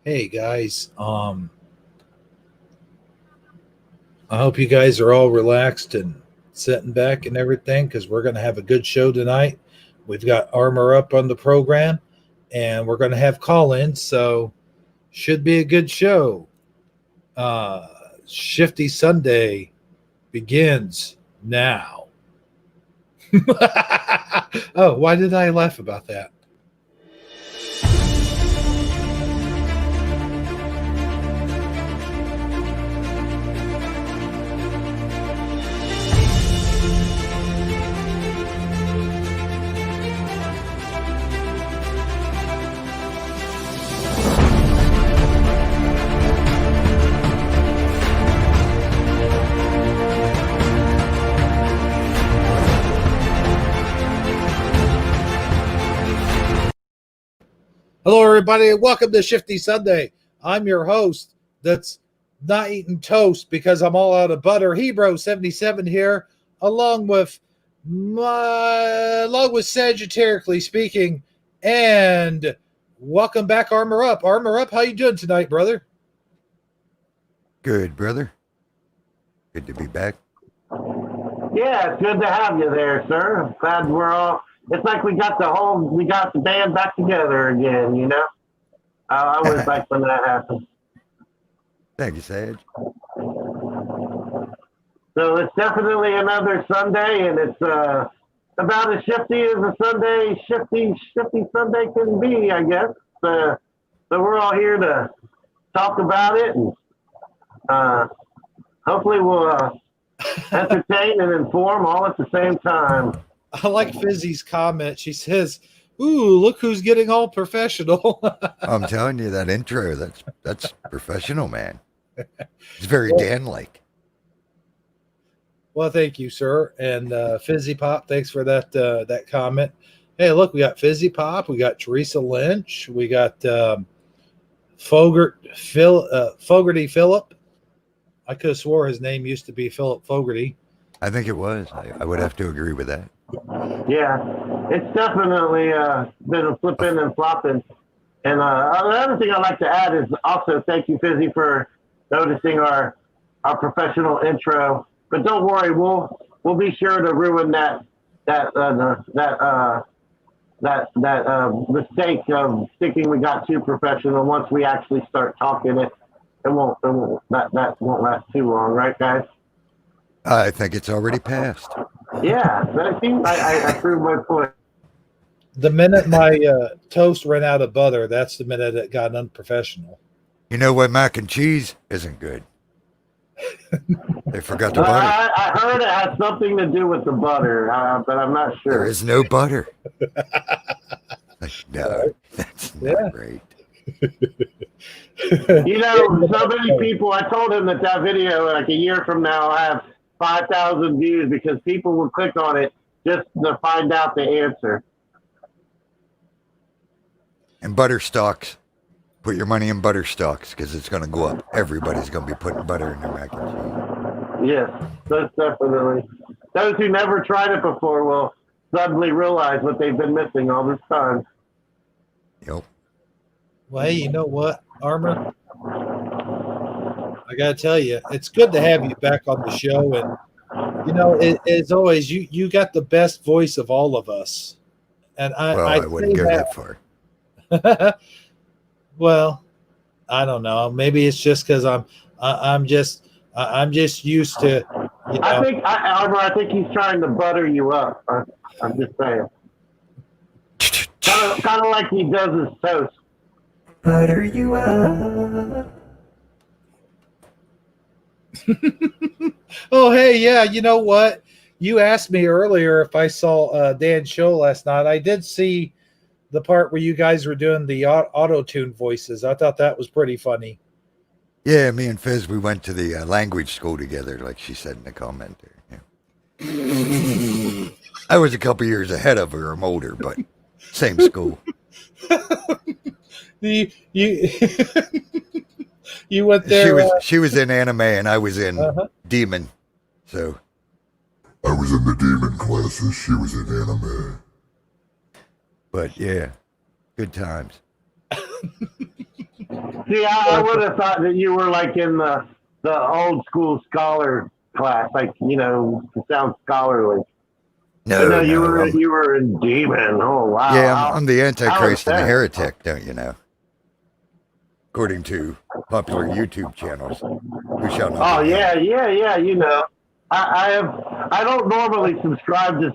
Hey guys, I hope you guys are all relaxed and sitting back and everything because we're going to have a good show tonight. We've got Armor Up on the program and we're going to have call-ins, so should be a good show. Uh, Shifty Sunday begins now. Oh, why did I laugh about that? Hello, everybody, and welcome to Shifty Sunday. I'm your host that's not eating toast because I'm all out of butter. Hebrew77 here, along with Sagiterically speaking, and welcome back, Armor Up. Armor Up, how you doing tonight, brother? Good, brother. Good to be back. Yeah, it's good to have you there, sir. Glad we're all. It's like we got the band back together again. You know, I always like when that happens. Thank you, Sage. So it's definitely another Sunday, and it's about as shifty as a Sunday, shifty Sunday can be, I guess. So we're all here to talk about it, and hopefully we'll entertain and inform all at the same time. I like Fizzy's comment. She says, "Ooh, look who's getting all professional." I'm telling you, that intro, that's professional, man. It's very Dan-like. Well, thank you, sir. And Fizzy Pop, thanks for that comment. Hey, look, we got Fizzy Pop, we got Teresa Lynch, we got Fogarty Phillip. I could have swore his name used to be Philip Fogarty. I think it was. I would have to agree with that. Yeah, it's definitely been flipping and flopping. And another thing I'd like to add is also thank you, Fizzy, for noticing our professional intro. But don't worry, we'll be sure to ruin that mistake of thinking we got too professional. Once we actually start talking, that won't last too long, right, guys? I think it's already passed. Yeah, I proved my point. The minute my toast ran out of butter, that's the minute it got unprofessional. You know what? Mac and cheese isn't good. They forgot the butter. I heard it has something to do with the butter, but I'm not sure. There is no butter. No, that's not right. You know, so many people, I told him that video, like a year from now, I'll have 5,000 views because people will click on it just to find out the answer. And butter stocks. Put your money in butter stocks because it's going to go up. Everybody's going to be putting butter in their mac and cheese. Yes, that's definitely. Those who never tried it before will suddenly realize what they've been missing all this time. Yep. Well, hey, you know what, Armor? I got to tell you, it's good to have you back on the show. And, you know, as always, you got the best voice of all of us. And I wouldn't go that far. Well, I don't know. Maybe it's just because I'm just used to. You know. I think he's trying to butter you up. I'm just saying. Kind of like he does his toast. Butter you up. Oh, hey, yeah. You know what? You asked me earlier if I saw Dan's show last night. I did see the part where you guys were doing the auto-tune voices. I thought that was pretty funny. Yeah, me and Fizz, we went to the language school together, like she said in the comment there. Yeah. I was a couple years ahead of her. I'm older, but same school. You went there. She was in anime and I was in demon. So I was in the demon classes. She was in anime. But yeah, good times. See, See, I would have thought that you were like in the old school scholar class, like to sound scholarly. But no, you were in demon. Oh wow. Yeah, I'm the how Antichrist and the intense. heretic, don't you know? According to popular YouTube channels, who shall not Oh be named. yeah. I don't normally subscribe to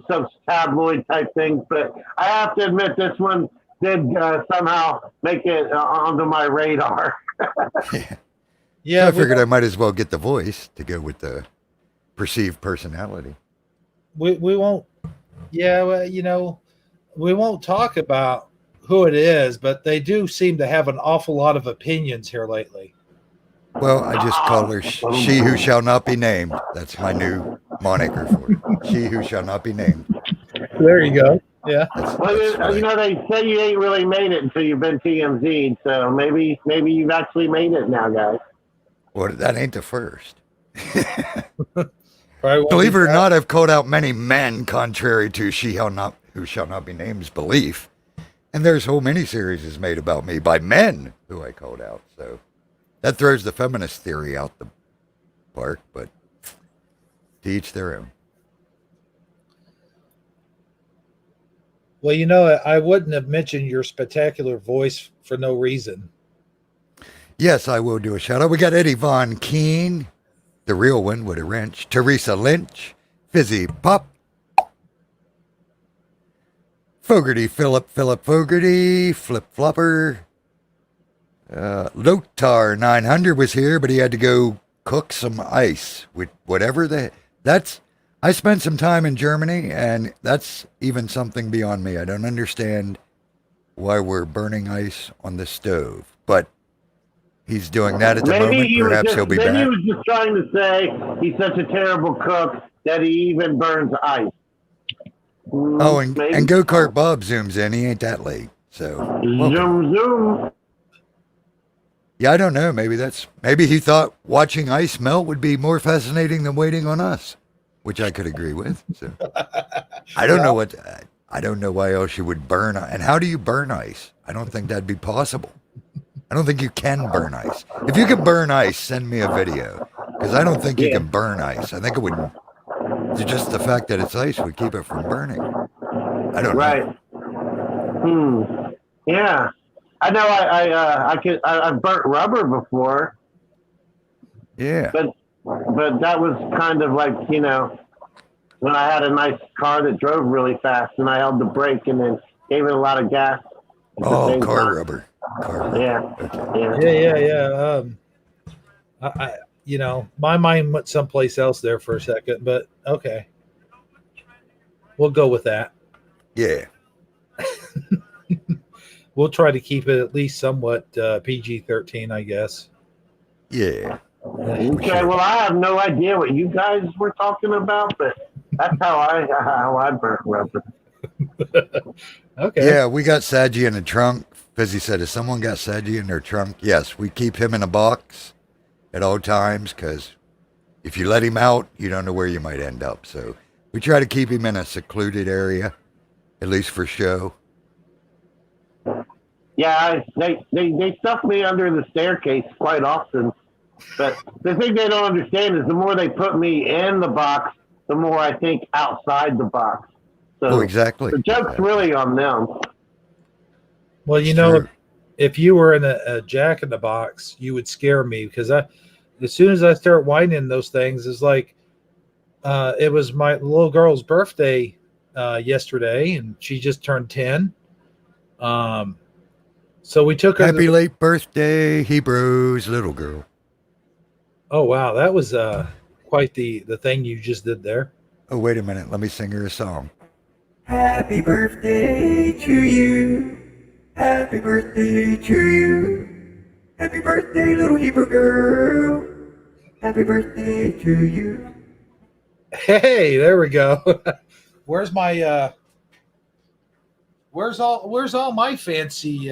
such tabloid type things, but I have to admit this one did somehow make it onto my radar. Yeah, I figured I might as well get the voice to go with the perceived personality. We won't. Yeah, well, we won't talk about who it is, but they do seem to have an awful lot of opinions here lately. Well, I just call her She Who Shall Not Be Named. That's my new moniker for it. She Who Shall Not Be Named. There you go. Yeah. Well, they say you ain't really made it until you've been TMZ'd, so maybe you've actually made it now, guys. Well, that ain't the first. Believe Believe it or not, I've called out many men contrary to Who Shall Not Be Named's belief. And there's whole miniseries is made about me by men who I called out. So that throws the feminist theory out the park, but to each their own. Well, I wouldn't have mentioned your spectacular voice for no reason. Yes, I will do a shout out. We got Eddie Von Keene, the real one with a wrench, Teresa Lynch, Fizzy Pop, Fogarty Philip Fogarty, Flip Flopper, Lotar 900 was here, but he had to go cook some ice with whatever I spent some time in Germany, and that's even something beyond me. I don't understand why we're burning ice on the stove, but he's doing that at the moment. Perhaps he'll be back. Maybe he was just trying to say he's such a terrible cook that he even burns ice. Oh, and Go-Kart Bob zooms in. He ain't that late. So zoom. Yeah, I don't know. Maybe he thought watching ice melt would be more fascinating than waiting on us, which I could agree with. So I don't know I don't know why else you would burn. And how do you burn ice? I don't think that'd be possible. I don't think you can burn ice. If you can burn ice, send me a video, because I don't think you can burn ice. I think it would. Just the fact that it's ice would keep it from burning. I don't know. Yeah. I know. I've burnt rubber before. Yeah. But that was kind of like when I had a nice car that drove really fast and I held the brake and then gave it a lot of gas. Oh, car rubber. Yeah. Okay. Yeah. My mind went someplace else there for a second, but okay. We'll go with that. Yeah. We'll try to keep it at least somewhat PG-13, I guess. Yeah. Okay, well, I have no idea what you guys were talking about, but that's how I burnt rubber. Okay. Yeah, we got Sagi in the trunk. Fizzy said, has someone got Sagi in their trunk? Yes, we keep him in a box at all times, because if you let him out, you don't know where you might end up. So we try to keep him in a secluded area, at least for show. Yeah, they stuff me under the staircase quite often. But the thing they don't understand is the more they put me in the box, the more I think outside the box. So exactly. The joke's really on them. Well, if you were in a Jack in the Box, you would scare me, because as soon as I start whining those things, it's like it was my little girl's birthday yesterday, and she just turned 10. So we took her. Happy late birthday, Hebrews, little girl. Oh wow, that was quite the thing you just did there. Oh, wait a minute, let me sing her a song. Happy birthday to you. Happy birthday to you. Happy birthday, little Hebrew girl. Happy birthday to you. Hey, there we go. Where's my where's all my fancy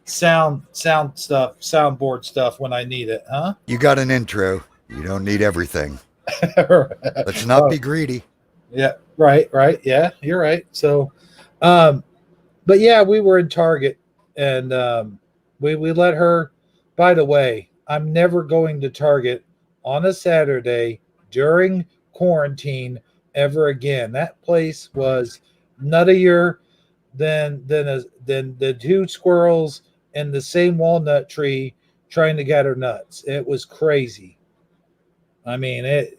sound stuff, soundboard stuff when I need it, huh? You got an intro. You don't need everything. Let's not be greedy. Yeah, right. Yeah, you're right. So but yeah, we were in Target, and We let her. By the way, I'm never going to Target on a Saturday during quarantine ever again. That place was nuttier than the two squirrels in the same walnut tree trying to get her nuts. It was crazy. I mean, at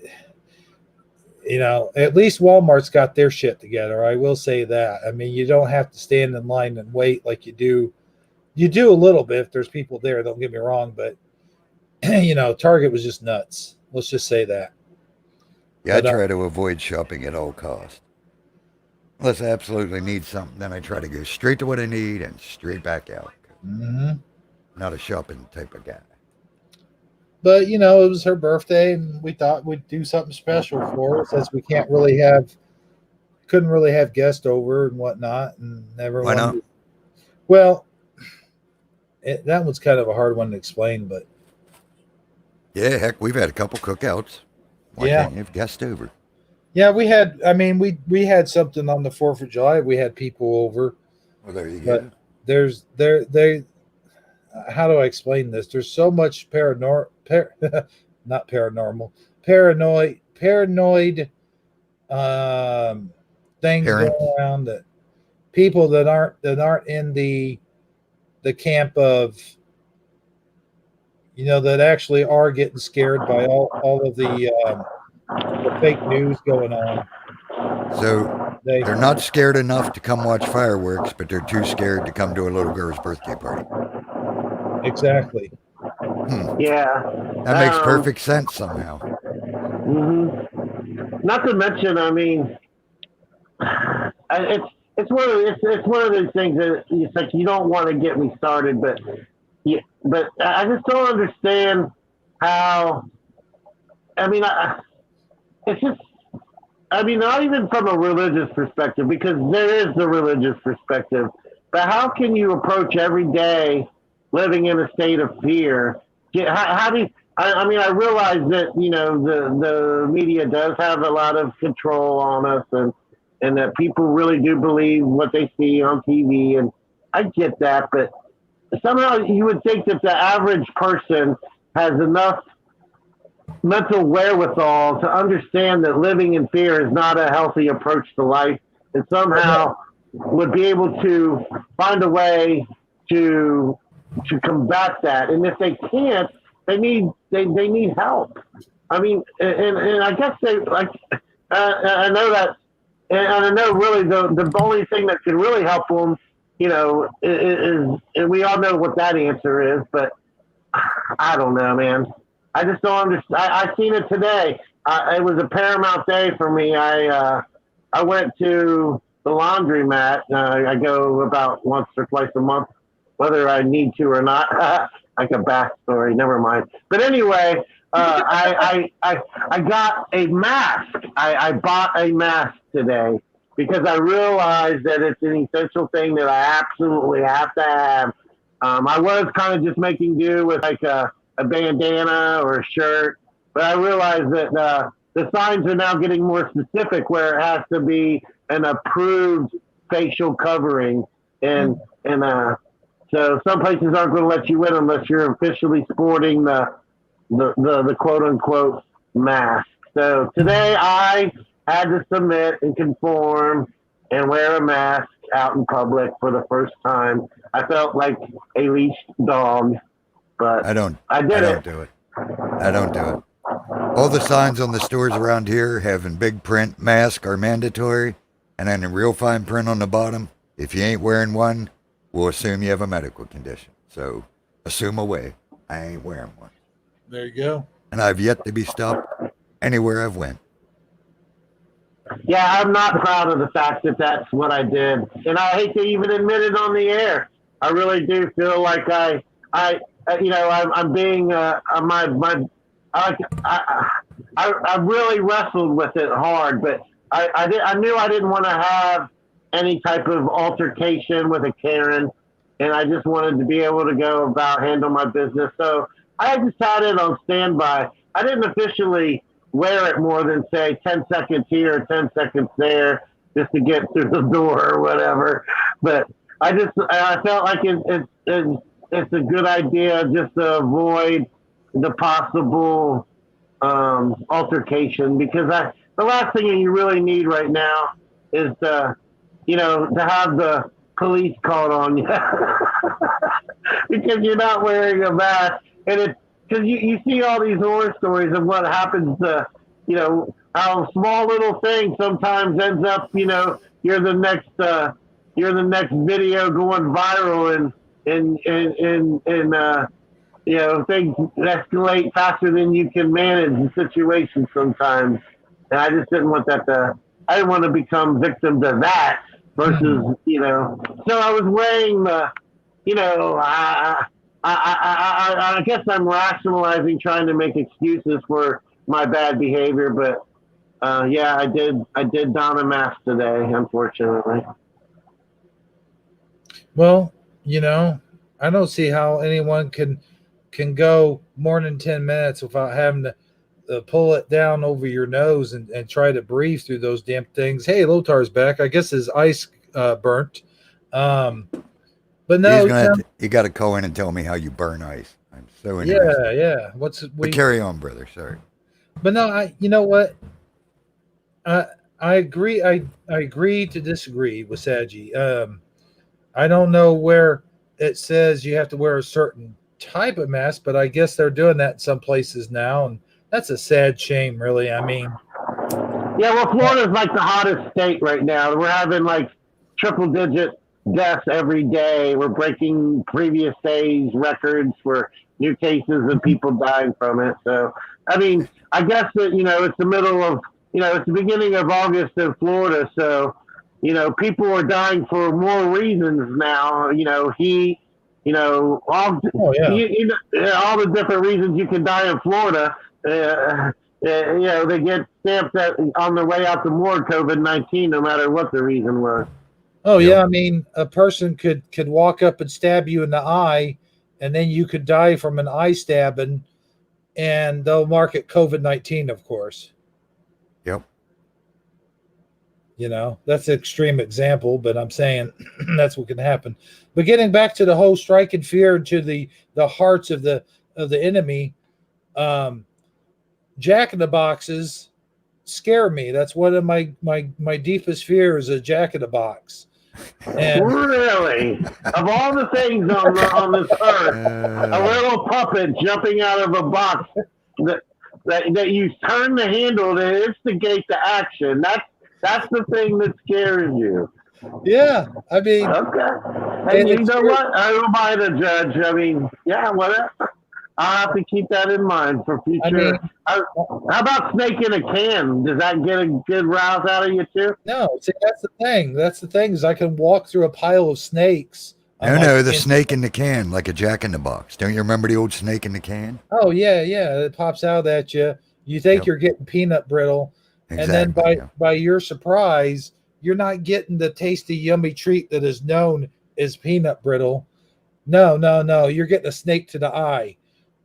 least Walmart's got their shit together. I will say that. I mean, you don't have to stand in line and wait like you do. You do a little bit if there's people there, don't get me wrong, but Target was just nuts. Let's just say that. Yeah, I But, try to avoid shopping at all costs. Unless I absolutely need something, then I try to go straight to what I need and straight back out. mhm. Not a shopping type of guy. But it was her birthday, and we thought we'd do something special for her, since we couldn't really have guests over and whatnot, and Why not? everyone. Well, that one's kind of a hard one to explain, but Yeah, heck, we've had a couple cookouts. Why Yeah. can't you have guests over? yeah, we had. I mean, we had something on the 4th of July. We had people over. Well, there you But go. there's they. How do I explain this? There's so much not paranormal, paranoid things Parents. going around, that people that aren't in the camp of that actually are getting scared by all of the fake news going on. So They they're not scared enough to come watch fireworks, but they're too scared to come to a little girl's birthday party. exactly. Yeah. That makes perfect sense somehow. Not to mention, I mean, it's one of those things that it's like you don't want to get me started, but I just don't understand how. I mean, it's just. I mean, not even from a religious perspective, because there is the religious perspective, but how can you approach every day living in a state of fear? How do you, I mean, I realize that, the media does have a lot of control on us, and that people really do believe what they see on TV. And I get that, but somehow you would think that the average person has enough mental wherewithal to understand that living in fear is not a healthy approach to life, and somehow would be able to find a way to combat that. And if they can't, they need help. I mean, and I guess I know that, and I know really the only thing that can really help them, is, and we all know what that answer is, but I don't know, man. I just don't understand. I seen it today. It was a paramount day for me. I went to the laundromat. I go about once or twice a month, whether I need to or not. Like a backstory. Never mind. But anyway, I got a mask. I bought a mask today because I realized that it's an essential thing that I absolutely have to have. I was kind of just making do with like a bandana or a shirt, but I realized that the signs are now getting more specific, where it has to be an approved facial covering, and so some places aren't going to let you in unless you're officially sporting the quote unquote mask. So today I had to submit and conform and wear a mask out in public for the first time. I felt like a leashed dog. But I don't do it. I don't do it. All the signs on the stores around here have in big print, mask are mandatory, and then in real fine print on the bottom, if you ain't wearing one, we'll assume you have a medical condition. So assume away. I ain't wearing one. There you go. And I've yet to be stopped anywhere I've went. Yeah, I'm not proud of the fact that that's what I did, and I hate to even admit it on the air. I really do feel like I'm being I really wrestled with it hard, but I knew I didn't want to have any type of altercation with a Karen, and I just wanted to be able to go about handle my business. So I just had it on standby. I didn't officially wear it more than say 10 seconds here, 10 seconds there, just to get through the door or whatever. But I felt like it's a good idea just to avoid the possible altercation, because the last thing you really need right now is to have the police called on you because you're not wearing a mask, and it's because you see all these horror stories of what happens to how small little thing sometimes ends up you're the next video going viral, and things escalate faster than you can manage the situation sometimes. And I just didn't want I didn't want to become victim to that versus, so I was weighing I guess I'm rationalizing, trying to make excuses for my bad behavior, but yeah, I did don a mask today, unfortunately. Well, I don't see how anyone can go more than 10 minutes without having to pull it down over your nose and try to breathe through those damn things. Hey, Lotar's back. I guess his ice burnt. But no, you got to call in and tell me how you burn ice. I'm so interested. Yeah. But carry on, brother. Sorry. But no, you know what? I agree. I agree to disagree with Sagi. I don't know where it says you have to wear a certain type of mask, but I guess they're doing that in some places now, and that's a sad shame, really. I mean, yeah, well, Florida's like the hottest state right now. We're having like triple-digit deaths every day. We're breaking previous days' records for new cases and people dying from it. So, I mean, I guess that it's the middle of it's the beginning of August in Florida, so people are dying for more reasons now. Heat. All all the different reasons you can die in Florida. They get stamped on their way out to more COVID-19, no matter what the reason was. Oh yeah, I mean, a person could walk up and stab you in the eye, and then you could die from an eye stabbing, and they'll mark it COVID-19, of course. Yep. That's an extreme example, but I'm saying that's what can happen. But getting back to the whole strike and fear to the hearts of the enemy, Jack in the Boxes scare me. That's one of my deepest fears, a Jack in the Box. And really, of all the things on this earth, a little puppet jumping out of a box that you turn the handle to instigate the action. That's the thing that scares you. Yeah, I mean, okay. And you know what? I don't mind a judge. I mean, yeah, whatever. I'll have to keep that in mind for future. I mean, how about snake in a can? Does that get a good rouse out of you too? No, see, that's the thing. That's the thing is I can walk through a pile of snakes. No, the snake in the can, like a Jack in the Box. Don't you remember the old snake in the can? Oh yeah. It pops out at you. You think you're getting peanut brittle, exactly, and then by your surprise, you're not getting the tasty, yummy treat that is known as peanut brittle. No. You're getting a snake to the eye.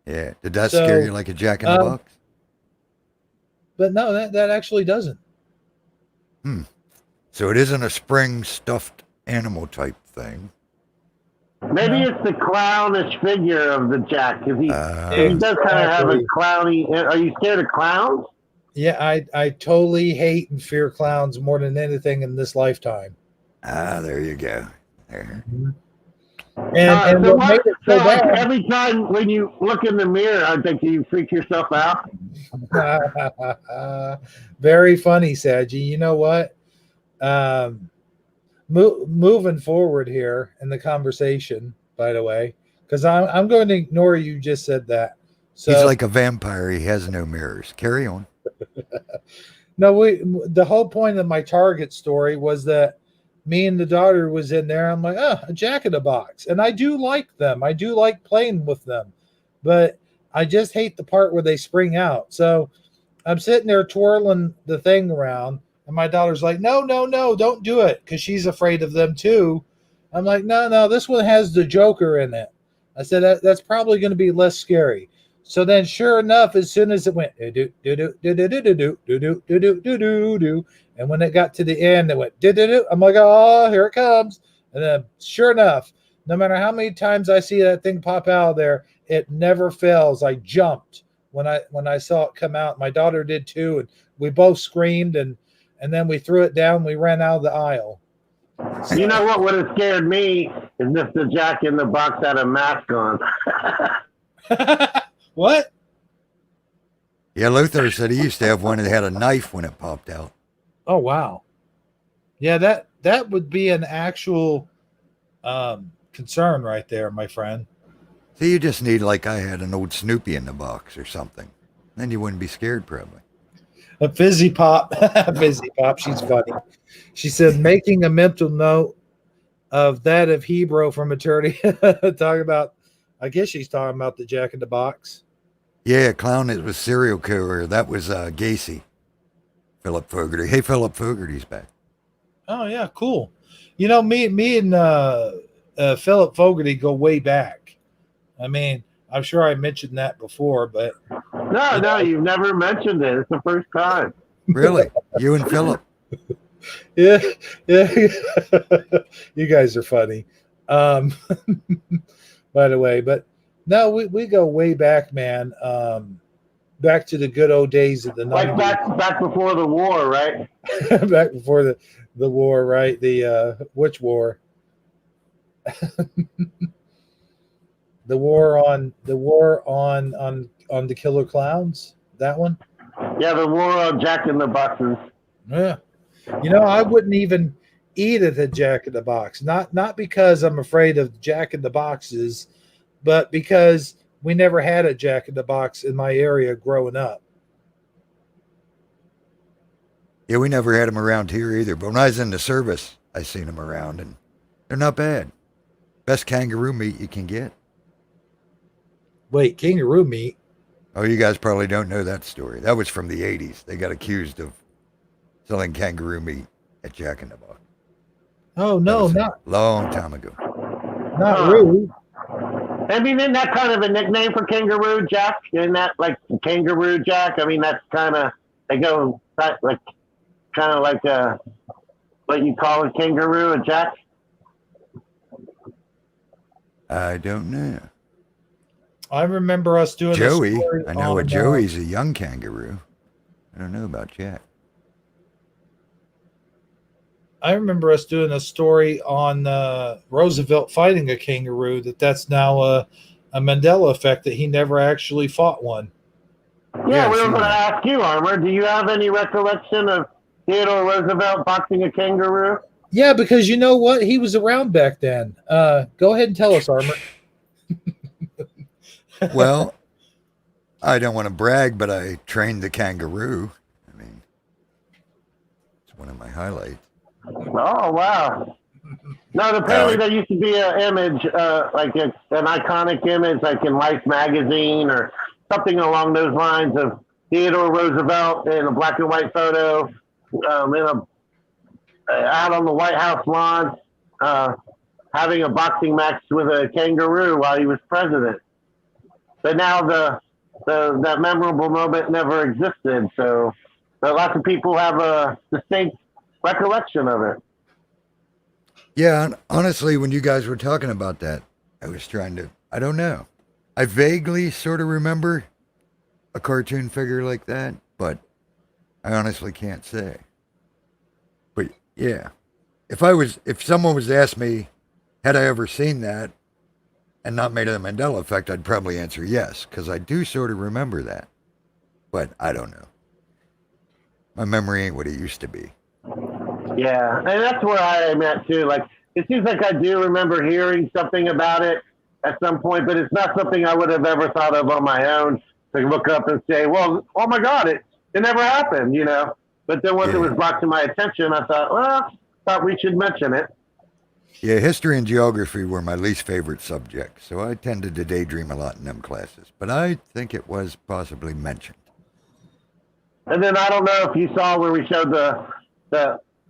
Yeah. Did that scare you like a Jack in the Box? But no, that actually doesn't. So it isn't a spring stuffed animal type thing. Maybe it's the clownish figure of the Jack, because he does kind of have a clowny. Are you scared of clowns? Yeah, I totally hate and fear clowns more than anything in this lifetime. There you go. There. And so what made it so like bad, every time when you look in the mirror, I think you freak yourself out. Very funny, Sagi. You know what? Moving forward here in the conversation, by the way, because I'm going to ignore you just said that. So, he's like a vampire. He has no mirrors. Carry on. No, the whole point of my Target story was that me and the daughter was in there. I'm like, a Jack in the Box. And I do like them. I do like playing with them. But I just hate the part where they spring out. So I'm sitting there twirling the thing around. And my daughter's like, no, don't do it. Because she's afraid of them too. I'm like, no, this one has the Joker in it. I said, that's probably going to be less scary. So then, sure enough, as soon as it went, and when it got to the end, it went, I'm like, oh, here it comes. And then, sure enough, No matter how many times I see that thing pop out of there, it never fails. I jumped when I saw it come out. My daughter did too, and we both screamed, and then we threw it down. We ran out of the aisle. You know what would have scared me is if the Jack in the Box had a mask on. What? Yeah, Luther said he used to have one that had a knife when it popped out. Oh wow. Yeah, that would be an actual concern right there, my friend. So you just need, like I had, an old Snoopy in the box or something. Then you wouldn't be scared, probably. A fizzy pop. Fizzy pop. She's funny. She said, making a mental note of that of Hebrew from eternity. Talking about, I guess she's talking about the Jack in the Box. Yeah, clown that was serial killer. That was Gacy. Philip Fogarty. Hey, Philip Fogarty's back. Oh yeah, cool. You know, me and Philip Fogarty go way back. I mean, I'm sure I mentioned that before, but No, you've never mentioned it. It's the first time. Really? You and Philip? yeah. You guys are funny. By the way, but no, we go way back, man. Back to the good old days of the 90s. Like back before the war, right? Back before the war, right? The which war? the war on the killer clowns. That one. Yeah, the war on Jack in the Boxes. Yeah. You know, I wouldn't even eat at a Jack in the Box. Not because I'm afraid of Jack in the Boxes, but because we never had a Jack in the Box in my area growing up. Yeah, we never had them around here either. But when I was in the service, I seen them around, and they're not bad. Best kangaroo meat you can get. Wait, kangaroo meat? Oh, you guys probably don't know that story. That was from the 80s. They got accused of selling kangaroo meat at Jack in the Box. Oh no, not a long time ago. Not rude. I mean, isn't that kind of a nickname for Kangaroo Jack? Isn't that like Kangaroo Jack? I mean, that's kind of, they go like kind of like what you call a kangaroo, a Jack? I don't know. I remember us doing Joey. A I know a Joey's a young kangaroo. I don't know about Jack. I remember us doing a story on Roosevelt fighting a kangaroo. That's now a Mandela effect, that he never actually fought one. Yeah, we were going to ask you, Armor. Do you have any recollection of Theodore Roosevelt boxing a kangaroo? Yeah, because you know what? He was around back then. Go ahead and tell us, Armor. Well, I don't want to brag, but I trained the kangaroo. I mean, it's one of my highlights. Oh, wow. No, apparently there used to be an image, like an iconic image, like in Life magazine or something along those lines, of Theodore Roosevelt in a black and white photo, out on the White House lawn, having a boxing match with a kangaroo while he was president. But now that memorable moment never existed, so lots of people have a distinct recollection of it. Yeah, and honestly, when you guys were talking about that, I was trying to, I don't know. I vaguely sort of remember a cartoon figure like that, but I honestly can't say. But yeah, if someone was to ask me, had I ever seen that and not made of the Mandela effect, I'd probably answer yes, because I do sort of remember that. But I don't know. My memory ain't what it used to be. Yeah, and that's where I am at too. Like, it seems like I do remember hearing something about it at some point, but it's not something I would have ever thought of on my own to look up and say, well, oh my God, it never happened, you know? But then once it was brought to my attention, I thought we should mention it. Yeah, history and geography were my least favorite subjects, so I tended to daydream a lot in them classes. But I think it was possibly mentioned. And then I don't know if you saw where we showed the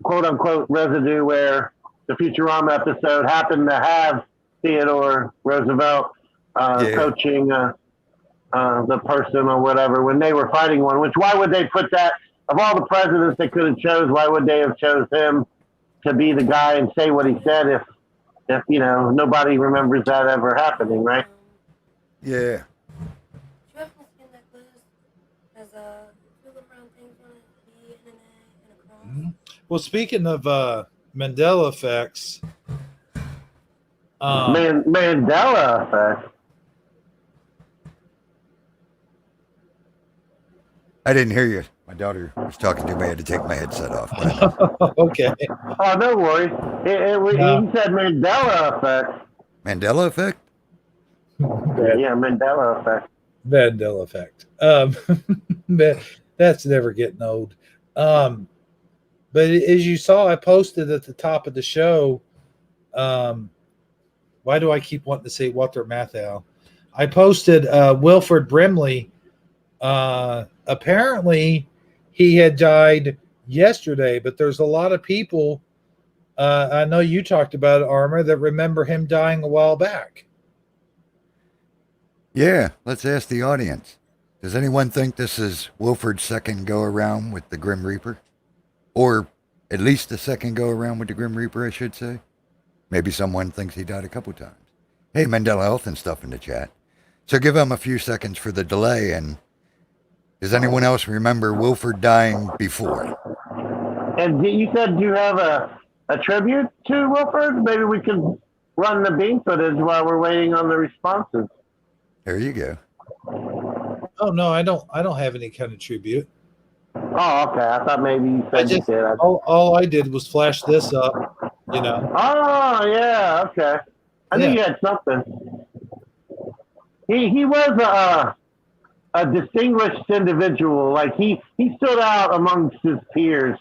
quote-unquote residue where the Futurama episode happened to have Theodore Roosevelt coaching the person or whatever when they were fighting one. Which, why would they put that? Of all the presidents they could have chose, why would they have chose him to be the guy and say what he said if nobody remembers that ever happening, right? Yeah. Do you have a skin necklace? Has two little brown things on it, a E and an A and a cross? Mhm. Well, speaking of Mandela effects, Mandela effect. I didn't hear you. My daughter was talking to me. I had to take my headset off. okay. Oh, no worries. No. He said Mandela effect. Mandela effect? Yeah, Mandela effect. Mandela effect. That's never getting old. But as you saw, I posted at the top of the show. Why do I keep wanting to say Walter Matthau? I posted Wilford Brimley. Apparently, he had died yesterday, but there's a lot of people. I know you talked about it, Armor, that remember him dying a while back. Yeah, let's ask the audience. Does anyone think this is Wilford's second go-around with the Grim Reaper? Or at least the second go-around with the Grim Reaper, I should say. Maybe someone thinks he died a couple times. Hey, Mandela Health and stuff in the chat. So give him a few seconds for the delay. And does anyone else remember Wilford dying before? And you said you have a tribute to Wilford? Maybe we could run the bean footage while we're waiting on the responses. There you go. Oh no, I don't have any kind of tribute. Oh, okay. I thought maybe you said you did. All I did was flash this up, Oh, yeah. Okay. I knew you had something. He was a distinguished individual. Like he stood out amongst his peers.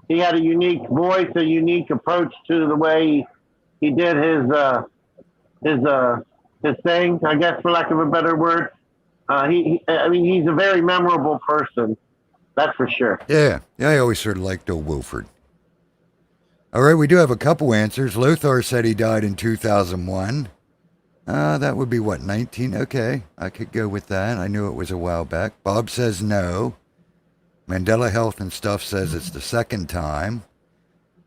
He had a unique voice, a unique approach to the way he did his thing, I guess, for lack of a better word. He's a very memorable person. That's for sure. Yeah, I always sort of liked old Wilford. All right, we do have a couple answers. Lothar said he died in 2001. That would be what, 19? Okay, I could go with that. I knew it was a while back. Bob says no. Mandela Health and Stuff says it's the second time.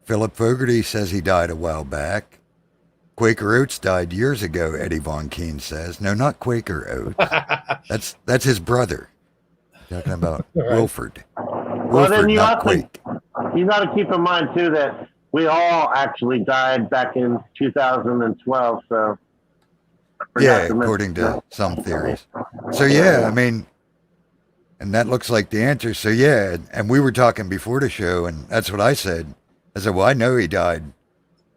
Philip Fogarty says he died a while back. Quaker Oats died years ago, Eddie Von Keen says. No, not Quaker Oats. That's his brother. Talking about Wilford. Well, then you got to keep in mind, too, that we all actually died back in 2012, so... Yeah, according to some theories. So, yeah, I mean, and that looks like the answer. So, yeah, and we were talking before the show, and that's what I said. I said, well, I know he died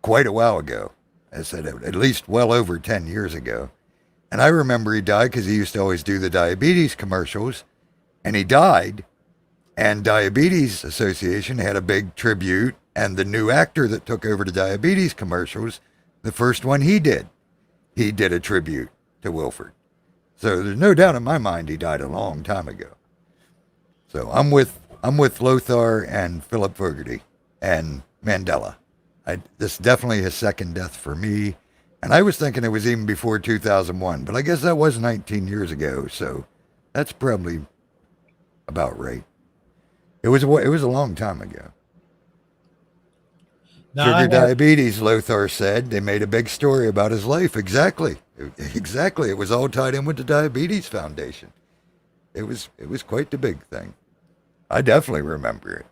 quite a while ago. I said, at least well over 10 years ago. And I remember he died because he used to always do the diabetes commercials, and he died, and Diabetes Association had a big tribute, and the new actor that took over the diabetes commercials, the first one he did a tribute to Wilford. So there's no doubt in my mind he died a long time ago. So I'm with Lothar and Philip Fogarty and Mandela. This is definitely his second death for me. And I was thinking it was even before 2001, but I guess that was 19 years ago. So that's probably about right. It was a long time ago. Sugar diabetes, Lothar said. They made a big story about his life. Exactly. It was all tied in with the Diabetes Foundation. It was quite the big thing. I definitely remember it.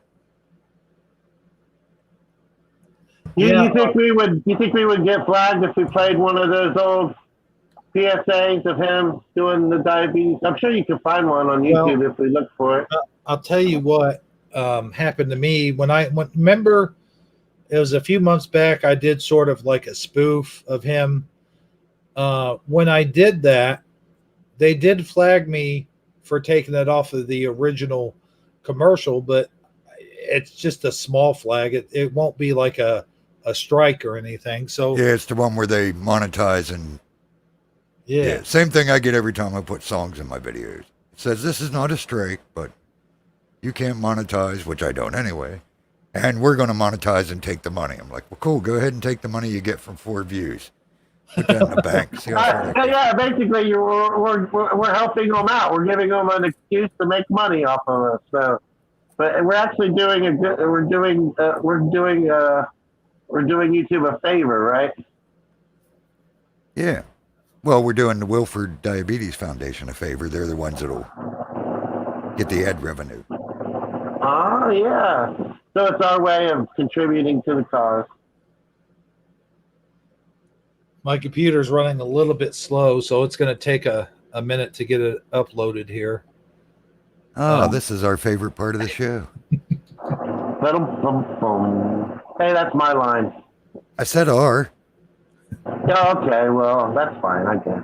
You think we would get flagged if we played one of those old PSAs of him doing the diabetes? I'm sure you can find one on YouTube if we look for it. I'll tell you what happened to me remember. It was a few months back. I did sort of like a spoof of him. When I did that, they did flag me for taking it off of the original commercial, but it's just a small flag. It won't be like a strike or anything. So yeah, it's the one where they monetize and yeah, same thing I get every time I put songs in my videos. It says this is not a strike, but you can't monetize, which I don't anyway. And we're going to monetize and take the money. I'm like, well, cool. Go ahead and take the money you get from 4 views. Put that in the bank. See yeah, basically, we're helping them out. We're giving them an excuse to make money off of us. So, but we're actually doing we're doing YouTube a favor, right? Yeah. Well, we're doing the Wilford Diabetes Foundation a favor. They're the ones that'll get the ad revenue. Oh, yeah. So it's our way of contributing to the cause. My computer's running a little bit slow, so it's going to take a minute to get it uploaded here. Oh, this is our favorite part of the show. Hey, that's my line. I said R. Yeah, okay, well, that's fine, I guess.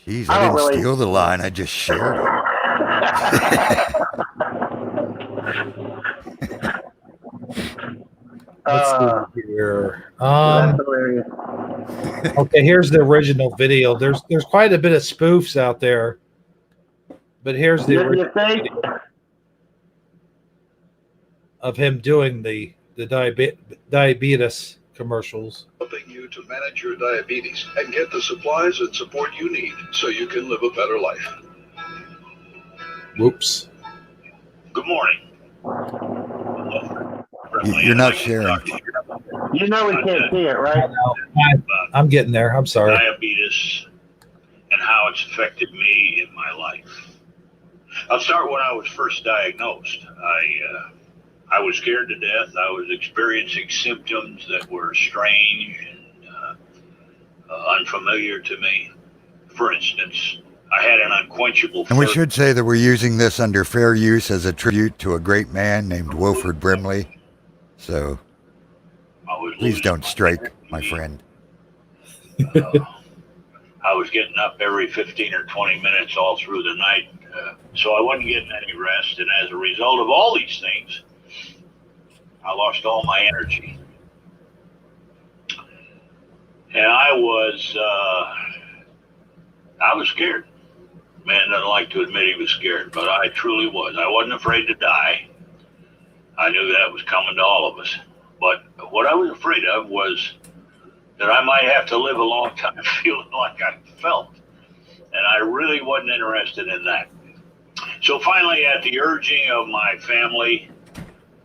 Jeez, I I don't didn't really- steal the line. I just shared it. Let's see here. That's hilarious. Okay, here's the original video. There's quite a bit of spoofs out there, but here's the You original think? of him doing the diabetes commercials. Helping you to manage your diabetes and get the supplies and support you need so you can live a better life. Whoops. Good morning. You're not sharing. You know we can't see it, right? I'm getting there. I'm sorry. Diabetes and how it's affected me in my life. I'll start when I was first diagnosed. I was scared to death. I was experiencing symptoms that were strange and unfamiliar to me. For instance, I had an unquenchable And we thirst. should say that we're using this under fair use as a tribute to a great man named Wilford Brimley. So I was please losing don't strike, energy. my friend. I was getting up every 15 or 20 minutes all through the night, so I wasn't getting any rest. And as a result of all these things, I lost all my energy. And I was scared. Man doesn't like to admit he was scared, but I truly was. I wasn't afraid to die. I knew that was coming to all of us. But what I was afraid of was that I might have to live a long time feeling like I felt. And I really wasn't interested in that. So finally, at the urging of my family,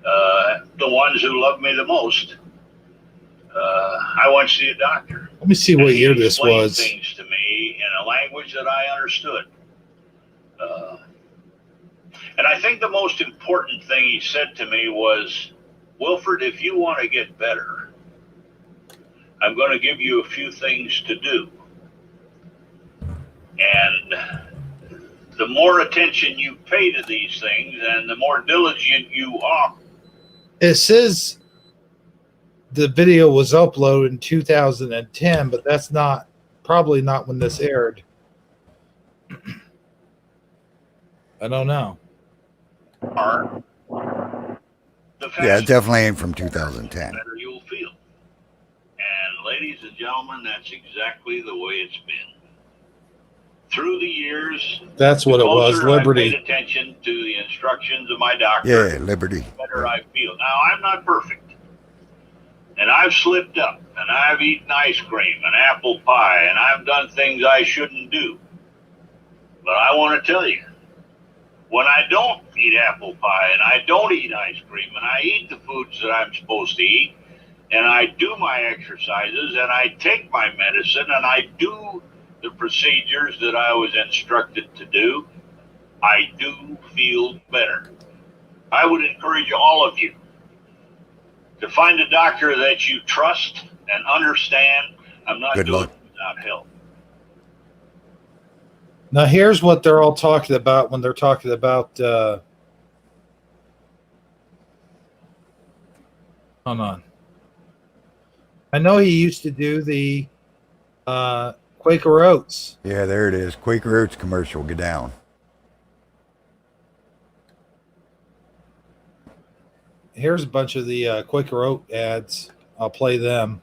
the ones who loved me the most, I went to see a doctor. Let me see what And he year this explained was. things to me in a language that I understood. And I think the most important thing he said to me was, Wilford, if you want to get better, I'm going to give you a few things to do. And the more attention you pay to these things and the more diligent you are. It says the video was uploaded in 2010, but that's probably not when this aired. I don't know. The Yeah, it faster definitely ain't from 2010. better you'll feel. And ladies and gentlemen, that's exactly the way it's been. Through the years, That's what the it was. closer I paid Liberty. attention to the instructions of my doctor, Yeah, Liberty. the better I feel. Now, I'm not perfect. And I've slipped up, and I've eaten ice cream and apple pie, and I've done things I shouldn't do. But I want to tell you, when I don't eat apple pie, and I don't eat ice cream, and I eat the foods that I'm supposed to eat, and I do my exercises, and I take my medicine, and I do the procedures that I was instructed to do, I do feel better. I would encourage all of you to find a doctor that you trust and understand. I'm not Good doing luck. it without help. Now, here's what they're all talking about when they're talking about. Hold on. I know he used to do the Quaker Oats. Yeah, there it is. Quaker Oats commercial. Get down. Here's a bunch of the Quaker Oat ads. I'll play them.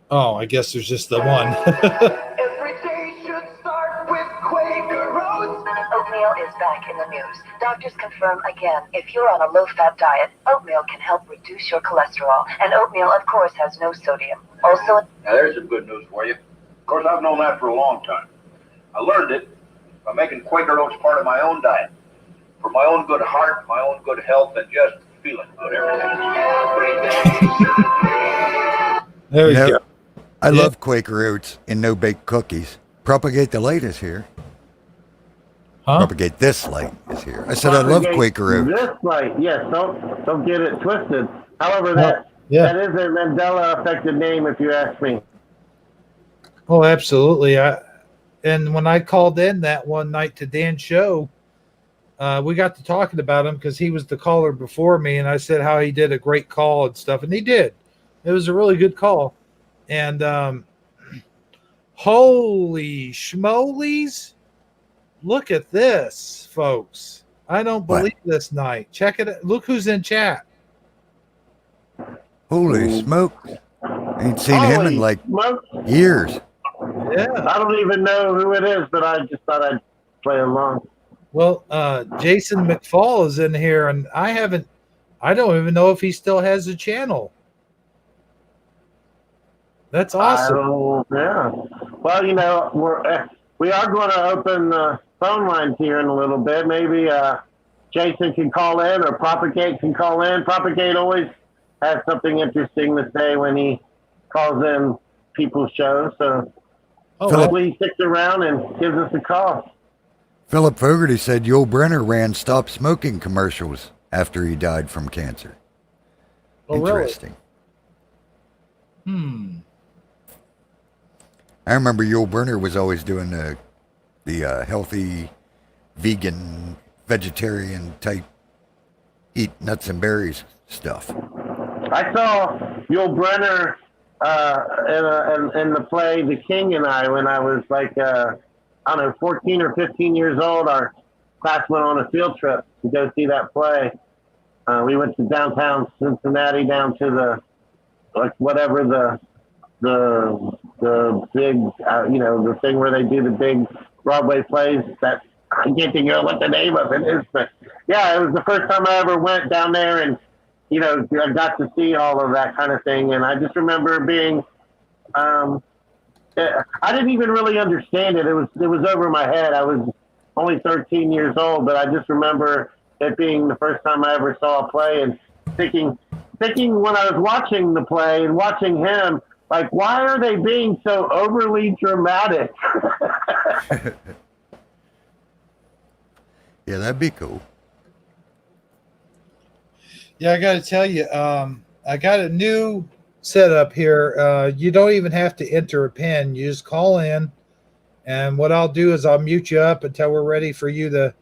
Oh, I guess there's just the one. Every day should start with Quaker Oats. Oatmeal is back in the news. Doctors confirm again, if you're on a low-fat diet, oatmeal can help reduce your cholesterol. And oatmeal, of course, has no sodium. Also, Now, there's some good news for you. Of course, I've known that for a long time. I learned it by making Quaker Oats part of my own diet. For my own good heart, my own good health, and just feeling good every day. There you You know, go. I love Quaker Oats and no-bake cookies. Propagate the Light is here. Huh? Propagate This Light is here. I said I love Quaker Oats. This light, yes. Don't get it twisted. However, that is a Mandela affected name, if you ask me. Oh, absolutely. And when I called in that one night to Dan's show, we got to talking about him because he was the caller before me, and I said how he did a great call and stuff, and he did. It was a really good call. And holy schmolies, look at this, folks. I don't believe this night. Check it. Look who's in chat. Holy smoke. Ain't seen him in like years. Yeah. I don't even know who it is, but I just thought I'd play along. Well, Jason McFall is in here, and I don't even know if he still has a channel. That's awesome. Yeah. Well, you know, we are going to open the phone lines here in a little bit. Maybe Jason can call in, or Propagate can call in. Propagate always has something interesting to say when he calls in people's shows. So hopefully he sticks around and gives us a call. Philip Fogarty said Yul Brynner ran Stop Smoking commercials after he died from cancer. Oh, interesting. Really? I remember Yul Brynner was always doing the healthy, vegan, vegetarian type, eat nuts and berries stuff. I saw Yul Brynner in the play The King and I when I was like, I don't know, 14 or 15 years old. Our class went on a field trip to go see that play. We went to downtown Cincinnati, down to the big, the thing where they do the big Broadway plays. That I can't think of what the name of it is, but yeah, it was the first time I ever went down there, and I got to see all of that kind of thing. And I just remember being, I didn't even really understand it. It was over my head. I was only 13 years old, but I just remember it being the first time I ever saw a play, and thinking when I was watching the play and watching him, like, why are they being so overly dramatic? Yeah, that'd be cool. Yeah, I got to tell you, I got a new setup here. You don't even have to enter a pin. You just call in, and what I'll do is I'll mute you up until we're ready for you to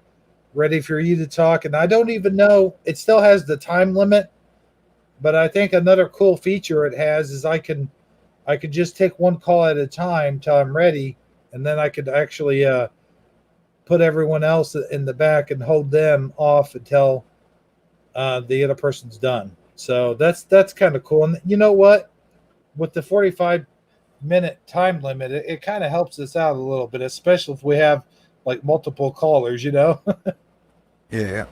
talk. And I don't even know, it still has the time limit, but I think another cool feature it has is I could just take one call at a time till I'm ready, and then I could actually put everyone else in the back and hold them off until the other person's done. So that's kind of cool. And you know what? With the 45-minute time limit, it kind of helps us out a little bit, especially if we have like multiple callers, Yeah.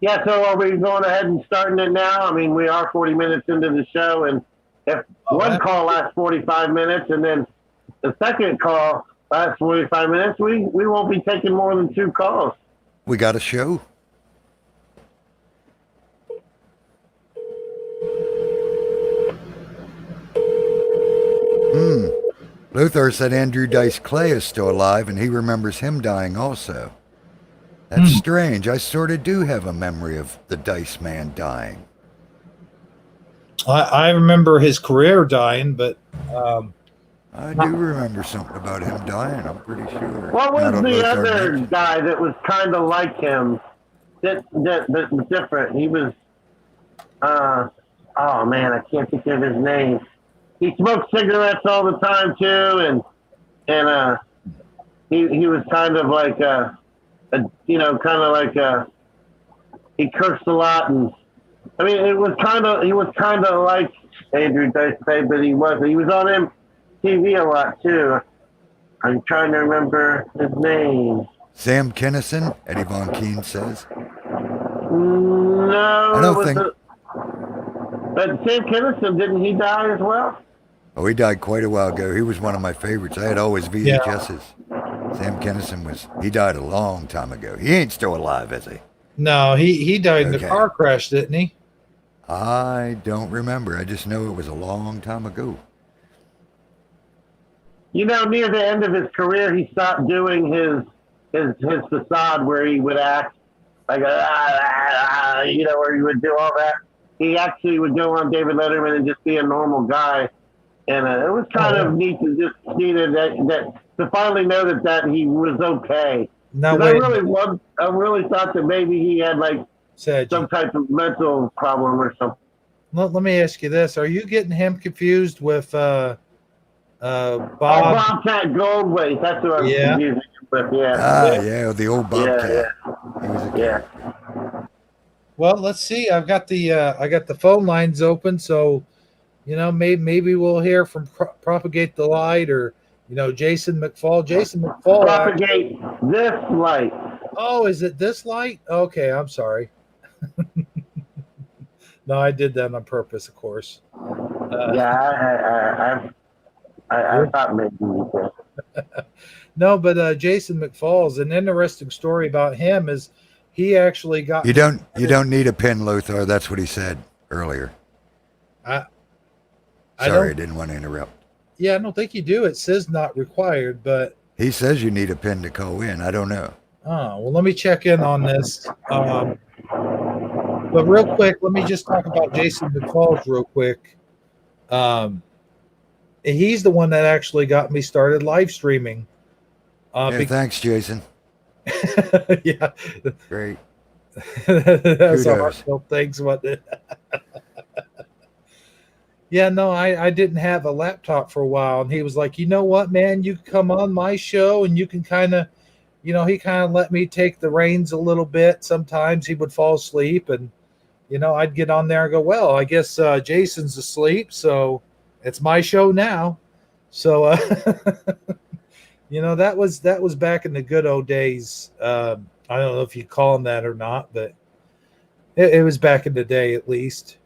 Yeah, so are we going ahead and starting it now? I mean, we are 40 minutes into the show, and if one call lasts 45 minutes and then the second call lasts 45 minutes, we won't be taking more than 2 calls. We got a show. Luther said Andrew Dice Clay is still alive, and he remembers him dying also. That's strange. I sort of do have a memory of the Dice Man dying. I remember his career dying, but I do remember something about him dying, I'm pretty sure. What was the other guy that was kind of like him? That was different. He was, oh man, I can't think of his name. He smoked cigarettes all the time too, and he was kind of like he cursed a lot, and I mean he was kind of like Andrew Dice Clay, but he was on MTV a lot too. I'm trying to remember his name. Sam Kinison, Eddie Von Keen says. No, I don't think. But Sam Kinison, didn't he die as well? Oh, he died quite a while ago. He was one of my favorites. I had always VHSs. Sam Kinison he died a long time ago. He ain't still alive, is he? No, he died in a car crash, didn't he? I don't remember. I just know it was a long time ago. You know, near the end of his career, he stopped doing his facade where he would act like you know, where he would do all that. He actually would go on David Letterman and just be a normal guy, and it was kind of neat to just see that to finally know that he was okay. Now, I really thought that maybe he had like Sagi, some type of mental problem or something. let me ask you this: are you getting him confused with Bob? Bobcat Goldways. That's what I was confusing him with. Yeah. Yeah, the old Bobcat. He was a Yeah. Well, let's see. I got the phone lines open, so you know maybe we'll hear from Propagate the Light or Jason McFall. Jason McFall. Propagate this light. Oh, is it this light? Okay, I'm sorry. No, I did that on purpose, of course. I thought maybe you did. No, but Jason McFall's an interesting story about him is he actually got. You don't need a pin, Lothar. That's what he said earlier. I didn't want to interrupt. Yeah, I don't think you do. It says not required, but he says you need a pin to call in. I don't know. Oh, well, let me check in on this. But real quick, let me just talk about Jason McFalls real quick. He's the one that actually got me started live streaming. Thanks, Jason. Yeah. Great. That's a heartfelt thanks. Yeah, no, I didn't have a laptop for a while. And he was like, you know what, man, you can come on my show and you can kind of, he kind of let me take the reins a little bit. Sometimes he would fall asleep and, I'd get on there and go, well, I guess Jason's asleep. So it's my show now. So, that was back in the good old days. I don't know if you call them that or not, but it was back in the day, at least,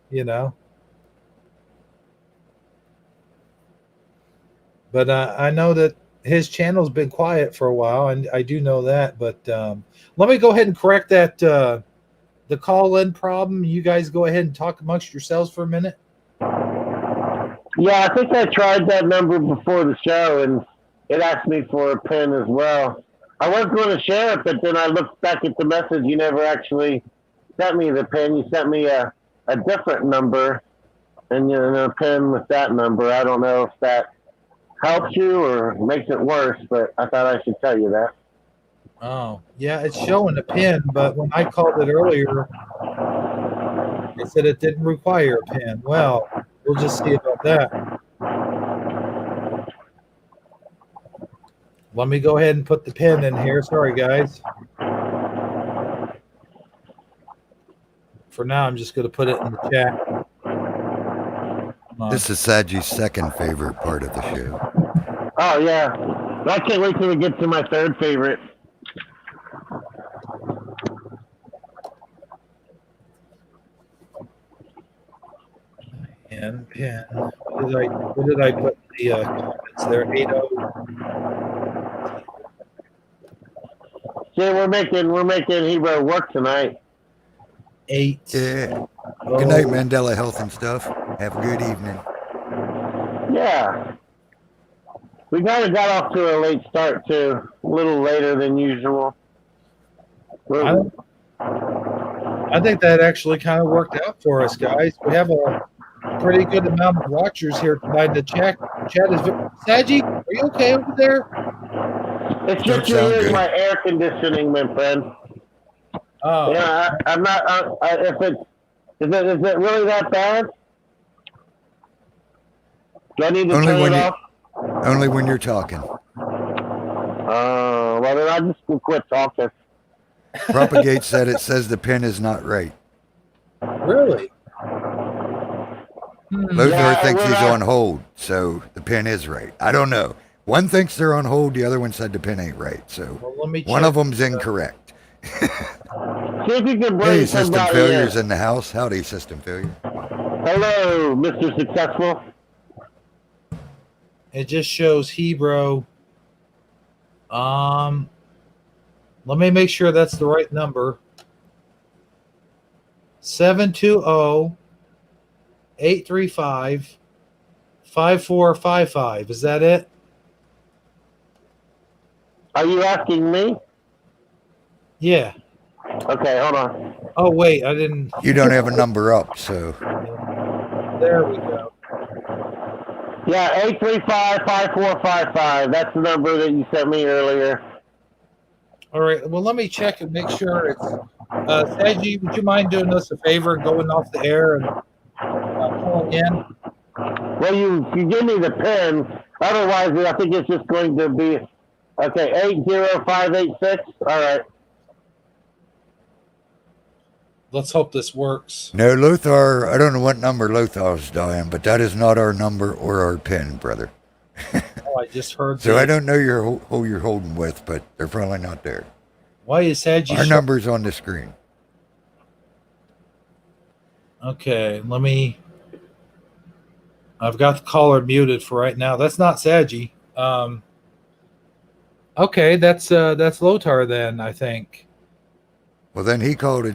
But I know that his channel's been quiet for a while, and I do know that. But let me go ahead and correct that the call-in problem. You guys go ahead and talk amongst yourselves for a minute. Yeah, I think I tried that number before the show, and it asked me for a pin as well. I was going to share it, but then I looked back at the message. You never actually sent me the pin. You sent me a different number, and a pin with that number. I don't know if that helps you or makes it worse, but I thought I should tell you that. Oh, yeah, it's showing a pin, but when I called it earlier, it said it didn't require a pin. Well, we'll just see about that. Let me go ahead and put the pin in here. Sorry, guys. For now, I'm just going to put it in the chat. This is Sagi's second favorite part of the show. Oh, yeah. I can't wait till we get to my third favorite. And pin. What did I put the comments there? 8-0. See, we're making Hebrew work tonight. 8. Yeah. Good night, Mandela Health and Stuff. Have a good evening. Yeah. We kind of got off to a late start, too. A little later than usual. I think that actually kind of worked out for us, guys. We have a pretty good amount of watchers here tonight. The chat is... Sagi, are you okay over there? It's just my air conditioning, my friend. Oh. Yeah, I'm not... is it really that bad? Do I need to turn it off? Only when you're talking. Well, then I just quit talking. Propagate said it says the pin is not right. Really? Lothar thinks he's on hold, so the pin is right. I don't know. One thinks they're on hold, the other one said the pin ain't right. So one of them's incorrect. See if you can bring hey, System Failure's in. in the house. Howdy, System Failure. Hello, Mr. Successful. It just shows Hebrew. Let me make sure that's the right number. 720 835-5455. Is that it? Are you asking me? Yeah. Okay, hold on. Oh, wait, I didn't. You don't have a number up, so There we go. Yeah, 835-5455. That's the number that you sent me earlier. All right. Well, let me check and make sure it's. Sagi, would you mind doing us a favor and going off the air and calling in? Well, you give me the pen. Otherwise, I think it's just going to be, okay, 80586. All right. Let's hope this works. no, Lothar. I don't know what number Lothar's dialing, but that is not our number or our pin, brother. Oh, I just heard. So I don't know who you're holding with, but they're probably not there. Why is Sagi? Our number's on the screen. Okay, let me. I've got the caller muted for right now. That's not Sagi. Okay, that's Lothar then, I think. Well, then he called it.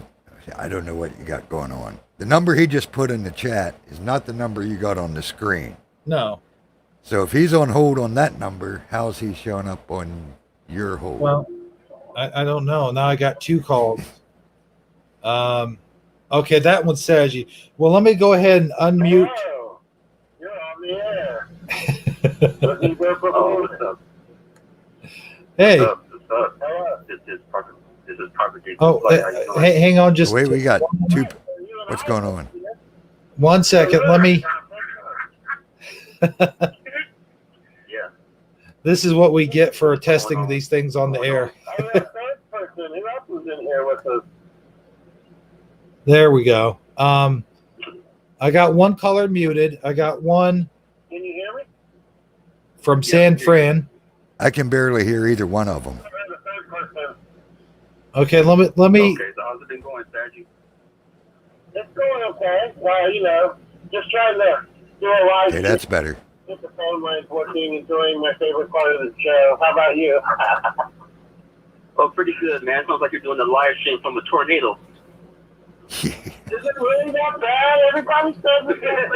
I don't know what you got going on. The number he just put in the chat is not the number you got on the screen. No. So if he's on hold on that number, how's he showing up on your hold? Well, I don't know. Now I got two calls. Okay, that one's Sagi. Well, let me go ahead and unmute. Oh, you're on the air. What's he there for? Oh, what's up? Hey. What's up? This is propagation. Oh, hey, hang on just. Wait, we got two. What's going on? 1 second. Let me. Yeah. This is what we get for testing these things on the air. Who else was in here with us? There we go. I got one caller muted. I got one Can you hear me? from San Fran. I can barely hear either one of them. Okay, let me. Okay, so how's it been going, Sagi? It's going okay. Well, just trying to do a live. Okay, that's better. Get the phone lines working and doing my favorite part of the show. How about you? Oh, pretty good, man. Sounds like you're doing a live stream from a tornado. Is it really that bad? Everybody says it's that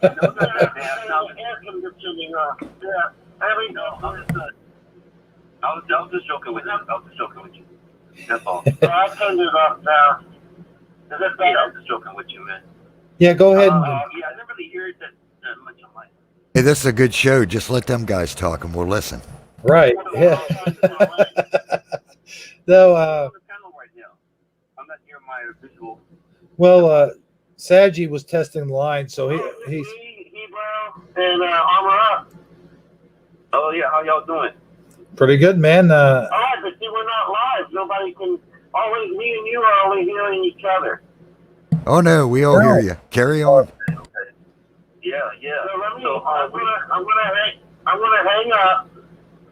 bad. Air conditioning on. Yeah. I was just joking with you. That's all. So I turned it off now. Is it better? Yeah, I was just joking with you, man. Yeah, go ahead. Yeah, I never really hear it that much on my. Hey, this is a good show. Just let them guys talk and we'll listen. Right. Yeah. No. I'm not near my visual. Well, Sagi was testing the line, so he's. Hebrew and Armor Up. Oh yeah, how y'all doing? Pretty good, man. All right, but see, we're not live. Nobody can. Always, me and you are only hearing each other. Oh no, we all hear you. Carry on. Okay. Yeah. So let me. I'm gonna hang up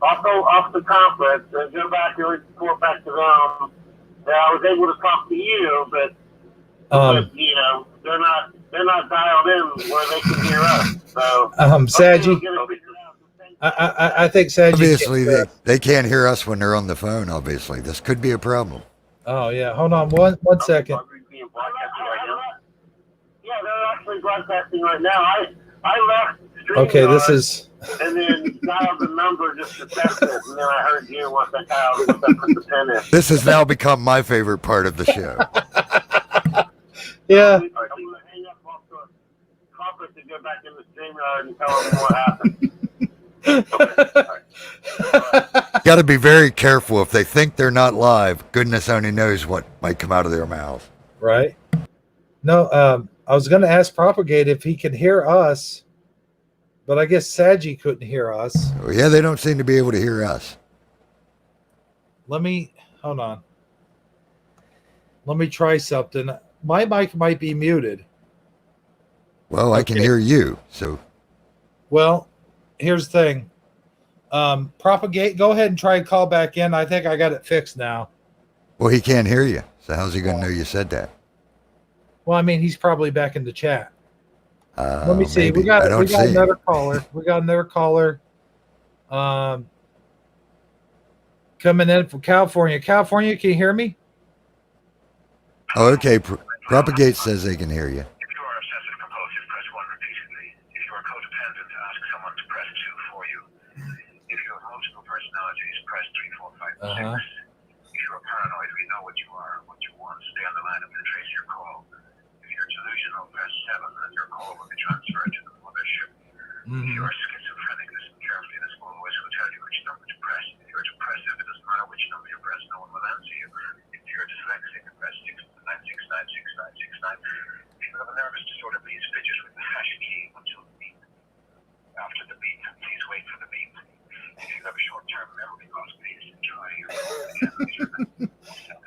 off the conference and go back and report back to them. That I was able to talk to you, but they're not dialed in where they can hear us. So Sagi. I think Sagi. Obviously, they can't hear us when they're on the phone. Obviously, this could be a problem. Oh yeah, hold on one second. Yeah, they're actually broadcasting right now. I left. Okay, this is. And then dialed the number just to test it, and then I heard you once I put the pin in. This has now become my favorite part of the show. Yeah. I'm going to hang up off the conference and go back in the StreamYard and tell them what happened. Got to be very careful. If they think they're not live, goodness only knows what might come out of their mouth. Right. No, I was going to ask Propagate if he can hear us, but I guess Sagi couldn't hear us. Oh, yeah, they don't seem to be able to hear us. Hold on. Let me try something. My mic might be muted. Well, I can hear you, so. Well, here's the thing. Propagate, go ahead and try and call back in. I think I got it fixed now. Well, he can't hear you, so how's he going to know you said that? Well, I mean, he's probably back in the chat. Let me see. Maybe. We got see another caller. We got another caller. Coming in from California. California, can you hear me? Oh, okay. Propagate says they can hear you. Uh-huh. If you're paranoid, we know what you are, what you want. Stay on the line and we'll trace your call. If you're delusional, press 7 and your call will be transferred to the mothership. If you're schizophrenic, listen carefully. The small voice will tell you which number to press. If you're depressive, it doesn't matter which number you press, no one will answer you. If you're dyslexic, press 696696969. If you have a nervous disorder, please fidget with the hash key until the beep. After the beep, please wait for the beep. If you have a short-term memory loss, please try your phone again.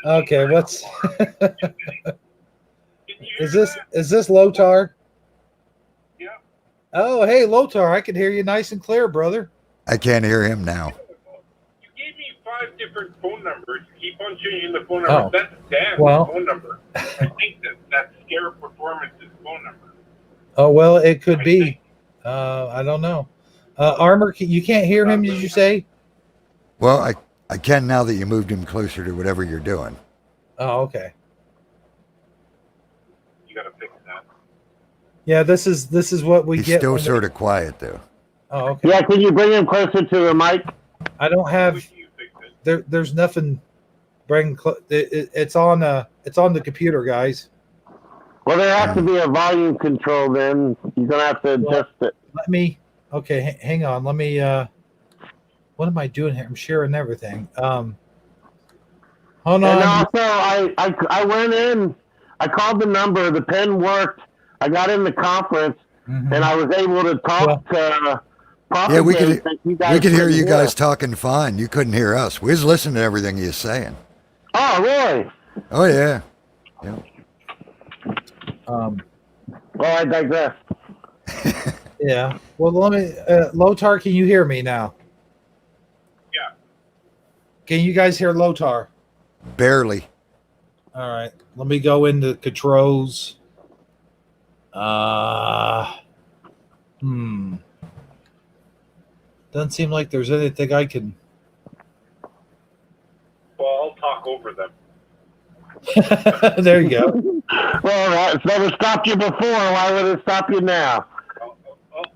Okay, what's is this Lotar? Yeah. Oh, hey Lotar, I can hear you nice and clear, brother. I can't hear him now. You gave me 5 different phone numbers. Keep on changing the phone number. Oh. That's Dan's phone number. I think that's Scare Performance's phone number. Oh well, it could be. I don't know. Armor, you can't hear him, did you say? Well, I can now that you moved him closer to whatever you're doing. Oh, okay. You gotta fix that. Yeah, this is what we He's get. still sort of quiet though. Oh, okay. Yeah, can you bring him closer to the mic? I don't have. There's nothing. It's on the computer, guys. Well, there has to be a volume control. Then you're gonna have to adjust it. Let me. Okay, hang on. Let me. What am I doing here? I'm sharing everything. Hold on. And also, I went in. I called the number. The pen worked. I got in the conference, and I was able to talk to. Yeah, we could hear you couldn't guys talking fine. You couldn't hear us. We was listening to everything you was saying. Oh, really? Oh yeah. Yeah. Well, I digress. Yeah. Well, let me. Lotar, can you hear me now? Yeah. Can you guys hear Lotar? Barely. All right. Let me go into controls. Doesn't seem like there's anything I can. Well, I'll talk over them. There you go. Well, that's never stopped you before. Why would it stop you now?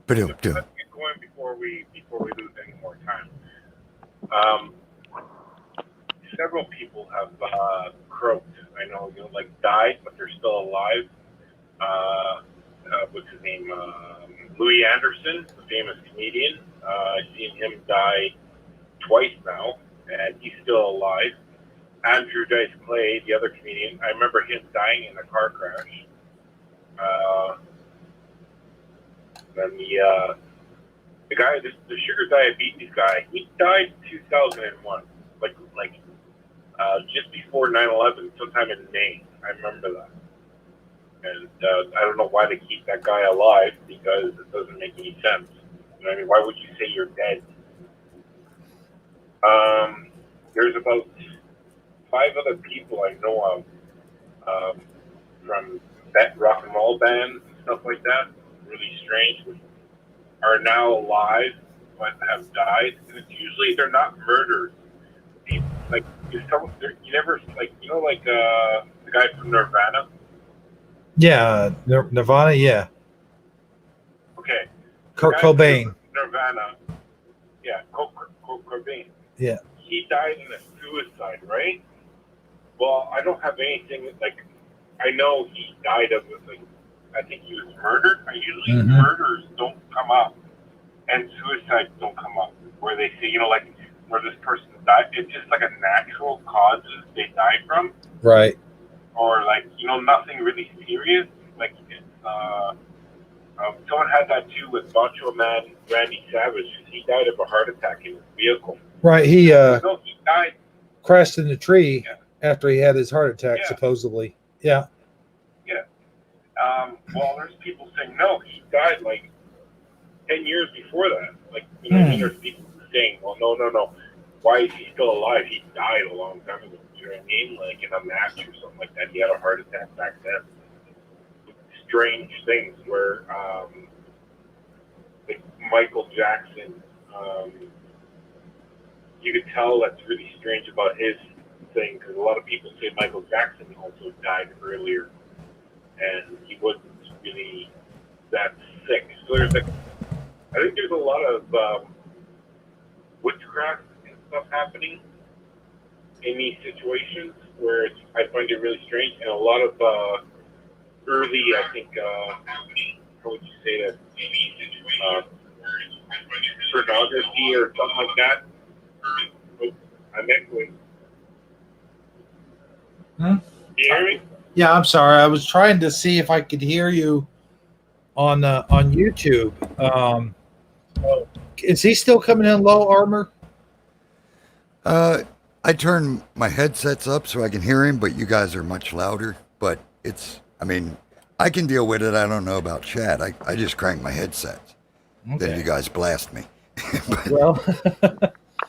Ba-dum. Let's get going before we lose any more time. Several people have croaked. I know, died, but they're still alive. What's his name? Louis Anderson, the famous comedian. I've seen him die twice now, and he's still alive. Andrew Dice Clay, the other comedian, I remember him dying in a car crash. Then the guy, the sugar diabetes guy, he died in 2001, just before 9/11, sometime in May. I remember that. And I don't know why they keep that guy alive, because it doesn't make any sense. You know what I mean? Why would you say you're dead? There's about 5 other people I know of from rock and roll bands and stuff like that, really strange, which are now alive but have died. And it's usually they're not murders. You never the guy from Nirvana. Yeah, Nirvana. Yeah. Okay. Kurt Cobain. Nirvana. Yeah, Kurt Cobain. Yeah. He died in a suicide, right? Well, I don't have anything I know he died of I think he was murdered. Usually murders don't come up and suicides don't come up where they say, where this person died. It's just like a natural causes they died from. Right. Or nothing really serious. Someone had that too with Macho Man Randy Savage. He died of a heart attack in his vehicle. Right. He he died. crashed in the tree after he had his heart attack, supposedly. Yeah. Yeah. Well, there's people saying no, he died 10 years before that. There's people saying, well, no. Why is he still alive? He died a long time ago. You know what I mean? In a match or something like that. He had a heart attack back then. Strange things where, Michael Jackson, you could tell that's really strange about his thing, because a lot of people say Michael Jackson also died earlier, and he wasn't really that sick. So there's I think there's a lot of witchcraft and stuff happening in these situations where I find it really strange, and a lot of early, I think, how would you say that, pornography or something like that. Oh, I'm echoing. Hmm? Do you hear me? Yeah, I'm sorry. I was trying to see if I could hear you on YouTube. Is he still coming in low, Armor? I turn my headsets up so I can hear him, but you guys are much louder. But I mean, I can deal with it. I don't know about chat. I just crank my headsets. Okay. Then you guys blast me. Well,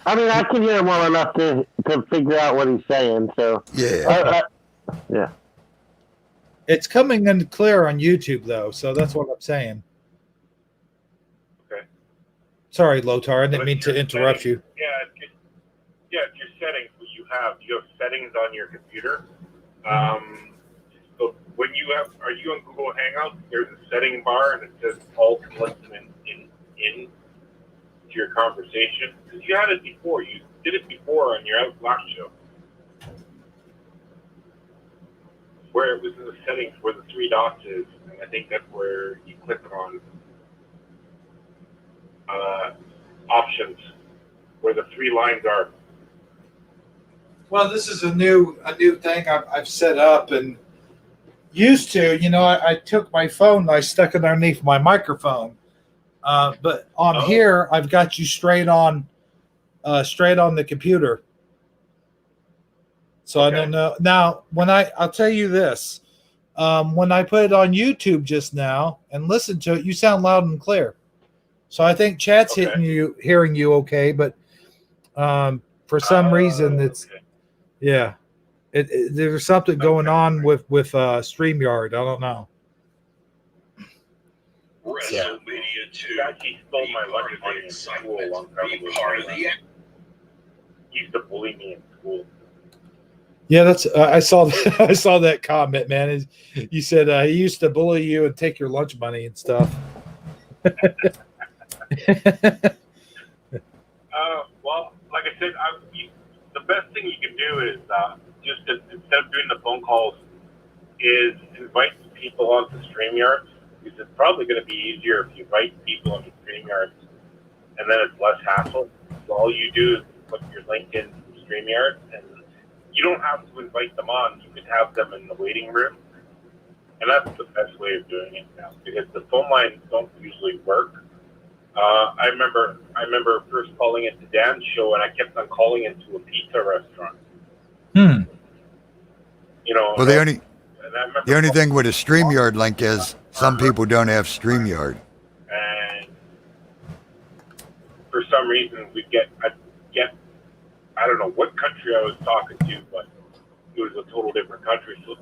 I mean, I can hear him well enough to figure out what he's saying. So yeah, yeah. It's coming in clear on YouTube, though, so that's what I'm saying. Okay. Sorry, Lotar. I didn't mean to interrupt you. Yeah, it's your settings. You have settings on your computer. So when are you on Google Hangouts? There's a setting bar, and it says all can listen in to your conversation. Because you had it before. You did it before on your last show, where it was in the settings where the three dots is, and I think that's where you click on options, where the three lines are. Well, this is a new thing I've set up, and used to, I took my phone and I stuck it underneath my microphone, but on here I've got you straight on the computer. So okay. I don't know. Now, I'll tell you this, when I put it on YouTube just now and listen to it, you sound loud and clear. So I think chat's hearing you okay, but for some reason it's yeah. There's something going on with StreamYard. I don't know. WrestleMania 2. He stole my lunch money in school a long time ago. He used to bully me in school. Yeah, that's I saw that, I saw that comment, man. You said he used to bully you and take your lunch money and stuff. Well, like I said, the best thing you can do is just instead of doing the phone calls, is invite people onto StreamYard, because it's probably going to be easier if you invite people onto StreamYard, and then it's less hassle. So all you do is put your link in StreamYard, and you don't have to invite them on. You can have them in the waiting room, and that's the best way of doing it now, because the phone lines don't usually work. I remember first calling into Dan's show, and I kept on calling into a pizza restaurant. Well, the only thing with a StreamYard link is some people don't have StreamYard. And for some reason, I don't know what country I was talking to, but it was a total different country. So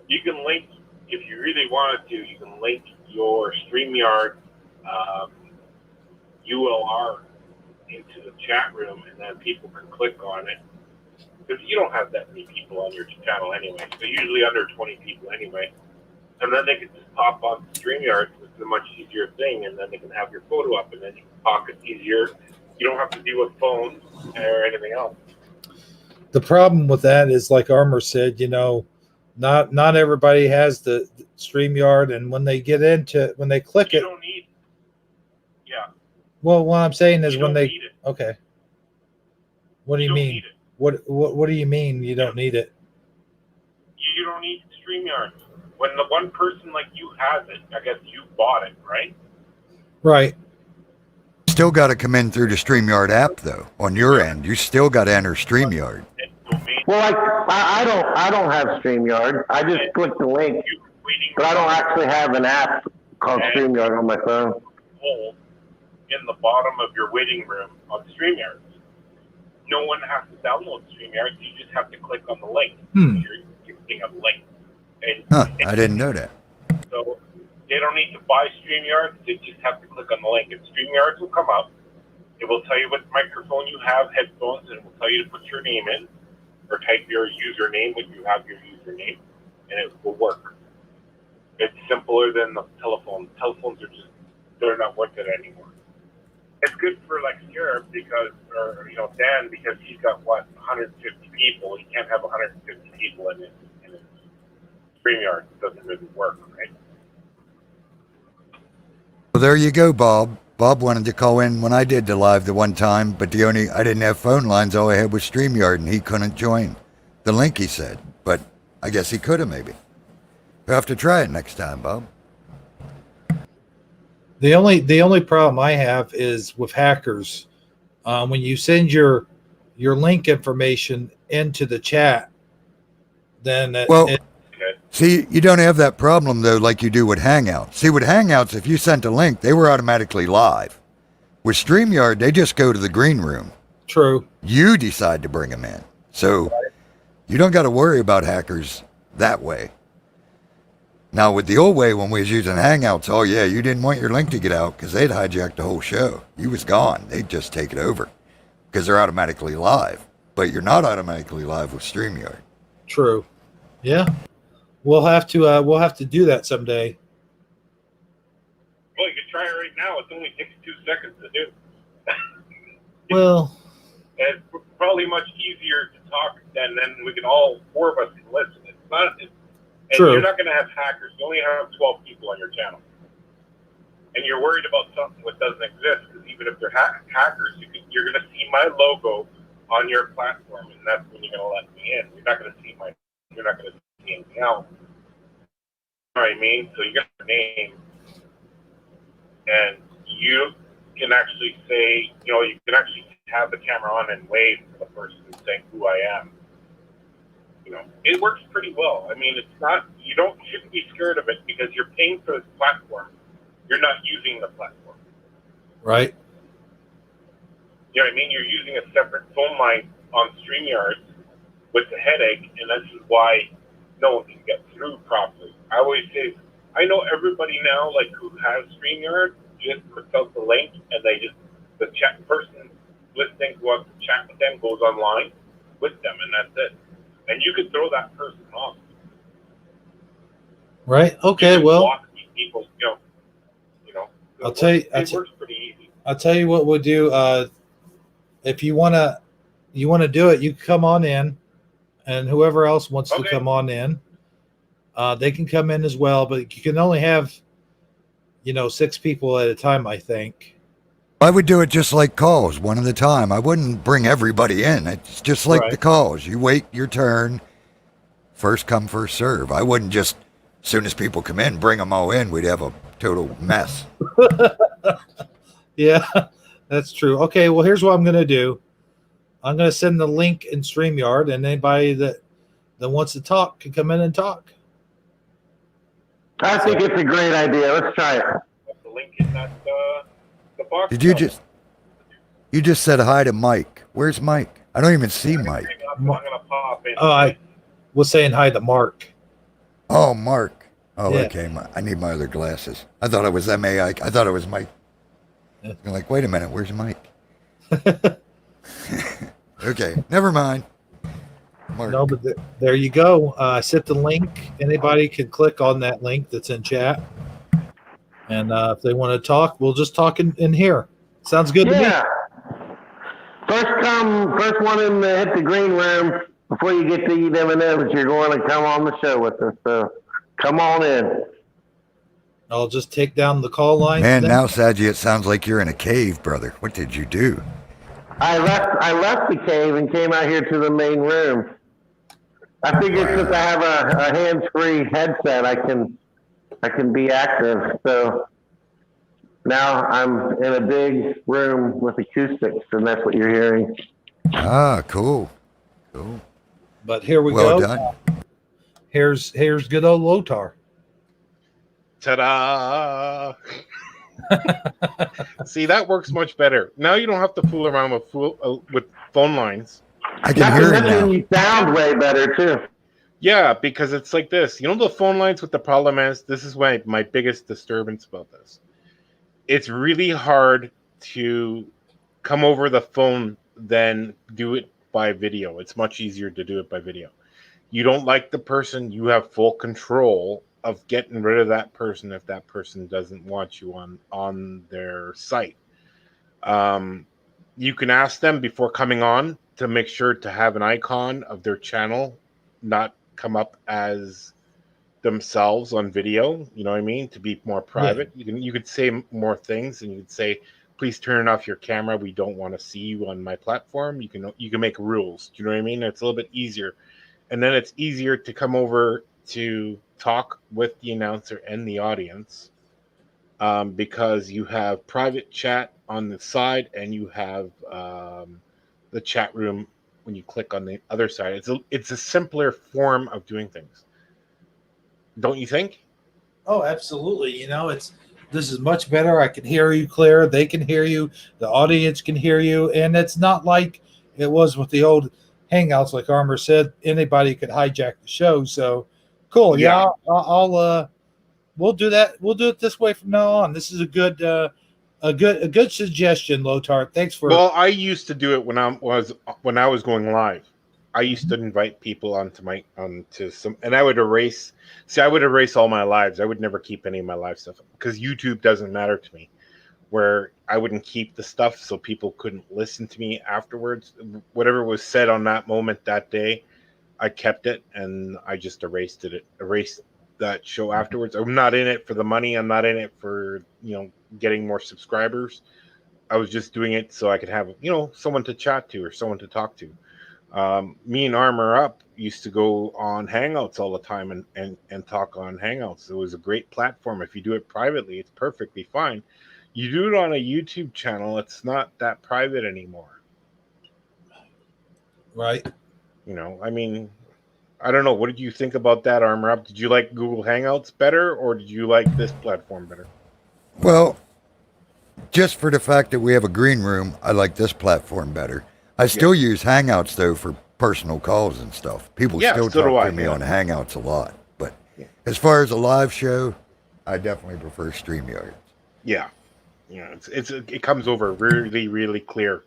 you can link, if you really wanted to, you can link your StreamYard ULR into the chat room, and then people can click on it. Because you don't have that many people on your channel anyway. So usually under 20 people anyway. And then they can just pop on StreamYard. It's a much easier thing, and then they can have your photo up, and then you can talk it easier. You don't have to deal with phones or anything else. The problem with that is, like Armor said, not everybody has the StreamYard, and when they click it, you don't need. Yeah. Well, what I'm saying is need it. Okay. What do you mean? What do you mean you don't need it? You don't need StreamYard. When the one person like you has it, I guess you bought it, right? Right. Still got to come in through the StreamYard app, though. On your end, you still got to enter StreamYard. Well, I don't have StreamYard. I just click the link, but I don't actually have an app called StreamYard on my phone. Hole in the bottom of your waiting room on StreamYard. No one has to download StreamYard. You just have to click on the link. You're giving a link. I didn't know that. So they don't need to buy StreamYard. They just have to click on the link, and StreamYard will come up. It will tell you what microphone you have, headphones, and it will tell you to put your name in, or type your username when you have your username, and it will work. It's simpler than the telephone. Telephones they're not worth it anymore. it's good for like Sierra because, or Dan, because he's got 150 people. He can't have 150 people in his StreamYard. It doesn't really work, right? Well, there you go, Bob. Bob wanted to call in when I did the live the one time, but I didn't have phone lines. All I had was StreamYard, and he couldn't join the link, he said. But I guess he could have, maybe. We'll have to try it next time, Bob. The only problem I have is with hackers. When you send your link information into the chat, then see, you don't have that problem, though, like you do with Hangouts. See, with Hangouts, if you sent a link, they were automatically live. With StreamYard, they just go to the green room. True. You decide to bring them in. So you don't got to worry about hackers that way. Now, with the old way, when we was using Hangouts, oh, yeah, you didn't want your link to get out because they'd hijack the whole show. You was gone. They'd just take it over because they're automatically live. But you're not automatically live with StreamYard. True. Yeah. We'll have to do that someday. Well, you can try it right now. It only takes 2 seconds to do. Well, and it's probably much easier to talk than we can all 4 of us can listen. It's not. And true. You're not going to have hackers. You only have 12 people on your channel. And you're worried about something that doesn't exist, because even if they're hackers, you're going to see my logo on your platform, and that's when you're going to let me in. You're not going to see anything else. You know what I mean? So you got your name, and you can actually say, you can actually have the camera on and wave to the person saying who I am. It works pretty well. I mean, it's not, shouldn't be scared of it because you're paying for this platform. You're not using the platform. Right. You know what I mean? You're using a separate phone line on StreamYard with the headache, and this is why no one can get through properly. I always say, I know everybody now, like, who has StreamYard, just puts out the link, and the chat person listening who wants to chat with them goes online with them, and that's it. And you could throw that person off. Right. Okay. Well, people, I'll tell you. It works pretty easy. I'll tell you what we'll do. If you wanna do it, you come on in, and whoever else wants to come on in, they can come in as well. But you can only have, 6 people at a time, I think. I would do it just like calls, one at a time. I wouldn't bring everybody in. It's just like the calls. You wait your turn. First come, first serve. I wouldn't just, as soon as people come in, bring them all in. We'd have a total mess. Yeah, that's true. Okay, well, here's what I'm going to do. I'm going to send the link in StreamYard, and anybody that wants to talk can come in and talk. I think it's a great idea. Let's try it. The link in that the box. Did you just said hi to Mike? Where's Mike? I don't even see Mike. I'm going to pop in. Oh, I was saying hi to Mark. Oh, Mark. Oh, Yeah. okay. I need my other glasses. I thought it was M.A. I thought it was Mike. Yeah. You're like, wait a minute. Where's Mike? Okay. Never mind. Mark. No, but there you go. I sent the link. Anybody can click on that link that's in chat. And if they want to talk, we'll just talk in here. Sounds good to me. First one in to hit the green room before you get to eat M&M's. You're going to come on the show with us. So come on in. I'll just take down the call line. Man, now, Sagi, it sounds like you're in a cave, brother. What did you do? I left the cave and came out here to the main room. I figured since I have a hands-free headset, I can be active. So now I'm in a big room with acoustics, and that's what you're hearing. Ah, cool. Cool. But here we Well go. done. Here's good old Lotar. Ta-da! See, that works much better. Now you don't have to fool around with phone lines. I can hear it now. You sound way better too. Yeah, because it's like this. You know the phone lines, what the problem is? This is my biggest disturbance about this. It's really hard to come over the phone than do it by video. It's much easier to do it by video. You don't like the person, you have full control of getting rid of that person if that person doesn't want you on their site. You can ask them before coming on to make sure to have an icon of their channel not come up as themselves on video. You know what I mean? To be more private. You could say more things, and you could say, please turn off your camera. We don't want to see you on my platform. You can make rules. Do you know what I mean? It's a little bit easier. And then it's easier to come over to talk with the announcer and the audience, because you have private chat on the side, and you have the chat room when you click on the other side. It's a simpler form of doing things, don't you think? Oh, absolutely. This is much better. I can hear you clear. They can hear you. The audience can hear you, and it's not like it was with the old Hangouts. Like Armor said, anybody could hijack the show. So cool. Yeah, I'll we'll do that. We'll do it this way from now on. This is a good suggestion, Lotar. Thanks for. Well, I used to do it when I was going live. I used to invite people onto some, and I would erase. See, I would erase all my lives. I would never keep any of my live stuff because YouTube doesn't matter to me. Where I wouldn't keep the stuff so people couldn't listen to me afterwards. Whatever was said on that moment that day, I kept it, and I just erased that show afterwards. I'm not in it for the money. I'm not in it for getting more subscribers. I was just doing it so I could have someone to chat to or someone to talk to. Me and Armor Up used to go on Hangouts all the time and talk on Hangouts. It was a great platform. If you do it privately, it's perfectly fine. You do it on a YouTube channel, it's not that private anymore. Right. I mean, I don't know. What did you think about that, Armor Up? Did you like Google Hangouts better, or did you like this platform better? Well, just for the fact that we have a green room, I like this platform better. I still use Hangouts, though, for personal calls and stuff. People still talk to me on Hangouts a lot. But as far as a live show, I definitely prefer StreamYard. Yeah. It comes over really, really clear.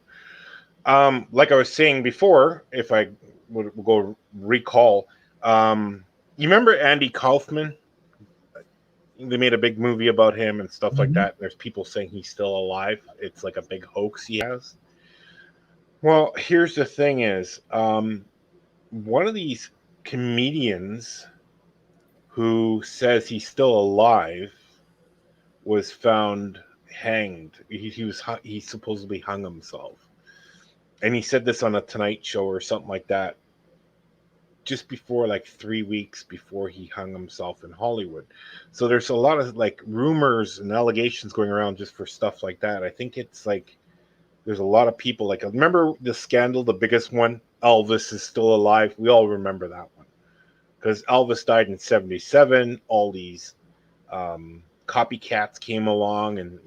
Like I was saying before, if I would go recall, you remember Andy Kaufman? They made a big movie about him and stuff like that. There's people saying he's still alive. It's like a big hoax he has. Well, here's the thing is, one of these comedians who says he's still alive was found hanged. He supposedly hung himself, and he said this on a Tonight Show or something like that, just before, like 3 weeks before he hung himself in Hollywood. So there's a lot of like rumors and allegations going around just for stuff like that. I think it's like there's a lot of people like, remember the scandal, the biggest one, Elvis is still alive. We all remember that one because Elvis died in 1977. All these copycats came along and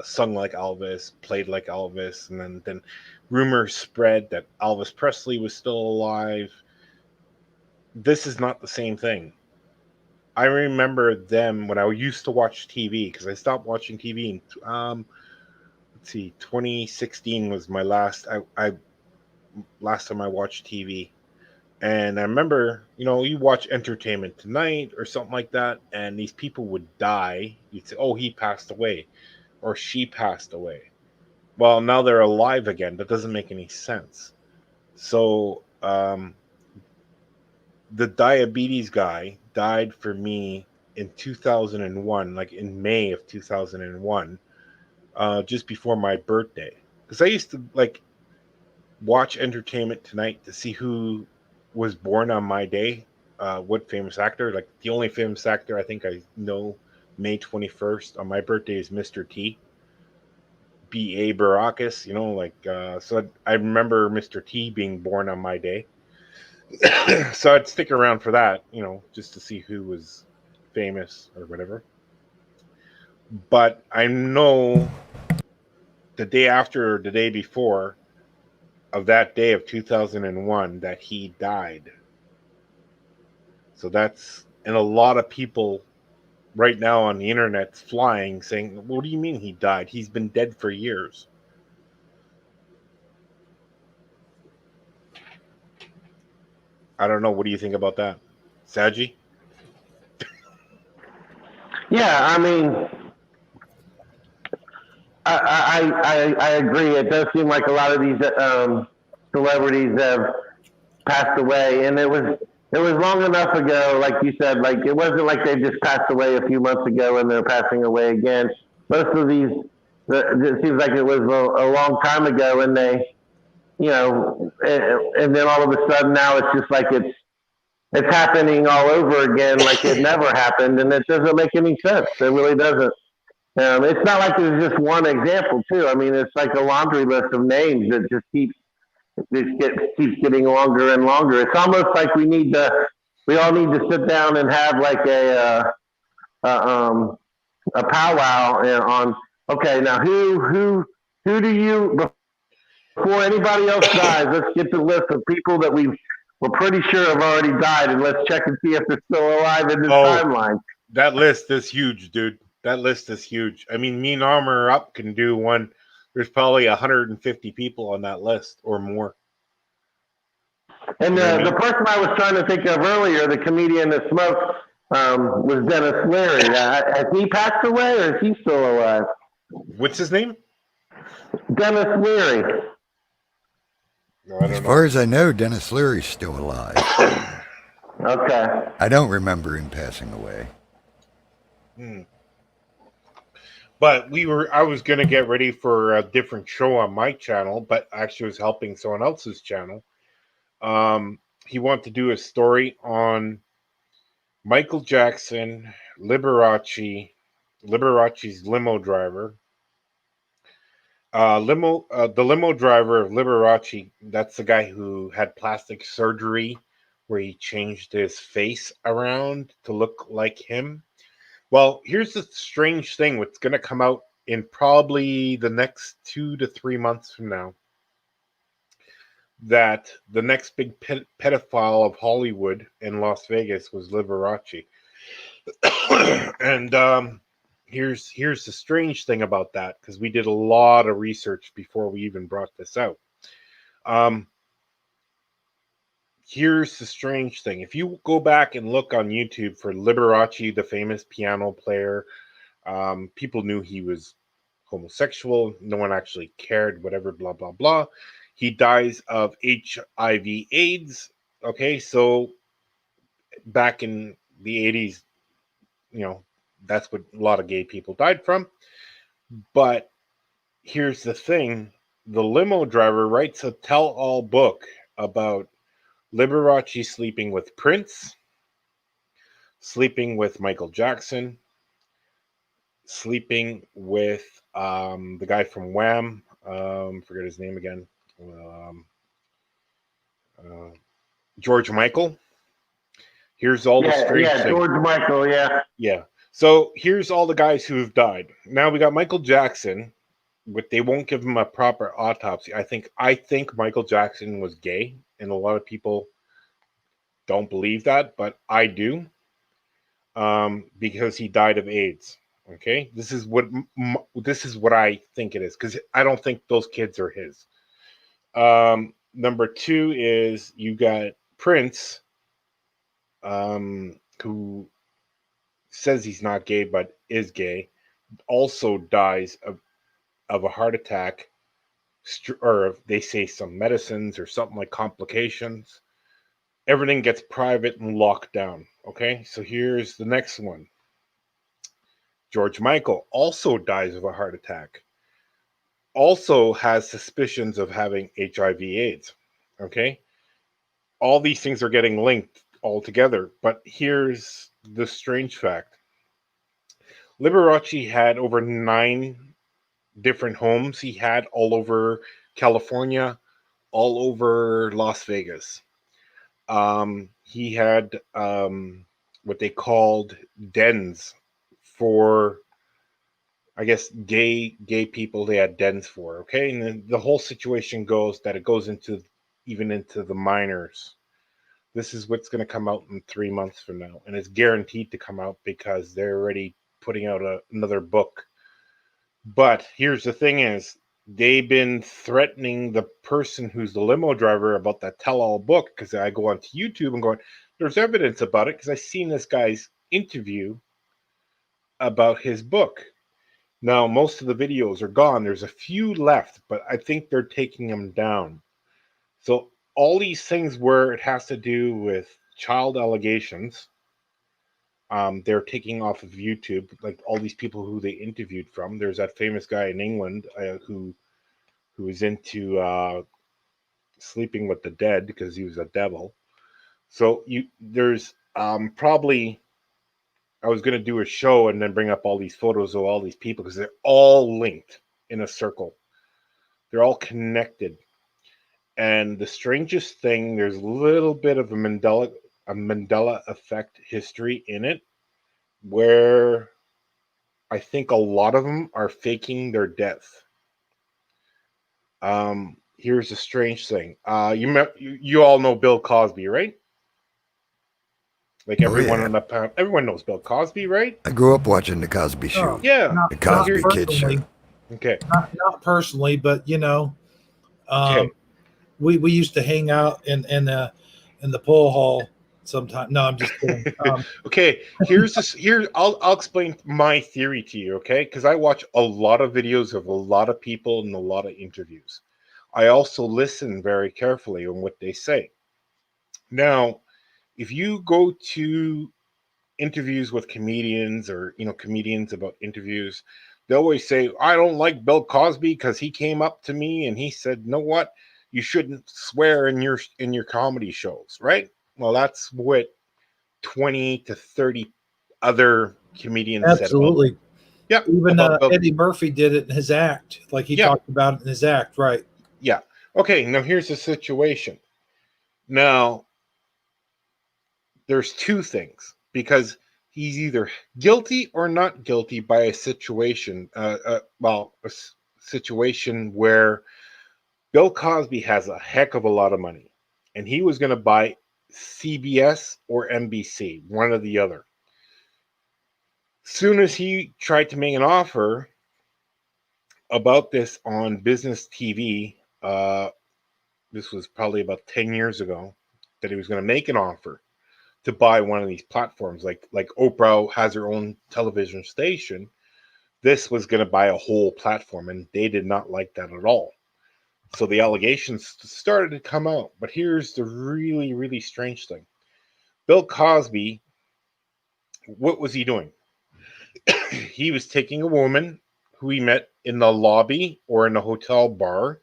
sung like Elvis, played like Elvis, and then rumors spread that Elvis Presley was still alive. This is not the same thing. I remember them when I used to watch TV, because I stopped watching TV in 2016 was my last time I watched TV. And I remember, you watch Entertainment Tonight or something like that, and these people would die. You'd say, oh, he passed away, or she passed away. Well, now they're alive again. That doesn't make any sense. So the diabetes guy died for me in 2001, like in May of 2001, just before my birthday. Because I used to like watch Entertainment Tonight to see who was born on my day, what famous actor. Like the only famous actor I think I know, May 21st on my birthday, is Mr. T. B.A. Baracus, so I remember Mr. T being born on my day. So I'd stick around for that, just to see who was famous or whatever. But I know the day after or the day before of that day of 2001 that he died. So and a lot of people right now on the internet flying saying, what do you mean he died? He's been dead for years. I don't know. What do you think about that, Sagi? Yeah, I mean, I agree. It does seem like a lot of these celebrities have passed away, and it was long enough ago, like you said. Like it wasn't like they just passed away a few months ago and they're passing away again. Most of these, it seems like it was a long time ago, and they, and then all of a sudden now it's just like it's happening all over again, like it never happened, and it doesn't make any sense. It really doesn't. It's not like there's just one example, too. I mean, it's like a laundry list of names that just keeps getting longer and longer. It's almost like we all need to sit down and have like a powwow on. Okay, now who do you, before anybody else dies? Let's get the list of people that we're pretty sure have already died, and let's check and see if they're still alive in this timeline. That list is huge, dude. That list is huge. I mean, me and Armor Up can do one. There's probably 150 people on that list or more. And the person I was trying to think of earlier, the comedian that smoked, was Dennis Leary. Has he passed away, or is he still alive? What's his name? Dennis Leary. No, I don't as know. far as I know, Dennis Leary's still alive. Okay. I don't remember him passing away. But I was going to get ready for a different show on my channel, but actually was helping someone else's channel. He wanted to do a story on Michael Jackson, Liberace's limo driver. The limo driver of Liberace, that's the guy who had plastic surgery where he changed his face around to look like him. Well, here's the strange thing. What's going to come out in probably the next 2 to 3 months from now, that the next big pedophile of Hollywood in Las Vegas was Liberace. And here's the strange thing about that, because we did a lot of research before we even brought this out. Here's the strange thing. If you go back and look on YouTube for Liberace, the famous piano player, people knew he was homosexual. No one actually cared, whatever, blah, blah, blah. He dies of HIV/AIDS. Okay, so back in the 80s, that's what a lot of gay people died from. But here's the thing. The limo driver writes a tell-all book about Liberace sleeping with Prince, sleeping with Michael Jackson, sleeping with the guy from Wham, forget his name again, George Michael. Here's all the strange things. George Michael, Yeah. So here's all the guys who have died. Now we got Michael Jackson, but they won't give him a proper autopsy. I think Michael Jackson was gay, and a lot of people don't believe that, but I do, because he died of AIDS. Okay, this is what I think it is, because I don't think those kids are his. Number 2 is you got Prince, who says he's not gay but is gay, also dies of a heart attack, or they say some medicines or something like complications. Everything gets private and locked down. Okay, so here's the next one. George Michael also dies of a heart attack. Also has suspicions of having HIV/AIDS. Okay, all these things are getting linked all together. But here's the strange fact. Liberace had over 9 different homes. He had all over California, all over Las Vegas. He had what they called dens for, I guess, gay people. They had dens for, okay? And then the whole situation goes that it goes even into the minors. This is what's going to come out in 3 months from now, and it's guaranteed to come out because they're already putting out another book. But here's the thing is, they've been threatening the person who's the limo driver about that tell-all book, because I go onto YouTube and going, there's evidence about it, because I seen this guy's interview about his book. Now, most of the videos are gone. There's a few left, but I think they're taking them down. So all these things where it has to do with child allegations, they're taking off of YouTube. Like all these people who they interviewed from. There's that famous guy in England who was into sleeping with the dead because he was a devil. So there's probably, I was going to do a show and then bring up all these photos of all these people because they're all linked in a circle. They're all connected. And the strangest thing, there's a little bit of a Mandela effect history in it, where I think a lot of them are faking their death. Here's a strange thing. You all know Bill Cosby, right? Like everyone on the panel, everyone knows Bill Cosby, right? I grew up watching the Cosby Show. Yeah, the Cosby Kid Show. Okay, not personally, but we used to hang out in the pool hall sometime. No, I'm just kidding. Okay, I'll explain my theory to you, okay? Because I watch a lot of videos of a lot of people and a lot of interviews. I also listen very carefully on what they say. Now, if you go to interviews with comedians or comedians about interviews, they always say, I don't like Bill Cosby because he came up to me and he said, you know what, you shouldn't swear in your comedy shows, right? Well, that's what 20 to 30 other comedians Absolutely. said about him. Even Eddie Murphy did it in his act, like he talked about it in his act, right? Yeah. Okay, now here's the situation. Now, there's two things, because he's either guilty or not guilty by a situation, situation where Bill Cosby has a heck of a lot of money, and he was going to buy CBS or NBC, one or the other. Soon as he tried to make an offer about this on business TV, this was probably about 10 years ago, that he was going to make an offer to buy one of these platforms, like Oprah has her own television station. This was going to buy a whole platform, and they did not like that at all. So the allegations started to come out. But here's the really, really strange thing. Bill Cosby, what was he doing? He was taking a woman who he met in the lobby or in a hotel bar,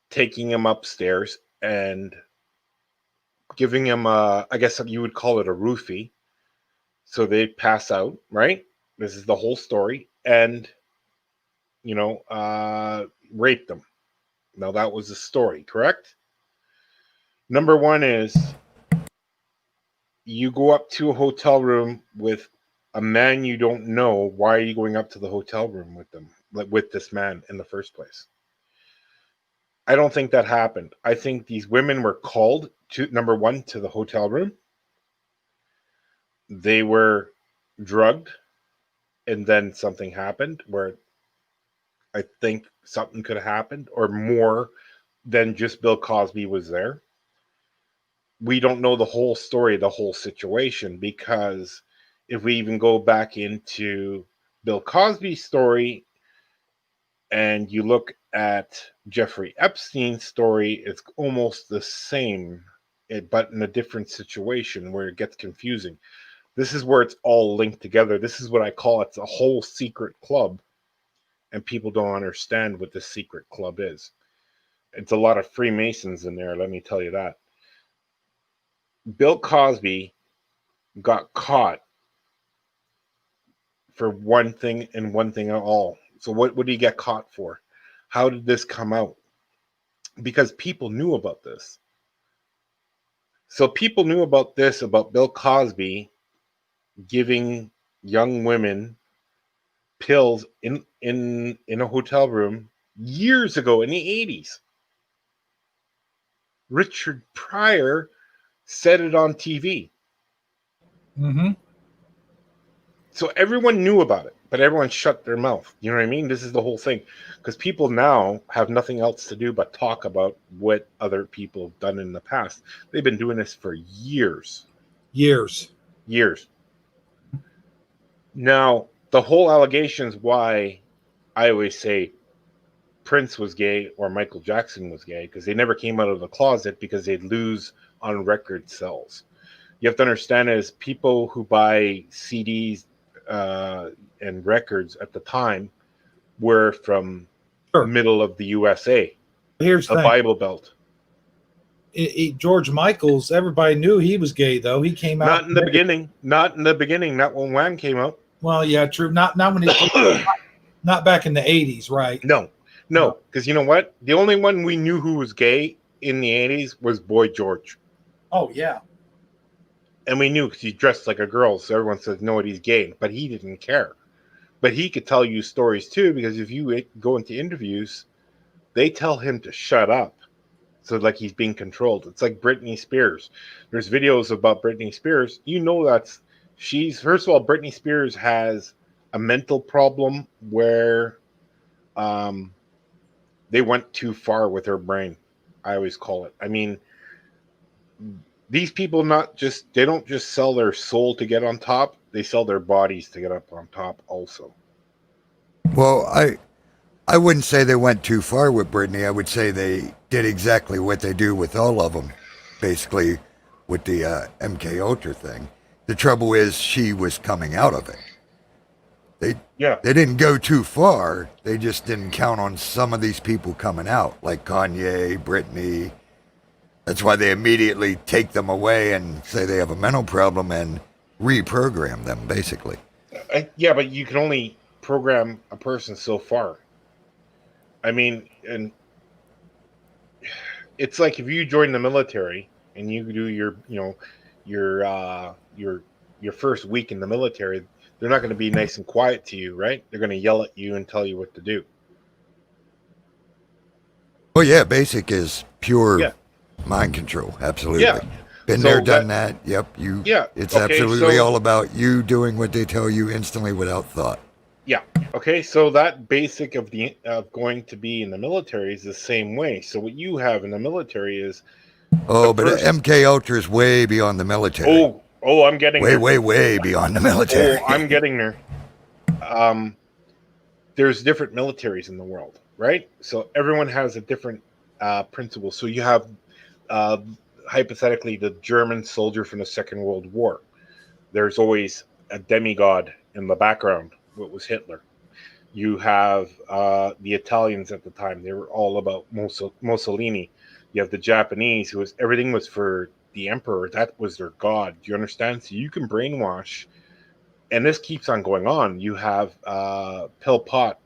taking him upstairs and giving him I guess you would call it a roofie. So they pass out, right? This is the whole story. And, rape them. Now, that was the story, correct? Number one is you go up to a hotel room with a man you don't know. Why are you going up to the hotel room with them, with this man in the first place? I don't think that happened. I think these women were called to, number one, to the hotel room. They were drugged, and then something happened where I think something could have happened, or more than just Bill Cosby was there. We don't know the whole story, the whole situation, because if we even go back into Bill Cosby's story and you look at Jeffrey Epstein's story, it's almost the same, but in a different situation where it gets confusing. This is where it's all linked together. This is what I call it's a whole secret club, and people don't understand what the secret club is. It's a lot of Freemasons in there, let me tell you that. Bill Cosby got caught for one thing and one thing at all. So what did he get caught for? How did this come out? Because people knew about this. So people knew about this, about Bill Cosby giving young women pills in a hotel room years ago in the 80s. Richard Pryor said it on TV. Mm-hmm. So everyone knew about it, but everyone shut their mouth. You know what I mean? This is the whole thing. Because people now have nothing else to do but talk about what other people have done in the past. They've been doing this for years. Years. Now, the whole allegations why I always say Prince was gay or Michael Jackson was gay, because they never came out of the closet because they'd lose on record sales. You have to understand is people who buy CDs and records at the time were from middle of the USA. Here's the a thing. Bible Belt. George Michael's, everybody knew he was gay, though. He came out. Not in the beginning. Not in the beginning. Not when Wham came out. Well, yeah, true. Not when he not back in the 80s, right? No, because you know what? The only one we knew who was gay in the 80s was Boy George. Oh, yeah. And we knew because he dressed like a girl, so everyone says, no, he's gay. But he didn't care. But he could tell you stories, too, because if you go into interviews, they tell him to shut up. So, like, he's being controlled. It's like Britney Spears. There's videos about Britney Spears. You know first of all, Britney Spears has a mental problem where they went too far with her brain. I always call it. I mean, these people they don't just sell their soul to get on top. They sell their bodies to get up on top also. Well, I wouldn't say they went too far with Britney. I would say they did exactly what they do with all of them, basically with the MK Ultra thing. The trouble is she was coming out of it. They didn't go too far. They just didn't count on some of these people coming out, like Kanye, Britney. That's why they immediately take them away and say they have a mental problem and reprogram them, basically. Yeah, but you can only program a person so far. I mean, and it's like if you join the military and you do your first week in the military, they're not going to be nice and quiet to you, right? They're going to yell at you and tell you what to do. Oh yeah, basic is pure mind control. Absolutely. Yeah. Been there, done that. Yep. It's absolutely all about you doing what they tell you instantly without thought. Yeah. Okay. So that basic of going to be in the military is the same way. So what you have in the military is. Oh, but MK Ultra is way beyond the military. Oh, I'm getting there. Way beyond the military. Oh, I'm getting there. There's different militaries in the world, right? So everyone has a different principle. So you have, hypothetically, the German soldier from the Second World War. There's always a demigod in the background. What was Hitler? You have the Italians at the time. They were all about Mussolini. You have the Japanese, everything was for the emperor. That was their god. Do you understand? So you can brainwash, and this keeps on going on. You have Pol Pot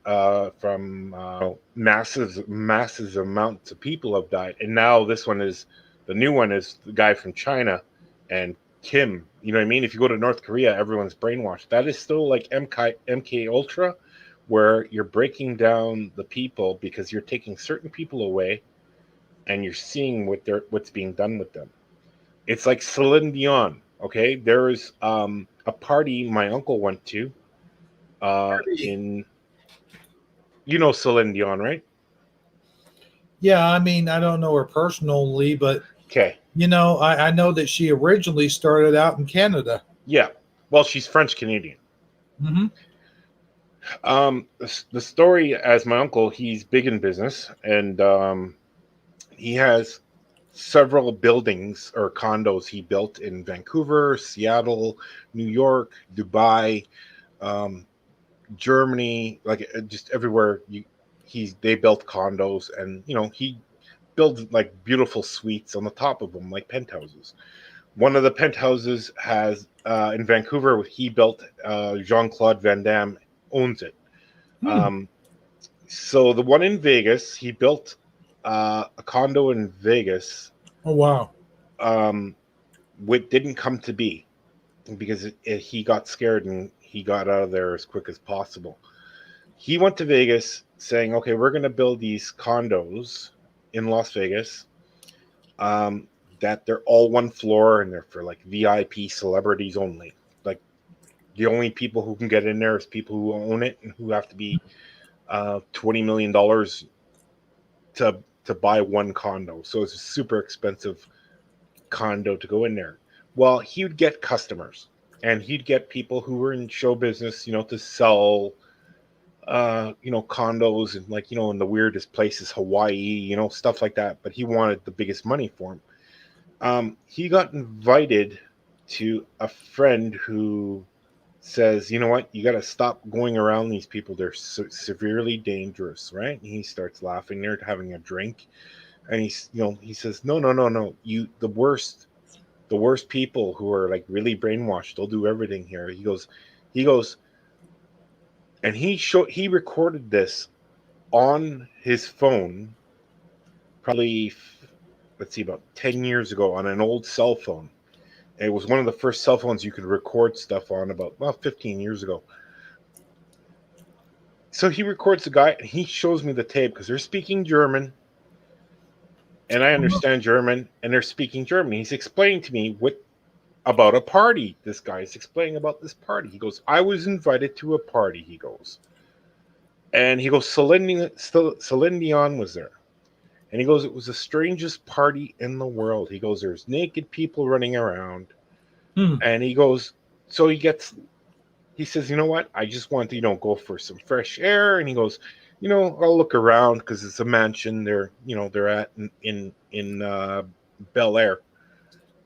from massive amounts of people have died, and now the new one is the guy from China, and Kim. You know what I mean? If you go to North Korea, everyone's brainwashed. That is still like MK Ultra, where you're breaking down the people because you're taking certain people away, and you're seeing what's being done with them. It's like Celine Dion. Okay, there was a party my uncle went to. You know Celine Dion, right? Yeah, I mean, I don't know her personally, but okay, I know that she originally started out in Canada. Yeah, well, she's French Canadian. Mm-hmm. The story, as my uncle, he's big in business, and he has several buildings or condos he built in Vancouver, Seattle, New York, Dubai, Germany, like just everywhere. They built condos, and he builds like beautiful suites on the top of them, like penthouses. One of the penthouses has in Vancouver, he built. Jean-Claude Van Damme owns it. So the one in Vegas, he built a condo in Vegas. Oh wow! Which didn't come to be because he got scared and he got out of there as quick as possible. He went to Vegas saying, "Okay, we're going to build these condos in Las Vegas that they're all one floor and they're for like VIP celebrities only. Like the only people who can get in there is people who own it and who have to be $20 million to buy one condo. So it's a super expensive condo to go in there. Well, he would get customers. and he'd get people who were in show business, to sell, condos and in the weirdest places, Hawaii, stuff like that. But he wanted the biggest money for him. He got invited to a friend who says, you know what, you got to stop going around these people. They're severely dangerous, right? And he starts laughing. They're having a drink, and he says, no, the worst people who are like really brainwashed, they'll do everything here. He goes, and he recorded this on his phone, probably, let's see, about 10 years ago on an old cell phone. It was one of the first cell phones you could record stuff on, about 15 years ago. So he records the guy, and he shows me the tape because they're speaking German, and I understand German, and they're speaking German. He's explaining to me about a party. This guy is explaining about this party. He goes, I was invited to a party, he goes. And he goes, Celine Dion was there. And he goes, it was the strangest party in the world. He goes, there's naked people running around. And he goes, so he says, you know what? I just want to, go for some fresh air. And he goes, I'll look around because it's a mansion they're at in Bel Air.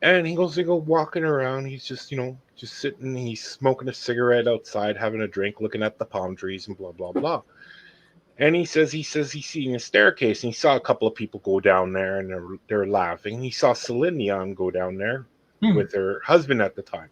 And he goes, they go walking around. He's just sitting. He's smoking a cigarette outside, having a drink, looking at the palm trees and blah, blah, blah. And he says he's seeing a staircase, and he saw a couple of people go down there, and they're laughing. He saw Celine Dion go down there with her husband at the time.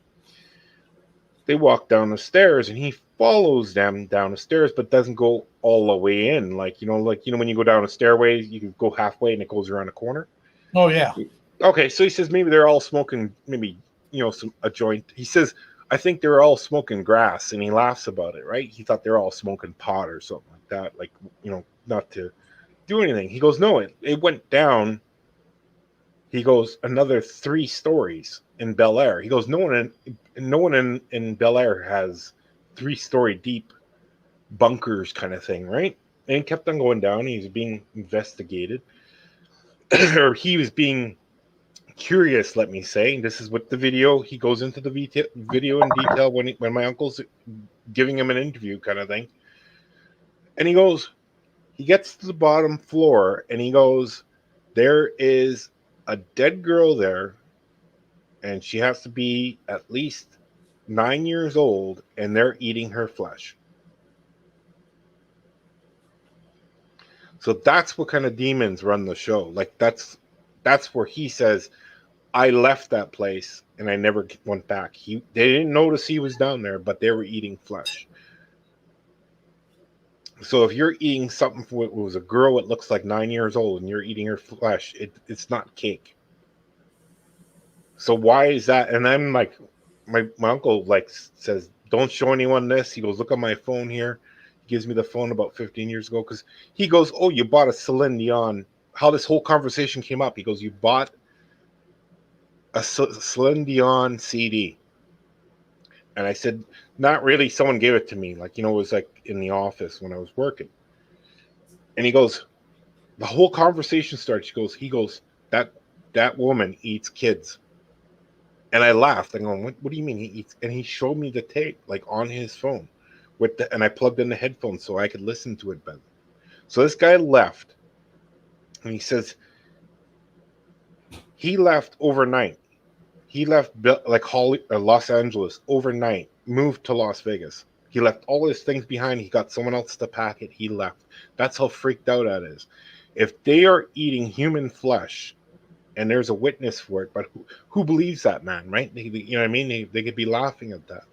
They walk down the stairs, and he follows them down the stairs, but doesn't go all the way in. Like when you go down a stairway, you can go halfway, and it goes around a corner. Oh yeah. Okay, so he says maybe they're all smoking, a joint. He says, I think they're all smoking grass, and he laughs about it, right? He thought they're all smoking pot or something like that, not to do anything. He goes, no, it went down. He goes, another 3 stories in Bel Air. He goes, no one in Bel Air has 3-story deep bunkers kind of thing, right? And he kept on going down. He was being investigated, or he was being curious, let me say. This is what the video, he goes into the video in detail when my uncle's giving him an interview kind of thing. And he gets to the bottom floor, and he goes, there is a dead girl there, and she has to be at least 9 years old, and they're eating her flesh. So that's what kind of demons run the show. Like that's where he says, I left that place and I never went back. They didn't notice he was down there, but they were eating flesh. So if you're eating something for it was a girl that looks like 9 years old and you're eating her flesh, it's not cake. So why is that? And I'm like, my uncle says, don't show anyone this. He goes, look at my phone here. He gives me the phone about 15 years ago because he goes, oh, you bought a Celine Dion. How this whole conversation came up. He goes, you bought a Celine Dion CD. And I said, not really. Someone gave it to me. It was like in the office when I was working. And he goes, the whole conversation starts. He goes, that woman eats kids. And I laughed. I'm going, what do you mean he eats? And he showed me the tape, on his phone. And I plugged in the headphones so I could listen to it better. So this guy left. And he says, he left overnight. He left Los Angeles overnight, moved to Las Vegas. He left all his things behind. He got someone else to pack it. He left. That's how freaked out that is. If they are eating human flesh and there's a witness for it, but who believes that, man, right? You know what I mean? They could be laughing at that.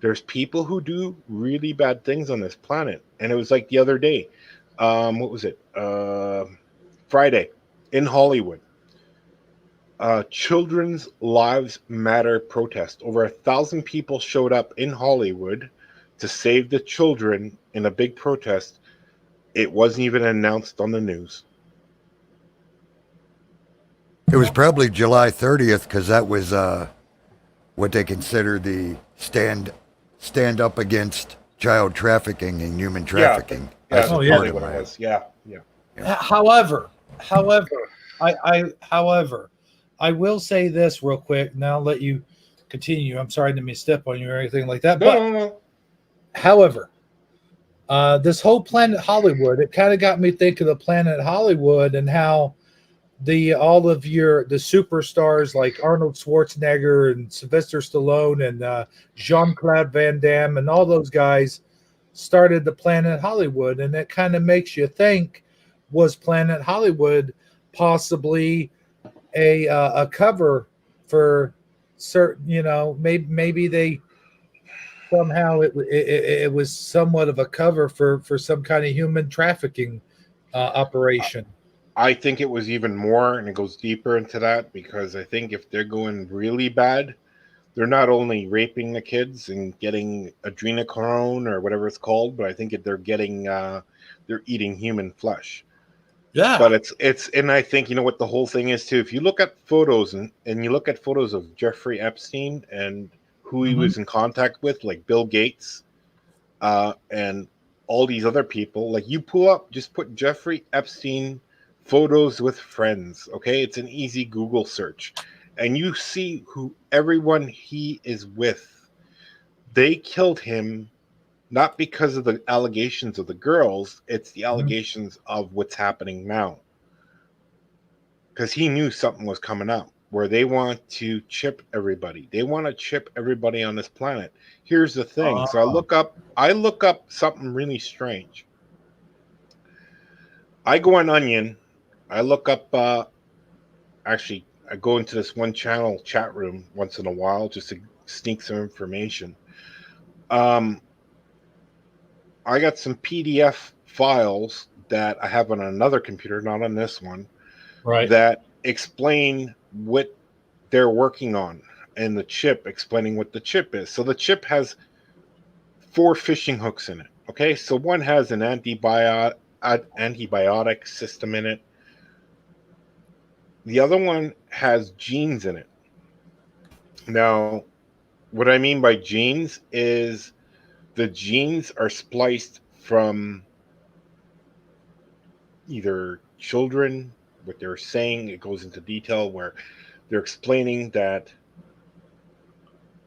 There's people who do really bad things on this planet. And it was like the other day. What was it? Friday in Hollywood. Children's Lives Matter protest. Over 1,000 people showed up in Hollywood to save the children in a big protest. It wasn't even announced on the news. It was probably July 30th because that was what they consider the stand up against child trafficking and human trafficking. Yeah, That's what it was. Yeah. However, I will say this real quick, and I'll let you continue. I'm sorry to step on you or anything like that. No. However, this whole Planet Hollywood, it kind of got me thinking of Planet Hollywood and how all of the superstars like Arnold Schwarzenegger and Sylvester Stallone and Jean-Claude Van Damme and all those guys started the Planet Hollywood, and it kind of makes you think, was Planet Hollywood possibly a cover for certain, maybe they somehow it was somewhat of a cover for some kind of human trafficking operation. I think it was even more, and it goes deeper into that, because I think if they're going really bad, they're not only raping the kids and getting adrenochrome or whatever it's called, but I think they're getting they're eating human flesh. Yeah. But it's and I think, you know what the whole thing is too. If you look at photos and you look at photos of Jeffrey Epstein and who he was in contact with, like Bill Gates, and all these other people, like you just put Jeffrey Epstein photos with friends, okay? It's an easy Google search. And you see who everyone he is with. They killed him not because of the allegations of the girls, it's the allegations of what's happening now. Because he knew something was coming up where they want to chip everybody. They want to chip everybody on this planet. Here's the thing. So I look up something really strange. I go on Onion. I look up, actually, I go into this one channel chat room once in a while just to sneak some information. I got some PDF files that I have on another computer, not on this one, right, that explain what they're working on, and the chip, explaining what the chip is. So the chip has 4 fishing hooks in it. Okay, so one has an antibiotic system in it. The other one has genes in it. Now, what I mean by genes is the genes are spliced from either children, what they're saying, it goes into detail where they're explaining that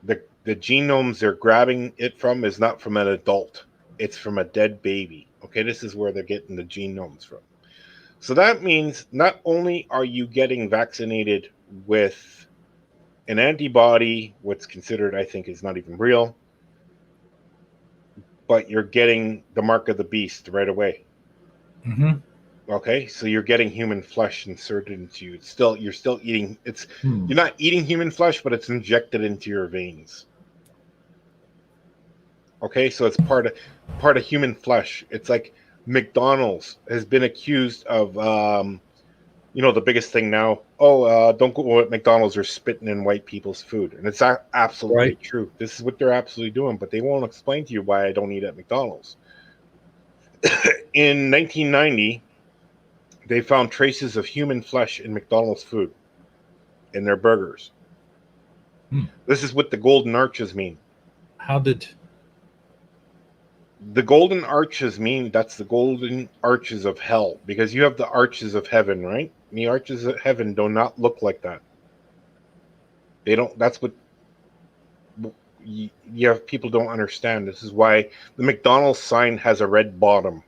the genomes they're grabbing it from is not from an adult, it's from a dead baby. Okay, this is where they're getting the genomes from. So that means not only are you getting vaccinated with an antibody, what's considered, I think, is not even real, but you're getting the mark of the beast right away. Okay, so you're getting human flesh inserted into you. You're still eating. You're not eating human flesh, but it's injected into your veins. Okay, so it's part of human flesh. It's like McDonald's has been accused of, the biggest thing now. Don't go at McDonald's. They're spitting in white people's food, and it's absolutely true. This is what they're absolutely doing, but they won't explain to you why I don't eat at McDonald's. In 1990, they found traces of human flesh in McDonald's food, in their burgers. This is what the golden arches mean. How did the golden arches mean? That's the golden arches of hell, because you have the arches of heaven, right? And the arches of heaven do not look like that. They don't. That's what you have. People don't understand. This is why the McDonald's sign has a red bottom,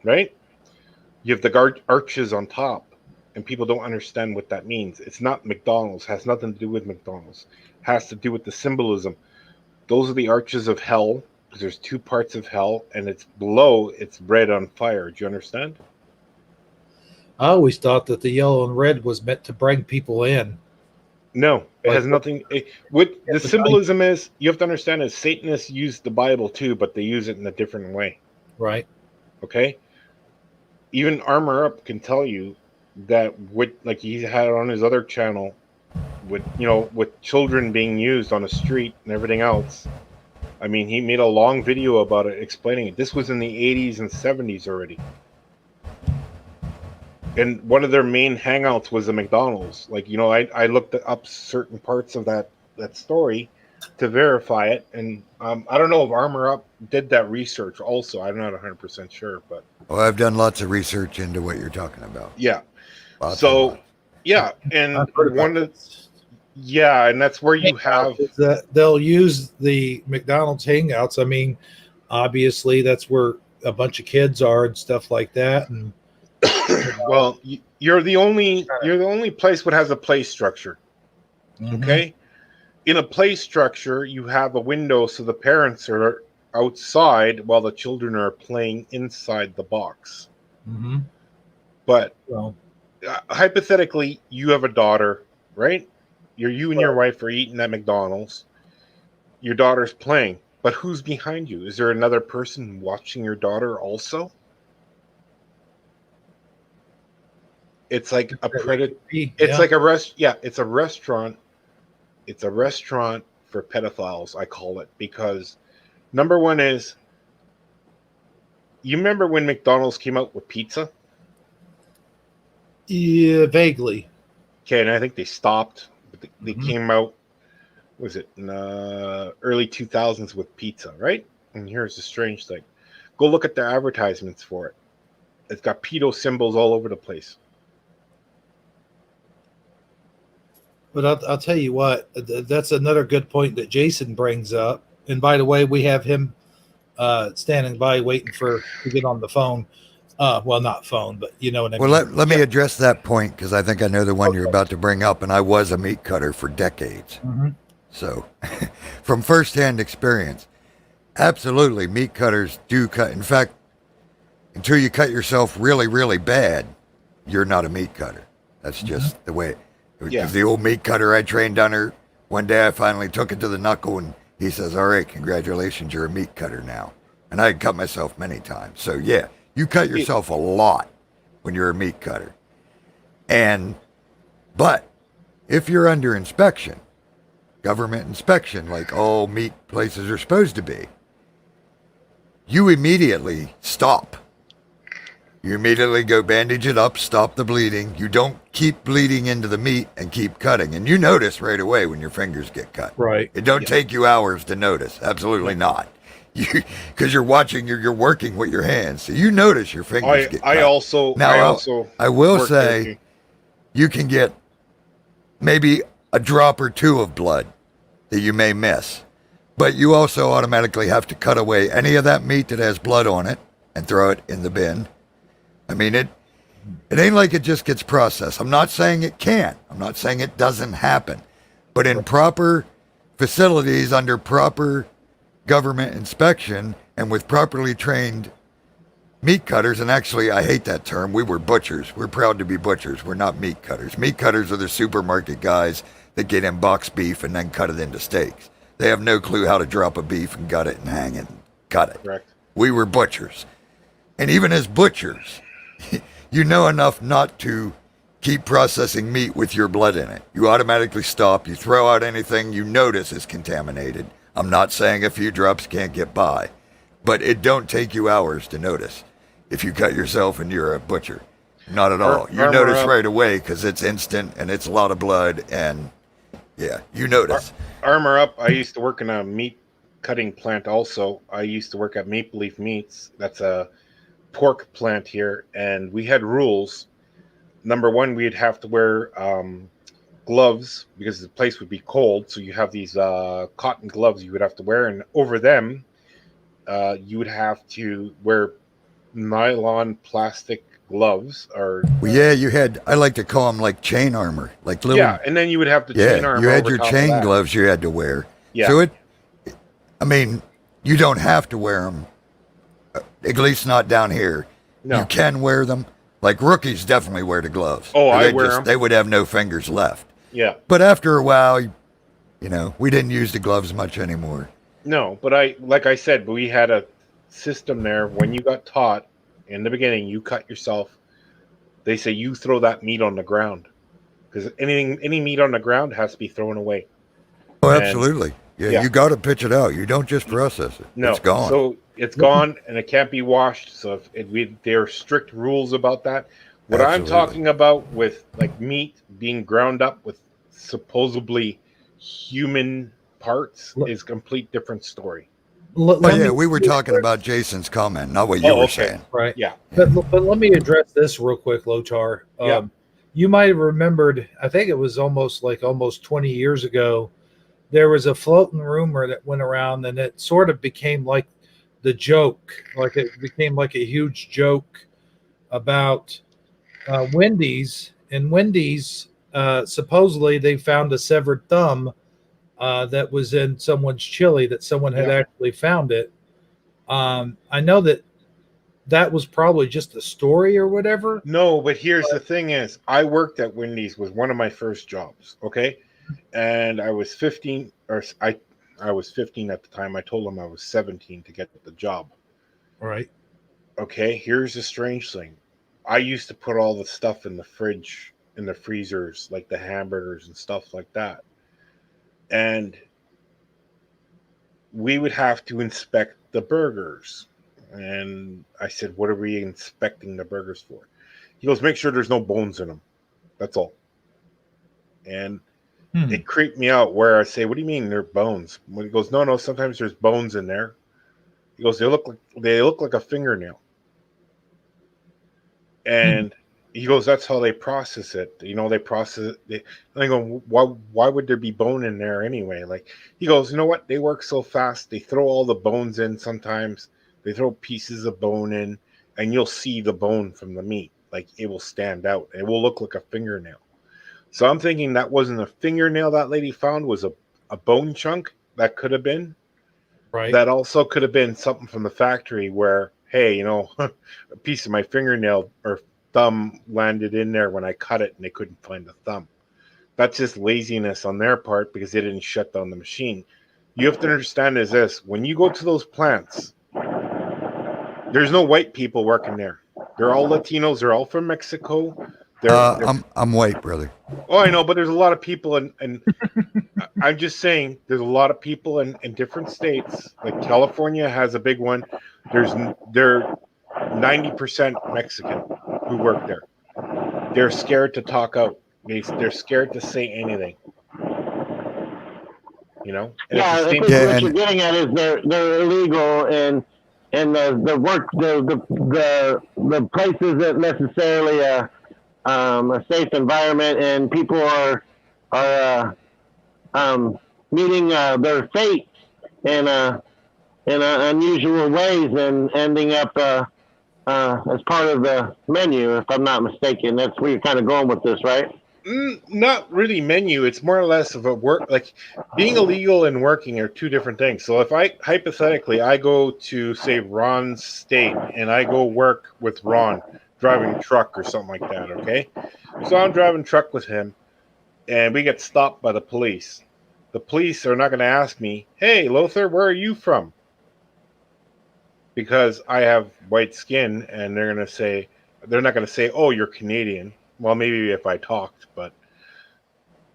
right? You have the arches on top, and people don't understand what that means. It's not McDonald's. It has nothing to do with McDonald's. It has to do with the symbolism. Those are the arches of hell, because there's 2 parts of hell, and it's below, it's red on fire. Do you understand? I always thought that the yellow and red was meant to bring people in. No, it has nothing. What the symbolism is, you have to understand, is Satanists use the Bible too, but they use it in a different way. Right. Okay. Even Armor Up can tell you that like he had on his other channel, with children being used on the street and everything else. I mean, he made a long video about it, explaining it. This was in the 80s and 70s already. And one of their main hangouts was the McDonald's. Like, I looked up certain parts of that story to verify it. And I don't know if Armor Up did that research also. I'm not 100% sure, but... Oh, I've done lots of research into what you're talking about. Yeah. Lots so, yeah. And Yeah, and that's where you have that they'll use the McDonald's hangouts. I mean, obviously that's where a bunch of kids are and stuff like that. And well, you're the only place that has a play structure. Okay, in a play structure, you have a window so the parents are outside while the children are playing inside the box. But hypothetically, you have a daughter, right? You and your wife are eating at McDonald's. Your daughter's playing, but who's behind you? Is there another person watching your daughter also? It's like a predator. It's like a it's a restaurant. It's a restaurant for pedophiles, I call it, because number one is, you remember when McDonald's came out with pizza? Yeah, vaguely. Okay, and I think they stopped. But they came out, was it in early 2000s with pizza, right? And here's the strange thing. Go look at the advertisements for it. It's got pedo symbols all over the place. But I'll tell you what, that's another good point that Jason brings up. And by the way, we have him standing by waiting to get on the phone. Well, not phone, but you know what I mean. Well, let me address that point, because I think I know the one you're about to bring up, and I was a meat cutter for decades. So, from firsthand experience, absolutely, meat cutters do cut. In fact, until you cut yourself really, really bad, you're not a meat cutter. That's just the way. Because the old meat cutter I trained under, one day I finally took it to the knuckle, and he says, "All right, congratulations, you're a meat cutter now." And I had cut myself many times. So, yeah, you cut yourself a lot when you're a meat cutter. But if you're under inspection, government inspection, like all meat places are supposed to be, you immediately stop. You immediately go bandage it up, stop the bleeding. You don't keep bleeding into the meat and keep cutting. And you notice right away when your fingers get cut. Right. It don't take you hours to notice. Absolutely not. Because you're watching, you're working with your hands. So you notice your fingers get cut. I will say, you can get maybe a drop or two of blood that you may miss. But you also automatically have to cut away any of that meat that has blood on it and throw it in the bin. I mean, it ain't like it just gets processed. I'm not saying it can't. I'm not saying it doesn't happen. But in proper facilities, under proper government inspection, and with properly trained meat cutters, and actually, I hate that term. We were butchers. We're proud to be butchers. We're not meat cutters. Meat cutters are the supermarket guys that get in boxed beef and then cut it into steaks. They have no clue how to drop a beef and gut it and hang it and cut it. Correct. We were butchers. And even as butchers, you know enough not to keep processing meat with your blood in it. You automatically stop. You throw out anything you notice is contaminated. I'm not saying a few drops can't get by, but it don't take you hours to notice if you cut yourself and you're a butcher. Not at all. You notice right away because it's instant and it's a lot of blood, and yeah, you notice. Armor up. I used to work in a meat cutting plant also. I used to work at Maple Leaf Meats. That's a pork plant here, and we had rules. Number one, we'd have to wear gloves because the place would be cold, so you have these cotton gloves you would have to wear, and over them you would have to wear nylon plastic gloves. Or you had, I like to call them like chain armor, like little, and then you would have the chain armor. You had your chain gloves you had to wear. So I mean, you don't have to wear them. At least not down here. No. You can wear them. Like rookies definitely wear the gloves. Oh, I wear them. They would have no fingers left. Yeah. But after a while, you know, we didn't use the gloves much anymore. No, but like I said, we had a system there. When you got taught in the beginning, you cut yourself. They say you throw that meat on the ground, because any meat on the ground has to be thrown away. Oh, absolutely. Yeah, you got to pitch it out. You don't just process it. No, it's gone. So it's gone, and it can't be washed. So there are strict rules about that. What I'm talking about with like meat being ground up with supposedly human parts is a complete different story. We were talking about Jason's comment, not what you were saying. Right. Yeah. But let me address this real quick, Lochar. you might have remembered, I think it was almost 20 years ago, there was a floating rumor that went around and it sort of became like the joke, like it became like a huge joke about Wendy's. And Wendy's, supposedly they found a severed thumb that was in someone's chili, that someone had actually found it. I know that was probably just a story or whatever. No, but here's the thing: is I worked at Wendy's, was one of my first jobs. Okay, and I was 15, or I was 15 at the time. I told them I was 17 to get the job. Right. Okay, here's the strange thing: I used to put all the stuff in the fridge, in the freezers, like the hamburgers and stuff like that, and we would have to inspect the burgers. And I said, "What are we inspecting the burgers for?" He goes, "Make sure there's no bones in them. That's all." And it creeped me out where I say, "What do you mean they're bones?" When he goes, No, sometimes there's bones in there." He goes, They look like a fingernail." And he goes, "That's how they process it. They process it." And I go, "Why would there be bone in there anyway?" Like, he goes, "You know what? They work so fast. They throw all the bones in sometimes. They throw pieces of bone in, and you'll see the bone from the meat. Like, it will stand out. It will look like a fingernail." So I'm thinking that wasn't a fingernail that lady found, was a bone chunk. That could have been. Right. That also could have been something from the factory where, hey, a piece of my fingernail or thumb landed in there when I cut it and they couldn't find the thumb. That's just laziness on their part because they didn't shut down the machine. You have to understand is this: when you go to those plants, there's no white people working there. They're all Latinos. They're all from Mexico. I'm white, brother. Oh, I know, but there's a lot of people, and I'm just saying there's a lot of people in different states. Like California has a big one. They're 90% Mexican who work there. They're scared to talk out. They're scared to say anything. And Yeah, I think what you're getting at is they're illegal, and the work the place isn't necessarily a safe environment, and people are meeting their fate in unusual ways and ending up as part of the menu, if I'm not mistaken. That's where you're kind of going with this, right? Not really menu. It's more or less of a work. Like, being illegal and working are two different things. So if I hypothetically I go to, say, Ron's state and I go work with Ron driving truck or something like that, okay? So I'm driving truck with him and we get stopped by the police. The police are not going to ask me, "Hey, Lothar, where are you from?" Because I have white skin, and they're not going to say, "Oh, you're Canadian." Well, maybe if I talked, but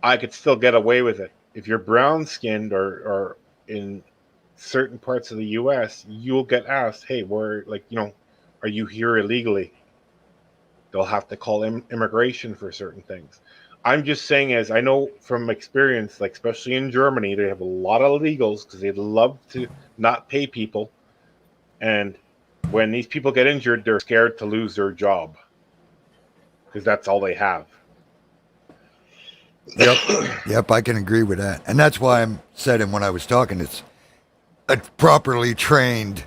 I could still get away with it. If you're brown skinned or in certain parts of the US, you'll get asked, "Hey, are you here illegally?" They'll have to call immigration for certain things. I'm just saying, as I know from experience, like especially in Germany, they have a lot of illegals because they love to not pay people. And when these people get injured, they're scared to lose their job because that's all they have. Yep, I can agree with that. And that's why I'm saying when I was talking, it's a properly trained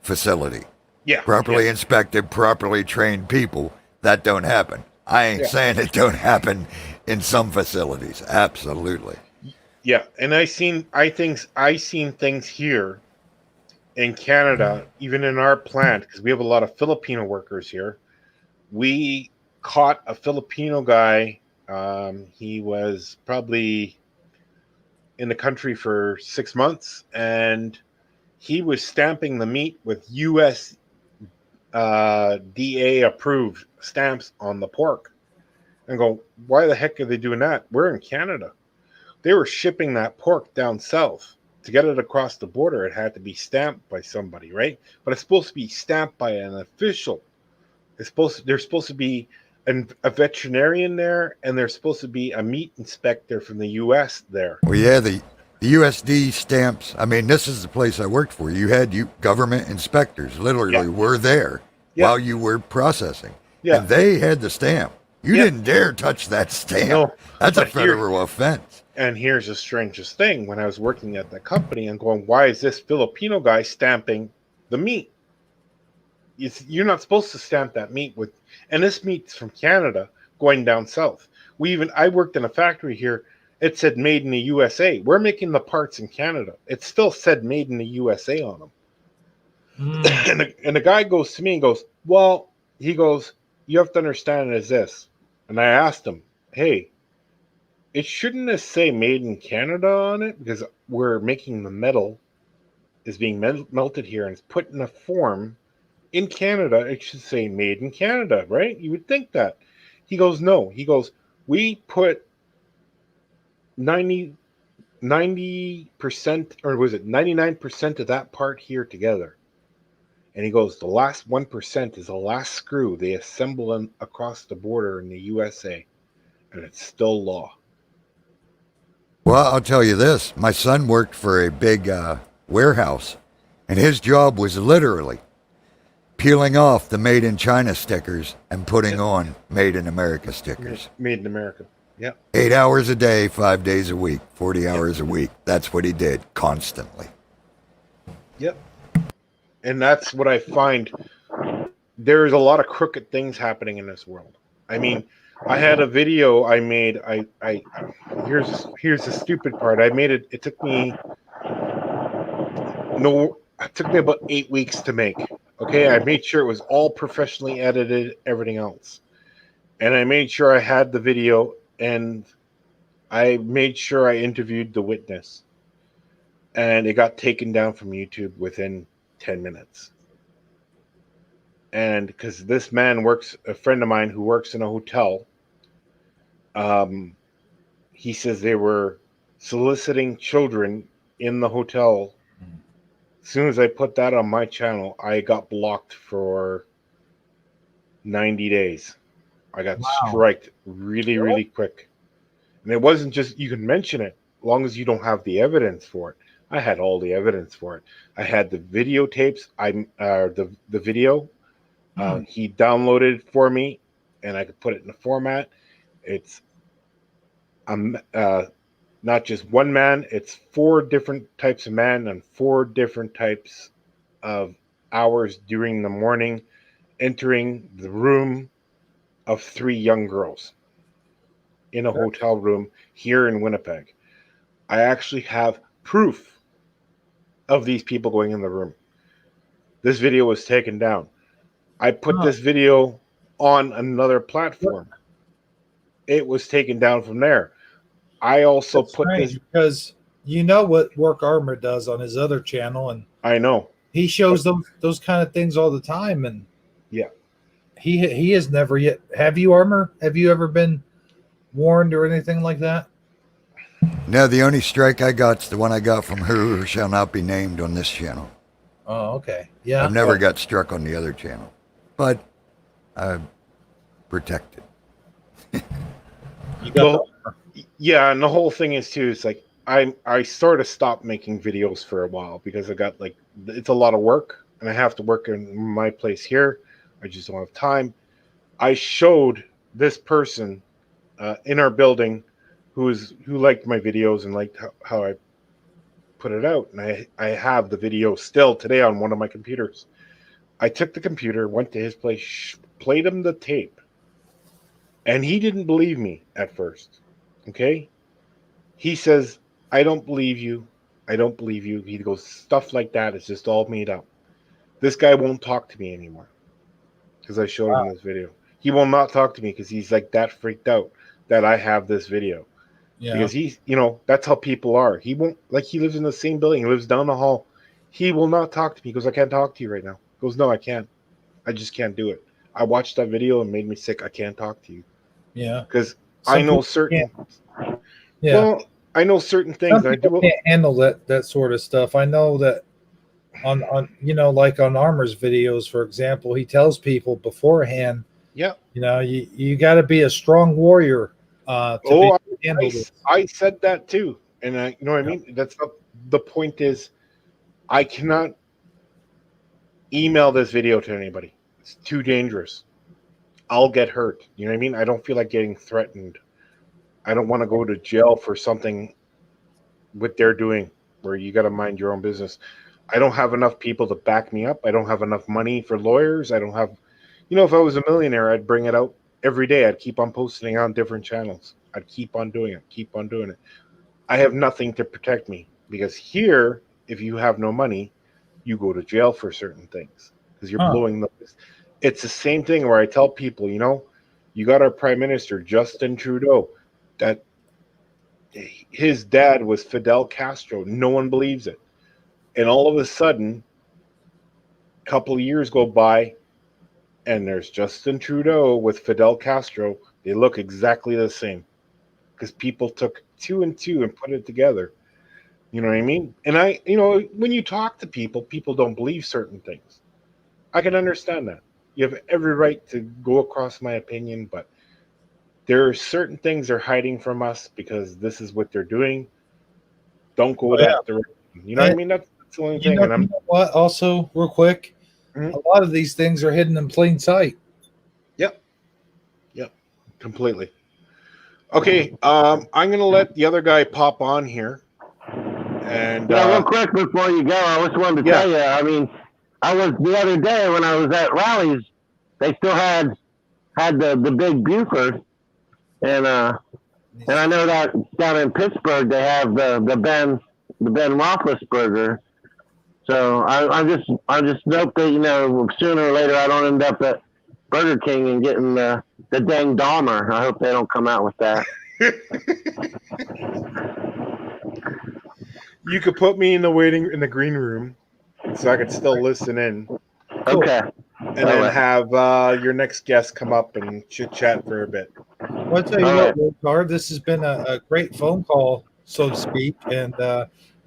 facility. Yeah. Properly inspected, properly trained people. That don't happen. I ain't saying it don't happen in some facilities. Absolutely. Yeah, and I seen things here in Canada, even in our plant, because we have a lot of Filipino workers here. We caught a Filipino guy. He was probably in the country for 6 months, and he was stamping the meat with USDA approved stamps on the pork. And go, why the heck are they doing that? We're in Canada. They were shipping that pork down south. To get it across the border, it had to be stamped by somebody, right? But it's supposed to be stamped by an official. There's supposed to be a veterinarian there, and there's supposed to be a meat inspector from the U.S. there. Well, yeah, the USD stamps. I mean, this is the place I worked for. You had government inspectors literally were there while you were processing. Yeah. And they had the stamp. You Yep. didn't dare touch that stamp. No, That's a but here- federal offense. And here's the strangest thing: when I was working at that company, and going, "Why is this Filipino guy stamping the meat? You're not supposed to stamp that meat with." And this meat's from Canada, going down south. I worked in a factory here. It said "Made in the USA." We're making the parts in Canada. It still said "Made in the USA" on them. And the guy goes to me and goes, "Well," he goes, "you have to understand it is this." And I asked him, "Hey, it shouldn't have say "Made in Canada" on it, because we're making the metal is being melted here and it's put in a form in Canada. It should say "Made in Canada," right? You would think that." He goes, "No." He goes, "We put 90% or was it 99% of that part here together." And he goes, "The last 1% is the last screw they assemble them across the border in the USA, and it's still law." Well, I'll tell you this. My son worked for a big warehouse, and his job was literally peeling off the Made in China stickers and putting on Made in America stickers. Made in America. Yeah. 8 hours a day, 5 days a week, 40 hours a week. That's what he did constantly. Yep. And that's what I find. There's a lot of crooked things happening in this world. I mean, I had a video I made. Here's the stupid part. I made it. It took me about 8 weeks to make. Okay, I made sure it was all professionally edited, everything else, and I made sure I had the video, and I made sure I interviewed the witness, and it got taken down from YouTube within 10 minutes. And because this man a friend of mine who works in a hotel, he says they were soliciting children in the hotel. As soon as I put that on my channel, I got blocked for 90 days. I got striked really quick. And it wasn't just you can mention it, as long as you don't have the evidence for it. I had all the evidence for it. I had the videotapes. The video. He downloaded it for me, and I could put it in a format. It's not just one man. It's 4 different types of man and 4 different types of hours during the morning, entering the room of 3 young girls in a hotel room here in Winnipeg. I actually have proof of these people going in the room. This video was taken down. I put this video on another platform. It was taken down from there. I also put this because you know what Work Armor does on his other channel, and I know he shows those kind of things all the time. And yeah, he has never yet. Have you, Armor? Have you ever been warned or anything like that? No, the only strike I got's the one I got from who shall not be named on this channel. Oh, okay. Yeah. I've never got struck on the other channel, but I'm protected. Yeah, and the whole thing is too. It's like I sort of stopped making videos for a while because I got it's a lot of work, and I have to work in my place here. I just don't have time. I showed this person in our building who liked my videos and liked how I put it out, and I have the video still today on one of my computers. I took the computer, went to his place, played him the tape, and he didn't believe me at first. Okay? He says, "I don't believe you. I don't believe you." He goes, "Stuff like that is just all made up." This guy won't talk to me anymore because I showed him this video. He will not talk to me because he's like that freaked out that I have this video. Yeah. Because he's, that's how people are. He won't, he lives in the same building. He lives down the hall. He will not talk to me. He goes, "I can't talk to you right now." He goes, "No, I can't. I just can't do it. I watched that video and made me sick. I can't talk to you." Yeah. Because I know certain. Yeah. Well, I know certain things. Some people can't handle that sort of stuff. I know that on like on Armor's videos, for example, he tells people beforehand. Yeah. You got to be a strong warrior. I said that too, and I, you know what I mean. That's the point. Is I cannot email this video to anybody. It's too dangerous. I'll get hurt. You know what I mean? I don't feel like getting threatened. I don't want to go to jail for something what they're doing where you got to mind your own business. I don't have enough people to back me up. I don't have enough money for lawyers. I don't have, if I was a millionaire, I'd bring it out every day. I'd keep on posting on different channels. I'd keep on doing it. I have nothing to protect me because here, if you have no money, you go to jail for certain things because you're blowing the. It's the same thing where I tell people, you got our Prime Minister, Justin Trudeau, that his dad was Fidel Castro. No one believes it. And all of a sudden, a couple of years go by, and there's Justin Trudeau with Fidel Castro. They look exactly the same because people took 2 and 2 and put it together. You know what I mean? And when you talk to people, people don't believe certain things. I can understand that. You have every right to go across my opinion, but there are certain things they're hiding from us because this is what they're doing. Don't go that direction. You know what I mean? That's the only thing. And You know what? Also, real quick, a lot of these things are hidden in plain sight. Yep, completely. Okay, I'm gonna let the other guy pop on here. And real quick before you go, I just wanted to tell you. I mean, I was the other day when I was at rallies. They still had the big Buford, and I know that down in Pittsburgh they have the Ben Roethlisberger. So I just hope that sooner or later I don't end up at Burger King and getting the dang Dahmer. I hope they don't come out with that. You could put me in the green room, so I could still listen in. Okay. And then have your next guest come up and chit chat for a bit. Well, I'll tell you what, Wilcard, this has been a great phone call, so to speak, and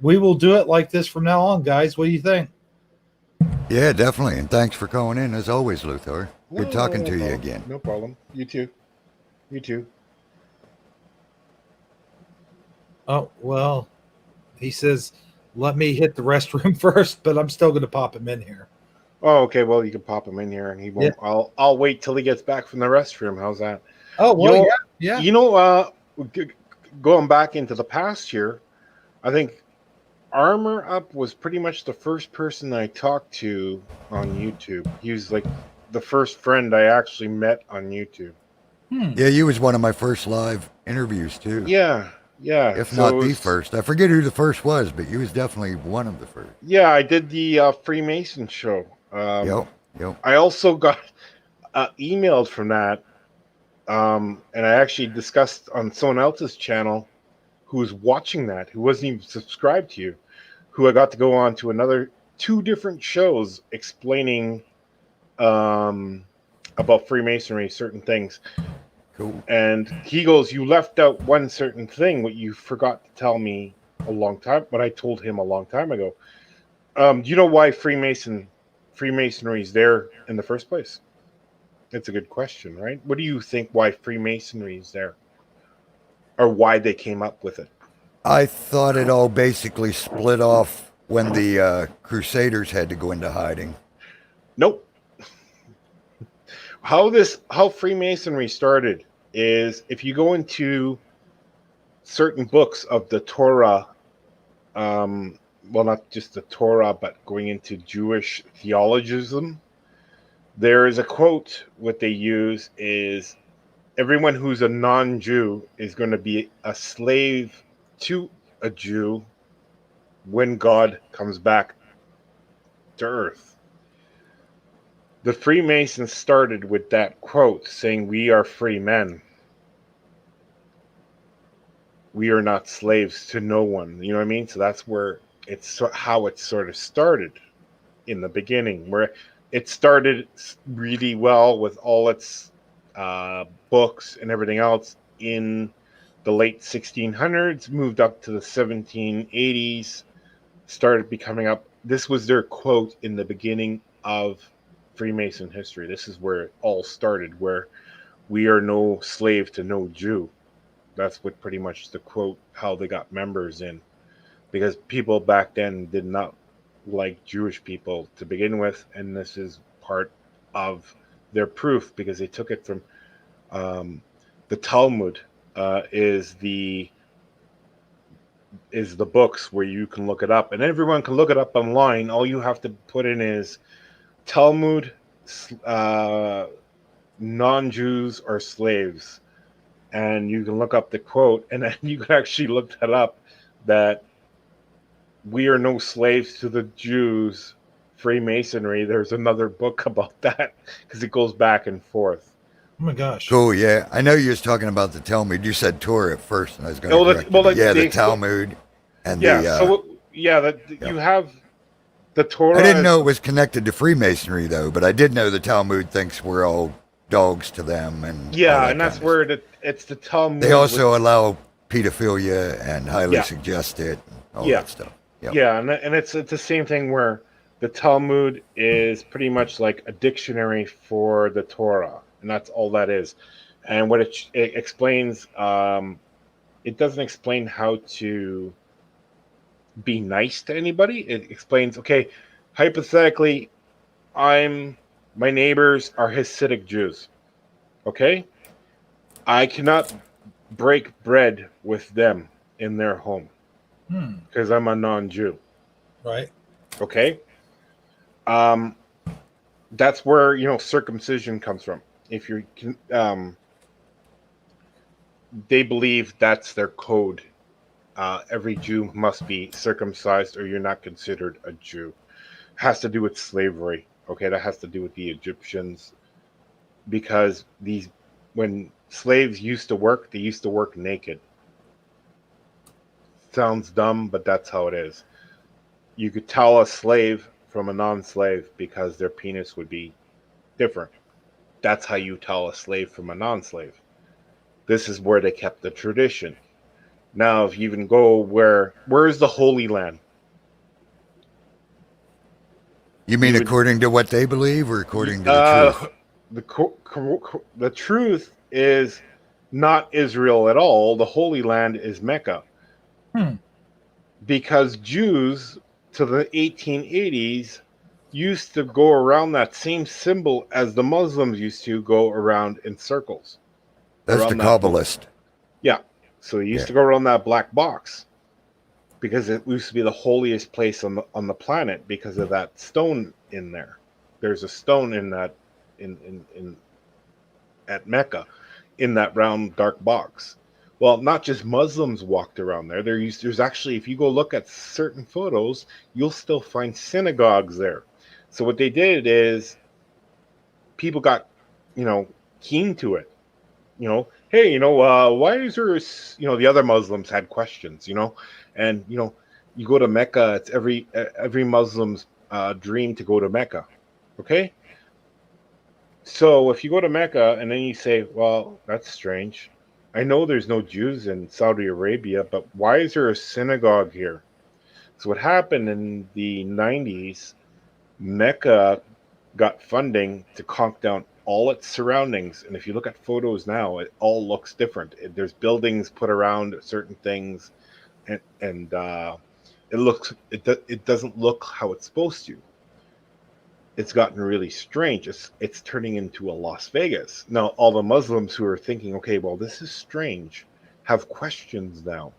we will do it like this from now on, guys. What do you think? Yeah, definitely. And thanks for calling in, as always, Luthor. Good talking to you again. No problem. You too. Oh, well, he says, let me hit the restroom first, but I'm still going to pop him in here. Oh, okay. Well, you can pop him in here, and he won't. Yeah. I'll wait till he gets back from the restroom. How's that? Oh, well, yeah. Going back into the past here, I think Armor Up was pretty much the first person I talked to on YouTube. He was like the first friend I actually met on YouTube. Yeah, you was one of my first live interviews too. Yeah. If not the first. I forget who the first was, but you was definitely one of the first. Yeah, I did the Freemason show. Yep. I also got emailed from that, and I actually discussed on someone else's channel who was watching that, who wasn't even subscribed to you, who I got to go on to 2 different shows explaining about Freemasonry, certain things. Cool. And he goes, you left out one certain thing, what you forgot to tell me what I told him a long time ago. Do you know why Freemasonry is there in the first place? It's a good question, right? What do you think why Freemasonry is there? Or why they came up with it? I thought it all basically split off when the Crusaders had to go into hiding. Nope. How Freemasonry started is if you go into certain books of the Torah, well, not just the Torah, but going into Jewish theologism, there is a quote. What they use is everyone who's a non-Jew is going to be a slave to a Jew when God comes back to earth. The Freemasons started with that quote saying, we are free men. We are not slaves to no one. You know what I mean? So that's where how it sort of started in the beginning, where it started really well with all its books and everything else in the late 1600s, moved up to the 1780s, started becoming up. This was their quote in the beginning of Freemason history. This is where it all started, where we are no slave to no Jew. That's what pretty much the quote, how they got members in. Because people back then did not like Jewish people to begin with, and this is part of their proof because they took it from the Talmud is the books where you can look it up, and everyone can look it up online. All you have to put in is Talmud, non-Jews or slaves, and you can look up the quote, and then you can actually look that up, that we are no slaves to the Jews, Freemasonry. There's another book about that because it goes back and forth. Oh my gosh. Cool, yeah. I know you was talking about the Talmud. You said Torah at first, and I was going to correct you. The Talmud and you have the Torah. I didn't know it was connected to Freemasonry, though, but I did know the Talmud thinks we're all dogs to them. And that's where it's the Talmud. They also allow pedophilia and highly suggest it, and all that stuff. Yep. Yeah, and it's the same thing where the Talmud is pretty much like a dictionary for the Torah, and that's all that is. And what it explains, it doesn't explain how to be nice to anybody. It explains, okay, hypothetically, my neighbors are Hasidic Jews. Okay? I cannot break bread with them in their home because I'm a non-Jew. Right. Okay? That's where, circumcision comes from. If you can, they believe that's their code. Every Jew must be circumcised or you're not considered a Jew. It has to do with slavery. Okay, that has to do with the Egyptians, because when slaves used to work, they used to work naked. Sounds dumb, but that's how it is. You could tell a slave from a non-slave because their penis would be different. That's how you tell a slave from a non-slave. This is where they kept the tradition. Now, if you even go where is the Holy Land? You mean according to what they believe, or according to the truth? The truth is not Israel at all. The Holy Land is Mecca. Because Jews to the 1880s used to go around that same symbol as the Muslims used to go around in circles. That's the Kabbalist. Yeah. So they used to go around that black box because it used to be the holiest place on the planet because of that stone in there. There's a stone in that in at Mecca in that round dark box. Well, not just Muslims walked around there. There's actually, if you go look at certain photos, you'll still find synagogues there. So what they did is people got, keen to it. Hey, why is there, the other Muslims had questions, and, you go to Mecca, it's every Muslim's dream to go to Mecca. Okay. So if you go to Mecca and then you say, well, that's strange. I know there's no Jews in Saudi Arabia, but why is there a synagogue here? So what happened in the 90s, Mecca got funding to conk down all its surroundings, and if you look at photos now, it all looks different. There's buildings put around certain things, and it doesn't look how it's supposed to. It's gotten really strange. It's turning into a Las Vegas. Now, all the Muslims who are thinking, okay, well, this is strange, have questions now,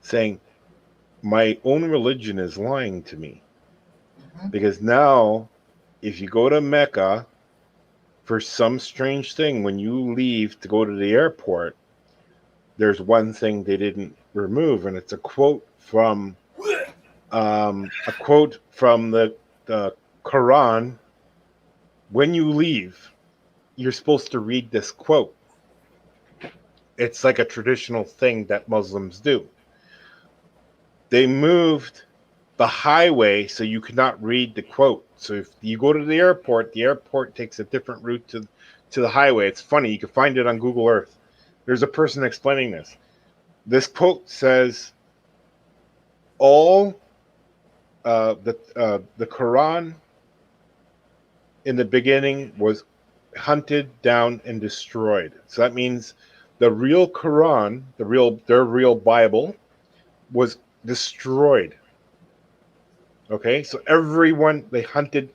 saying, my own religion is lying to me. Because now, if you go to Mecca, for some strange thing, when you leave to go to the airport, there's one thing they didn't remove, and it's a quote from the Quran. When you leave, you're supposed to read this quote. It's like a traditional thing that Muslims do. They moved the highway so you could not read the quote. So if you go to the airport takes a different route to the highway. It's funny, you can find it on Google Earth. There's a person explaining this. This quote says, all the Quran in the beginning was hunted down and destroyed. So that means the real Quran, their real Bible, was destroyed. Okay, so everyone, they hunted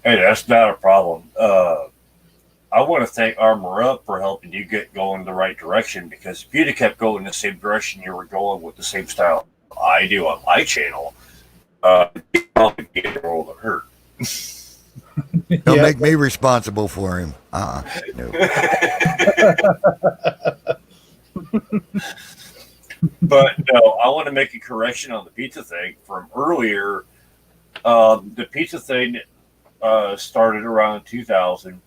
Hey, that's not a problem. I want to thank Armor Up for helping you get going the right direction, because if you'd have kept going the same direction you were going with the same style I do on my channel, you'd probably be in the world of hurt. Don't make me responsible for him. No. But no, I want to make a correction on the pizza thing from earlier. The pizza thing started around 2000.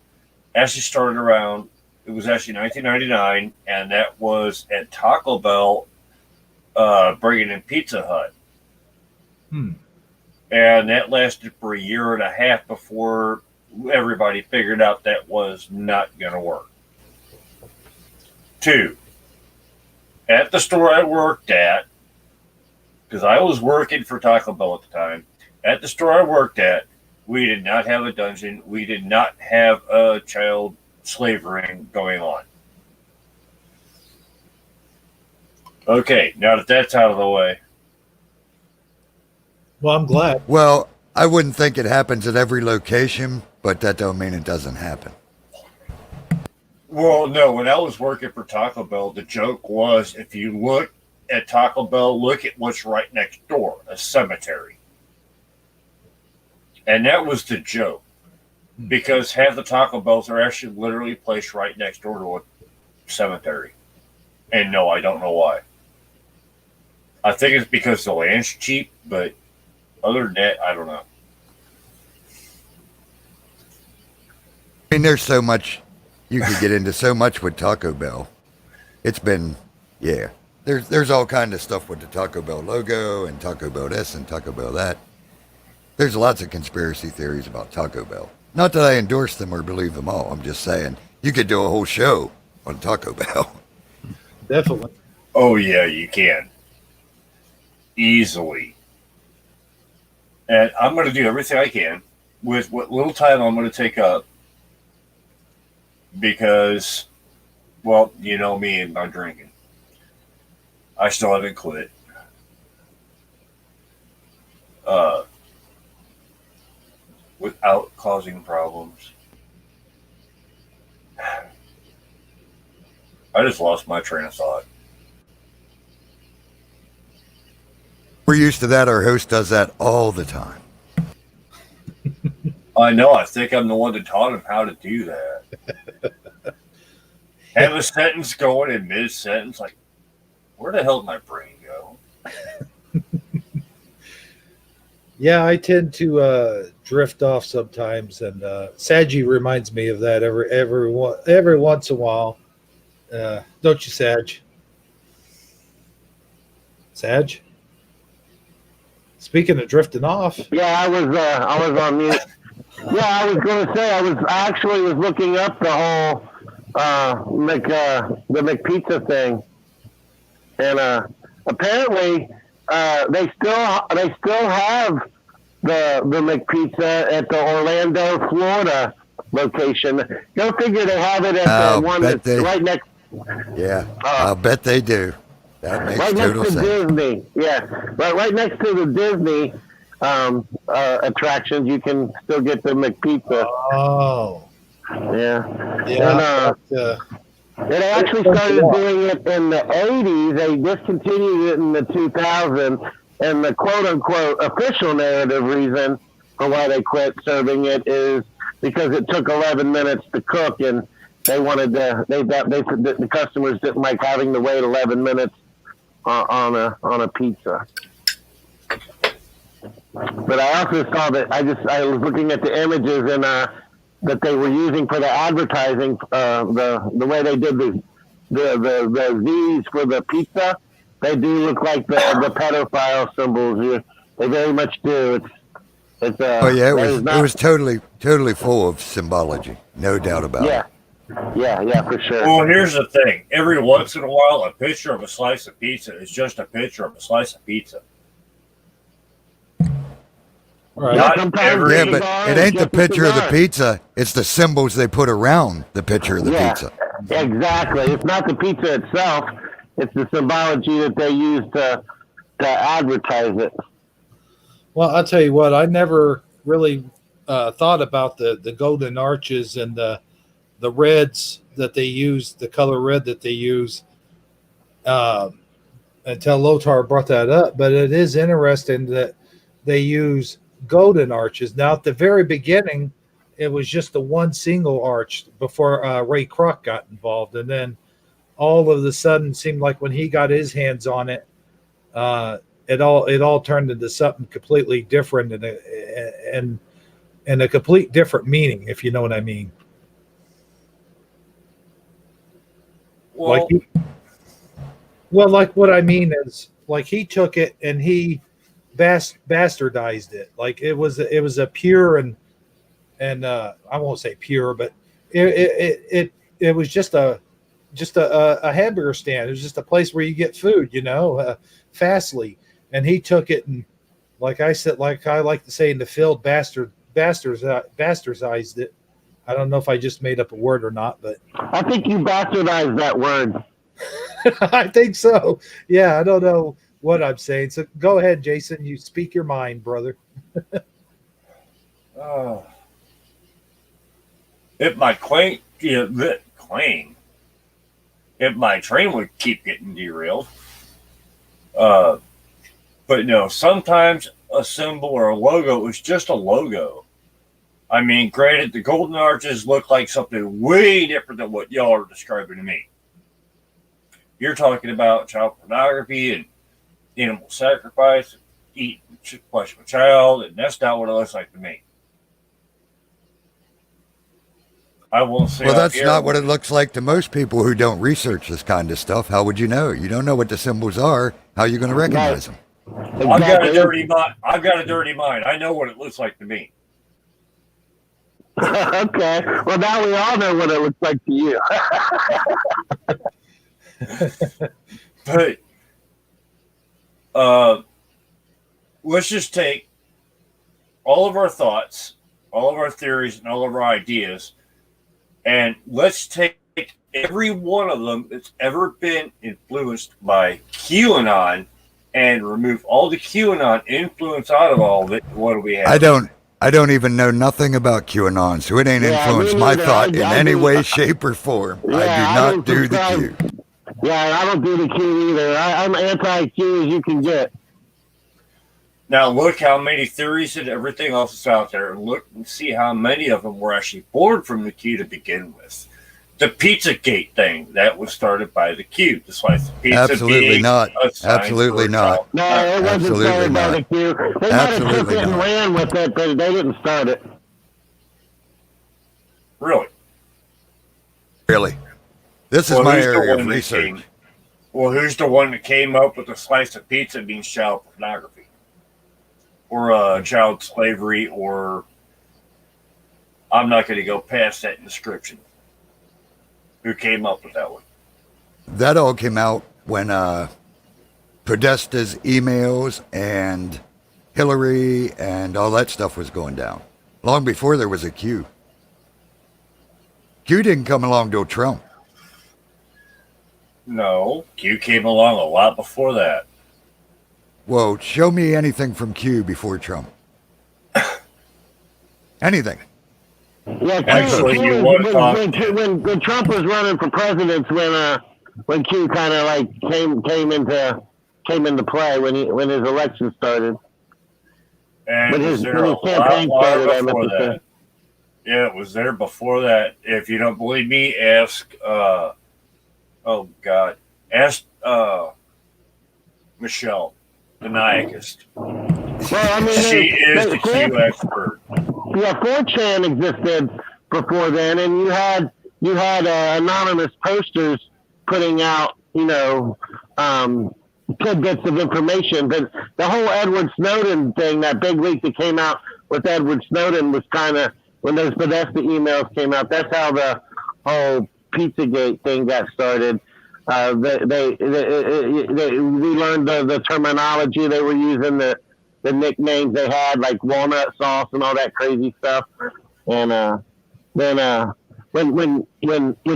Actually started around, it was actually 1999, and that was at Taco Bell bringing in Pizza Hut. And that lasted for a year and a half before everybody figured out that was not going to work. 2, at the store I worked at, because I was working for Taco Bell at the time, at the store I worked at, we did not have a dungeon. We did not have a child slave ring going on. Okay, now that that's out of the way. Well, I'm glad. Well, I wouldn't think it happens at every location, but that don't mean it doesn't happen. Well, no, when I was working for Taco Bell, the joke was, if you look at Taco Bell, look at what's right next door, a cemetery. And that was the joke, because half the Taco Bells are actually literally placed right next door to a cemetery. And no, I don't know why. I think it's because the land's cheap, but other than that, I don't know. I mean, there's so much, you could get into so much with Taco Bell. It's been, yeah. There's all kind of stuff with the Taco Bell logo and Taco Bell this and Taco Bell that. There's lots of conspiracy theories about Taco Bell. Not that I endorse them or believe them all. I'm just saying you could do a whole show on Taco Bell. Definitely. Oh, yeah, you can. Easily. And I'm going to do everything I can with what little time I'm going to take up, because, well, you know me and my drinking. I still haven't quit. Without causing problems. I just lost my train of thought. We're used to that. Our host does that all the time. I know. I think I'm the one that taught him how to do that. Have a sentence going in mid-sentence, like, where the hell did my brain go? Yeah, I tend to drift off sometimes, and Sagi reminds me of that every once in a while. Don't you, Sag? Sag? Speaking of drifting off. Yeah, I was on mute. Yeah, I was going to say I was looking up the whole the McPizza thing, and apparently they still have the McPizza at the Orlando, Florida location. Go figure they have it at the one that's right next. Yeah, I'll bet they do. That makes right total next to sense. Disney. Yeah, right next to the Disney attractions, you can still get the McPizza. Oh. Yeah. Yeah. And they actually started doing it in the 80s. They discontinued it in the 2000s. And the quote-unquote official narrative reason for why they quit serving it is because it took 11 minutes to cook, and they wanted the customers didn't like having to wait 11 minutes on a pizza. But I also saw that I was looking at the images and that they were using for the advertising, the way they did the Z's for the pizza. They do look like the pedophile symbols. They very much do. It's oh yeah, it was totally full of symbology, no doubt about it. Yeah, for sure. Well, here's the thing. Every once in a while, a picture of a slice of pizza is just a picture of a slice of pizza. Right. Yeah, but it ain't the picture of the pizza. It's the symbols they put around the picture of the pizza. Exactly. It's not the pizza itself. It's the symbology that they use to advertise it. Well, I'll tell you what, I never really thought about the golden arches and the reds that they use, the color red that they use, until Lothar brought that up. But it is interesting that they use golden arches. Now, at the very beginning, it was just the one single arch before Ray Kroc got involved. And then all of a sudden seemed like when he got his hands on it, it all turned into something completely different and a complete different meaning, if you know what I mean. Well, Like what I mean is, like, he took it and he bastardized it. Like it was a pure and I won't say pure, but it was just a hamburger stand. It was just a place where you get food, fastly. And he took it and, like I said, like I like to say in the field, bastardized it. I don't know if I just made up a word or not, but I think you bastardized that word. I think so. Yeah, I don't know what I'm saying. So go ahead, Jason. You speak your mind, brother. If my if my train would keep getting derailed. But no, sometimes a symbol or a logo is just a logo. I mean, granted, the golden arches look like something way different than what y'all are describing to me. You're talking about child pornography and animal sacrifice, eating flesh of a child, and that's not what it looks like to me. I won't say. Well, that's not what it looks like to most people who don't research this kind of stuff. How would you know? You don't know what the symbols are. How are you going to recognize them? I've got a dirty mind. I know what it looks like to me. Okay. Well, now we all know what it looks like to you. But let's just take all of our thoughts, all of our theories, and all of our ideas, and let's take every one of them that's ever been influenced by QAnon and remove all the QAnon influence out of all of it. What do we have? I don't even know nothing about QAnon, so it ain't influenced my thought in any way, shape, or form. Yeah, I do not do the Q. Yeah, I don't do the Q either. I'm anti-Q as you can get. Now look how many theories and everything else is out there. Look and see how many of them were actually born from the Q to begin with. The Pizzagate thing, that was started by the Q. The slice of pizza. Absolutely not. Absolutely not. No, it wasn't started by the Q. They might have took it and ran with it, but they didn't start it. Really? Really? This is my area of research. Who's the one that came up with a slice of pizza means child pornography? Or child slavery, or I'm not going to go past that description. Who came up with that one? That all came out when Podesta's emails and Hillary and all that stuff was going down. Long before there was a Q. Q didn't come along till Trump. No, Q came along a lot before that. Whoa, show me anything from Q before Trump. Anything. Yeah, actually, when Trump was running for president, when Q kind of like came into play when his election started. And when his campaign started, I meant to say. Yeah, it was there before that. If you don't believe me, ask. Ask Michelle, the Nayakist. Well, I mean, she is the Q expert. Yeah, 4chan existed before then, and you had anonymous posters putting out, tidbits of information. But the whole Edward Snowden thing, that big leak that came out with Edward Snowden, was kind of when those Podesta emails came out. That's how the whole Pizzagate thing got started. We learned the terminology they were using, the nicknames they had, like walnut sauce and all that crazy stuff. And then when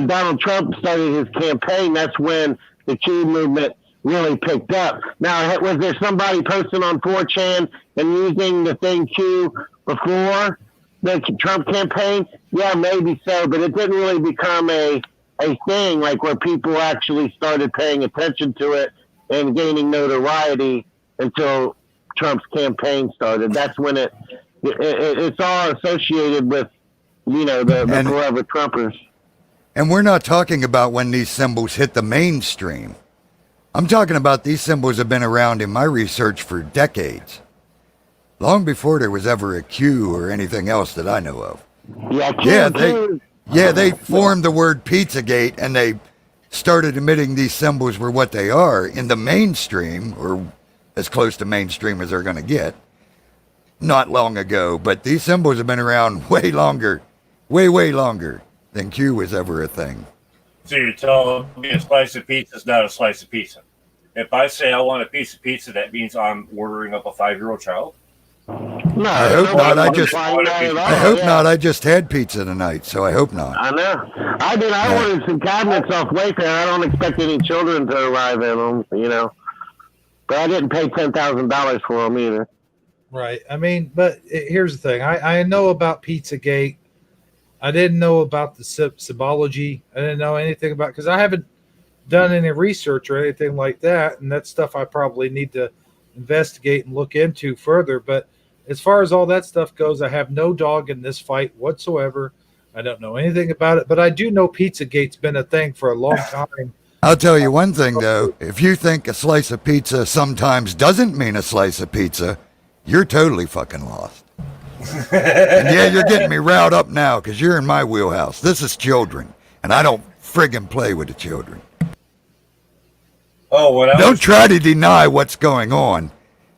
Donald Trump started his campaign, that's when the Q movement really picked up. Now, was there somebody posting on 4chan and using the thing Q before the Trump campaign, yeah, maybe so, but it didn't really become a thing like where people actually started paying attention to it and gaining notoriety until Trump's campaign started. That's when it's all associated with, you know, the forever Trumpers. And we're not talking about when these symbols hit the mainstream. I'm talking about these symbols have been around in my research for decades. Long before there was ever a Q or anything else that I know of. They formed the word Pizzagate and they started admitting these symbols were what they are in the mainstream, or as close to mainstream as they're going to get, not long ago. But these symbols have been around way longer, way longer than Q was ever a thing. So you're telling me a slice of pizza is not a slice of pizza? If I say I want a piece of pizza, that means I'm ordering up a 5-year-old child? No, I hope not. I hope not. I just had pizza tonight, so I hope not. I know. I ordered some cabinets off Wayfair. I don't expect any children to arrive in them, you know. But I didn't pay $10,000 for them either. Right. I mean, but here's the thing. I know about Pizzagate. I didn't know about the symbology. I didn't know anything about, because I haven't done any research or anything like that, and that's stuff I probably need to investigate and look into further. But as far as all that stuff goes, I have no dog in this fight whatsoever. I don't know anything about it, but I do know Pizzagate's been a thing for a long time. I'll tell you one thing, though. If you think a slice of pizza sometimes doesn't mean a slice of pizza, you're totally fucking lost. And yeah, you're getting me riled up now because you're in my wheelhouse. This is children, and I don't friggin' play with the children. Don't try to deny what's going on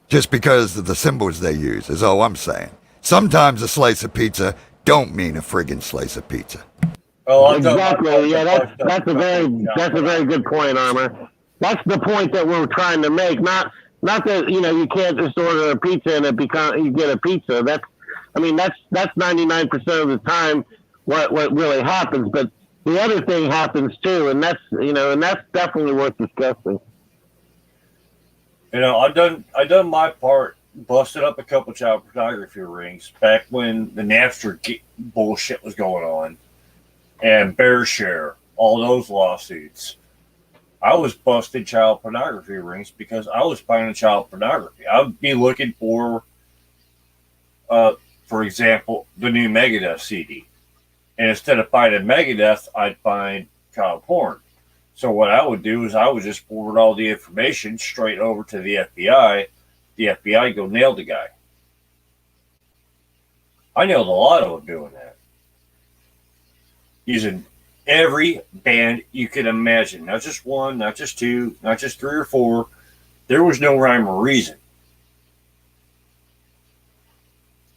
just because of the symbols they use, is all I'm saying. Sometimes a slice of pizza don't mean a friggin' slice of pizza. Exactly. Yeah, that's a very good point, Armor. That's the point that we're trying to make. Not that, you know, you can't just order a pizza and you get a pizza. That's 99% of the time what really happens. But the other thing happens too, and that's definitely worth discussing. You know, I done my part, busted up a couple child pornography rings back when the Napster bullshit was going on, and BearShare, all those lawsuits. I was busting child pornography rings because I was finding child pornography. I would be looking for example, the new Megadeth CD, and instead of finding Megadeth, I'd find child porn. So what I would do is I would just forward all the information straight over to the FBI. The FBI go nail the guy. I nailed a lot of them doing that. Using every band you could imagine. Not just one, not just two, not just 3 or 4. There was no rhyme or reason.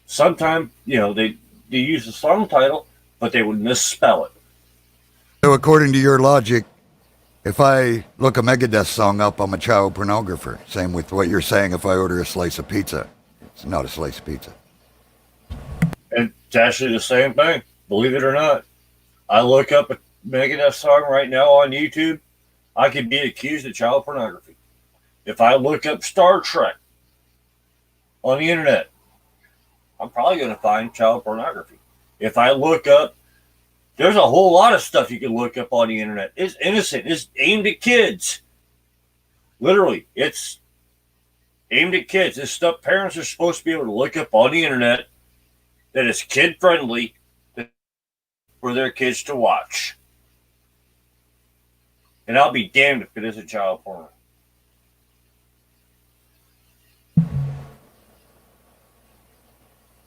Sometimes, you know, they use the song title, but they would misspell it. So according to your logic, if I look a Megadeth song up, I'm a child pornographer. Same with what you're saying if I order a slice of pizza. It's not a slice of pizza. It's actually the same thing, believe it or not. I look up a Megadeth song right now on YouTube, I could be accused of child pornography. If I look up Star Trek on the internet, I'm probably going to find child pornography. If I look up, there's a whole lot of stuff you can look up on the internet. It's innocent. It's aimed at kids. Literally, it's aimed at kids. It's stuff parents are supposed to be able to look up on the internet that is kid-friendly for their kids to watch. And I'll be damned if it isn't child porn.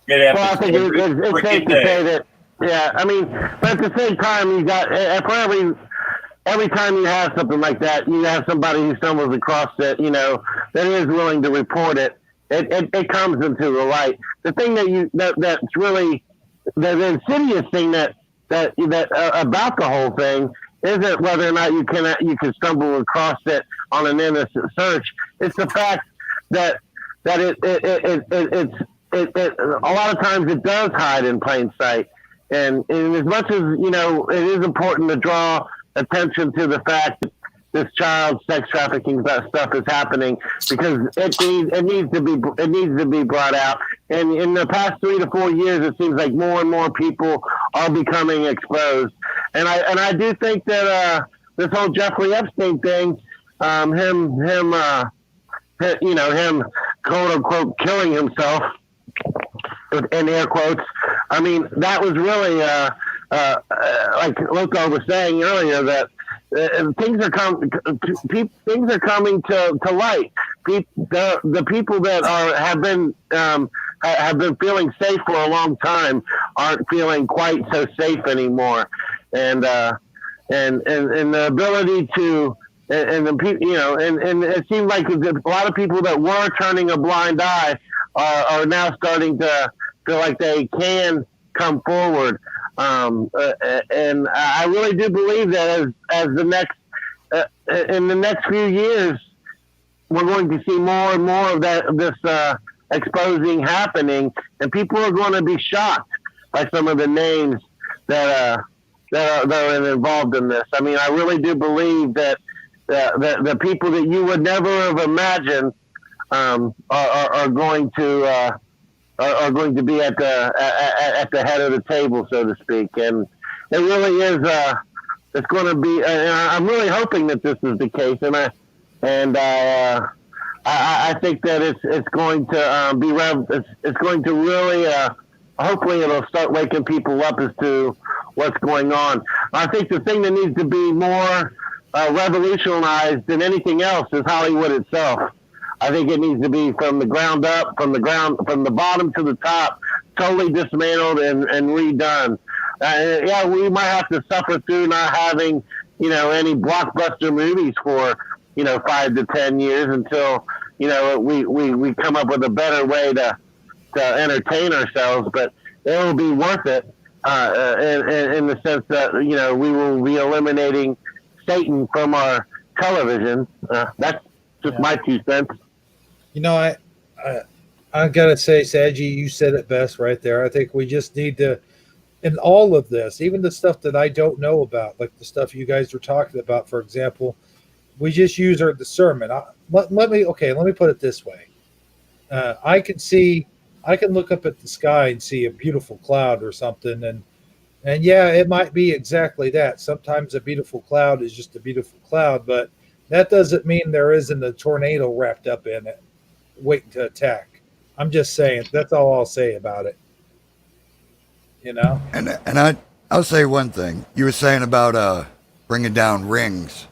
Well, I think it's safe to say that. Yeah, I mean, but at the same time, you got for every time you have something like that, you have somebody who stumbles across it, you know, that is willing to report it. It comes into the light. The thing that's really the insidious thing that about the whole thing isn't whether or not you can stumble across it on an innocent search. It's the fact that it's a lot of times it does hide in plain sight. And as much as, you know, it is important to draw attention to the fact this child sex trafficking stuff is happening, because it needs to be brought out. And in the past 3 to 4 years, it seems like more and more people are becoming exposed. And I do think that this whole Jeffrey Epstein thing, him quote unquote killing himself in air quotes. I mean, that was really like Loco was saying earlier, that things are coming to light. The people that have been feeling safe for a long time aren't feeling quite so safe anymore, and the ability to and the people, and it seems like a lot of people that were turning a blind eye are now starting to feel like they can come forward. And I really do believe that as the next in the next few years, we're going to see more and more of this exposing happening, and people are going to be shocked by some of the names that are involved in this. I mean, I really do believe that the people that you would never have imagined are going to be at the head of the table, so to speak. And it really is. It's going to be. I'm really hoping that this is the case, and I think that it's going to be. It's going to really. Hopefully, it'll start waking people up as to what's going on. I think the thing that needs to be more revolutionized than anything else is Hollywood itself. I think it needs to be from the ground up, from the bottom to the top, totally dismantled and redone. Yeah, we might have to suffer through not having, any blockbuster movies for, 5 to 10 years until, we come up with a better way to entertain ourselves. But it will be worth it in the sense that, we will be eliminating Satan from our television. That's just my 2 cents. I gotta say, Sagi, you said it best right there. I think we just need to, in all of this, even the stuff that I don't know about, like the stuff you guys were talking about, for example, we just use our discernment. Let me put it this way. I can look up at the sky and see a beautiful cloud or something, and yeah, it might be exactly that. Sometimes a beautiful cloud is just a beautiful cloud, but that doesn't mean there isn't a tornado wrapped up in it waiting to attack. I'm just saying, that's all I'll say about it. And I'll say one thing. You were saying about bringing down rings,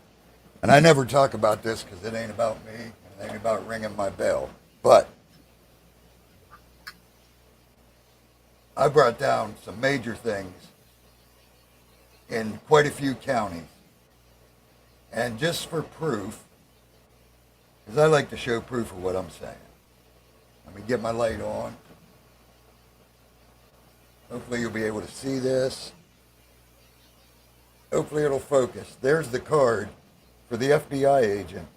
and I never talk about this because it ain't about me, it ain't about ringing my bell, but I brought down some major things in quite a few counties, and just for proof, because I like to show proof of what I'm saying. Let me get my light on. Hopefully you'll be able to see this. Hopefully it'll focus. There's the card for the FBI agent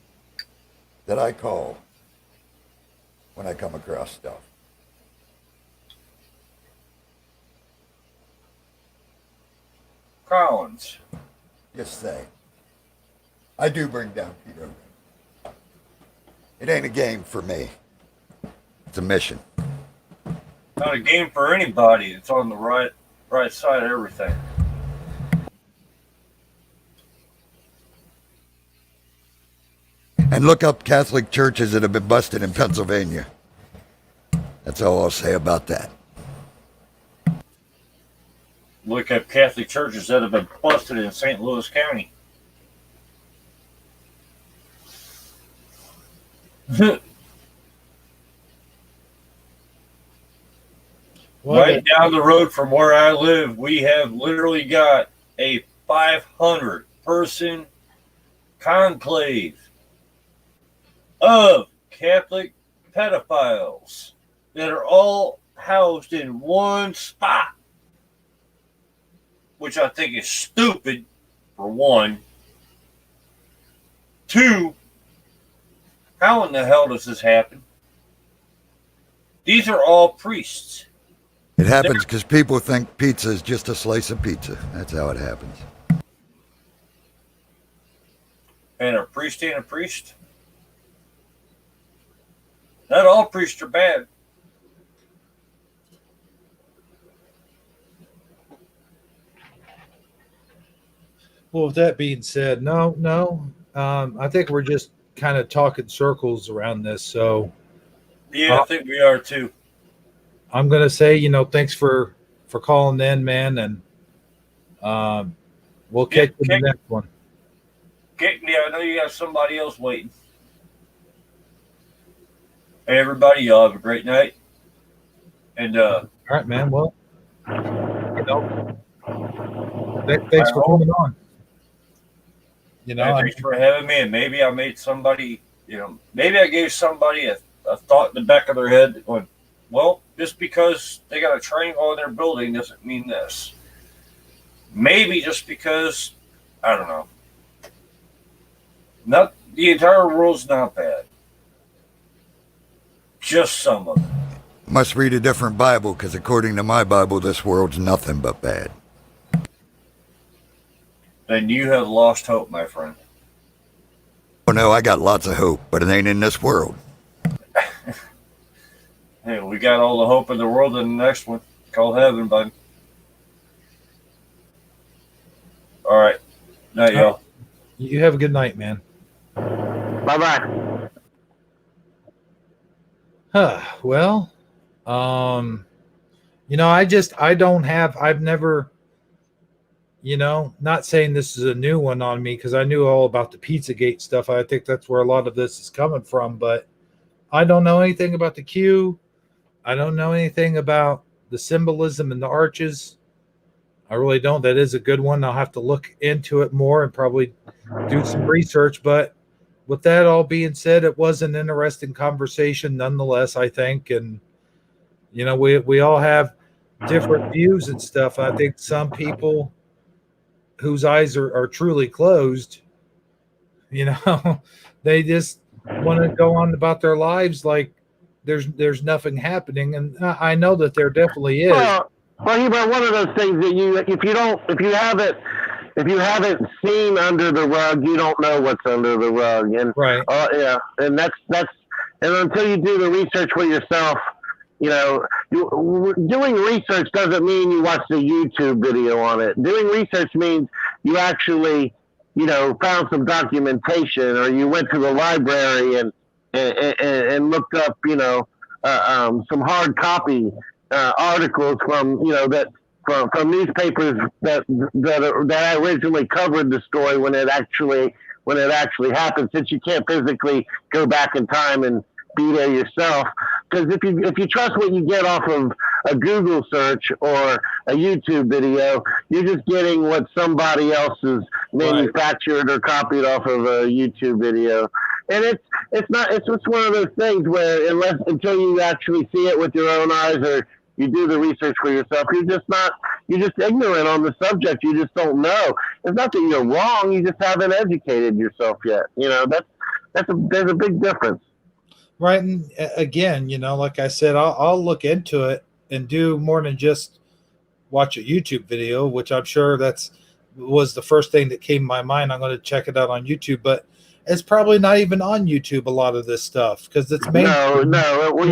that I call when I come across stuff. Collins. Just say. I do bring down Peter. It ain't a game for me. It's a mission. Not a game for anybody. It's on the right side of everything. And look up Catholic churches that have been busted in Pennsylvania. That's all I'll say about that. Look at Catholic churches that have been busted in St. Louis County. Right down the road from where I live, we have literally got a 500-person conclave of Catholic pedophiles that are all housed in one spot, which I think is stupid, for one. 2, how in the hell does this happen? These are all priests. It happens because people think pizza is just a slice of pizza. That's how it happens. And a priest ain't a priest. Not all priests are bad. Well, with that being said, no. I think we're just kind of talking circles around this. So Yeah, I think we are too. I'm going to say, thanks for calling in, man. And we'll catch you in the next one. Kickley, I know you got somebody else waiting. Hey, everybody, y'all have a great night. And all right, man. Well, thanks for coming on. Thanks for having me. And maybe I made somebody, maybe I gave somebody a thought in the back of their head going, well, just because they got a triangle in their building doesn't mean this. Maybe just because, I don't know. Not the entire world's not bad. Just some of it. Must read a different Bible, because according to my Bible, this world's nothing but bad. Then you have lost hope, my friend. Oh no, I got lots of hope, but it ain't in this world. Hey, we got all the hope in the world in the next one. Call heaven, bud. All right. Night, y'all. You have a good night, man. Bye-bye. Well, I've never, not saying this is a new one on me, because I knew all about the Pizzagate stuff. I think that's where a lot of this is coming from, but I don't know anything about the Q. I don't know anything about the symbolism in the arches. I really don't. That is a good one. I'll have to look into it more and probably do some research. But with that all being said, it was an interesting conversation nonetheless, I think. And, we all have different views and stuff. I think some people whose eyes are truly closed, they just want to go on about their lives like there's nothing happening. And I know that there definitely is. Well, but one of those things that if you haven't seen under the rug, you don't know what's under the rug. And right. Yeah, and that's and until you do the research for yourself, doing research doesn't mean you watch the YouTube video on it. Doing research means you actually, found some documentation, or you went to the library and looked up, some hard copy articles from from newspapers that originally covered the story when it actually happened, since you can't physically go back in time and be there yourself. Because if you trust what you get off of a Google search or a YouTube video, you're just getting what somebody else has manufactured or copied off of a YouTube video. And it's just one of those things where until you actually see it with your own eyes, or you do the research for yourself, you're just ignorant on the subject. You just don't know. It's not that you're wrong. You just haven't educated yourself yet. There's a big difference. Right. And again, like I said, I'll look into it and do more than just watch a YouTube video, which I'm sure was the first thing that came to my mind. I'm going to check it out on YouTube, but it's probably not even on YouTube, a lot of this stuff, because it's mainstream. No. Well,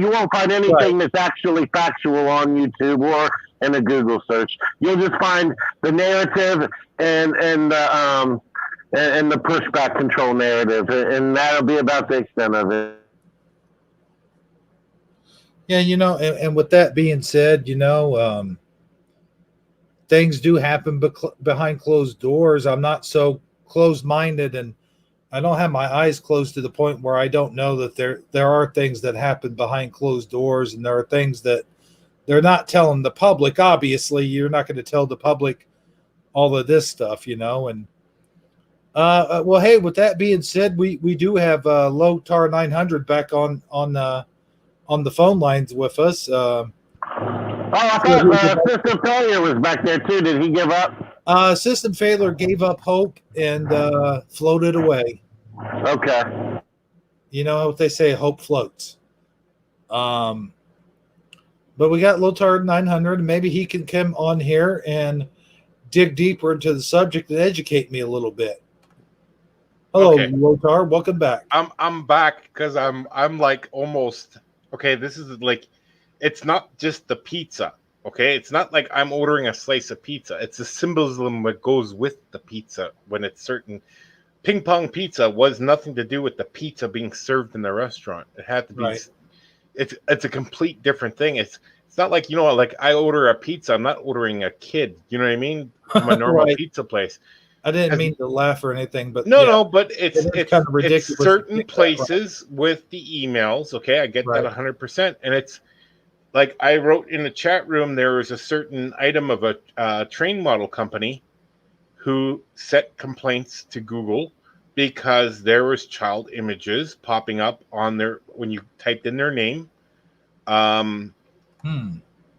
you won't find anything that's actually factual on YouTube or in a Google search. You'll just find the narrative and the pushback control narrative, and that'll be about the extent of it. Yeah, and with that being said, things do happen behind closed doors. I'm not so closed-minded, and I don't have my eyes closed to the point where I don't know that there are things that happen behind closed doors, and there are things that they're not telling the public. Obviously, you're not going to tell the public all of this stuff, and well, hey, with that being said, we do have Lotar 900 back on the phone lines with us. I thought System Failure was back there too. Did he give up? System Failure gave up hope and floated away. Okay. You know what they say, hope floats. But we got Lotar 900. Maybe he can come on here and dig deeper into the subject and educate me a little bit. Hello, Okay. Lotar. Welcome back. I'm back because I'm like almost okay. This is like, it's not just the pizza. Okay, it's not like I'm ordering a slice of pizza. It's the symbolism that goes with the pizza when it's certain. Ping pong pizza was nothing to do with the pizza being served in the restaurant. It had to be. Right. It's a complete different thing. It's not like, like I order a pizza. I'm not ordering a kid. You know what I mean? From a normal Right. pizza place. I didn't Has- mean to laugh or anything, but No, yeah, no, but it is kind of it's ridiculous. to certain think that, right? places with the emails. Okay, I get that Right. 100%, and it's like I wrote in the chat room. There was a certain item of a train model company who set complaints to Google because there was child images popping up on their when you typed in their name.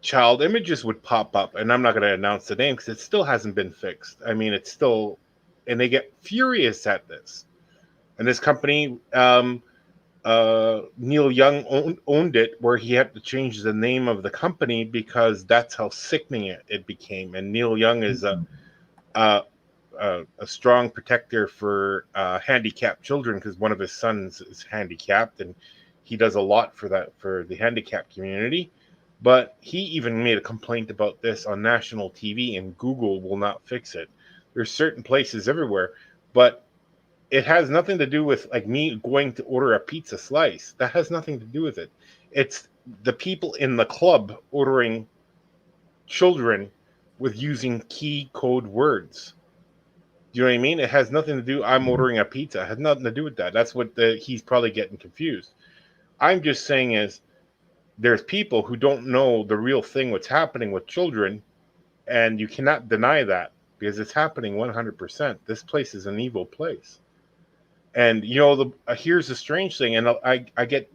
Child images would pop up, and I'm not going to announce the name because it still hasn't been fixed. I mean, it's still, and they get furious at this. And this company, Neil Young owned it, where he had to change the name of the company because that's how sickening it became. And Neil Young is a strong protector for handicapped children because one of his sons is handicapped, and he does a lot for the handicapped community. But he even made a complaint about this on national TV, and Google will not fix it. There's certain places everywhere, but it has nothing to do with like me going to order a pizza slice. That has nothing to do with it. It's the people in the club ordering children with using key code words. Do you know what I mean? It has nothing to do. I'm ordering a pizza. It has nothing to do with that. That's what he's probably getting confused. I'm just saying is there's people who don't know the real thing, what's happening with children, and you cannot deny that because it's happening 100%. This place is an evil place. And here's the strange thing, and I get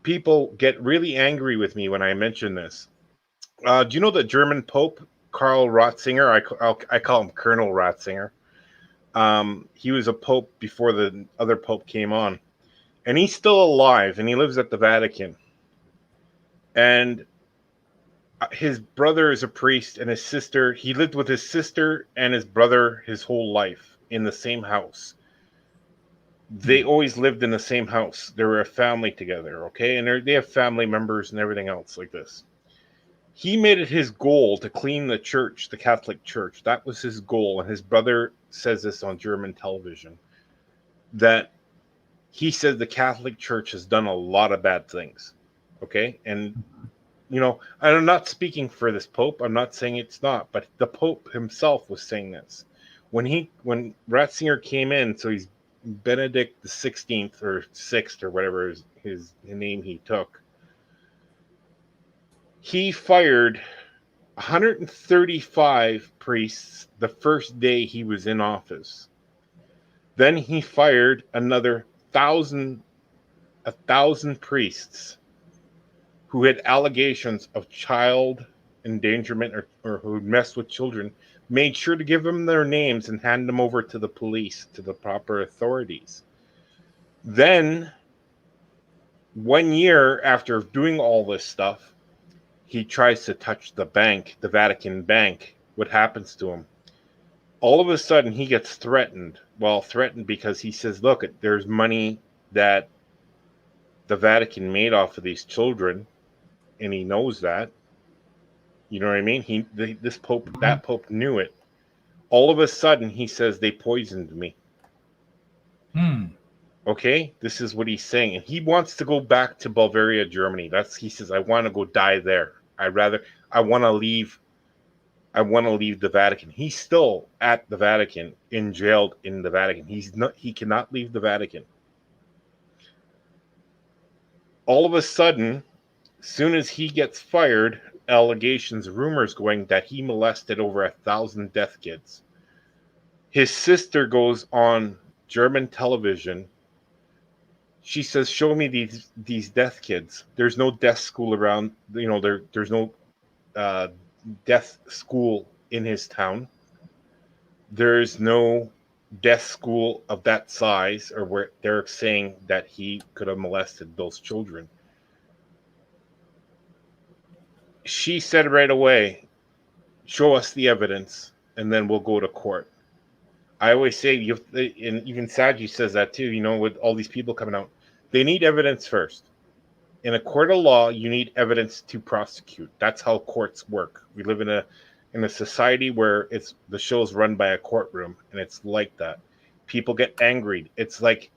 people get really angry with me when I mention this. Do you know the German Pope Karl Ratzinger? I call him Colonel Ratzinger. He was a pope before the other pope came on, and he's still alive, and he lives at the Vatican. And his brother is a priest, and his sister. He lived with his sister and his brother his whole life in the same house. They always lived in the same house. They were a family together, okay? And they have family members and everything else like this. He made it his goal to clean the church, the Catholic Church. That was his goal. And his brother says this on German television, that he said the Catholic Church has done a lot of bad things, okay? And, I'm not speaking for this Pope. I'm not saying it's not, but the Pope himself was saying this. When Ratzinger came in, so he's Benedict the 16th or 6th or whatever his name he took, he fired 135 priests the first day he was in office. Then he fired another 1,000 priests who had allegations of child endangerment or who messed with children, made sure to give them their names and hand them over to the police, to the proper authorities. Then, 1 year after doing all this stuff, he tries to touch the bank, the Vatican bank. What happens to him? All of a sudden, he gets threatened. Well, threatened because he says, look, there's money that the Vatican made off of these children, and he knows that. You know what I mean? That Pope knew it. All of a sudden, he says, they poisoned me. Okay? This is what he's saying. And he wants to go back to Bavaria, Germany. He says, I want to go die there. I want to leave the Vatican. He's still at the Vatican, jailed in the Vatican. He cannot leave the Vatican. All of a sudden, soon as he gets fired, allegations, rumors going that he molested over 1,000 deaf kids. His sister goes on German television. She says, show me these deaf kids. There's no deaf school around. There's no deaf school in his town. There's no deaf school of that size, or where they're saying that he could have molested those children. She said right away, show us the evidence, and then we'll go to court. I always say, and even Sagi says that too, you know, with all these people coming out, they need evidence first. In a court of law, you need evidence to prosecute. That's how courts work. We live in a society where the show's run by a courtroom, and it's like that. People get angry. It's like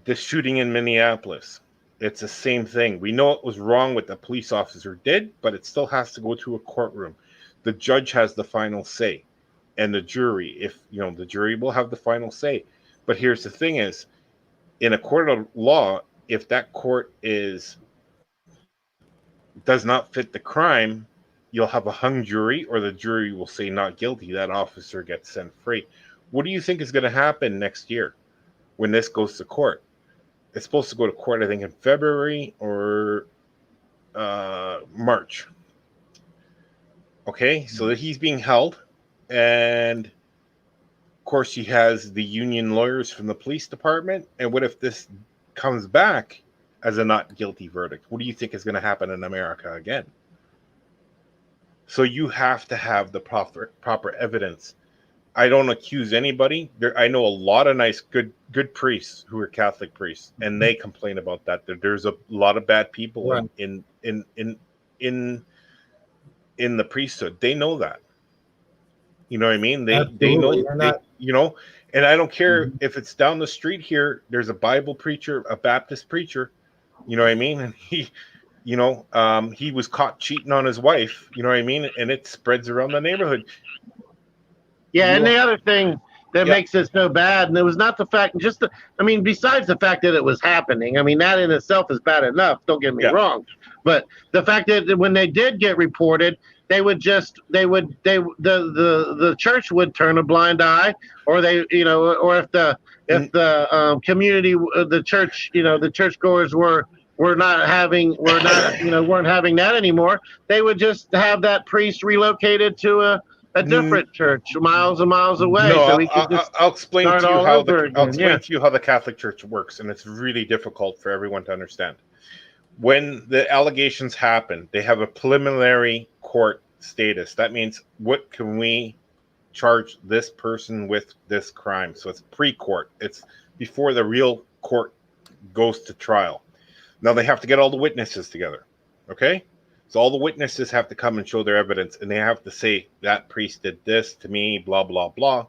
the shooting in Minneapolis. It's the same thing. We know it was wrong what the police officer did, but it still has to go to a courtroom. The judge has the final say, and the jury, the jury will have the final say. But here's the thing is, in a court of law, if that court does not fit the crime, you'll have a hung jury, or the jury will say not guilty. That officer gets sent free. What do you think is going to happen next year when this goes to court? It's supposed to go to court, I think, in February or March. Okay, so that he's being held, and of course he has the union lawyers from the police department. And what if this comes back as a not guilty verdict? What do you think is going to happen in America again? So you have to have the proper evidence. I don't accuse anybody. I know a lot of nice, good priests who are Catholic priests, and they complain about that. There's a lot of bad people Right. in the priesthood. They know that. You know what I mean? They know. And I don't care if it's down the street here. There's a Bible preacher, a Baptist preacher. You know what I mean? And he was caught cheating on his wife. You know what I mean? And it spreads around the neighborhood. Yeah, and the other thing that makes it so bad, and it was not the fact, besides the fact that it was happening, that in itself is bad enough, don't get me wrong. But the fact that when they did get reported, the church would turn a blind eye, or if the community, the church, the churchgoers weren't having that anymore, they would just have that priest relocated to a different church miles and miles away. No, so we could just I'll explain to start you all how over I'll again. explain to you how the Catholic Church works, and it's really difficult for everyone to understand. When the allegations happen, they have a preliminary court status. That means, what can we charge this person with this crime? So it's pre-court. It's before the real court goes to trial. Now they have to get all the witnesses together. Okay? So all the witnesses have to come and show their evidence, and they have to say, that priest did this to me, blah, blah, blah.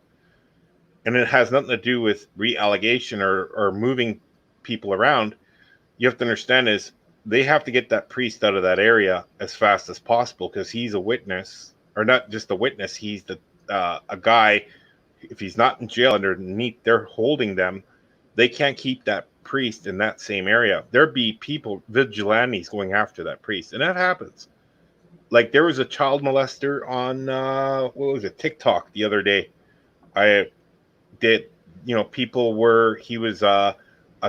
And it has nothing to do with reallegation or moving people around. You have to understand is they have to get that priest out of that area as fast as possible, because he's a witness, or not just a witness, he's a guy. If he's not in jail underneath, they're holding them. They can't keep that priest in that same area. There be people, vigilantes, going after that priest, and that happens. Like, there was a child molester on TikTok the other day. He was a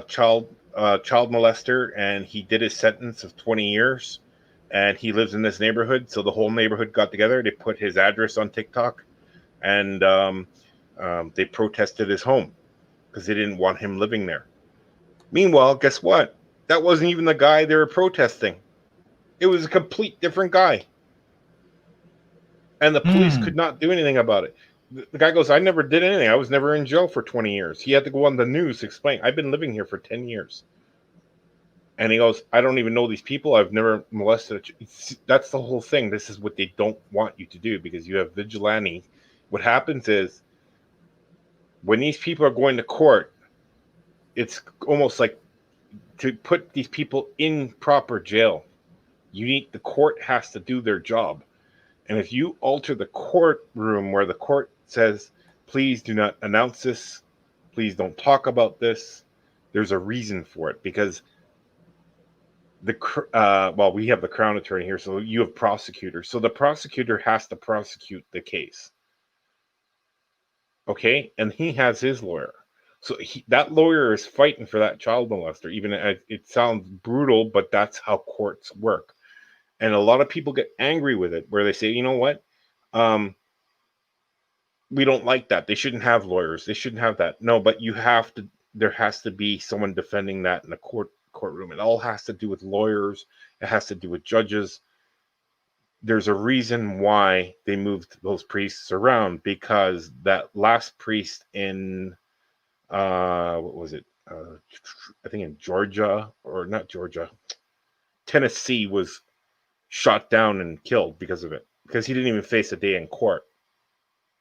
child molester, and he did his sentence of 20 years, and he lives in this neighborhood. So the whole neighborhood got together. They put his address on TikTok, and they protested his home because they didn't want him living there. Meanwhile, guess what? That wasn't even the guy they were protesting. It was a complete different guy. And the police could not do anything about it. The guy goes, I never did anything. I was never in jail for 20 years. He had to go on the news to explain, I've been living here for 10 years. And he goes, I don't even know these people. I've never molested. That's the whole thing. This is what they don't want you to do, because you have vigilante. What happens is, when these people are going to court, it's almost like to put these people in proper jail. The court has to do their job. And if you alter the courtroom where the court says, please do not announce this, please don't talk about this, there's a reason for it. Because we have the Crown Attorney here, so you have prosecutors. So the prosecutor has to prosecute the case. Okay? And he has his lawyer. So that lawyer is fighting for that child molester. Even it sounds brutal, but that's how courts work. And a lot of people get angry with it, where they say, you know what? We don't like that. They shouldn't have lawyers. They shouldn't have that. No, but there has to be someone defending that in the courtroom. It all has to do with lawyers. It has to do with judges. there's a reason why they moved those priests around, because that last priest in what was it? I think in Georgia, or not Georgia, Tennessee, was shot down and killed because of it, because he didn't even face a day in court.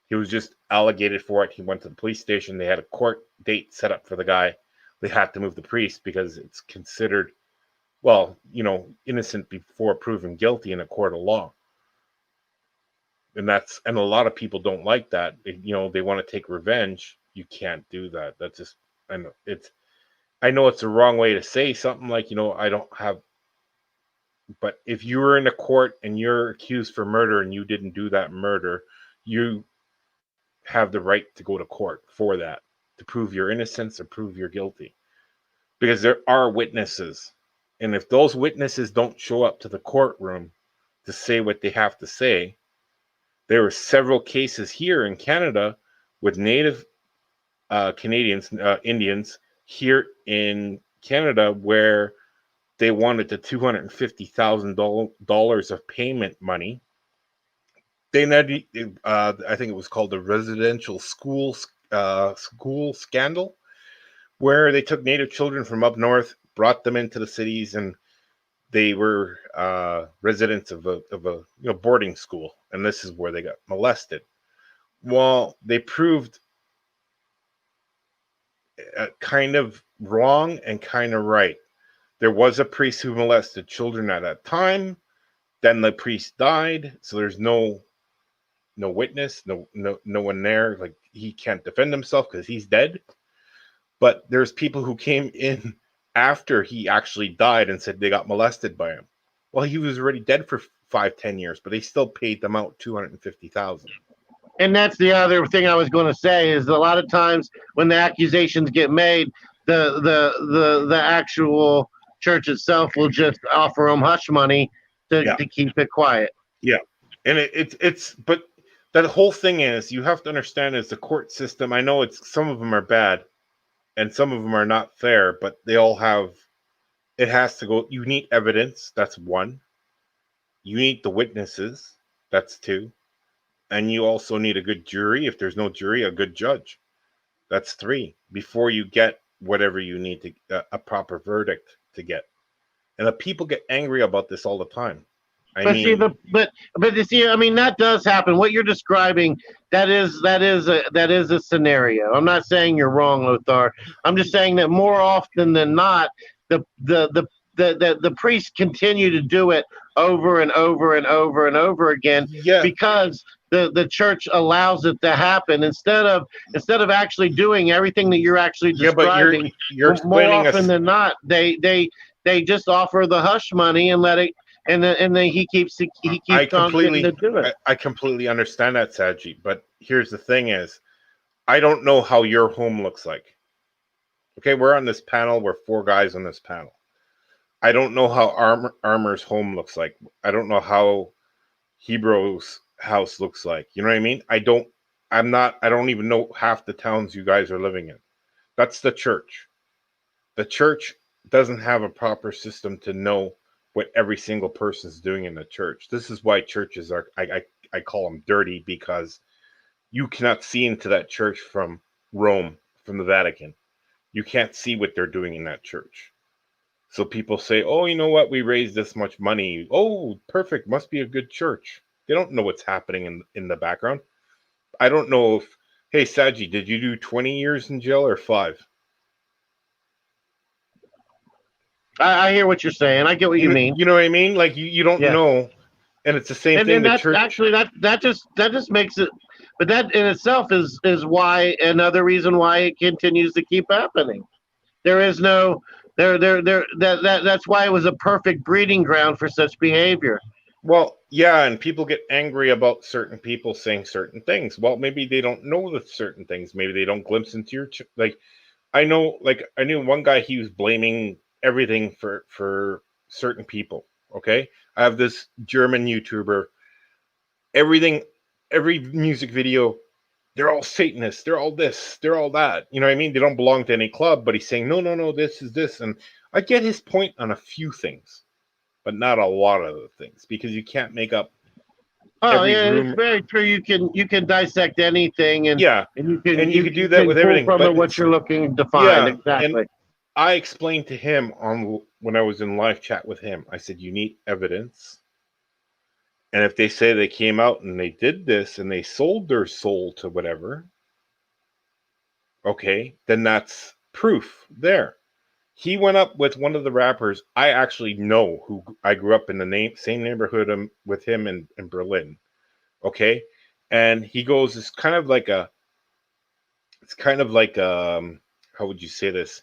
He was just allocated for it. He went to the police station. They had a court date set up for the guy. They had to move the priest because it's considered, well, innocent before proven guilty in a court of law. And a lot of people don't like that. They want to take revenge. You can't do that. That's just, I know it's the wrong way to say something like, I don't have, but if you were in a court and you're accused for murder and you didn't do that murder, you have the right to go to court for that, to prove your innocence or prove you're guilty, because there are witnesses. And if those witnesses don't show up to the courtroom to say what they have to say, there were several cases here in Canada with Native Canadians, Indians here in Canada, where they wanted the $250,000 of payment money. They I think it was called the residential school scandal, where they took Native children from up north, brought them into the cities, and they were residents of a boarding school, and this is where they got molested. Well, they proved kind of wrong and kind of right. There was a priest who molested children at that time. Then the priest died, so there's no witness, no one there. Like, he can't defend himself because he's dead. But there's people who came in after he actually died and said they got molested by him. Well, he was already dead for 5-10 years, but they still paid them out $250,000. And that's the other thing I was going to say, is a lot of times when the accusations get made, the actual church itself will just offer them hush money to keep it quiet. Yeah, and it's but that whole thing is, you have to understand, is the court system. I know some of them are bad, and some of them are not fair, but they all have. It has to go. You need evidence. That's one. You need the witnesses. That's two. And you also need a good jury. If there's no jury, a good judge. That's three. Before you get whatever you need to a proper verdict to get. And the people get angry about this all the time. But you see, I mean, that does happen. What you're describing, that is a scenario. I'm not saying you're wrong, Lothar. I'm just saying that more often than not, the priests continue to do it over and over and over and over again, because the church allows it to happen instead of actually doing everything that you're actually describing. You're more often than not, they just offer the hush money and let it. And then he keeps on getting to do it. I completely understand that, Sagi. But here's the thing: is I don't know how your home looks like. Okay, we're on this panel. We're 4 guys on this panel. I don't know how Armor's home looks like. I don't know how Hebrew's house looks like. You know what I mean? I don't even know half the towns you guys are living in. That's the church. The church doesn't have a proper system to know what every single person is doing in the church. This is why churches are, I call them dirty, because you cannot see into that church from Rome, from the Vatican. You can't see what they're doing in that church. So people say, oh, you know what? We raised this much money. Oh, perfect. Must be a good church. They don't know what's happening in the background. I don't know if, hey, Sagi, did you do 20 years in jail or 5? I hear what you're saying. I get what you mean. You know what I mean? Like, you don't know, and it's the same thing. And that actually that just makes it. But that in itself is why, another reason why it continues to keep happening. There is no that's why it was a perfect breeding ground for such behavior. Well, yeah, and people get angry about certain people saying certain things. Well, maybe they don't know the certain things. Maybe they don't glimpse into your like. I knew one guy. He was blaming everything for certain people. Okay, I have this German YouTuber. Every music video, they're all Satanists. They're all this. They're all that. You know what I mean? They don't belong to any club. But he's saying no. This is this, and I get his point on a few things, but not a lot of the things, because you can't make up Oh every yeah, rumor. it's very true. You can dissect anything, and Yeah, you and you could do that can with pull everything. from But it what you're looking to find. yeah, and Exactly. I explained to him when I was in live chat with him. I said, you need evidence, and if they say they came out and they did this and they sold their soul to whatever, okay, then that's proof there. He went up with one of the rappers I actually know, who I grew up in the same neighborhood with him in Berlin. Okay, and he goes, it's kind of like how would you say this?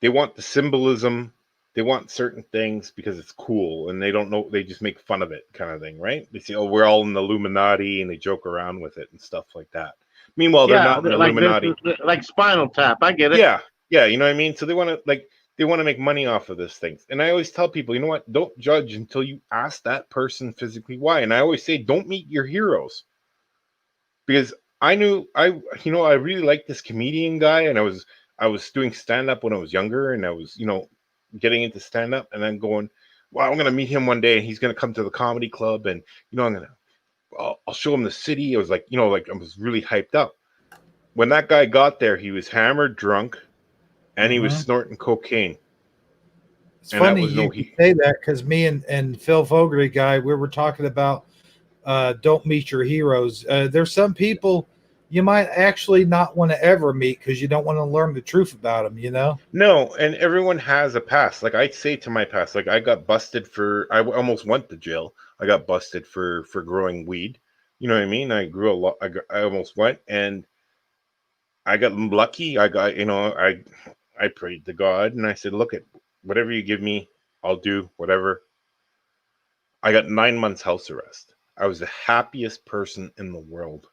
They want the symbolism, they want certain things because it's cool, and they don't know, they just make fun of it, kind of thing, right? They say, oh, we're all in the Illuminati, and they joke around with it and stuff like that. Meanwhile, they're Yeah, not in the like this Illuminati. is like Spinal Tap. I get it. Yeah, yeah, you know what I mean? So they want to make money off of this things. And I always tell people, you know what? Don't judge until you ask that person physically why. And I always say, don't meet your heroes. Because I really liked this comedian guy, and I was doing stand up when I was younger, and I was, getting into stand up, and then going, well, I'm going to meet him one day, and he's going to come to the comedy club, and I'll show him the city. I was like, I was really hyped up. When that guy got there, he was hammered, drunk, and he was snorting cocaine. It's funny you say that, because me and Phil Fogarty guy, we were talking about don't meet your heroes. There's some people you might actually not want to ever meet because you don't want to learn the truth about them. No, and everyone has a past. Like I say to my past, like I got busted I almost went to jail. I got busted for growing weed. You know what I mean? I grew a lot. I almost went, and I got lucky. I prayed to God, and I said, look, at whatever you give me, I'll do whatever. I got 9 months house arrest. I was the happiest person in the world.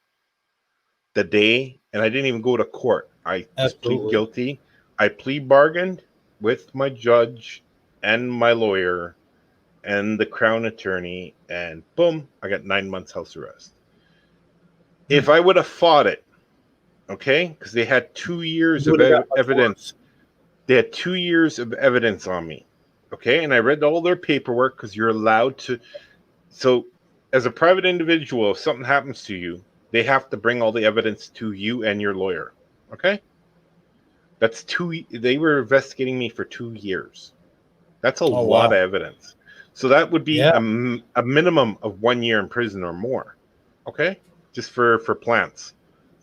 The day, and I didn't even go to court. I just plead guilty. I plea bargained with my judge and my lawyer and the crown attorney, and boom, I got 9 months house arrest. If I would have fought it, okay, because they had 2 years of evidence. They had 2 years of evidence on me, okay, and I read all their paperwork, because you're allowed to. So, as a private individual, if something happens to you, they have to bring all the evidence to you and your lawyer. Okay? That's they were investigating me for 2 years. That's a lot of evidence. So that would be a minimum of 1 year in prison or more. Okay? Just for plants.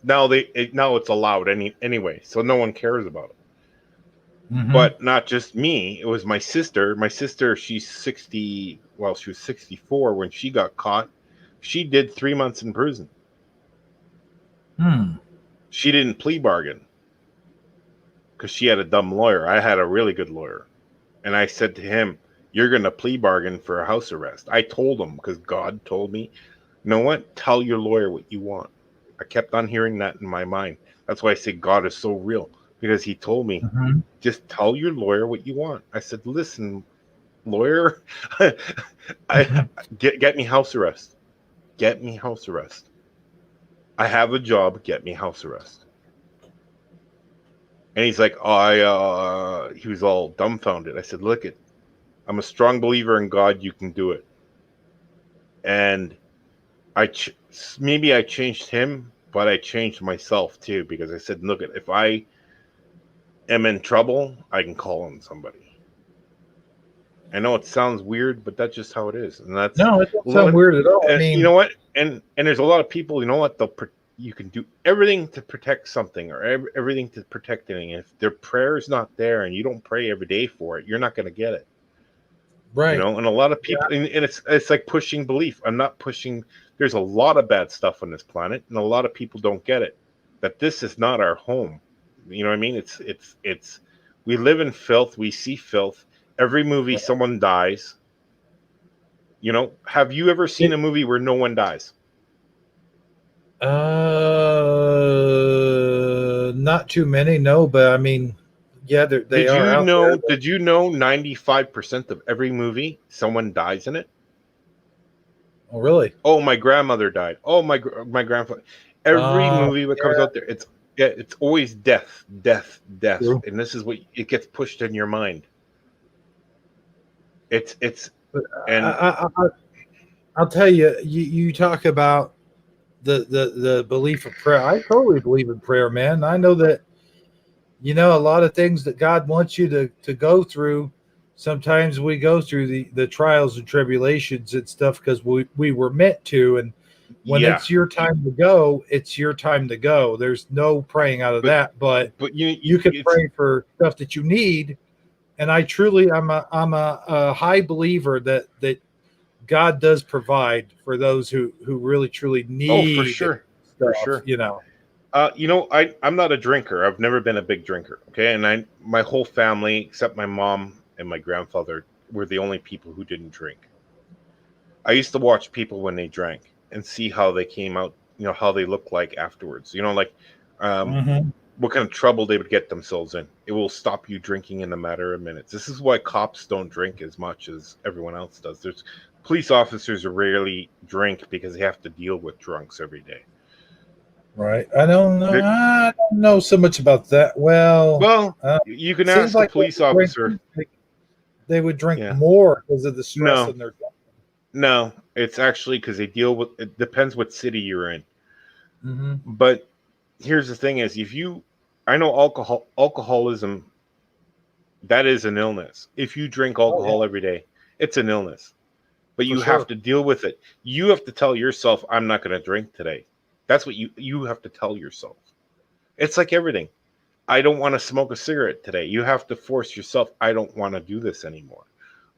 Now it's allowed anyway, so no one cares about it. Mm-hmm. But not just me, it was my sister. My sister, she's 60, well, she was 64 when she got caught. She did 3 months in prison. She didn't plea bargain because she had a dumb lawyer. I had a really good lawyer. And I said to him, you're going to plea bargain for a house arrest. I told him, because God told me, you know what? Tell your lawyer what you want. I kept on hearing that in my mind. That's why I say God is so real, because he told me, just tell your lawyer what you want. I said, listen, lawyer, get me house arrest. Get me house arrest. I have a job. Get me house arrest. And he's like, he was all dumbfounded. I said, look, I'm a strong believer in God. You can do it. And maybe I changed him, but I changed myself too, because I said, look, if I am in trouble, I can call on somebody. I know it sounds weird, but that's just how it is. And that's no, it doesn't sound weird at all. I mean, you know what? And there's a lot of people, you know what? You can do everything to protect something, or everything to protect anything. If their prayer is not there and you don't pray every day for it, you're not going to get it. Right. And a lot of people, and it's like pushing belief. I'm not pushing. There's a lot of bad stuff on this planet, and a lot of people don't get it. That this is not our home. You know what I mean? It's we live in filth. We see filth. Every movie, someone dies. Have you ever seen a movie where no one dies? Not too many, no, but I mean, yeah, they are out there. Did you know 95% of every movie, someone dies in it? Oh, really? Oh, my grandmother died. Oh, my grandfather. Every movie that comes out there, it's always death. True. And this is what it gets pushed in your mind. I'll tell you, you talk about the belief of prayer. I totally believe in prayer, man. I know that, a lot of things that God wants you to go through. Sometimes we go through the trials and tribulations and stuff because we were meant to. And when Yeah, it's your time to go, it's your time to go. There's no praying out of but that, but you you can it's pray for stuff that you need. And I truly, I'm a high believer that God does provide for those who really truly oh, for need sure, for stuff. sure. I'm not a drinker. I've never been a big drinker. Okay, and my whole family except my mom and my grandfather were the only people who didn't drink. I used to watch people when they drank and see how they came out, how they look like afterwards. Like um, Mm-hmm. what kind of trouble they would get themselves in. It will stop you drinking in a matter of minutes. This is why cops don't drink as much as everyone else does. There's police officers rarely drink because they have to deal with drunks every day. Right. I don't know. They're, I don't know so much about that. Well, well, you can seems ask a like police officer. they would drink Yeah. more because of the stress No, in their. no, it's actually because they deal with. It depends what city you're in. Mm-hmm. But here's the thing: is I know alcoholism, that is an illness. If you drink Oh alcohol yeah, every day, it's an illness. But for you have sure. to deal with it. You have to tell yourself, "I'm not going to drink today." That's what you have to tell yourself. It's like everything. I don't want to smoke a cigarette today. You have to force yourself. I don't want to do this anymore.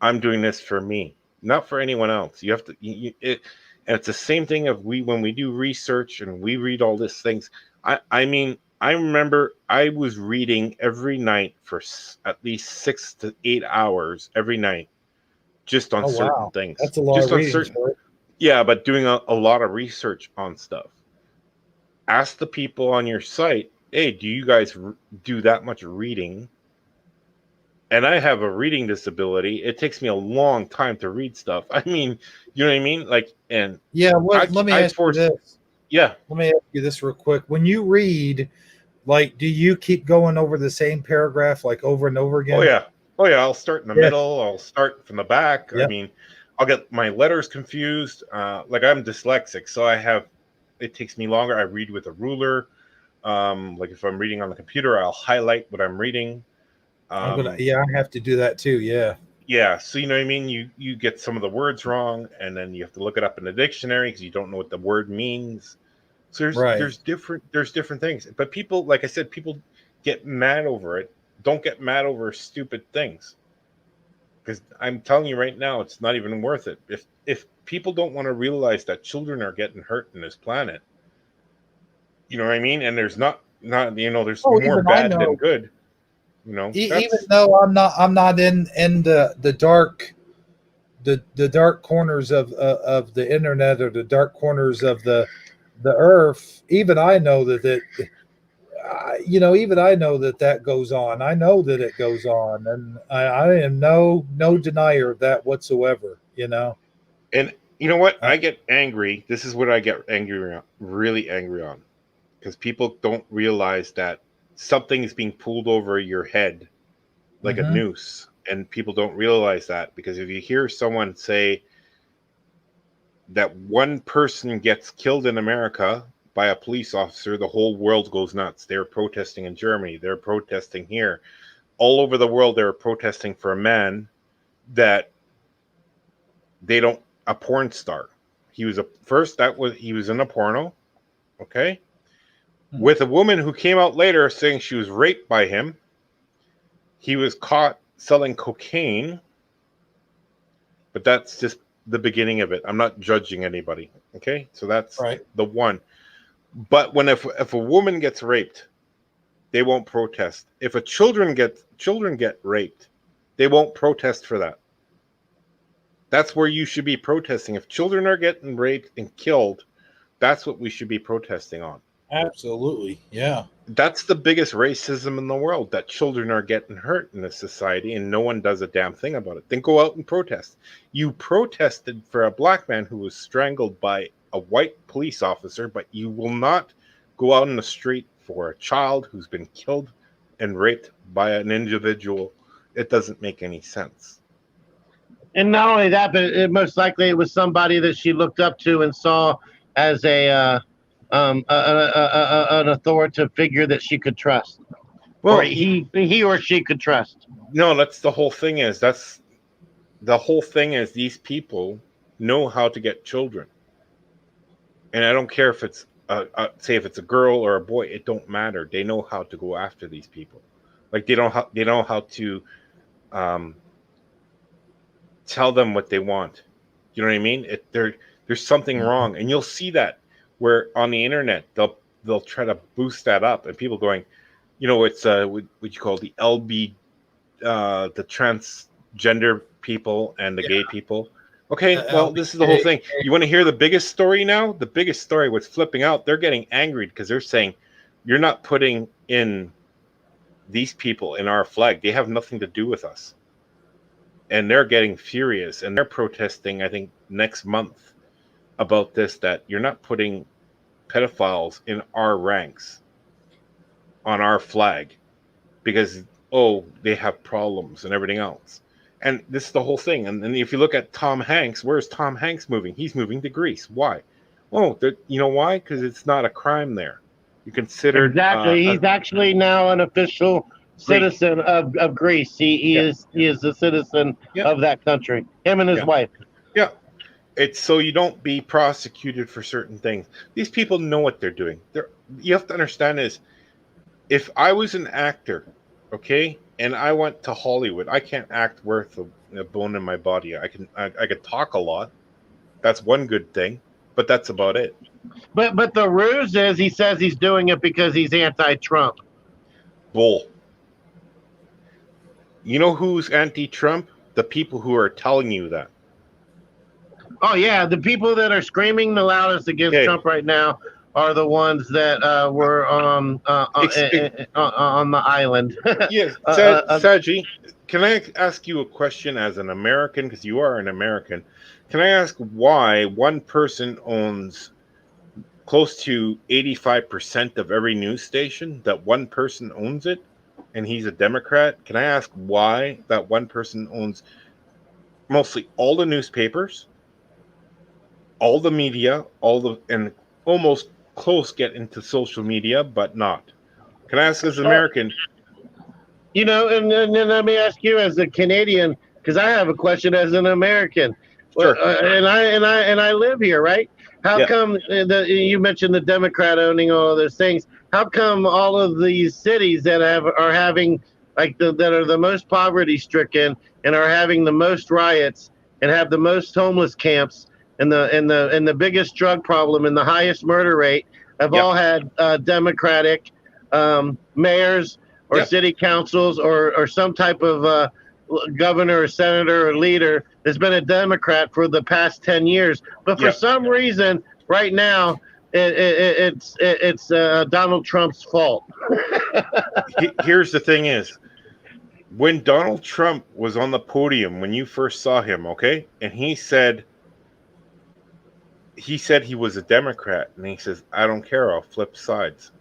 I'm doing this for me, not for anyone else. You have to. And it's the same thing of when we do research and we read all these things. I mean, I remember I was reading every night for at least 6 to 8 hours every night, just on Oh certain wow, things, that's a lot just of on reading certain. for it. Yeah, but doing a lot of research on stuff. Ask the people on your site, hey, do you guys do that much reading? And I have a reading disability. It takes me a long time to read stuff. I mean, you know what I mean? Like, and Yeah. What? Let me I ask you force, this. yeah. Let me ask you this real quick. When you read, like, do you keep going over the same paragraph like over and over Oh, again? yeah. Oh, yeah. I'll start in the Yeah. middle. I'll start from the back. I Yep. mean, I'll get my letters confused. Like, I'm dyslexic, so it takes me longer. I read with a ruler. Like, if I'm reading on the computer, I'll highlight what I'm reading. Yeah, I have to do that too. Yeah. Yeah, so you know what I mean. You get some of the words wrong, and then you have to look it up in the dictionary because you don't know what the word means. So Right. there's different things. But people, like I said, people get mad over it. Don't get mad over stupid things, because I'm telling you right now, it's not even worth it. If people don't want to realize that children are getting hurt in this planet, you know what I mean, and there's not there's Oh, more even I bad than know. good. Even That's though I'm not in the dark the dark corners of the internet or the dark corners of the earth. Even I know even I know that goes on. I know that it goes on, and I am no denier of that whatsoever. And you know what? Uh, I get angry. This is what I get angry on, really angry on, because people don't realize that something is being pulled over your head like a mm-hmm. noose, and people don't realize that because if you hear someone say that one person gets killed in America by a police officer, the whole world goes nuts. They're protesting in Germany. They're protesting here. All over the world, they're protesting for a man that they don't a porn star. He was he was in a porno, okay, with a woman who came out later saying she was raped by him. He was caught selling cocaine, but that's just the beginning of it. I'm not judging anybody, okay? So that's Right. the one. But if a woman gets raped, they won't protest. If children get raped, they won't protest for that. That's where you should be protesting. If children are getting raped and killed, that's what we should be protesting on. Absolutely. Yeah. That's the biggest racism in the world, that children are getting hurt in this society and no one does a damn thing about it. Then go out and protest. You protested for a black man who was strangled by a white police officer, but you will not go out in the street for a child who's been killed and raped by an individual. It doesn't make any sense. And not only that, but most likely it was somebody that she looked up to and saw as an authoritative figure that she could trust, Well, or he or she could trust. no, that's the whole thing. These people know how to get children, and I don't care if it's say if it's a girl or a boy. It don't matter. They know how to go after these people. Like they know how to tell them what they want. You know what I mean? There's something wrong, and you'll see that where on the internet they'll try to boost that up, and people going, it's what you call the LB, the transgender people and the gay people. Okay, well, this is the whole thing. You want to hear the biggest story now? The biggest story was flipping out. They're getting angry because they're saying, you're not putting in these people in our flag. They have nothing to do with us. And they're getting furious, and they're protesting, I think, next month about this, that you're not putting pedophiles in our ranks on our flag because, they have problems and everything else. And this is the whole thing. And then if you look at Tom Hanks, where's Tom Hanks moving? He's moving to Greece. Why? You know why? Because it's not a crime there. You consider Exactly. He's actually now an official citizen of Greece. He is a citizen of that country. Him and his wife. Yeah. It's so you don't be prosecuted for certain things. These people know what they're doing. You have to understand is, if I was an actor, okay, and I went to Hollywood, I can't act worth a bone in my body. I could talk a lot. That's one good thing, but that's about it. But the ruse is he says he's doing it because he's anti-Trump. Bull. You know who's anti-Trump? The people who are telling you that. Oh yeah, the people that are screaming the loudest against Trump right now are the ones that were on the island. Yes, Sagi, can I ask you a question as an American, because you are an American? Can I ask why one person owns close to 85% of every news station? That one person owns it, and he's a Democrat. Can I ask why that one person owns mostly all the newspapers, all the media, and almost close get into social media, but not? Can I ask as an American? And then let me ask you as a Canadian, because I have a question as an American. Sure. And I live here, right? How come you mentioned the Democrat owning all of those things? How come all of these cities that are having that are the most poverty stricken and are having the most riots and have the most homeless camps and the biggest drug problem and the highest murder rate have all had Democratic mayors or city councils or some type of governor or senator or leader that's been a Democrat for the past 10 years. But for some reason, right now, it's Donald Trump's fault. Here's the thing is, when Donald Trump was on the podium, when you first saw him, okay, and he said he was a Democrat, and he says, I don't care, I'll flip sides.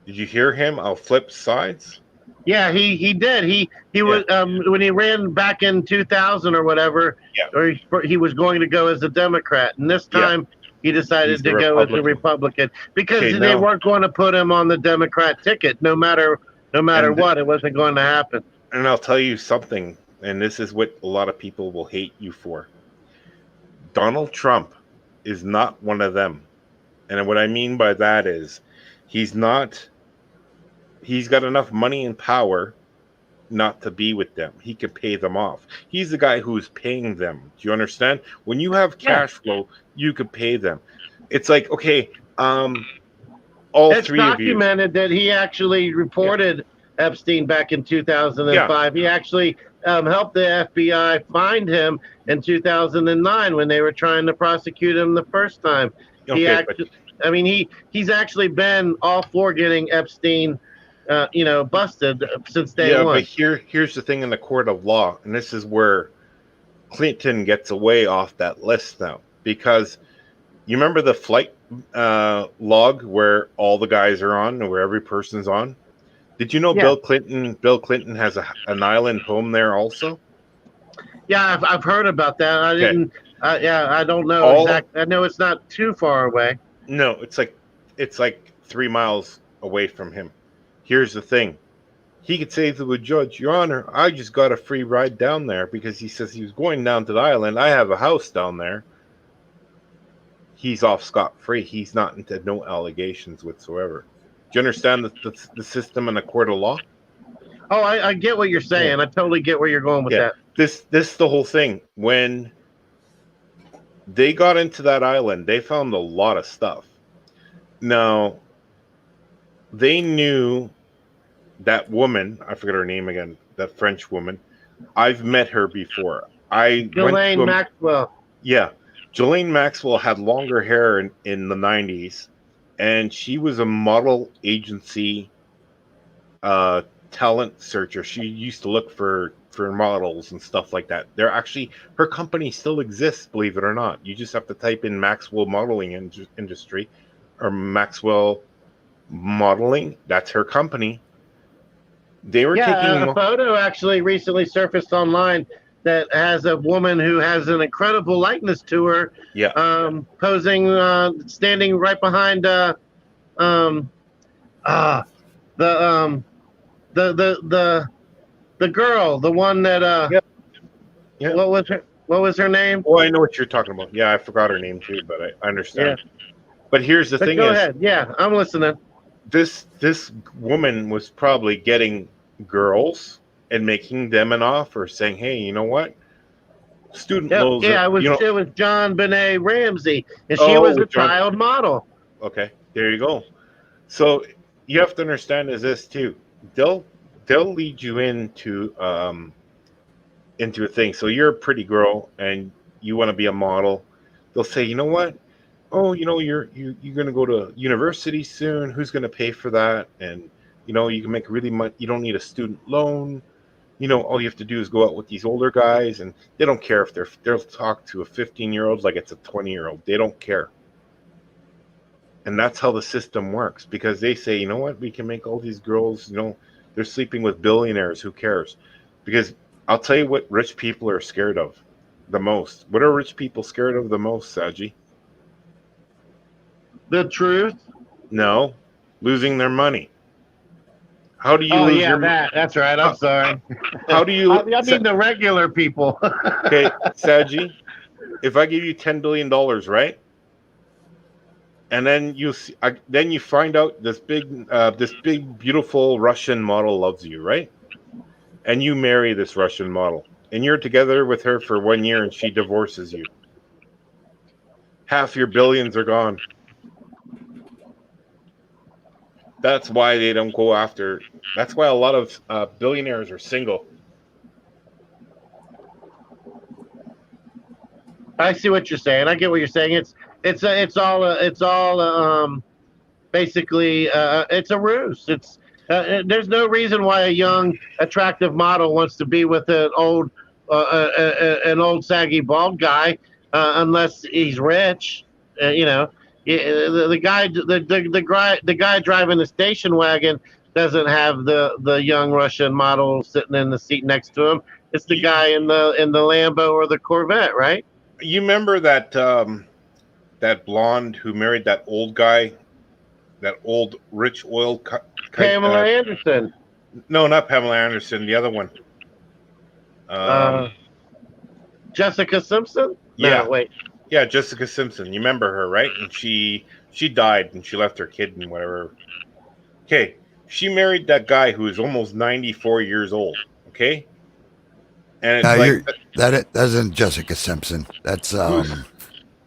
Did you hear him? I'll flip sides? Yeah, he did. He was when he ran back in 2000 or whatever, or he was going to go as a Democrat, and this time he decided to go as a Republican because they weren't going to put him on the Democrat ticket, no matter what. It wasn't going to happen. And I'll tell you something, and this is what a lot of people will hate you for. Donald Trump is not one of them. And what I mean by that is he's got enough money and power not to be with them. He can pay them off. He's the guy who's paying them. Do you understand? When you have cash flow, you could pay them. It's like, okay, it's documented that he actually reported Epstein back in 2005. He actually helped the FBI find him in 2009 when they were trying to prosecute him the first time. He's actually been all for getting Epstein busted since day one. But here's the thing in the court of law, and this is where Clinton gets away off that list now, because you remember the flight log where all the guys are on, where every person's on? Did you know Bill Clinton has an island home there also? Yeah, I've heard about that. I Okay. didn't. Yeah, I don't know All- exactly. I know it's not too far away. No, it's like 3 miles away from him. Here's the thing. He could say to the judge, Your Honor, I just got a free ride down there because he says he was going down to the island. I have a house down there. He's off scot-free. He's not into no allegations whatsoever. Do you understand the system and the court of law? Oh, I get what you're saying. I totally get where you're going with that. This is the whole thing. When they got into that island, they found a lot of stuff. Now, they knew that woman, I forget her name again, that French woman. I've met her before. Ghislaine Maxwell. Yeah. Ghislaine Maxwell had longer hair in the 90s, and she was a model agency talent searcher. She used to look for models and stuff like that. They're actually, her company still exists, believe it or not. You just have to type in Maxwell Modeling Industry or Maxwell Modeling. That's her company. They were taking a photo actually recently surfaced online that has a woman who has an incredible likeness to her. Yeah. Posing, standing right behind the girl, the one that Yeah. What was her name? Oh, I know what you're talking about. Yeah, I forgot her name too, but I understand. Yeah. But here's the thing: go ahead. Yeah, I'm listening. This woman was probably getting girls and making them an offer, saying, "Hey, you know what? Student loans." Yeah, it was John Benet Ramsey, and she was a child model. Okay, there you go. So you have to understand is this too. They'll lead you into a thing. So you're a pretty girl and you want to be a model. They'll say, you know what? Oh, you're going to go to university soon. Who's going to pay for that? And you can make really much. You don't need a student loan. All you have to do is go out with these older guys, and they don't care if they'll talk to a 15-year-old like it's a 20-year-old. They don't care. And that's how the system works, because they say, you know what, we can make all these girls, they're sleeping with billionaires. Who cares? Because I'll tell you what rich people are scared of the most. What are rich people scared of the most, Sagi? The truth? No, losing their money. How do you lose your money? That's right. I'm sorry. How do you? I mean the regular people. Okay, Sagi, if I give you $10 billion, right? And then you find out this big beautiful Russian model loves you, right? And you marry this Russian model, and you're together with her for 1 year, and she divorces you. Half your billions are gone. That's why they don't go after. That's why a lot of billionaires are single. I see what you're saying. I get what you're saying. It's all basically it's a ruse. It's there's no reason why a young attractive model wants to be with an old saggy bald guy unless he's rich. The guy driving the station wagon doesn't have the young Russian model sitting in the seat next to him. It's the guy in the Lambo or the Corvette, right? You remember that that blonde who married that old guy, that old rich oil Pamela Anderson. No, not Pamela Anderson. The other one. Jessica Simpson. Yeah, no, wait. Yeah, Jessica Simpson. You remember her, right? And she died, and she left her kid and whatever. Okay, she married that guy who is almost 94 years old. Okay, and it's that isn't Jessica Simpson. That's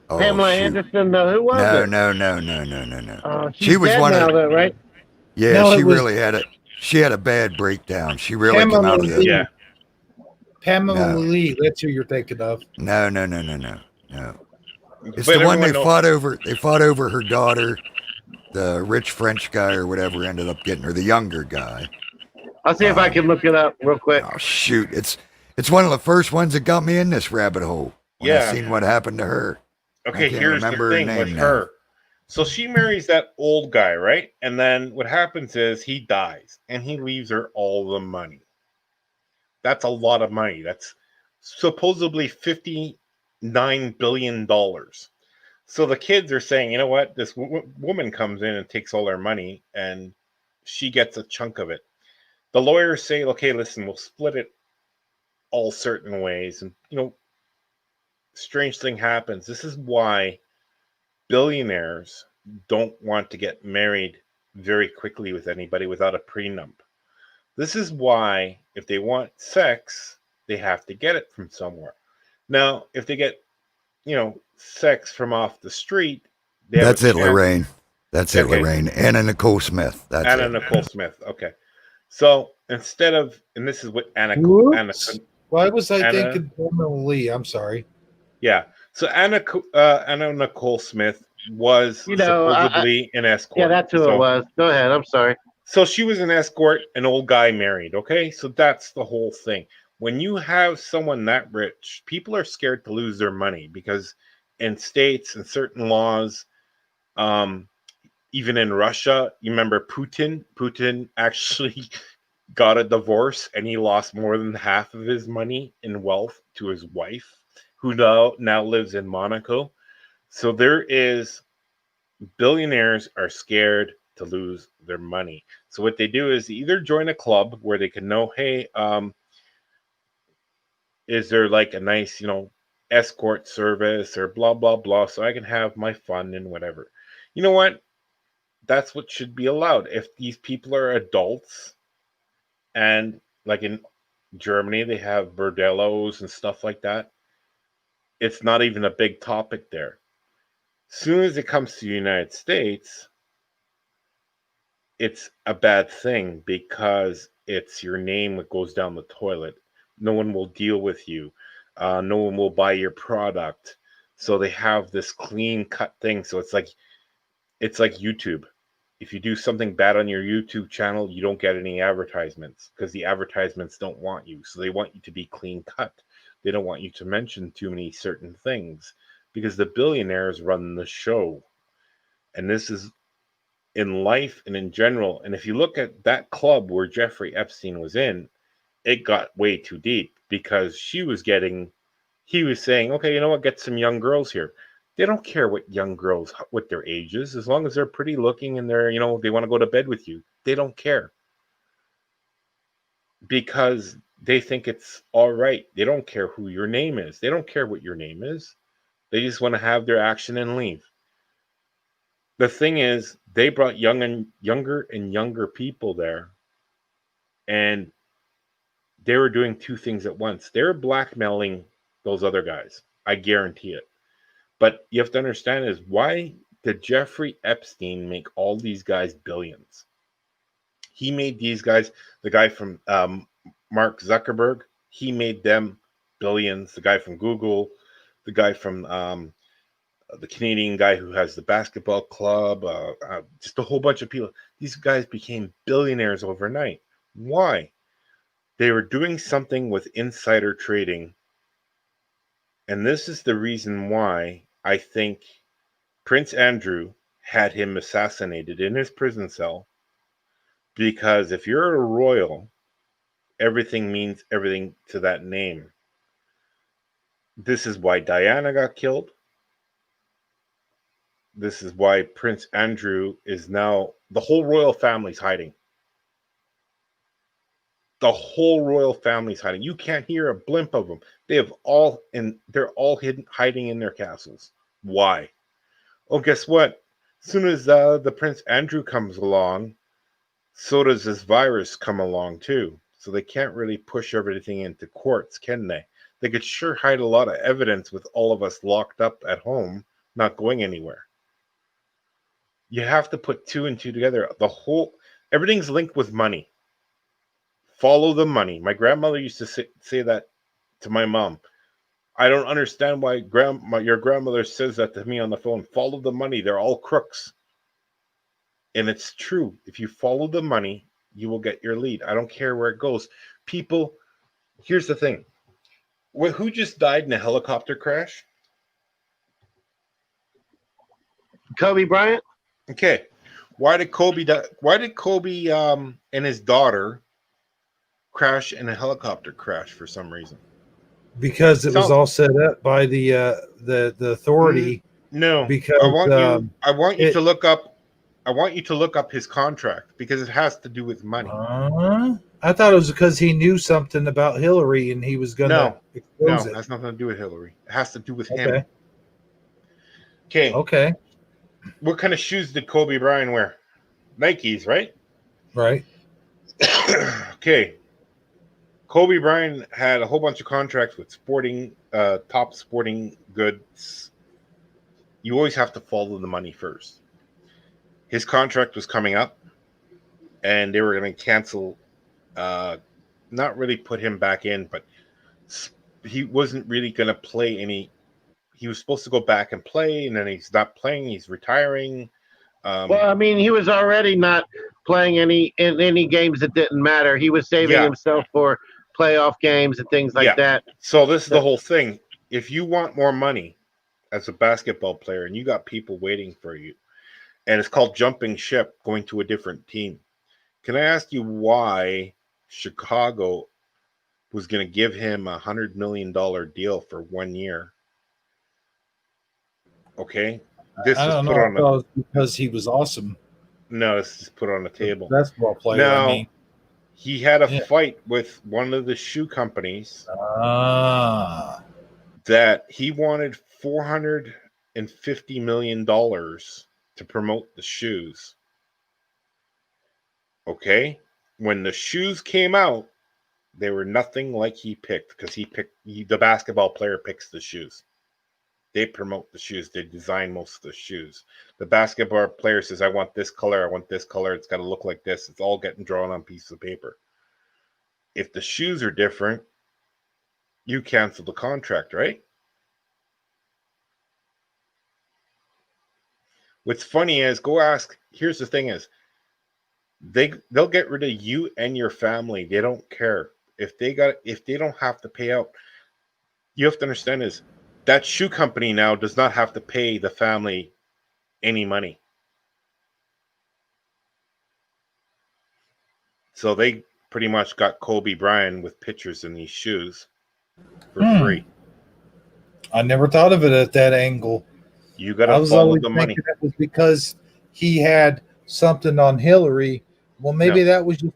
Pamela Anderson. No, who was it? No. She was one of them, right? Yeah, No, she really had it. She had a bad breakdown. She really came out of it. Yeah. Pamela Lee, that's who you're thinking of. No. It's the one they fought over. They fought over her daughter. The rich French guy or whatever ended up getting her. The younger guy. I'll see if I can look it up real quick. Oh shoot! It's one of the first ones that got me in this rabbit hole. When I seen what happened to her. Okay, here's the thing with her. So she marries that old guy, right? And then what happens is he dies, and he leaves her all the money. That's a lot of money. That's supposedly $59 billion. So the kids are saying, you know what? This woman comes in and takes all our money, and she gets a chunk of it. The lawyers say, okay, listen, we'll split it all certain ways. And, strange thing happens. This is why billionaires don't want to get married very quickly with anybody without a prenup. This is why, if they want sex, they have to get it from somewhere. Now, if they get, sex from off the street, That's it, Lorraine. That's it, Lorraine. Anna Nicole Smith. That's Anna it. Nicole Smith. Okay. So instead of, and this is what Anna. Why was I Anna, thinking Pamela Lee? I'm sorry. Yeah. So Anna Nicole Smith was supposedly an escort. Yeah, that's who it was. Go ahead. I'm sorry. So she was an escort, an old guy married. Okay. So that's the whole thing. When you have someone that rich, people are scared to lose their money because in states and certain laws, even in Russia, you remember Putin? Putin actually got a divorce and he lost more than half of his money in wealth to his wife, who now lives in Monaco. So billionaires are scared to lose their money. So what they do is either join a club where they can know, hey, is there like a nice, escort service or blah, blah, blah, so I can have my fun and whatever. You know what? That's what should be allowed. If these people are adults, and like in Germany, they have bordellos and stuff like that, it's not even a big topic there. Soon as it comes to the United States, it's a bad thing because it's your name that goes down the toilet. No one will deal with you. No one will buy your product. So they have this clean cut thing. So it's like YouTube. If you do something bad on your YouTube channel, you don't get any advertisements because the advertisements don't want you. So they want you to be clean cut. They don't want you to mention too many certain things because the billionaires run the show. And this is in life and in general. And if you look at that club where Jeffrey Epstein was in, it got way too deep because he was saying, okay, you know what, get some young girls here. They don't care what young girls, what their age is, as long as they're pretty looking and they're, they want to go to bed with you. They don't care because they think it's all right. They don't care who your name is. They don't care what your name is. They just want to have their action and leave. The thing is, they brought younger and younger people there, and they were doing two things at once. They were blackmailing those other guys. I guarantee it. But you have to understand is why did Jeffrey Epstein make all these guys billions? He made these guys, the guy from Mark Zuckerberg, he made them billions. The guy from Google, the guy from the Canadian guy who has the basketball club, just a whole bunch of people. These guys became billionaires overnight. Why? They were doing something with insider trading. And this is the reason why I think Prince Andrew had him assassinated in his prison cell. Because if you're a royal, everything means everything to that name. This is why Diana got killed. This is why Prince Andrew is now, the whole royal family's hiding. The whole royal family's hiding. You can't hear a blimp of them. They're all hiding in their castles. Why? Oh, guess what? As soon as the Prince Andrew comes along, so does this virus come along too. So they can't really push everything into courts, can they? They could sure hide a lot of evidence with all of us locked up at home, not going anywhere. You have to put two and two together. Everything's linked with money. Follow the money. My grandmother used to say that to my mom. I don't understand why your grandmother says that to me on the phone. Follow the money. They're all crooks. And it's true. If you follow the money, you will get your lead. I don't care where it goes. People, here's the thing. Who just died in a helicopter crash? Kobe Bryant. Okay. Why did Kobe die? Why did Kobe and his daughter crash in a helicopter crash for some reason? because it was all set up by the authority. No, because I want you to look up. I want you to look up his contract because it has to do with money. I thought it was because he knew something about Hillary and he was going to expose it it. has nothing to do with Hillary. It has to do with him. Okay. Okay. Okay. What kind of shoes did Kobe Bryant wear? Nikes, right? Right. Okay. Kobe Bryant had a whole bunch of contracts with top sporting goods. You always have to follow the money first. His contract was coming up, and they were going to cancel, not really put him back in, but he wasn't really going to play any. He was supposed to go back and play, and then he's not playing. He's retiring. Well, I mean, he was already not playing in any games that didn't matter. He was saving himself for playoff games and things like that. So this is the whole thing. If you want more money as a basketball player and you got people waiting for you, and it's called jumping ship, going to a different team, can I ask you why Chicago was going to give him $100 million deal for 1 year? Okay. I don't know. I thought it was because he was awesome. No, it's just put on the table. Basketball player. Now, I mean, he had a fight with one of the shoe companies that he wanted $450 million to promote the shoes. Okay? When the shoes came out, they were nothing like he picked because the basketball player picks the shoes. They promote the shoes. They design most of the shoes. The basketball player says, I want this color. I want this color. It's got to look like this. It's all getting drawn on pieces of paper. If the shoes are different, you cancel the contract, right? What's funny is, go ask, here's the thing is, they'll get rid of you and your family. They don't care. If they don't have to pay out, you have to understand is, that shoe company now does not have to pay the family any money. So they pretty much got Kobe Bryant with pictures in these shoes for free. I never thought of it at that angle. You got to follow the money. That was because he had something on Hillary. Well, maybe that was just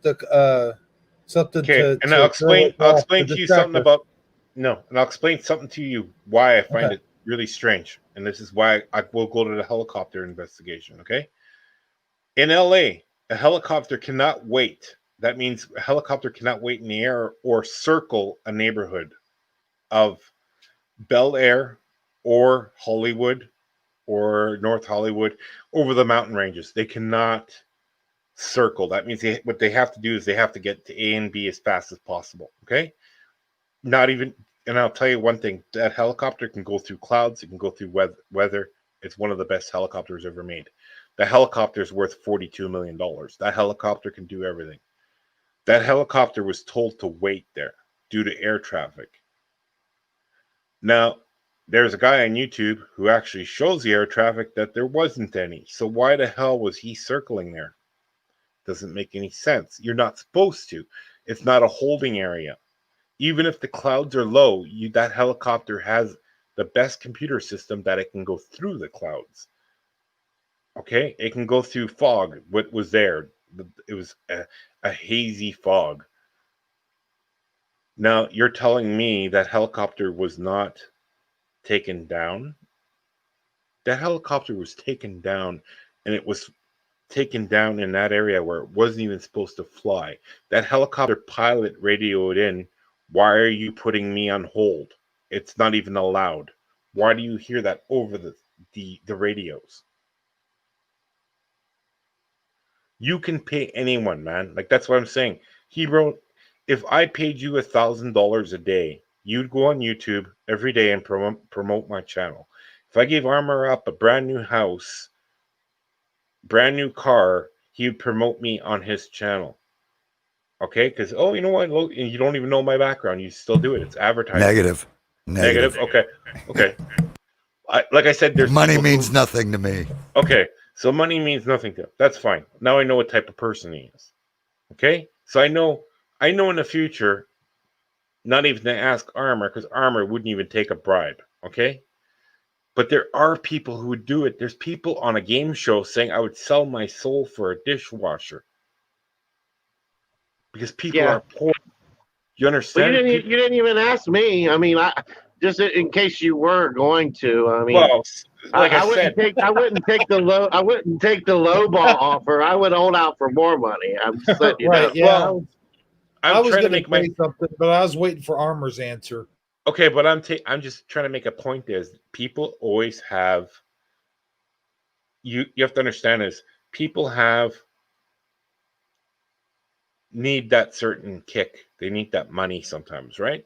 something to. And I'll explain to you something about. No, and I'll explain something to you why I find it really strange. And this is why I will go to the helicopter investigation, okay? In LA, a helicopter cannot wait. That means a helicopter cannot wait in the air or circle a neighborhood of Bel Air or Hollywood or North Hollywood over the mountain ranges. They cannot circle. That means what they have to do is they have to get to A and B as fast as possible, okay? Not even, and I'll tell you one thing, that helicopter can go through clouds, it can go through weather. It's one of the best helicopters ever made. The helicopter is worth $42 million. That helicopter can do everything. That helicopter was told to wait there due to air traffic. Now, there's a guy on YouTube who actually shows the air traffic that there wasn't any. So why the hell was he circling there? Doesn't make any sense. You're not supposed to. It's not a holding area. Even if the clouds are low, that helicopter has the best computer system that it can go through the clouds. Okay? It can go through fog. What was there? It was a hazy fog. Now, you're telling me that helicopter was not taken down? That helicopter was taken down, and it was taken down in that area where it wasn't even supposed to fly. That helicopter pilot radioed in, why are you putting me on hold? It's not even allowed. Why do you hear that over the radios? You can pay anyone, man. Like, that's what I'm saying. He wrote, if I paid you $1,000 a day, you'd go on YouTube every day and promote my channel. If I gave Armor Up a brand new house, brand new car, he would promote me on his channel. Okay, because you know what? You don't even know my background. You still do it. It's advertising. Negative. Okay. Like I said, there's money means nothing to me. Okay, so money means nothing to him. That's fine. Now I know what type of person he is. Okay, so I know in the future, not even to ask Armor, because Armor wouldn't even take a bribe, okay? But there are people who would do it. There's people on a game show saying, I would sell my soul for a dishwasher. Because people are poor. You Well, understand? you didn't even ask me. I mean, I just in case you were going to. I mean, well, like I wouldn't said, I wouldn't take the low ball offer. I would hold out for more money. I'm just letting you Right? know. Yeah. well, I I'm was trying to going make to my say something, but I was waiting for Armor's answer. okay, but I'm just trying to make a point. Is people always have you have to understand is people need that certain kick. They need that money sometimes, right?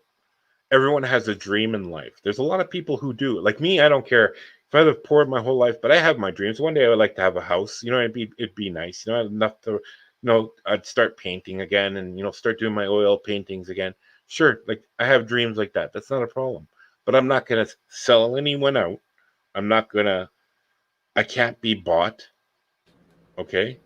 Everyone has a dream in life. There's a lot of people who do. Like me, I don't care if I live poor my whole life, but I have my dreams. One day I would like to have a house. You know, it'd be nice. You know, enough to, I'd start painting again, and start doing my oil paintings again. Sure, like I have dreams like that. That's not a problem. But I'm not gonna sell anyone out. I'm not gonna. I can't be bought. Okay,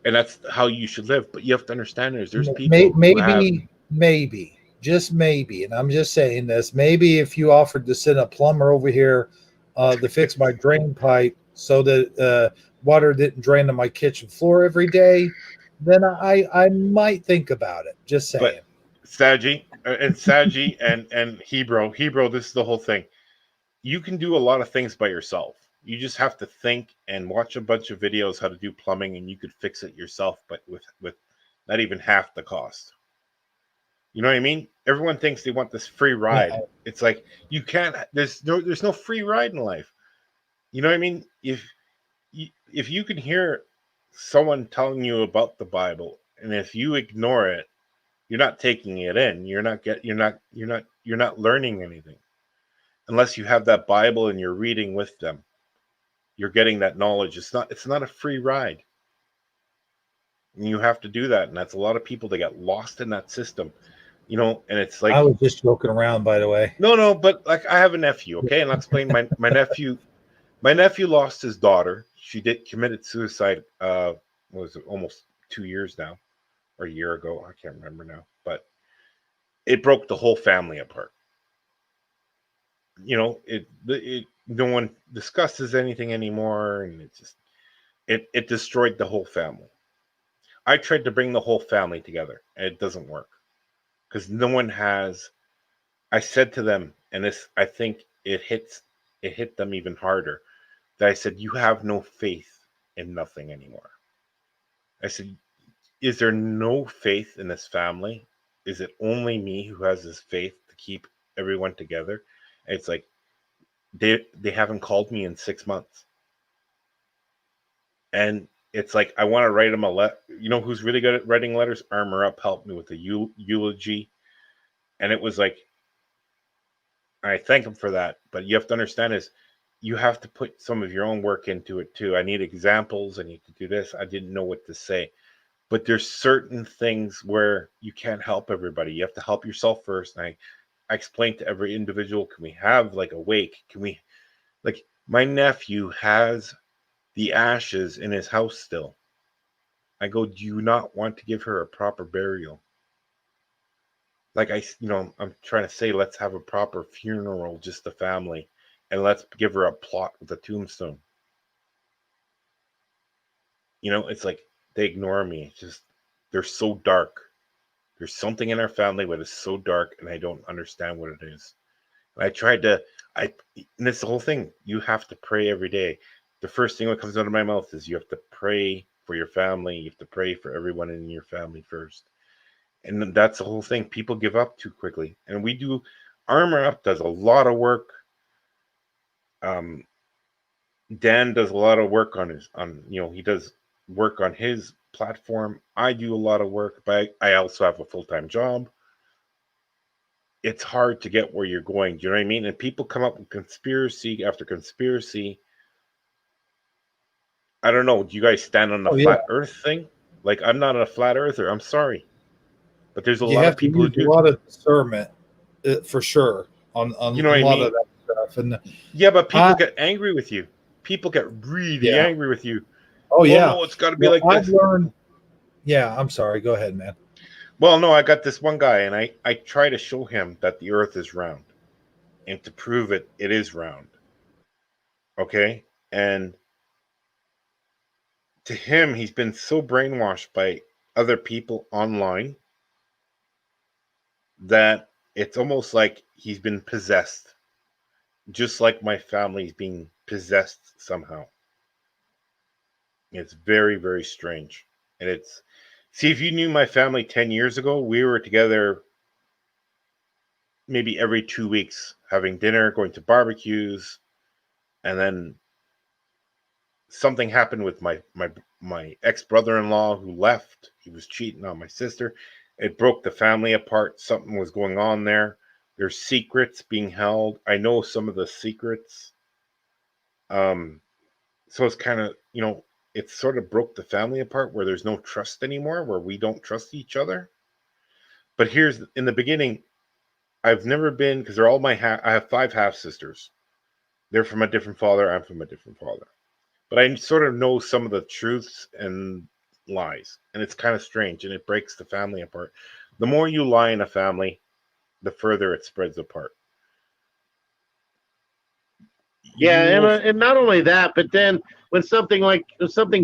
and that's how you should live. But you have to understand there's people who have. Maybe, just maybe, and I'm just saying this. Maybe if you offered to send a plumber over here to fix my drain pipe so that water didn't drain to my kitchen floor every day, then I might think about it. Just saying. But Sagi and Hebrew, this is the whole thing. You can do a lot of things by yourself. You just have to think and watch a bunch of videos how to do plumbing, and you could fix it yourself, but with not even half the cost. You know what I mean? Everyone thinks they want this free ride. Yeah. It's like you can't. There's no free ride in life. You know what I mean? If you can hear someone telling you about the Bible, and if you ignore it, you're not taking it in. You're not learning anything unless you have that Bible and you're reading with them. You're getting that knowledge. It's not a free ride. And you have to do that, and that's a lot of people. They get lost in that system, and it's like I was just joking around, by the way. no, but like I have a nephew, okay, and I'll explain my nephew. My nephew lost his daughter. She committed suicide. Was it almost 2 years now, or a year ago? I can't remember now, but it broke the whole family apart. It no one discusses anything anymore, and it destroyed the whole family. I tried to bring the whole family together, and it doesn't work because no one has. I said to them, and this I think it hit them even harder. That I said, you have no faith in nothing anymore. I said, is there no faith in this family? Is it only me who has this faith to keep everyone together? And it's like they haven't called me in 6 months, and it's like I want to write them a letter. You know who's really good at writing letters? Armor Up helped me with a eulogy, and it was like I thank him for that. But you have to understand is you have to put some of your own work into it too. I need examples. I need to do this. I didn't know what to say. But there's certain things where you can't help everybody. You have to help yourself first. And I explained to every individual, can we have like a wake? Can we, like, my nephew has the ashes in his house still. I go, do you not want to give her a proper burial? Like I'm trying to say, let's have a proper funeral, just the family, and let's give her a plot with a tombstone. It's like they ignore me. It's just they're so dark. There's something in our family that is so dark, and I don't understand what it is. And I tried to, and it's the whole thing. You have to pray every day. The first thing that comes out of my mouth is you have to pray for your family. You have to pray for everyone in your family first. And that's the whole thing. People give up too quickly. And we do, Armor Up does a lot of work. Dan does a lot of work he does work on his platform. I do a lot of work, but I also have a full-time job. It's hard to get where you're going. Do you know what I mean? And people come up with conspiracy after conspiracy. I don't know. Do you guys stand on the flat Earth thing? Like, I'm not a flat earther. I'm sorry. But there's a lot of people who do. A lot of discernment, for sure, on a lot of that stuff. And yeah, but people get angry with you. People get really angry with you. Oh yeah, no, it's got to be like I've this. learned. Yeah, I'm sorry. Go ahead, man. Well, no, I got this one guy, and I try to show him that the Earth is round, and to prove it, it is round. Okay, and to him, he's been so brainwashed by other people online that it's almost like he's been possessed, just like my family's being possessed somehow. It's very, very strange. And it's, see, if you knew my family 10 years ago, we were together maybe every 2 weeks, having dinner, going to barbecues, and then something happened with my ex brother-in-law who left. He was cheating on my sister. It broke the family apart. Something was going on there. There's secrets being held. I know some of the secrets. So it's kind of, it sort of broke the family apart where there's no trust anymore, where we don't trust each other. But here's in the beginning, I've never been, because they're all I have 5 half sisters. They're from a different father. I'm from a different father. But I sort of know some of the truths and lies, and it's kind of strange, and it breaks the family apart. The more you lie in a family, the further it spreads apart. Yeah, and not only that, but then when something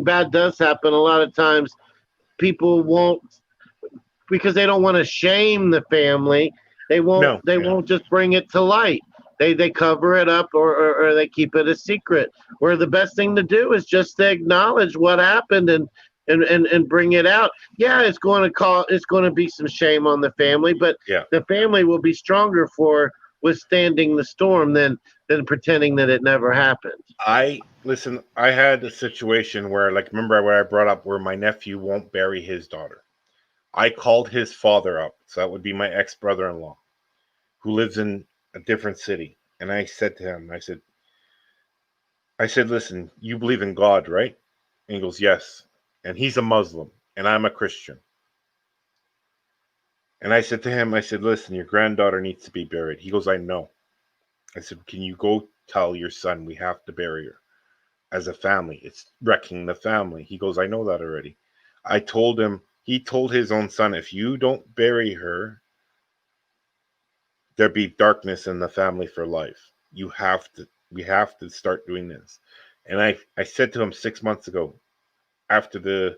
bad does happen, a lot of times people won't, because they don't want to shame the family. They won't just bring it to light. They cover it up, or they keep it a secret. Where the best thing to do is just to acknowledge what happened and bring it out. Yeah, it's going to be some shame on the family, but the family will be stronger for withstanding the storm than pretending that it never happened. I had a situation where, like, remember what I brought up where my nephew won't bury his daughter. I called his father up, so that would be my ex brother-in-law, who lives in a different city, and I said to him, I said, listen, you believe in God, right? And he goes, yes. And he's a Muslim, and I'm a Christian. And I said to him, I said, listen, your granddaughter needs to be buried. He goes, I know. I said, can you go tell your son we have to bury her as a family? It's wrecking the family. He goes, I know that already. I told him, he told his own son, if you don't bury her, there'll be darkness in the family for life. We have to start doing this. And I said to him 6 months ago, after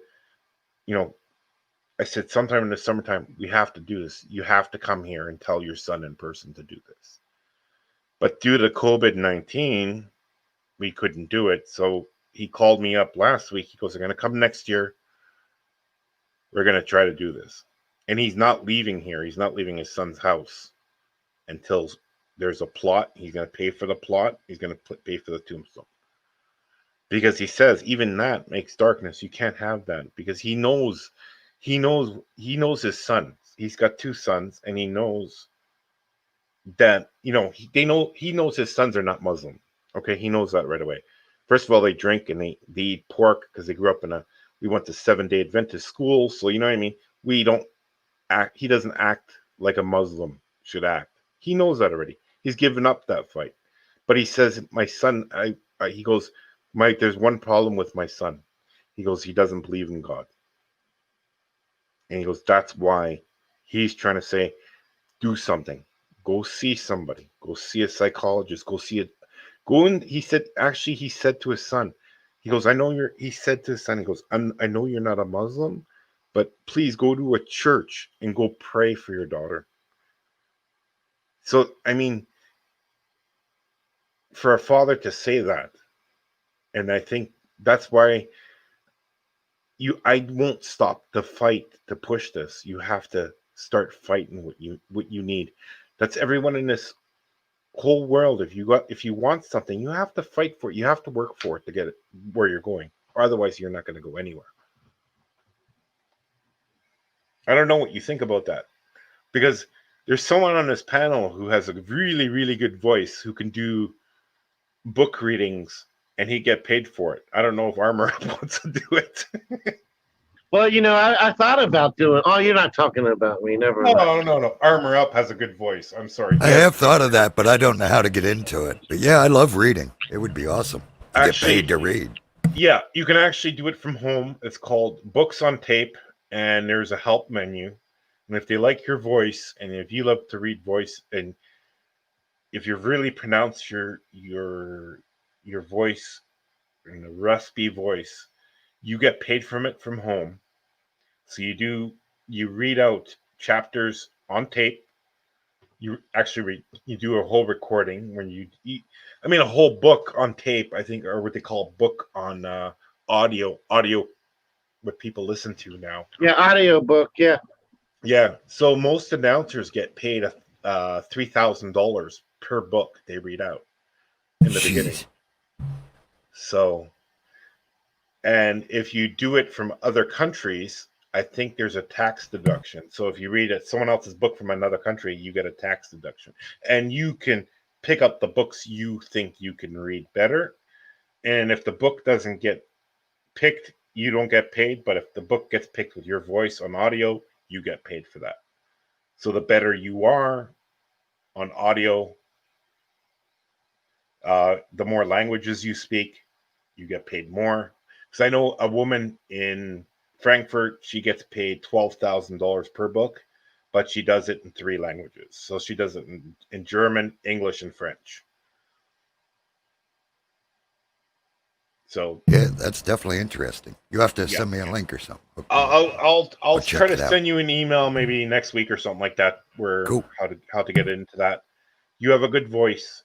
I said, sometime in the summertime, we have to do this. You have to come here and tell your son in person to do this. But due to COVID-19, we couldn't do it. So he called me up last week. He goes, I'm going to come next year. We're going to try to do this. And he's not leaving here. He's not leaving his son's house until there's a plot. He's going to pay for the plot. He's going to pay for the tombstone. Because he says even that makes darkness. You can't have that, because he knows his sons. He's got 2 sons, and he knows that, he knows his sons are not Muslim. Okay, he knows that right away. First of all, they drink and they eat pork because they grew up we went to 7-day Adventist school, so you know what I mean. He doesn't act like a Muslim should act. He knows that already. He's given up that fight. But he says, my son, he goes, Mike, there's one problem with my son. He goes, he doesn't believe in God. And he goes, that's why he's trying to say, do something. Go see somebody. Go see a psychologist. He said to his son, he goes, he said to his son, he goes, I know you're not a Muslim, but please go to a church and go pray for your daughter. So, I mean, for a father to say that, and I think that's why I won't stop the fight to push this. You have to start fighting what you need. That's everyone in this whole world. If you want something, you have to fight for it. You have to work for it to get it where you're going. Or otherwise, you're not going to go anywhere. I don't know what you think about that, because there's someone on this panel who has a really, really good voice who can do book readings, and he'd get paid for it. I don't know if Armor Up wants to do it. Well, I thought about doing. Oh, you're not talking about me. Never mind. No. Armor Up has a good voice. I'm sorry. I have thought of that, but I don't know how to get into it. But yeah, I love reading. It would be awesome to get paid to read. Yeah, you can actually do it from home. It's called Books on Tape, and there's a help menu. And if they like your voice, and if you love to read voice, and if you really pronounce your voice in a raspy voice, you get paid from it from home. So you read out chapters on tape. You actually you do a whole recording when a whole book on tape, I think, or what they call book on audio, what people listen to now. Yeah, audio book. Yeah. Yeah. So most announcers get paid $3,000 per book they read out in the beginning. So, and if you do it from other countries, I think there's a tax deduction. So if you read someone else's book from another country, you get a tax deduction. And you can pick up the books you think you can read better. And if the book doesn't get picked, you don't get paid. But if the book gets picked with your voice on audio, you get paid for that. So the better you are on audio, the more languages you speak, you get paid more. Because I know a woman in Frankfurt, she gets paid $12,000 per book, but she does it in 3 languages. So she does it in German, English, and French. So yeah, that's definitely interesting. You have to send me a link or something. I'll try to it out. send you an email maybe next week or something like that, where Cool. how to get into that. You have a good voice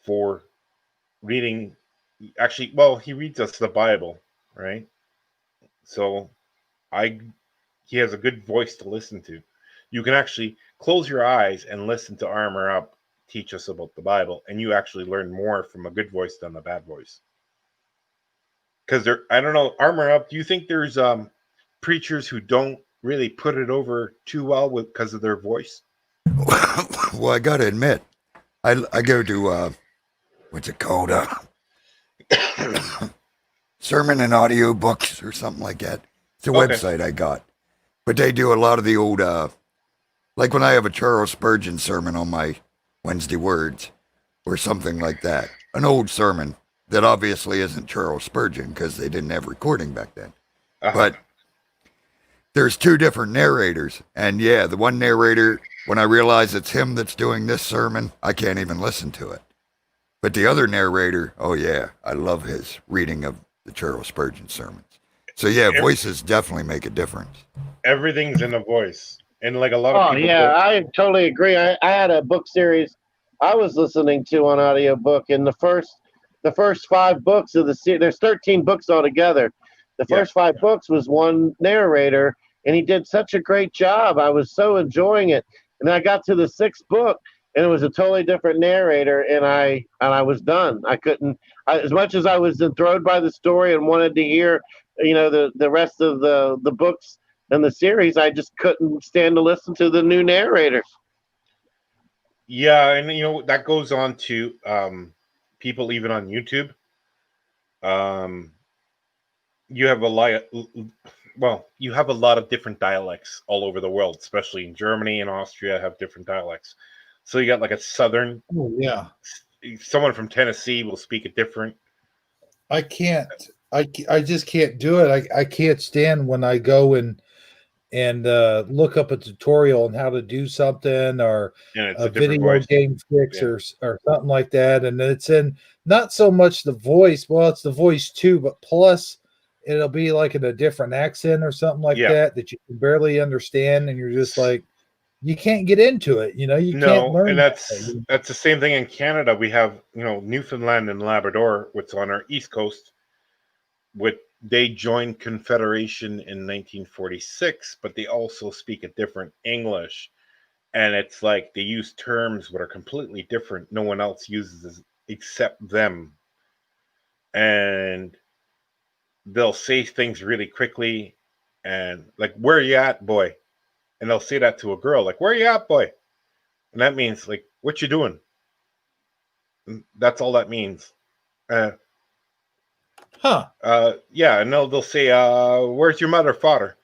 for reading. Actually, well, he reads us the Bible, right? So he has a good voice to listen to. You can actually close your eyes and listen to Armor Up teach us about the Bible, and you actually learn more from a good voice than a bad voice. Because I don't know, Armor Up, do you think there's preachers who don't really put it over too well because of their voice? Well, I got to admit, I go to, what's it called? Sermon and audio books or something like that. It's a website I got. But they do a lot of the old, like when I have a Charles Spurgeon sermon on my Wednesday Words or something like that. An old sermon that obviously isn't Charles Spurgeon because they didn't have recording back then. But there's 2 different narrators. And yeah, the one narrator, when I realize it's him that's doing this sermon, I can't even listen to it. But the other narrator, oh yeah, I love his reading of the Charles Spurgeon sermons. So yeah, voices definitely make a difference. Everything's in a voice. And like a lot of people. I totally agree. I had a book series I was listening to on audiobook, and the first 5 books of the series, there's 13 books altogether. The first 5 books was one narrator, and he did such a great job. I was so enjoying it. And then I got to the 6th book, and it was a totally different narrator, and I was done. I couldn't, as much as I was enthralled by the story and wanted to hear, the rest of the books and the series, I just couldn't stand to listen to the new narrator. Yeah, and that goes on to people even on YouTube. You have you have a lot of different dialects all over the world, especially in Germany and Austria have different dialects. So you got like a southern. Oh, yeah. Someone from Tennessee will speak a different. I just can't do it. I can't stand when I go and look up a tutorial on how to do something or a video voice. game fix or something like that. And it's in not so much the voice. Well, it's the voice too, but plus it'll be like in a different accent or something like that you can barely understand. And you're just like, you can't get into it. You can't learn. And that's the same thing in Canada. We have, Newfoundland and Labrador, which on our East Coast, they joined Confederation in 1946, but they also speak a different English. And it's like they use terms that are completely different. No one else uses except them. And they'll say things really quickly and like, where are you at, boy? And they'll say that to a girl, like, where are you at, boy? And that means, like, what you doing? And that's all that means. Yeah, and they'll say, where's your mother, father?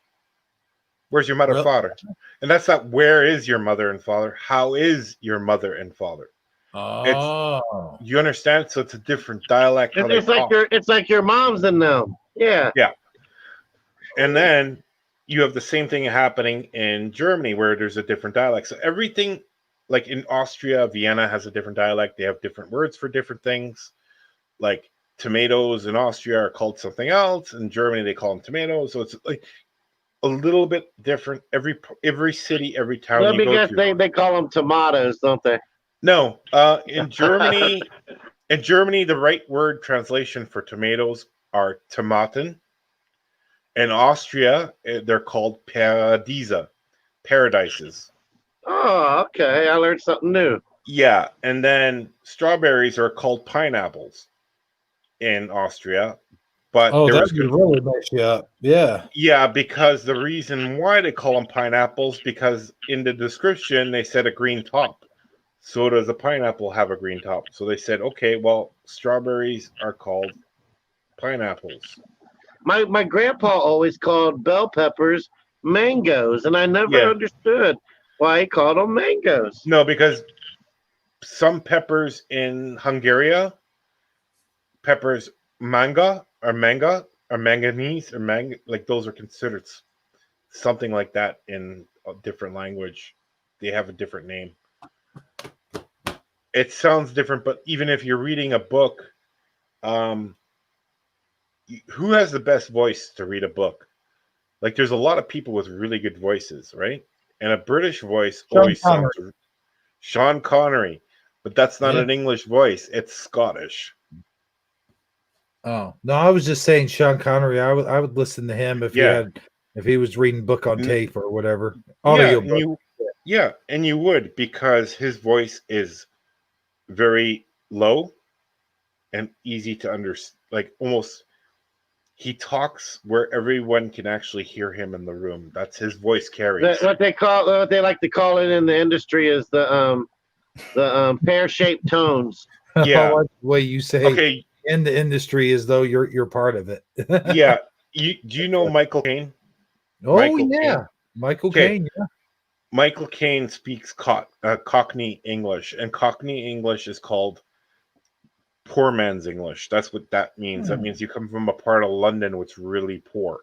Where's your mother, father? And that's not where is your mother and father? How is your mother and father? Oh, you understand? So it's a different dialect. It's like your mom's in them. Yeah. Yeah. And then you have the same thing happening in Germany where there's a different dialect. So everything, like in Austria, Vienna has a different dialect. They have different words for different things. Like tomatoes in Austria are called something else. In Germany, they call them tomatoes. So it's like a little bit different. Every city, every town Let you me go guess, to. they call them tomatoes, don't they? No, in Germany, the right word translation for tomatoes are Tomaten. In Austria, they're called paradises. Oh, okay. I learned something new. Yeah, and then strawberries are called pineapples in Austria. But Oh, there that was would really mess you up. Yeah. yeah, because the reason why they call them pineapples, because in the description they said a green top. So does a pineapple have a green top? So they said, okay, well, strawberries are called pineapples. My grandpa always called bell peppers mangoes, and I never Yeah. understood why he called them mangoes. No, because some peppers in Hungary, peppers manga or manganese or like those are considered something like that in a different language. They have a different name. It sounds different, but even if you're reading a book, who has the best voice to read a book? Like, there's a lot of people with really good voices, right? And a British voice always sounds Sean Connery, but that's not an English voice; it's Scottish. Oh no, I was just saying Sean Connery. I would listen to him if he was reading book on tape or whatever. Yeah, Audiobook. and you would, because his voice is very low and easy to understand. Like, almost, he talks where everyone can actually hear him in the room. That's his voice carries. What they like to call it in the industry is the pear-shaped tones. Yeah. I like the way you say in the industry as though you're part of it. Yeah. Do you know Michael Caine? Oh, Michael Caine. Yeah. Michael Caine speaks Cockney English, and Cockney English is called poor man's English. That's what that means. That means you come from a part of London which is really poor.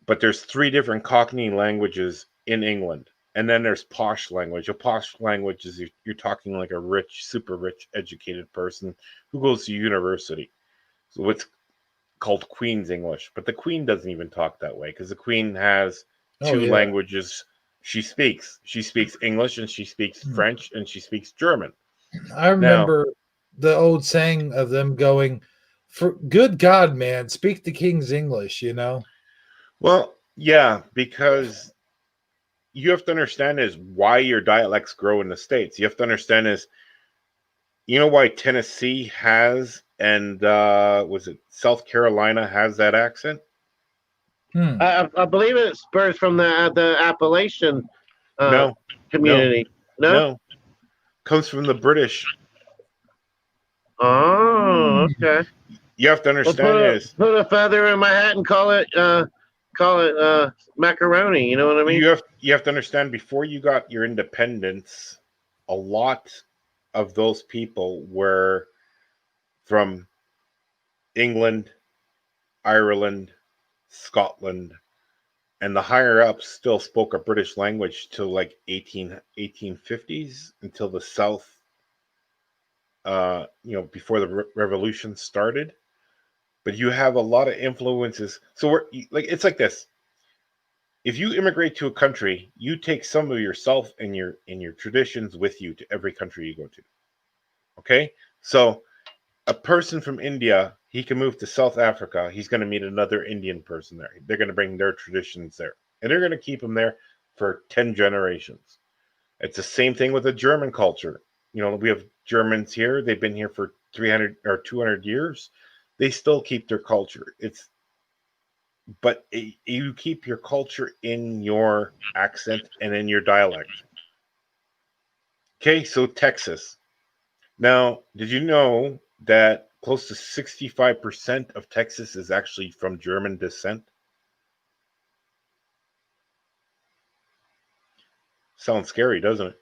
But there's 3 different Cockney languages in England. And then there's posh language. A posh language is you're talking like a rich, super rich, educated person who goes to university. So it's called Queen's English. But the Queen doesn't even talk that way, because the Queen has 2 languages she speaks. She speaks English, and she speaks French, and she speaks German. I remember the old saying of them going, "For good God, man, speak the King's English," you know? Well, yeah, because you have to understand is why your dialects grow in the States. You have to understand is, you know why Tennessee has, and was it South Carolina has that accent? I believe it spurs from the Appalachian community. No, comes from the British. Oh, okay. You have to understand put a feather in my hat and call it macaroni. You know what I mean? You have to understand, before you got your independence, a lot of those people were from England, Ireland, Scotland, and the higher ups still spoke a British language till like 1850s, until the South, before the revolution started. But you have a lot of influences. So it's like this. If you immigrate to a country, you take some of yourself and your traditions with you to every country you go to. Okay? So a person from India, he can move to South Africa. He's going to meet another Indian person there. They're going to bring their traditions there. And they're going to keep them there for 10 generations. It's the same thing with the German culture. We have Germans here. They've been here for 300 or 200 years. They still keep their culture. But you keep your culture in your accent and in your dialect. Okay, so Texas. Now, did you know that close to 65% of Texas is actually from German descent? Sounds scary, doesn't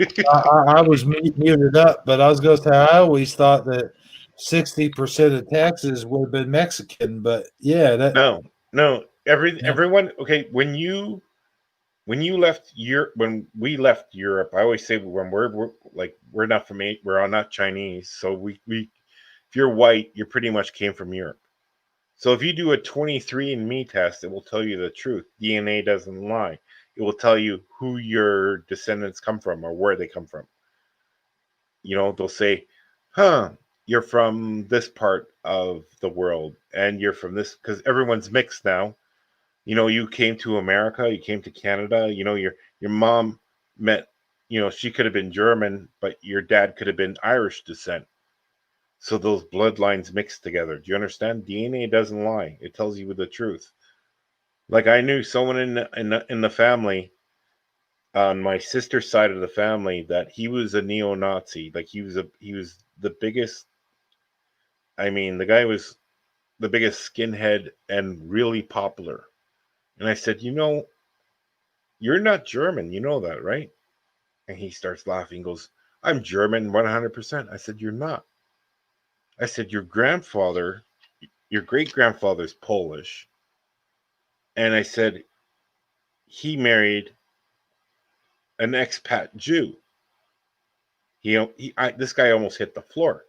it? I was muted up, but I was going to say I always thought that 60% of Texas would have been Mexican, but yeah, no. Everyone. Okay, when we left Europe, I always say when we're not from we're not Chinese, so we if you're white, you pretty much came from Europe. So if you do a 23andMe test, it will tell you the truth. DNA doesn't lie. It will tell you who your descendants come from or where they come from. You know, they'll say, "Huh, you're from this part of the world, and you're from this," because everyone's mixed now. You know, you came to America, you came to Canada. You know, your mom met. You know, she could have been German, but your dad could have been Irish descent. So those bloodlines mixed together. Do you understand? DNA doesn't lie; it tells you the truth. Like I knew someone in the family on my sister's side of the family that he was a neo-Nazi. Like he was the biggest. I mean, the guy was the biggest skinhead and really popular. And I said, you know, you're not German. You know that, right? And he starts laughing. Goes, I'm German 100%. I said, you're not. I said, your great grandfather's Polish. And I said, he married an expat Jew. This guy almost hit the floor.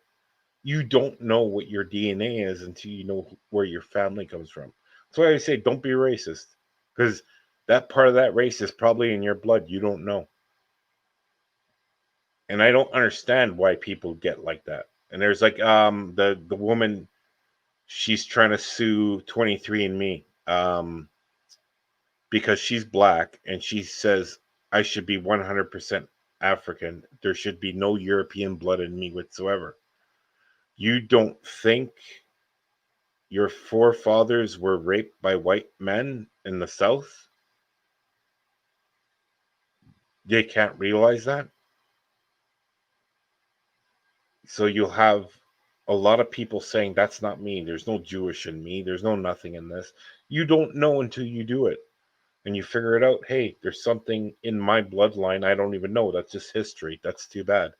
You don't know what your DNA is until you know where your family comes from. That's why I say don't be racist, because that part of that race is probably in your blood. You don't know. And I don't understand why people get like that. And there's like the woman, she's trying to sue 23andMe because she's black, and she says I should be 100% African. There should be no European blood in me whatsoever. You don't think your forefathers were raped by white men in the South? They can't realize that. So you'll have a lot of people saying, that's not me. There's no Jewish in me. There's no nothing in this. You don't know until you do it. And you figure it out. Hey, there's something in my bloodline I don't even know. That's just history. That's too bad.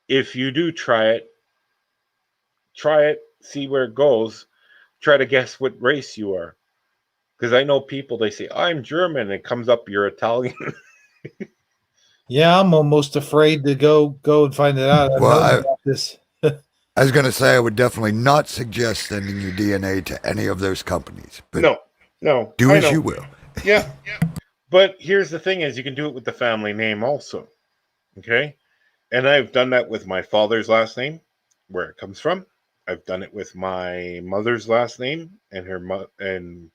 If you do try it, see where it goes. Try to guess what race you are. Because I know people, they say, I'm German. And it comes up, you're Italian. Yeah, I'm almost afraid to go and find it out. I've known about this. I was going to say I would definitely not suggest sending your DNA to any of those companies. But no. Do as you will. Yeah. But here's the thing is you can do it with the family name also. Okay? And I've done that with my father's last name, where it comes from. I've done it with my mother's last name and and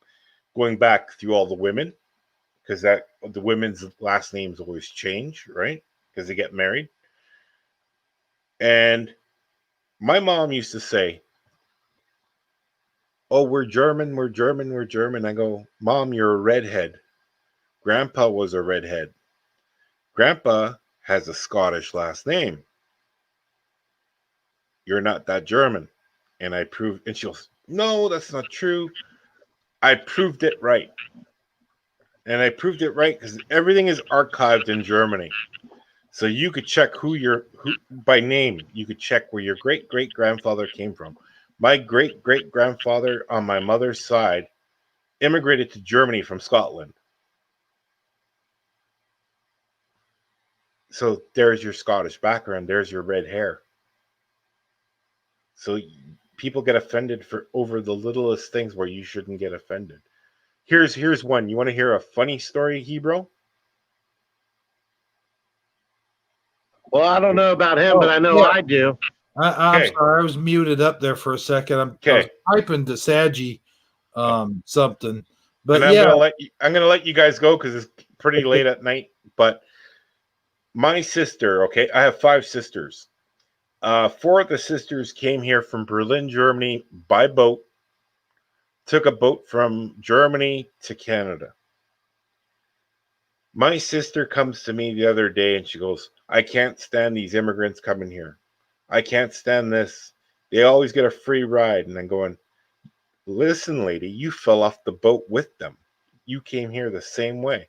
going back through all the women, because the women's last names always change, right? Because they get married. And my mom used to say, oh, we're German, we're German, we're German. I go, Mom, you're a redhead. Grandpa was a redhead. Grandpa has a Scottish last name. You're not that German. And I proved, and she goes, no, that's not true. I proved it right. And I proved it right because everything is archived in Germany. So you could check who by name, you could check where your great-great-grandfather came from. My great-great-grandfather on my mother's side immigrated to Germany from Scotland. So there's your Scottish background. There's your red hair. So people get offended over the littlest things where you shouldn't get offended. Here's one. You want to hear a funny story, Hebrew? Well, I don't know about him, but I know I do. I'm sorry, I was muted up there for a second. I was typing to Sagi something. But and I'm gonna let you guys go because it's pretty late at night. But my sister, okay, I have 5 sisters. 4 of the sisters came here from Berlin, Germany by boat. Took a boat from Germany to Canada. My sister comes to me the other day and she goes, I can't stand these immigrants coming here. I can't stand this. They always get a free ride. And I'm going, listen, lady, you fell off the boat with them. You came here the same way.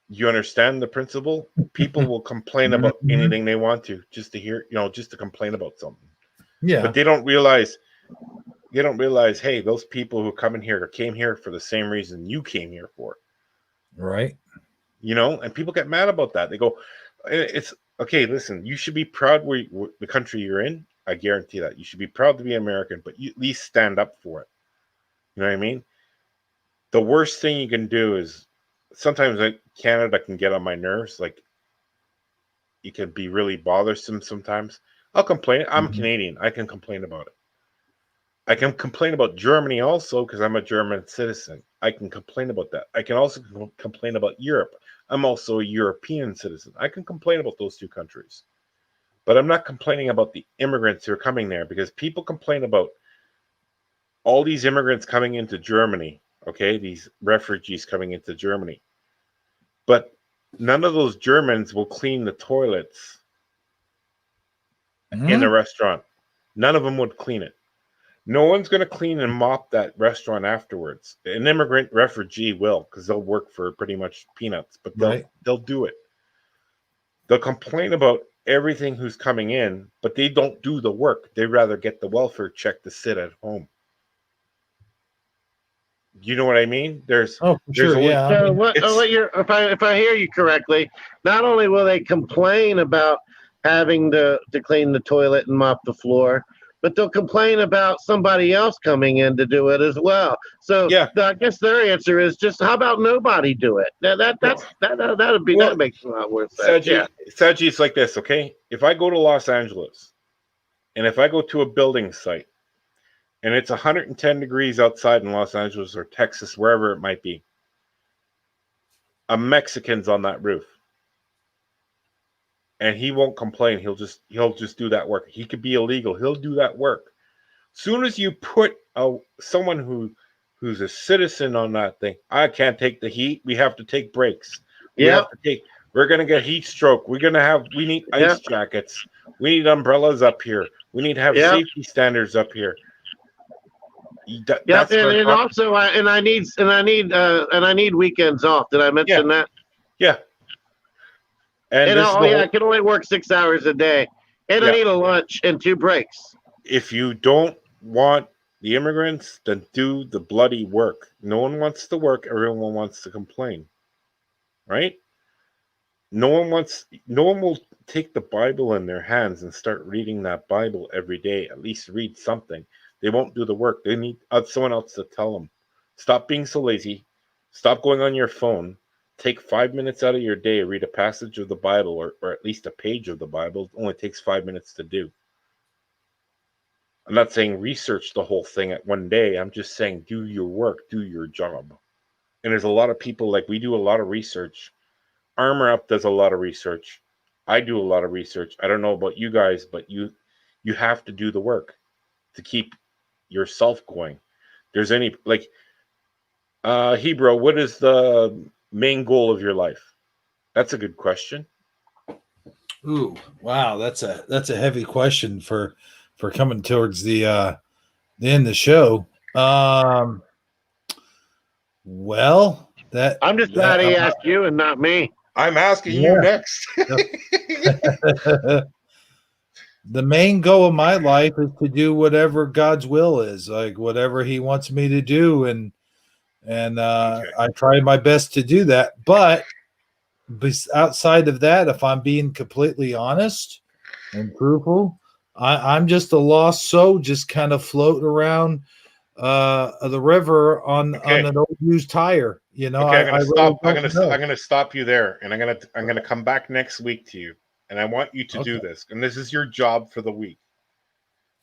You understand the principle? People will complain about anything they want to, just to hear, just to complain about something. Yeah. But they don't realize, hey, those people who come in here came here for the same reason you came here for. Right. You know, and people get mad about that. They go, it's okay, listen, you should be proud the country you're in. I guarantee that. You should be proud to be American, but you at least stand up for it. You know what I mean? The worst thing you can do is sometimes Canada can get on my nerves. Like, it can be really bothersome sometimes. I'll complain. I'm Canadian. I can complain about it. I can complain about Germany also because I'm a German citizen. I can complain about that. I can also complain about Europe. I'm also a European citizen. I can complain about those two countries. But I'm not complaining about the immigrants who are coming there, because people complain about all these immigrants coming into Germany, okay, these refugees coming into Germany. But none of those Germans will clean the toilets in a restaurant. None of them would clean it. No one's going to clean and mop that restaurant afterwards. An immigrant refugee will, because they'll work for pretty much peanuts, but they'll do it. They'll complain about everything who's coming in, but they don't do the work. They rather get the welfare check to sit at home. You know what I mean? There's sure, yeah. So if I hear you correctly, not only will they complain about having to clean the toilet and mop the floor, but they'll complain about somebody else coming in to do it as well. So I guess their answer is just, how about nobody do it? That makes a lot more sense. Sagi, it's like this, okay? If I go to Los Angeles and if I go to a building site and it's 110 degrees outside in Los Angeles or Texas, wherever it might be, a Mexican's on that roof, and he won't complain. He'll just do that work. He could be illegal. He'll do that work. Soon as you put someone who's a citizen on that thing, I can't take the heat. We have to take breaks. We're gonna get heat stroke. We need ice jackets. We need umbrellas up here. We need to have safety standards up here. I need weekends off. Did I mention that? Yeah. I can only work 6 hours a day, and I need a lunch and 2 breaks. If you don't want the immigrants, then do the bloody work. No one wants to work. Everyone wants to complain, right? No one will take the Bible in their hands and start reading that Bible every day. At least read something. They won't do the work. They need someone else to tell them. Stop being so lazy. Stop going on your phone. Take 5 minutes out of your day, read a passage of the Bible, or at least a page of the Bible. It only takes 5 minutes to do. I'm not saying research the whole thing at one day. I'm just saying do your work, do your job. And there's a lot of people, like, we do a lot of research. Armor Up does a lot of research. I do a lot of research. I don't know about you guys, but you have to do the work to keep yourself going. There's any, like, Hebrew, what is the main goal of your life? That's a good question. Ooh, wow, that's a heavy question for coming towards the end of the show. Well, that I'm just glad he asked you and not me. I'm asking you next. The main goal of my life is to do whatever God's will is, like whatever He wants me to do, and I try my best to do that. But outside of that, if I'm being completely honest and truthful, I'm just a lost soul, just kind of floating around the river on an old used tire. You know, I'm gonna stop you there, and I'm gonna come back next week to you, and I want you to do this, and this is your job for the week.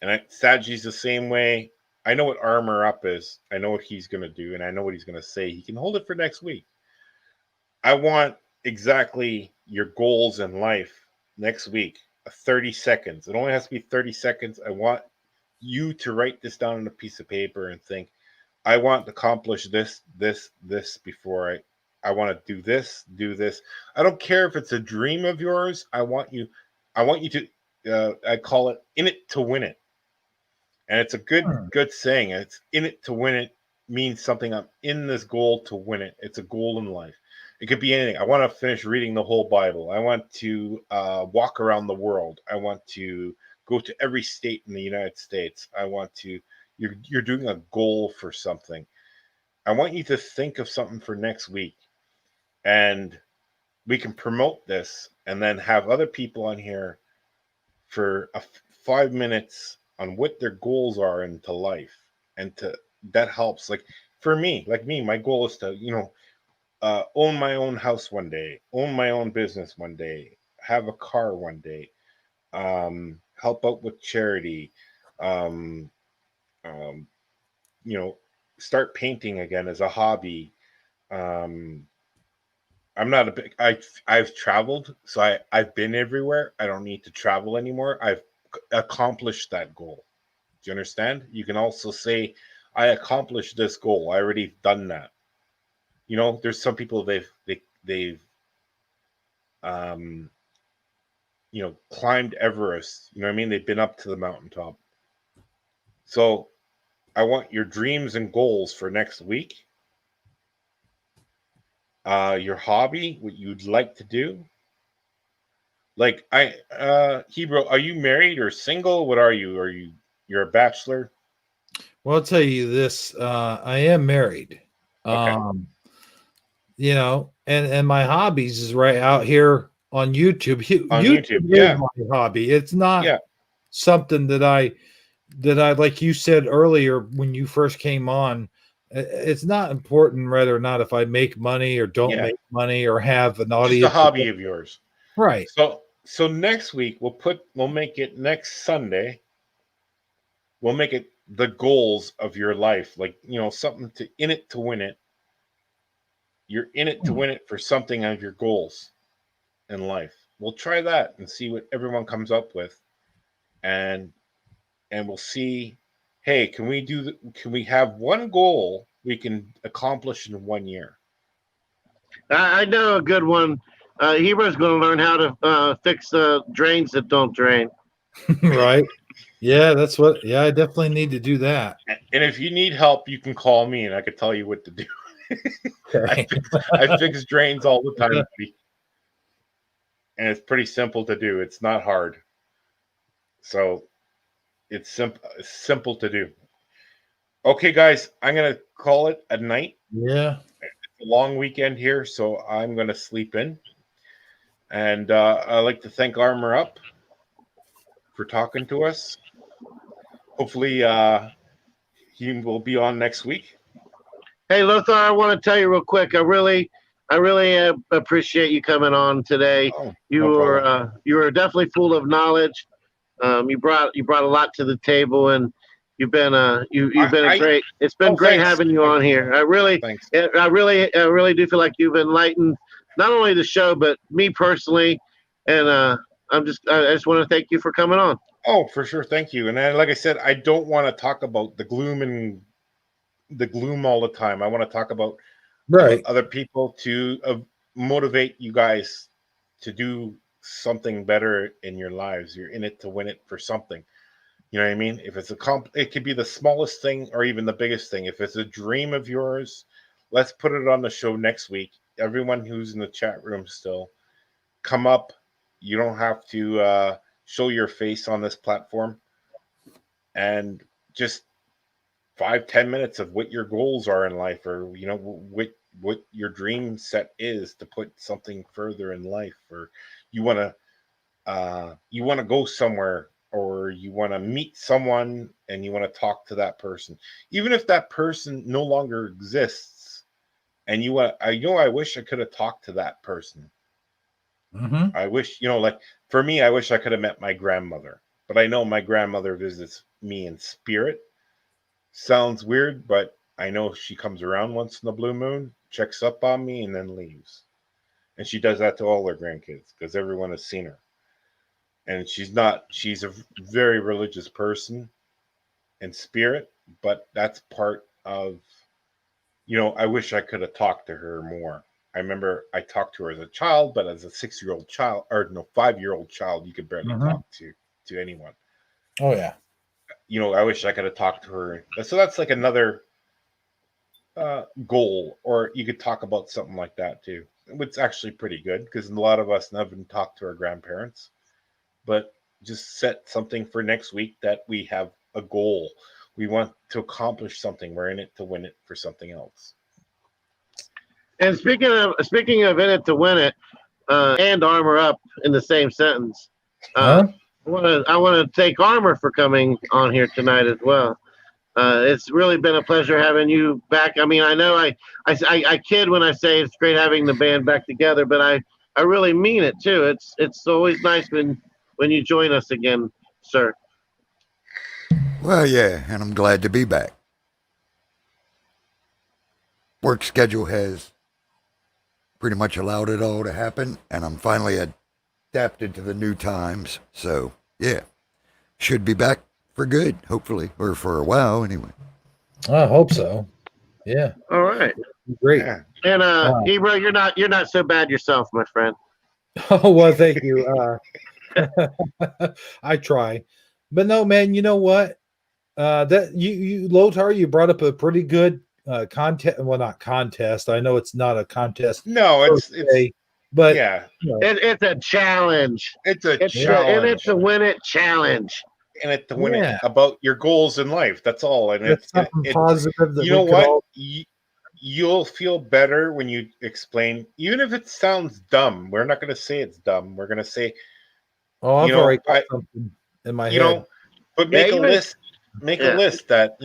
And Sagi's the same way. I know what Armor Up is. I know what he's gonna do, and I know what he's gonna say. He can hold it for next week. I want exactly your goals in life next week. 30 seconds. It only has to be 30 seconds. I want you to write this down on a piece of paper and think, I want to accomplish this before I want to do this. I don't care if it's a dream of yours. I want you to, I call it in it to win it. And it's a good saying. It's in it to win it means something. I'm in this goal to win it. It's a goal in life. It could be anything. I want to finish reading the whole Bible. I want to walk around the world. I want to go to every state in the United States. I want to. You're doing a goal for something. I want you to think of something for next week, and we can promote this, and then have other people on here for 5 minutes on what their goals are into life, and to that helps. Like for me, my goal is to own my own house one day, own my own business one day, have a car one day, help out with charity, um, um, start painting again as a hobby. Um, I'm not a big. I've traveled, so I've been everywhere. I don't need to travel anymore. I've accomplished that goal. Do you understand? You can also say, I accomplished this goal. I already done that. There's some people they've um climbed Everest. You know what I mean? They've been up to the mountaintop. So I want your dreams and goals for next week. Your hobby, what you'd like to do. Like Hebrew, are you married or single? What are you? You're a bachelor? Well, I'll tell you this. I am married. Okay. And my hobbies is right out here on YouTube. YouTube, is yeah. my hobby. It's not Yeah. something that I like you said earlier when you first came on. It's not important whether or not if I make money or don't Yeah. make money or have an Just audience. a hobby of yours. Right. So next week we'll make it next Sunday. We'll make it the goals of your life, like something in it to win it. You're in it to win it for something of your goals in life. We'll try that and see what everyone comes up with, and we'll see. Hey, can we have one goal we can accomplish in 1 year? I know a good one. Hero's going to learn how to fix drains that don't drain. Right. Yeah, I definitely need to do that. And if you need help, you can call me and I could tell you what to do. Okay. I fix drains all the time, buddy. And it's pretty simple to do. It's not hard. So it's simple to do. Okay, guys, I'm going to call it a night. Yeah. It's a long weekend here, so I'm going to sleep in. And I'd like to thank Armor Up for talking to us. Hopefully, he will be on next week. Hey, Lothar, I want to tell you real quick. I really appreciate you coming on today. You were definitely full of knowledge. You brought a lot to the table, and you've been great. It's been great having you on here. I really do feel like you've enlightened not only the show but me personally, and I just want to thank you for coming on. Oh, for sure, thank you. And like I said, I don't want to talk about the gloom all the time. I want to talk about other people to motivate you guys to do something better in your lives. You're in it to win it for something. You know what I mean? If it's it could be the smallest thing or even the biggest thing. If it's a dream of yours, let's put it on the show next week. Everyone who's in the chat room still, come up. You don't have to show your face on this platform, and just 5-10 minutes of what your goals are in life, or what your dream set is to put something further in life, or you want to go somewhere, or you want to meet someone and you want to talk to that person, even if that person no longer exists, and I wish I could have talked to that person. Mm-hmm. I wish, like for me, I wish I could have met my grandmother, but I know my grandmother visits me in spirit. Sounds weird, but I know she comes around once in the blue moon, checks up on me, and then leaves. And she does that to all her grandkids because everyone has seen her. And she's a very religious person in spirit, but that's part of, I wish I could have talked to her more. I remember I talked to her as a child, but as a 6-year-old child, or no, 5-year-old child, you could barely talk to anyone. Oh yeah. I wish I could have talked to her. So that's like another goal, or you could talk about something like that too. It's actually pretty good because a lot of us haven't talked to our grandparents, but just set something for next week that we have a goal. We want to accomplish something. We're in it to win it for something else. And speaking of in it to win it, and Armor Up in the same sentence. I want to thank Armor for coming on here tonight as well. It's really been a pleasure having you back. I mean, I know I kid when I say it's great having the band back together, but I really mean it too. It's always nice when you join us again, sir. Well, yeah, and I'm glad to be back. Work schedule has pretty much allowed it all to happen, and I'm finally adapted to the new times. So, yeah, should be back for good, hopefully, or for a while anyway. I hope so. Yeah. All right. Great. Yeah. And Ebro, you're not so bad yourself, my friend. Oh well, thank you. I try, but no, man. You know what? That you Lothar, you brought up a pretty good contest. Well, not contest. I know it's not a contest. No, it's but yeah, it's a challenge. It's a challenge, and it's a win it challenge. And it to win it about your goals in life. That's all. And it's something positive. That you know what? You'll feel better when you explain, even if it sounds dumb. We're not going to say it's dumb. We're going to say, "Oh, I've already got something in my head." But make a list. Make a list that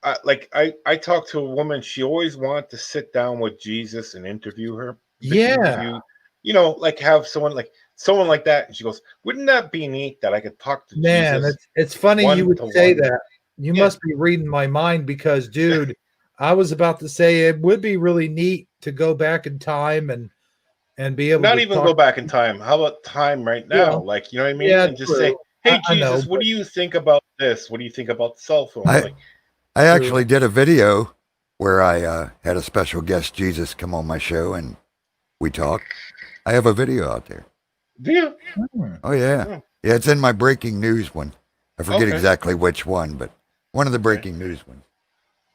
I talked to a woman. She always wanted to sit down with Jesus and interview her. Have someone like that. And she goes, "Wouldn't that be neat that I could talk to Jesus?" Man, it's funny you would say that. You must be reading my mind because, dude, I was about to say it would be really neat to go back in time and be able not to even go back in time. How about time right now? Yeah. Like, you know what I mean? Yeah, and just say, "Hey, I know, Jesus, what do you think about this? What do you think about the cell phone?" I actually did a video where I had a special guest, Jesus, come on my show and we talked. I have a video out there. Do you? Oh, yeah. Yeah, it's in my breaking news one. I forget exactly which one, but one of the breaking news ones.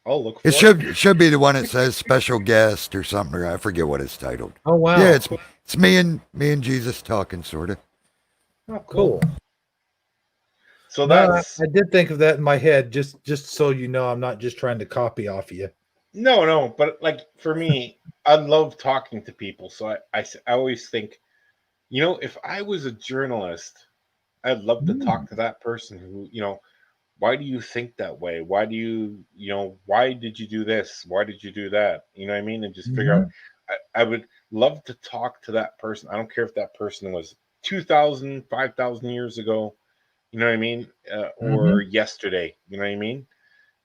I'll look for it. Should be the one that says special guest or something, or I forget what it's titled. Oh, wow. Yeah, it's me and Jesus talking, sort of. Oh, cool. So I did think of that in my head, just so you know, I'm not just trying to copy off of you. No, but like for me, I love talking to people. So I always think, if I was a journalist, I'd love to talk to that person who, why do you think that way? Why do you, why did you do this? Why did you do that? You know what I mean? And just figure out, I would love to talk to that person. I don't care if that person was 2,000, 5,000 years ago, you know what I mean? Or yesterday, you know what I mean?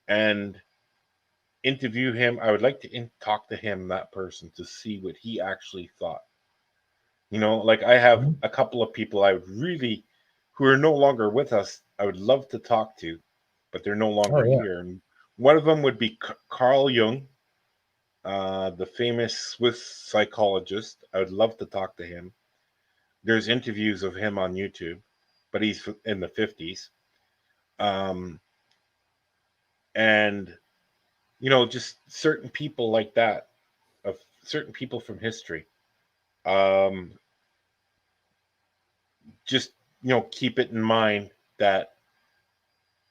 And interview him. I would like to talk to him, that person, to see what he actually thought. Like I have a couple of people I would really, who are no longer with us, I would love to talk to, but they're no longer here. And one of them would be Carl Jung, the famous Swiss psychologist. I would love to talk to him. There's interviews of him on YouTube, but he's in the 50s. And, just certain people like that, of certain people from history. Just, keep it in mind that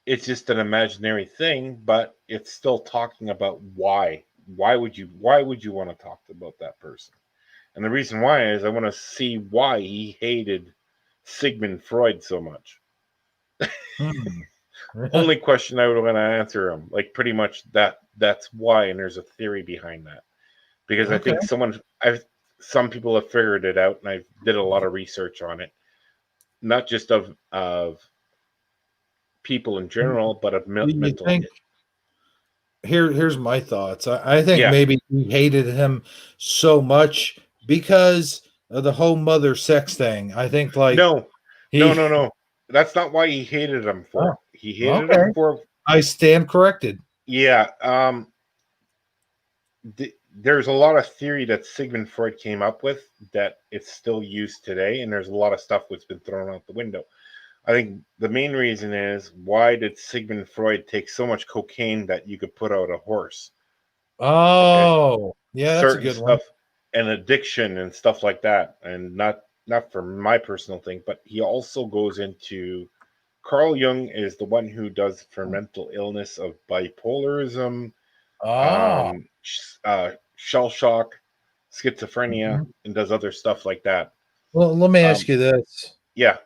it's just an imaginary thing, but it's still talking about why. Why would you want to talk about that person? And the reason why is I want to see why he hated Sigmund Freud so much. Only question I would want to answer him, like pretty much that's why, and there's a theory behind that. Because I think some people have figured it out, and I did a lot of research on it. Not just of people in general, but of mental. Here's my thoughts. I think maybe he hated him so much because of the whole mother sex thing. I think no. That's not why he hated him for. He hated him for. I stand corrected. Yeah. There's a lot of theory that Sigmund Freud came up with that it's still used today, and there's a lot of stuff that's been thrown out the window. I think the main reason is, why did Sigmund Freud take so much cocaine that you could put out a horse? Oh, yeah, that's certain a good stuff one. And addiction and stuff like that, and not not for my personal thing, but he also goes into Carl Jung is the one who does for mental illness of bipolarism, shell shock, schizophrenia, and does other stuff like that. Well, let me ask you this. Yeah.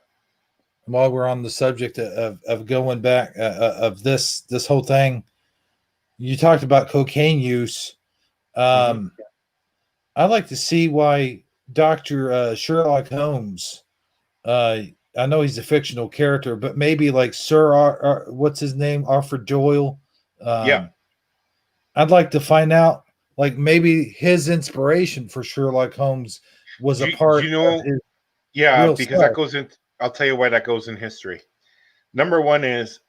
While we're on the subject of going back of this whole thing, you talked about cocaine use. I'd like to see why Dr. Sherlock Holmes, I know he's a fictional character, but maybe like Sir, what's his name? Arthur Doyle. Yeah. I'd like to find out, like maybe his inspiration for Sherlock Holmes was a part of his real because self. that goes in. I'll tell you why that goes in history. Number one is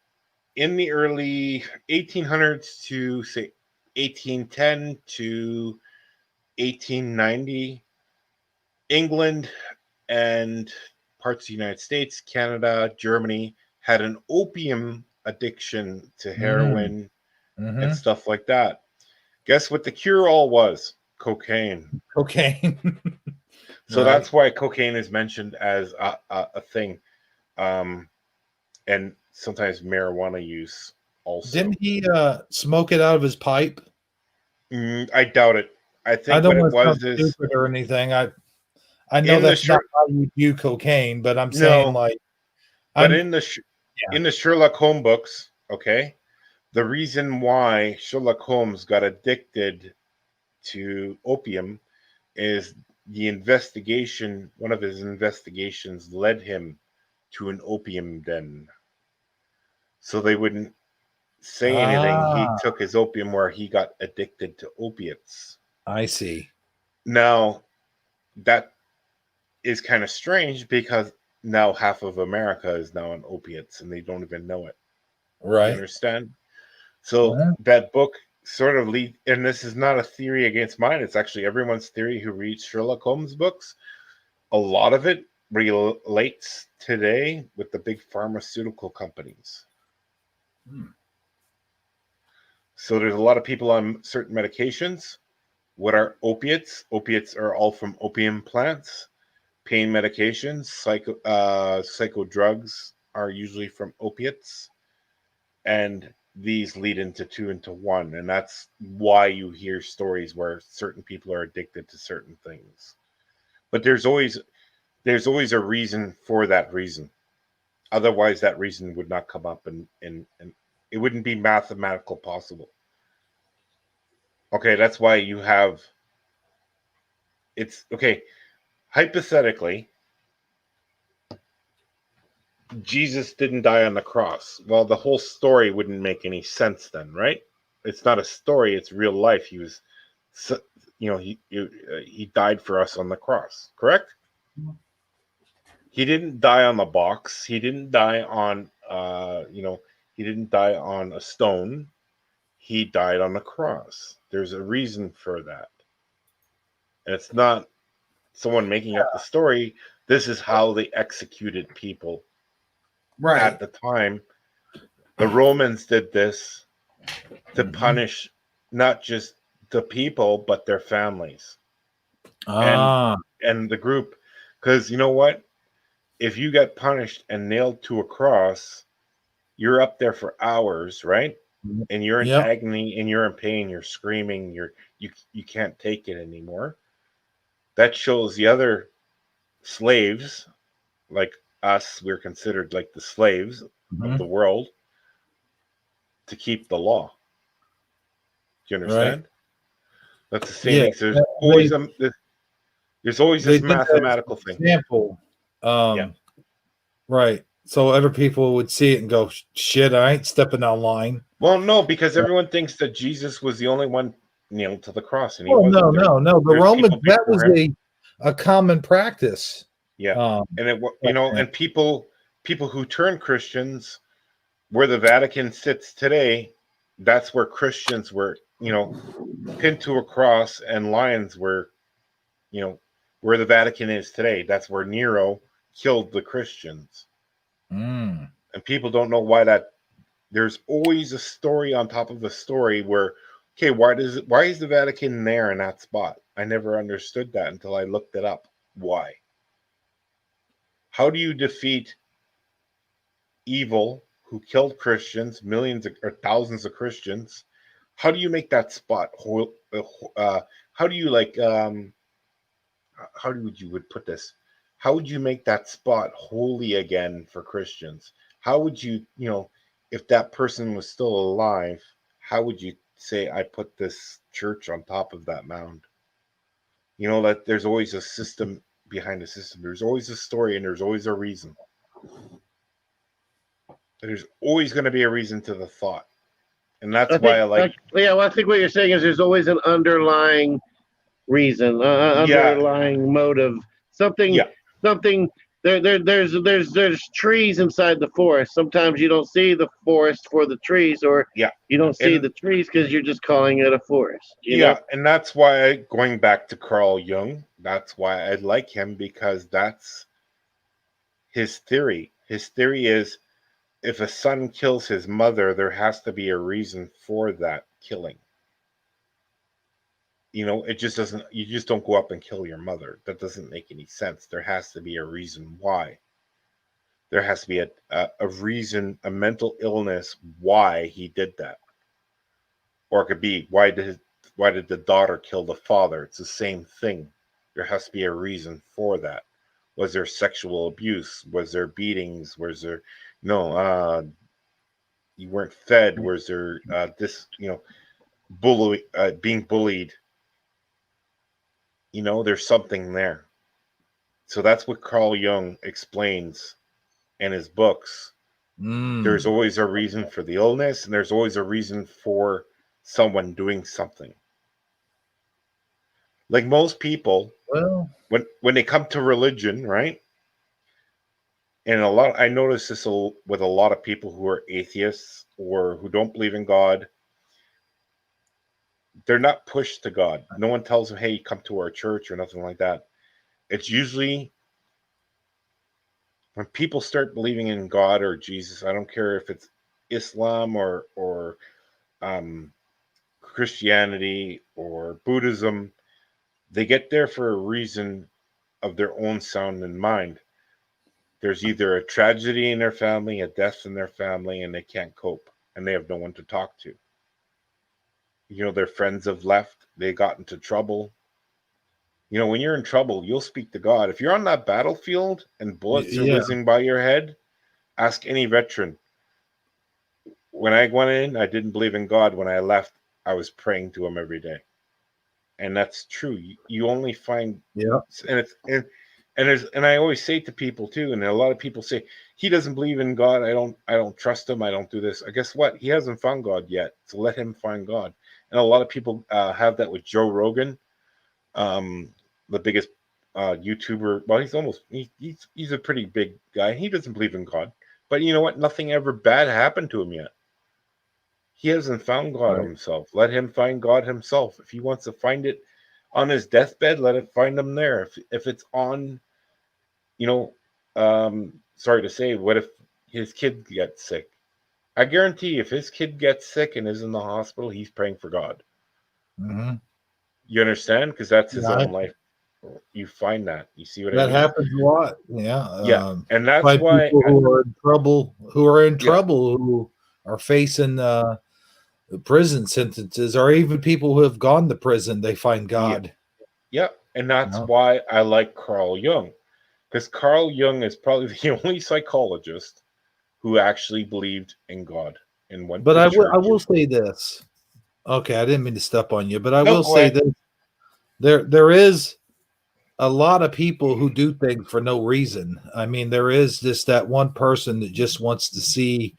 in the early 1800s to say 1810 to 1890, England and parts of the United States, Canada, Germany had an opium addiction to heroin and stuff like that. Guess what the cure-all was? Cocaine. Cocaine. So Right. that's why cocaine is mentioned as a thing. And sometimes marijuana use also. Didn't he smoke it out of his pipe? I doubt it. I think I don't what it want was to sound is stupid or anything. I know in the that's not how you do cocaine, but I'm saying like, but in the Sherlock Holmes books, okay, the reason why Sherlock Holmes got addicted to opium is the investigation. One of his investigations led him to an opium den, so they wouldn't say anything. He took his opium where he got addicted to opiates. I see. Now, that is kind of strange because now half of America is now on opiates and they don't even know it. Right. You understand? So that book sort of lead, and this is not a theory against mine. It's actually everyone's theory who reads Sherlock Holmes books. A lot of it relates today with the big pharmaceutical companies. So there's a lot of people on certain medications. What are opiates? Opiates are all from opium plants. Pain medications, psycho drugs are usually from opiates. And these lead into two into one. And that's why you hear stories where certain people are addicted to certain things. But there's always a reason for that reason. Otherwise, that reason would not come up and it wouldn't be mathematical possible. Okay, that's why you have hypothetically, Jesus didn't die on the cross. Well, the whole story wouldn't make any sense then, right? It's not a story, it's real life. He was, he died for us on the cross, correct? He didn't die on the box. He didn't die on, he didn't die on a stone. He died on the cross. There's a reason for that. And it's not someone making up the story. This is how they executed people at the time. The Romans did this to punish not just the people, but their families. And the group. Because you know what? If you get punished and nailed to a cross, you're up there for hours, right? And you're in agony and you're in pain, you're screaming, you can't take it anymore. That shows the other slaves, like us, we're considered like the slaves of the world, to keep the law. Do you understand? That's the same thing. So there's always this mathematical thing. Example. Right. So other people would see it and go, shit, I ain't stepping out line. Well, no, because everyone thinks that Jesus was the only one nailed to the cross. And he wasn't. No. The Romans, that was a common practice. Yeah. And and people who turn Christians, where the Vatican sits today, that's where Christians were, pinned to a cross, and lions were, where the Vatican is today. That's where Nero killed the Christians. And people don't know why that. There's always a story on top of a story where, okay, why is the Vatican there in that spot? I never understood that until I looked it up. Why? How do you defeat evil who killed Christians, millions or thousands of Christians? How do you make that spot whole? How do you how would you put this? How would you make that spot holy again for Christians? How would you, if that person was still alive, how would you say, I put this church on top of that mound? That there's always a system behind the system. There's always a story and there's always a reason. There's always going to be a reason to the thought. And that's why I like. Well, I think what you're saying is there's always an underlying reason, underlying motive, something. There's trees inside the forest. Sometimes you don't see the forest for the trees, or you don't see the trees because you're just calling it a forest. You know? And that's why, going back to Carl Jung, that's why I like him, because that's his theory. His theory is, if a son kills his mother, there has to be a reason for that killing. It just doesn't, you just don't go up and kill your mother. That doesn't make any sense. There has to be a reason why. There has to be a reason, a mental illness, why he did that. Or it could be, why did the daughter kill the father? It's the same thing. There has to be a reason for that. Was there sexual abuse? Was there beatings? Was there, you weren't fed? Was there being bullied? There's something there. So that's what Carl Jung explains in his books. There's always a reason for the illness, and there's always a reason for someone doing something. Like most people, when they come to religion, right? And I notice this with a lot of people who are atheists or who don't believe in God. They're not pushed to God. No one tells them, hey, come to our church or nothing like that. It's usually when people start believing in God or Jesus, I don't care if it's Islam or Christianity or Buddhism, they get there for a reason of their own sound and mind. There's either a tragedy in their family, a death in their family, and they can't cope, and they have no one to talk to. Their friends have left, they got into trouble. When you're in trouble, you'll speak to God. If you're on that battlefield and bullets are whizzing by your head, ask any veteran. When I went in, I didn't believe in God. When I left, I was praying to him every day. And that's true. You only find, and I always say to people too, and a lot of people say, he doesn't believe in God. I don't trust him. I don't do this. Guess what? He hasn't found God yet. So let him find God. And a lot of people have that with Joe Rogan, the biggest YouTuber. Well, he's a pretty big guy. He doesn't believe in God. But you know what? Nothing ever bad happened to him yet. He hasn't found God himself. Let him find God himself. If he wants to find it on his deathbed, let it find him there. If it's on, sorry to say, what if his kid gets sick? I guarantee if his kid gets sick and is in the hospital, he's praying for God. Mm-hmm. You understand? Because that's his own life. You find that. You see what I mean? That happens a lot. Yeah. Yeah. And that's why people who are in trouble, who are facing prison sentences, or even people who have gone to prison, they find God. Yeah. And that's why I like Carl Jung. Because Carl Jung is probably the only psychologist who actually believed in God and went. But I will say this. Okay, I didn't mean to step on you, but I will say this: there is a lot of people who do things for no reason. I mean, there is just that one person that just wants to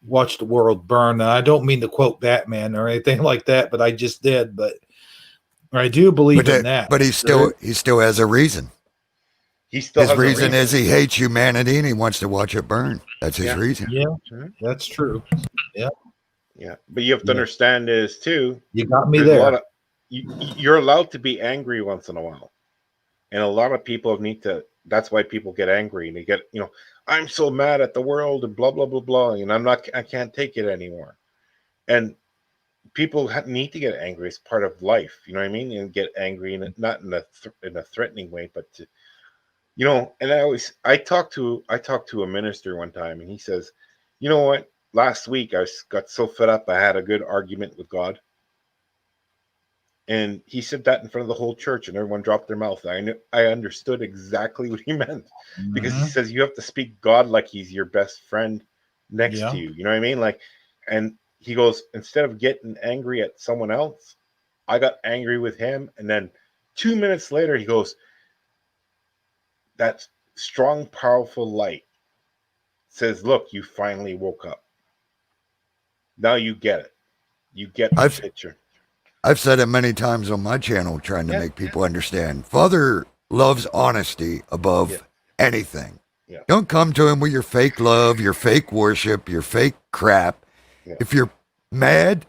watch the world burn. And I don't mean to quote Batman or anything like that, but I just did. But I do believe in that. But he still has a reason. His reason is he hates humanity and he wants to watch it burn. That's his reason. Yeah, that's true. Yeah. Yeah. But you have to understand is too. You got me there. You're allowed to be angry once in a while. And a lot of people need to, that's why people get angry and they get, I'm so mad at the world and blah, blah, blah, blah. And I can't take it anymore. And people need to get angry. It's part of life. You know what I mean? And get angry, and not in a threatening way, but to, You know, and I talked to a minister one time, and he says, you know what? Last week got so fed up I had a good argument with God. And he said that in front of the whole church, and everyone dropped their mouth. I understood exactly what he meant, because he says you have to speak God like he's your best friend next to you. You know what I mean? Like, and he goes, instead of getting angry at someone else, I got angry with him, and then 2 minutes later he goes, that strong, powerful light says, "Look, you finally woke up. Now you get it. You get the picture." I've said it many times on my channel, trying to make people understand. Father loves honesty above anything. Yeah. Don't come to him with your fake love, your fake worship, your fake crap. Yeah. If you're mad,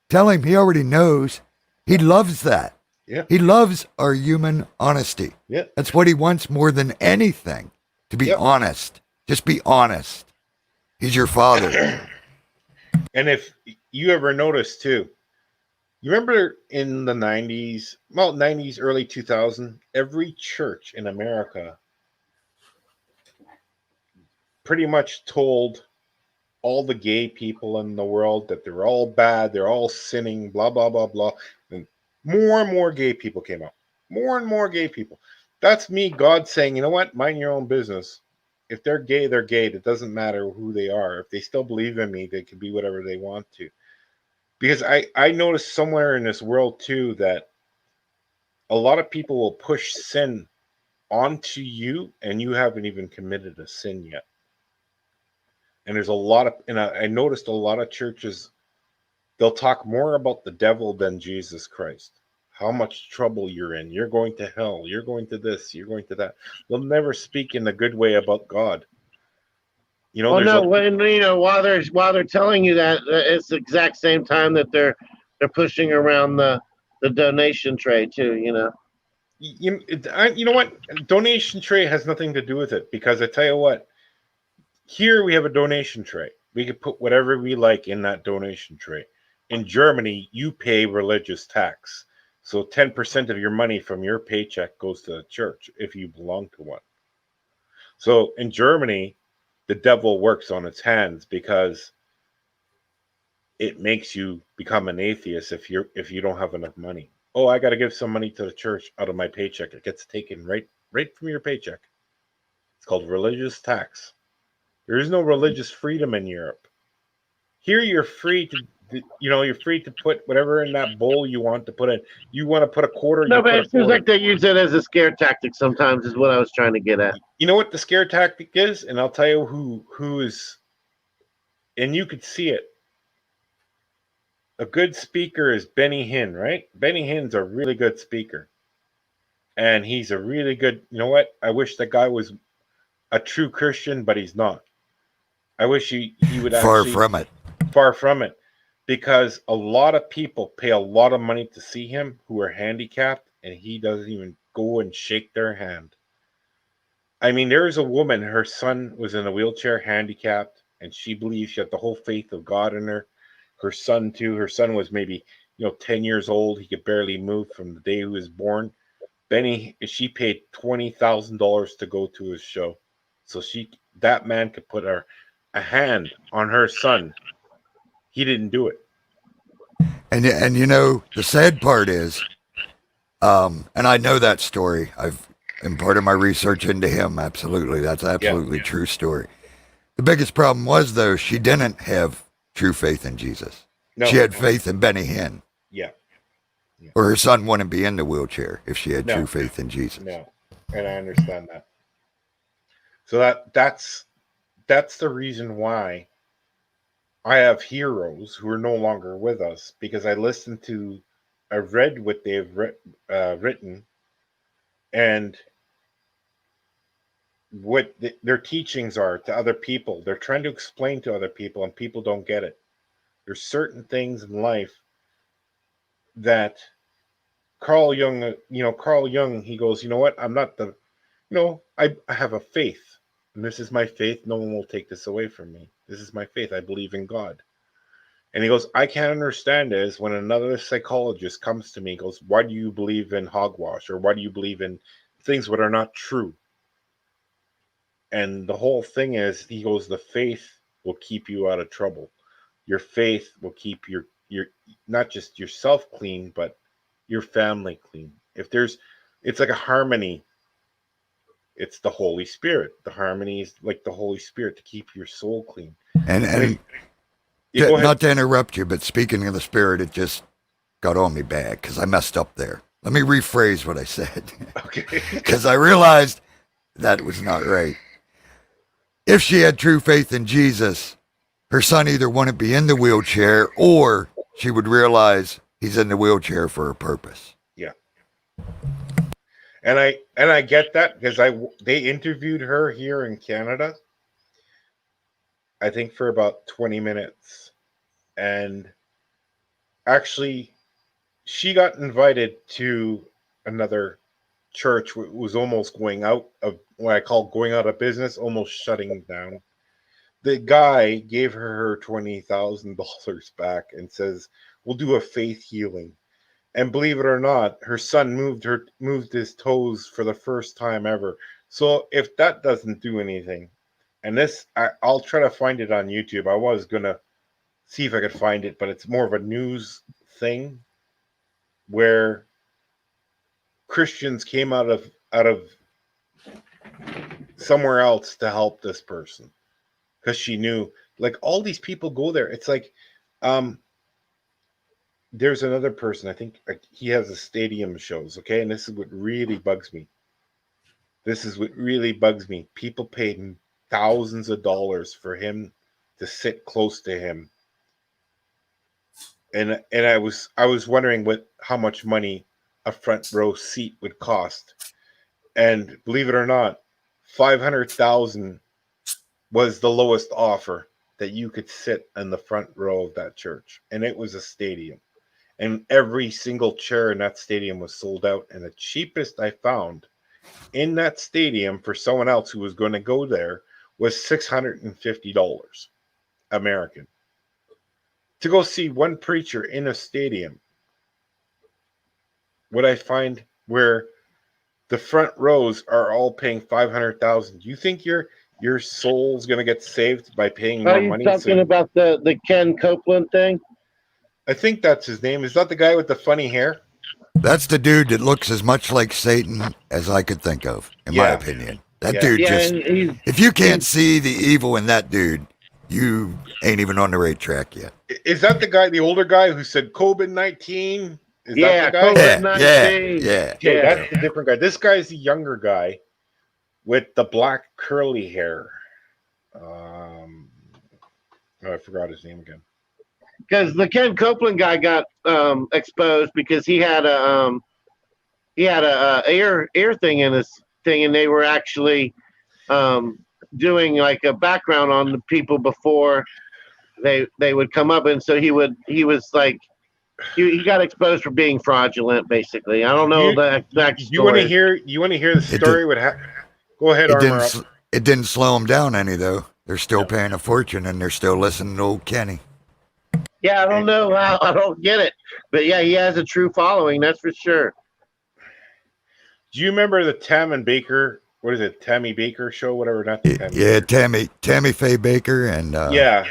tell him he already knows. He loves that. Yeah. He loves our human honesty. Yeah. That's what he wants more than anything, to be honest. Just be honest. He's your father. And if you ever notice too, you remember in the 90s, well, 90s, early 2000, every church in America pretty much told all the gay people in the world that they're all bad, they're all sinning, blah, blah, blah, blah. And more gay people came out. More and more gay people. That's me, God saying, you know what? Mind your own business. If they're gay, they're gay. It doesn't matter who they are. If they still believe in me, they can be whatever they want to. Because I noticed somewhere in this world too that a lot of people will push sin onto you, and you haven't even committed a sin yet. And there's a lot of, and I noticed a lot of churches, they'll talk more about the devil than Jesus Christ. How much trouble you're in. You're going to hell. You're going to this. You're going to that. They'll never speak in a good way about God. You know, well, no, when while they're telling you that, it's the exact same time that they're pushing around the donation tray too. You know. You know what? Donation tray has nothing to do with it, because I tell you what, here we have a donation tray. We can put whatever we like in that donation tray. In Germany, you pay religious tax. So 10% of your money from your paycheck goes to the church if you belong to one. So in Germany, the devil works on its hands, because it makes you become an atheist if you don't have enough money. Oh, I got to give some money to the church out of my paycheck. It gets taken right from your paycheck. It's called religious tax. There is no religious freedom in Europe. Here, you're free to put whatever in that bowl you want to put in. You want to put a quarter. No, but it seems like they use it as a scare tactic sometimes. Is what I was trying to get at. You know what the scare tactic is, and I'll tell you who is, and you could see it. A good speaker is Benny Hinn, right? Benny Hinn's a really good speaker. And he's a really good, you know what? I wish that guy was a true Christian, but he's not. I wish he would actually... Far from it. Because a lot of people pay a lot of money to see him who are handicapped, and he doesn't even go and shake their hand. I mean, there is a woman, her son was in a wheelchair, handicapped, and she believes she had the whole faith of God in her. Her son too. Her son was maybe 10 years old. He could barely move from the day he was born. She paid $20,000 to go to his show, so that man could put a hand on her son. He didn't do it. And the sad part is, and I know that story. I've imparted my research into him. Absolutely, that's absolutely true story. The biggest problem was, though, she didn't have true faith in Jesus. No, she had faith in Benny Hinn. Yeah. Or her son wouldn't be in the wheelchair if she had true faith in Jesus. No, and I understand that. So that's the reason why I have heroes who are no longer with us, because I read what they've written, and what their teachings are to other people. They're trying to explain to other people, and people don't get it. There's certain things in life that Carl Jung, he goes, you know what? I'm not I have a faith, and this is my faith. No one will take this away from me. This is my faith. I believe in God. And he goes, I can't understand is when another psychologist comes to me and goes, why do you believe in hogwash? Or why do you believe in things that are not true? And the whole thing is, he goes, the faith will keep you out of trouble. Your faith will keep your not just yourself clean, but your family clean. It's like a harmony. It's the Holy Spirit. The harmony is like the Holy Spirit to keep your soul clean. And not to interrupt you, but speaking of the Spirit, it just got on me bad because I messed up there. Let me rephrase what I said. Okay. Because I realized that was not right. If she had true faith in Jesus, her son either wouldn't be in the wheelchair or she would realize he's in the wheelchair for a purpose. Yeah. And I get that because they interviewed her here in Canada, I think for about 20 minutes. And actually, she got invited to another church. It was almost going out of what I call going out of business, almost shutting down. The guy gave her $20,000 back and says, "We'll do a faith healing." And believe it or not, her son moved his toes for the first time ever. So if that doesn't do anything, and I'll try to find it on YouTube. I was gonna see if I could find it, but it's more of a news thing where Christians came out of somewhere else to help this person because she knew, like, all these people go there. It's like, there's another person, I think he has a stadium shows, okay? And this is what really bugs me. People paid thousands of dollars for him to sit close to him. And I was wondering how much money a front row seat would cost. And believe it or not, $500,000 was the lowest offer that you could sit in the front row of that church. And it was a stadium. And every single chair in that stadium was sold out. And the cheapest I found in that stadium for someone else who was going to go there was $650 American. To go see one preacher in a stadium. What I find where the front rows are all paying $500,000. Do you think your soul's going to get saved by paying more money? Are you talking about the Ken Copeland thing? I think that's his name. Is that the guy with the funny hair? That's the dude that looks as much like Satan as I could think of, in my opinion. That dude if you can't see the evil in that dude, you ain't even on the right track yet. Is that the guy, the older guy who said COVID-19? Is that the guy? COVID-19. Yeah. Okay, that's a different guy. This guy's the younger guy with the black curly hair. I forgot his name again. Because the Ken Copeland guy got exposed because he had a air thing in his thing, and they were actually doing like a background on the people before they would come up, and so he was like he got exposed for being fraudulent, basically. I don't know the exact story. You want to hear the story? Go ahead, Armor Up. It didn't slow them down any though. They're still paying a fortune, and they're still listening to old Kenny. Yeah, I don't know how. I don't get it. But yeah, he has a true following, that's for sure. Do you remember the Tammy Baker show, whatever? Not the Tammy Faye Baker and yeah.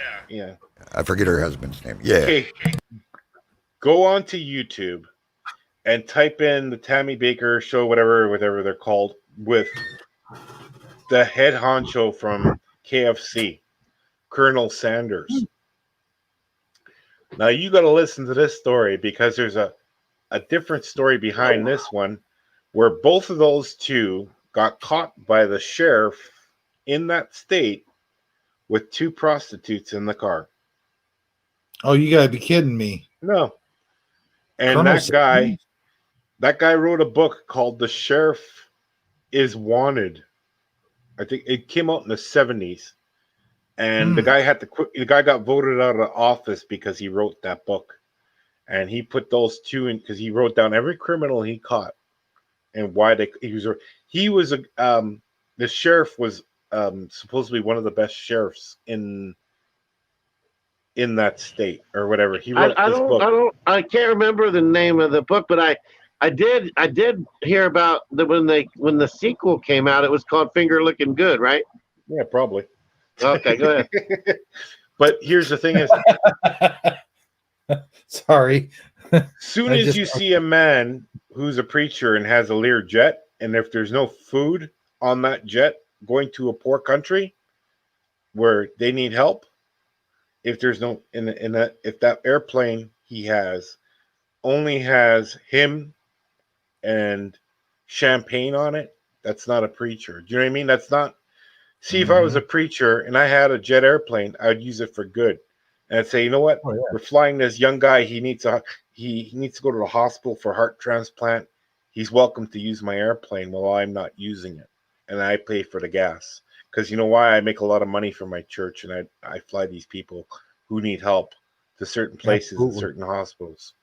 I forget her husband's name. Yeah. Okay. Go on to YouTube and type in the Tammy Baker show, whatever they're called, with the head honcho from KFC, Colonel Sanders. Now you got to listen to this story because there's a different story behind this one where both of those two got caught by the sheriff in that state with two prostitutes in the car. Oh, you got to be kidding me. No. And that guy wrote a book called The Sheriff is Wanted. I think it came out in the 70s. And the guy had to quit. The guy got voted out of office because he wrote that book, and he put those two in because he wrote down every criminal he caught and why the sheriff was supposedly one of the best sheriffs in that state or whatever. He wrote this book. I can't remember the name of the book, but I did hear about when the sequel came out. It was called Finger Looking Good, right? Yeah, probably. Okay, go ahead. But here's the thing: is Sorry. soon I as just- you see a man who's a preacher and has a Lear jet, and if there's no food on that jet going to a poor country where they need help, if there's no if that airplane he has only has him and champagne on it, that's not a preacher. Do you know what I mean? That's not. See, if I was a preacher and I had a jet airplane, I would use it for good. And I'd say, you know what? Oh, yeah. We're flying this young guy. He needs to go to the hospital for heart transplant. He's welcome to use my airplane while I'm not using it, and I pay for the gas. Because you know why? I make a lot of money for my church, and I fly these people who need help to certain places and Absolutely. certain hospitals.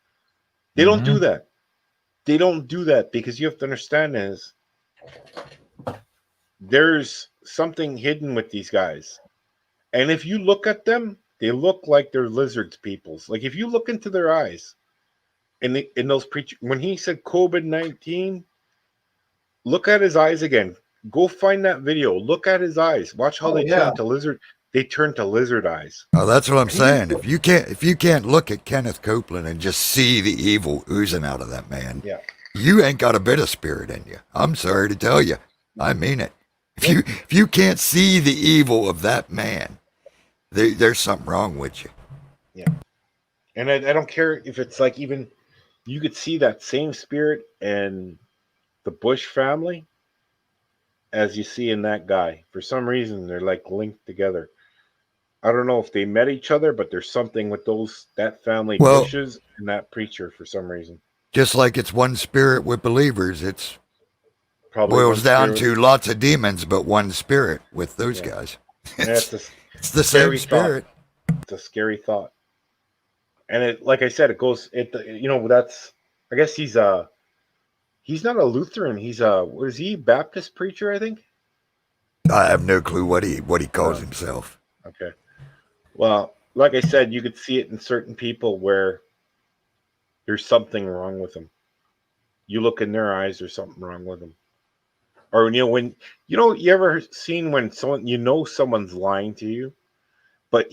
They don't do that. They don't do that because you have to understand is there's something hidden with these guys. And if you look at them, they look like they're lizards peoples. Like if you look into their eyes, in those preachers, when he said COVID-19, look at his eyes again. Go find that video. Look at his eyes. Watch how they turn to lizard. They turn to lizard eyes. Oh, that's what I'm saying. If you can't look at Kenneth Copeland and just see the evil oozing out of that man, yeah, you ain't got a bit of spirit in you. I'm sorry to tell you. I mean it. If you can't see the evil of that man, there's something wrong with you. Yeah. And I don't care if it's like even you could see that same spirit in the Bush family as you see in that guy. For some reason, they're like linked together. I don't know if they met each other, but there's something with that family Bushes and that preacher for some reason. Just like it's one spirit with believers, it's Probably boils down to lots of demons, but one spirit with those guys. It's the same spirit. It's a scary thought. And it, like I said, it goes. That's. I guess he's not a Lutheran. He's what is he? Baptist preacher, I think. I have no clue what he calls himself. Okay. Well, like I said, you could see it in certain people where there's something wrong with them. You look in their eyes, there's something wrong with them. Or when you ever seen when someone's lying to you, but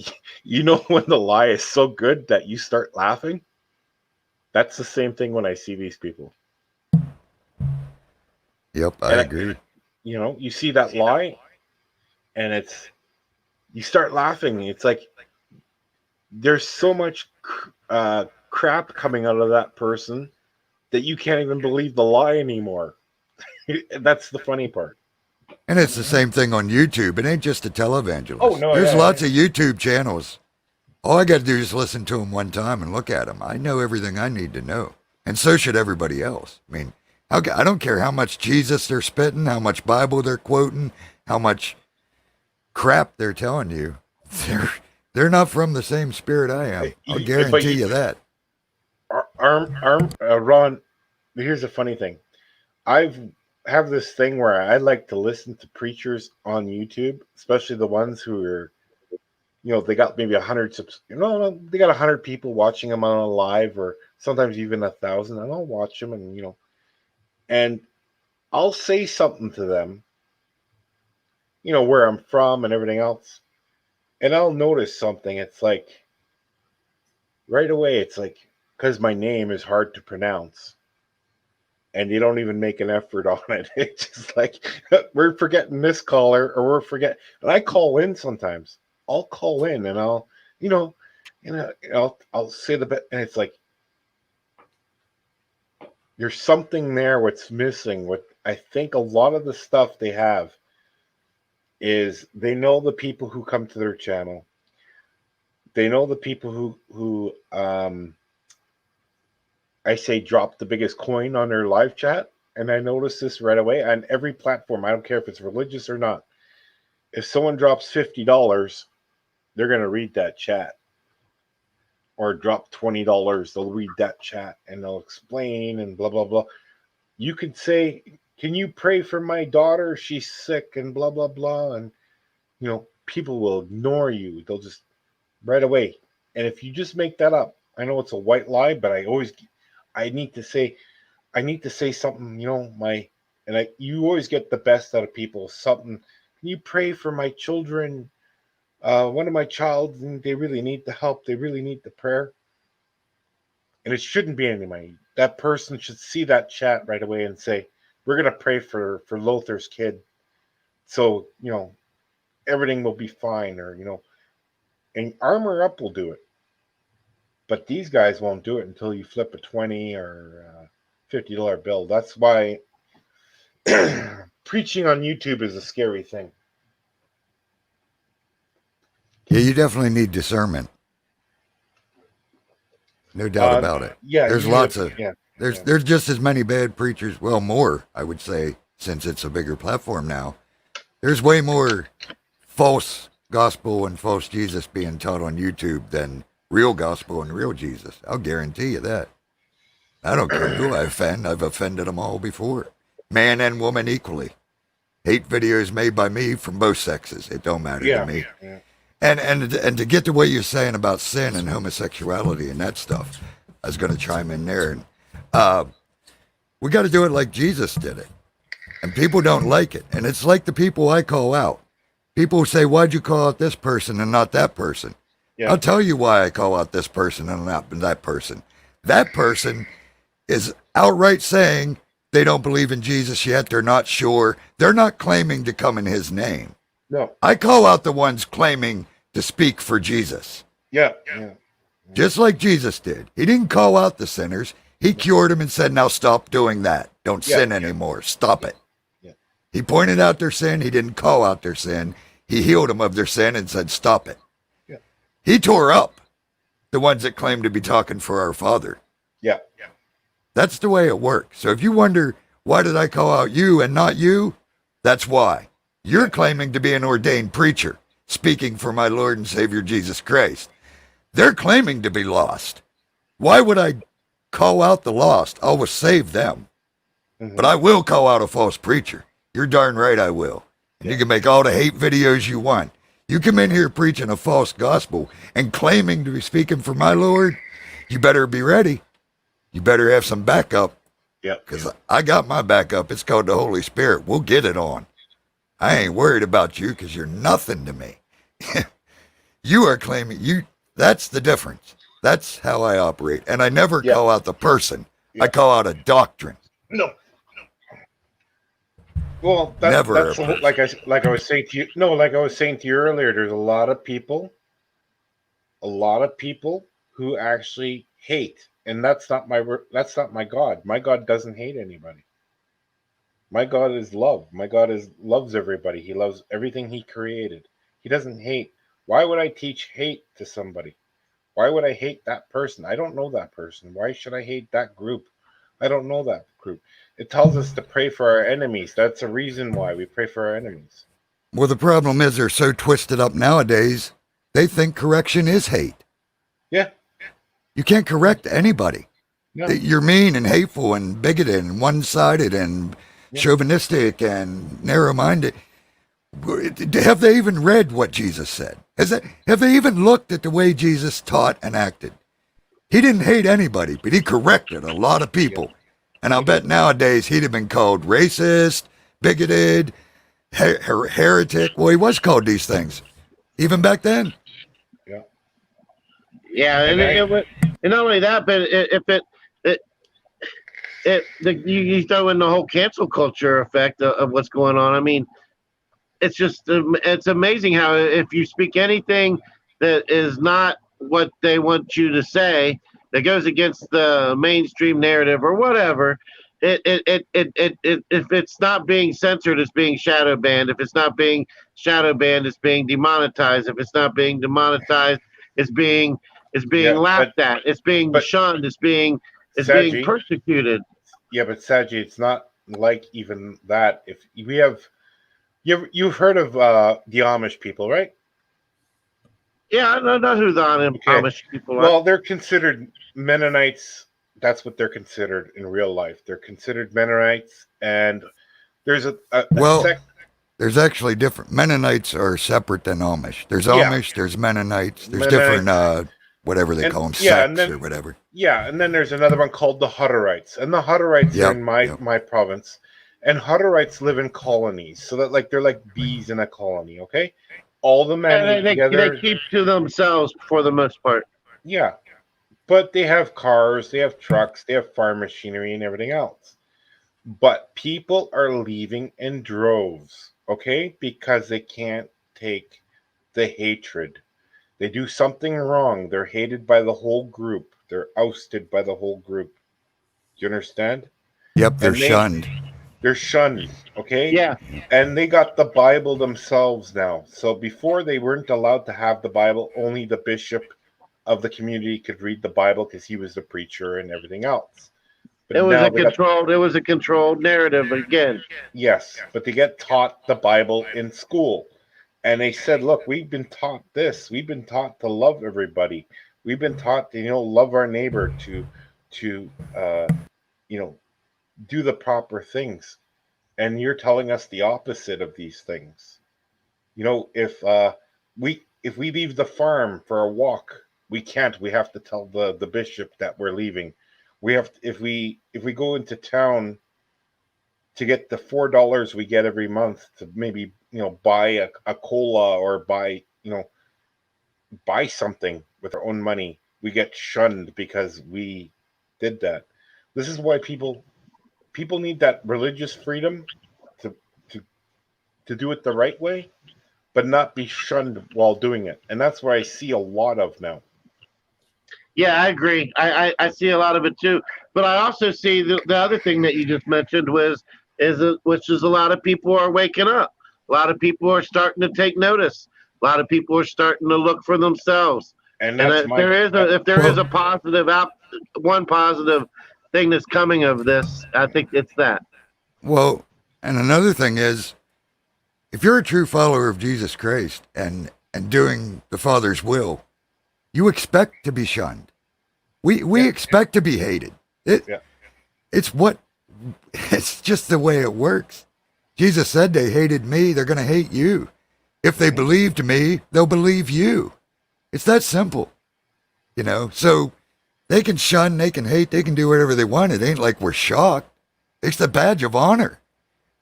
when the lie is so good that you start laughing? That's the same thing when I see these people. Yep, I agree. You see that lie, and you start laughing. It's like there's so much crap coming out of that person that you can't even believe the lie anymore. That's the funny part. And it's the same thing on YouTube. It ain't just a televangelist. Oh, no, There's lots of YouTube channels. All I got to do is listen to them one time and look at them. I know everything I need to know. And so should everybody else. I mean, I don't care how much Jesus they're spitting, how much Bible they're quoting, how much crap they're telling you. They're not from the same spirit I am. I'll guarantee you that. Ron, here's the funny thing. I have this thing where I like to listen to preachers on YouTube, especially the ones who are, they got maybe 100 they got 100 people watching them on a live, or sometimes even 1,000, and I'll watch them, and I'll say something to them, where I'm from and everything else, and I'll notice something. It's like right away, it's like because my name is hard to pronounce. And you don't even make an effort on it. It's just like we're forgetting this caller, or we're forgetting. And I call in sometimes. I'll call in, and I'll say the bit, and it's like there's something there what's missing. What I think a lot of the stuff they have is they know the people who come to their channel. They know the people who I say drop the biggest coin on their live chat, and I notice this right away on every platform. I don't care if it's religious or not. If someone drops $50, they're going to read that chat. Or drop $20, they'll read that chat, and they'll explain and blah, blah, blah. You could say, can you pray for my daughter? She's sick and blah, blah, blah. And, people will ignore you. They'll just right away. And if you just make that up, I know it's a white lie, but I need to say something, you always get the best out of people, something you pray for my children? One of my child, they really need the help. They really need the prayer. And it shouldn't be anybody. That person should see that chat right away and say, we're going to pray for Lothar's kid. So, everything will be fine, or, and Armor Up will do it. But these guys won't do it until you flip a $20 or $50 bill. That's why preaching on YouTube is a scary thing. Yeah, you definitely need discernment. No doubt about it. Yeah, there's there's just as many bad preachers. Well, more, I would say, since it's a bigger platform now. There's way more false gospel and false Jesus being taught on YouTube than real gospel and real Jesus. I'll guarantee you that. I don't care who I offend. I've offended them all before. Man and woman equally. Hate videos made by me from both sexes. It don't matter to me. Yeah. And to get to what you're saying about sin and homosexuality and that stuff, I was going to chime in there. And we got to do it like Jesus did it. And people don't like it. And it's like the people I call out. People say, why'd you call out this person and not that person? Yeah. I'll tell you why I call out this person and not that person. That person is outright saying they don't believe in Jesus yet. They're not sure. They're not claiming to come in his name. No. I call out the ones claiming to speak for Jesus. Yeah. Just like Jesus did. He didn't call out the sinners. He cured them and said, now stop doing that. Don't sin anymore. Stop it. Yeah. He pointed out their sin. He didn't call out their sin. He healed them of their sin and said, stop it. Yeah. He tore up the ones that claimed to be talking for our Father. Yeah. That's the way it works. So if you wonder, why did I call out you and not you? That's why. You're claiming to be an ordained preacher, speaking for my Lord and Savior Jesus Christ. They're claiming to be lost. Why would I call out the lost? I will save them. Mm-hmm. But I will call out a false preacher. You're darn right I will. And you can make all the hate videos you want. You come in here preaching a false gospel and claiming to be speaking for my Lord, you better be ready. You better have some backup. Yeah. Because I got my backup. It's called the Holy Spirit. We'll get it on. I ain't worried about you because you're nothing to me. You are claiming that's the difference. That's how I operate. And I never call out the person. I call out a doctrine. No. Well, that's like I was saying to you. No, like I was saying to you earlier, there's a lot of people who actually hate. And that's not my God. My God doesn't hate anybody. My God is love. My God loves everybody. He loves everything he created. He doesn't hate. Why would I teach hate to somebody? Why would I hate that person? I don't know that person. Why should I hate that group? I don't know that group. It tells us to pray for our enemies. That's a reason why we pray for our enemies. Well, the problem is they're so twisted up nowadays, they think correction is hate. Yeah. You can't correct anybody. No. You're mean and hateful and bigoted and one-sided and chauvinistic and narrow-minded. Have they even read what Jesus said? Have they even looked at the way Jesus taught and acted? He didn't hate anybody, but he corrected a lot of people. And I'll bet nowadays he'd have been called racist, bigoted, heretic. Well, he was called these things, even back then. Yeah, and not only that, but you throw in the whole cancel culture effect of what's going on. I mean, it's amazing how if you speak anything that is not what they want you to say, that goes against the mainstream narrative or whatever, if it's not being censored, it's being shadow banned. If it's not being shadow banned, it's being demonetized. If it's not being demonetized, it's being laughed at. It's being shunned. It's being persecuted. Yeah, but Sagi, it's not like even that. If we have, you've heard of the Amish people, right? Yeah, I know who the Amish people are. Well, they're considered Mennonites. That's what they're considered in real life. They're considered Mennonites, and there's there's actually different. Mennonites are separate than Amish. There's Amish, there's Mennonites, there's different, whatever they call them, sects or whatever. Yeah, and then there's another one called the Hutterites. And the Hutterites are in my province. And Hutterites live in colonies, so that like they're like bees in a colony. Okay, all the men And eat together. they keep to themselves for the most part. Yeah, but they have cars, they have trucks, they have farm machinery, and everything else. But people are leaving in droves, okay, because they can't take the hatred. They do something wrong. They're hated by the whole group. They're ousted by the whole group. Do you understand? Yep, they're And shunned. They're shunned, okay? Yeah. And they got the Bible themselves now. So before they weren't allowed to have the Bible, only the bishop of the community could read the Bible because he was the preacher and everything else. But It was now a controlled. It was a controlled narrative again. Yes, but they get taught the Bible in school. And they said, look, we've been taught this. We've been taught to love everybody. We've been taught to, love our neighbor, to do the proper things. And you're telling us the opposite of these things. If we leave the farm for a walk, we can't. We have to tell the bishop that we're leaving. We have to, if we go into town to get the $4 we get every month to maybe buy a cola or buy something with our own money, we get shunned because we did that. This is why people need that religious freedom to do it the right way, but not be shunned while doing it. And that's what I see a lot of now. Yeah, I agree. I see a lot of it too. But I also see the other thing that you just mentioned which is a lot of people are waking up. A lot of people are starting to take notice. A lot of people are starting to look for themselves. And if there is a positive one positive thing that's coming of this, I think it's that. Well, and another thing is, if you're a true follower of Jesus Christ and doing the Father's will, you expect to be shunned. We expect to be hated. It's just the way it works. Jesus said they hated me, they're going to hate you. If they believed me, they'll believe you. It's that simple. So they can shun, they can hate, they can do whatever they want. It ain't like we're shocked. It's the badge of honor.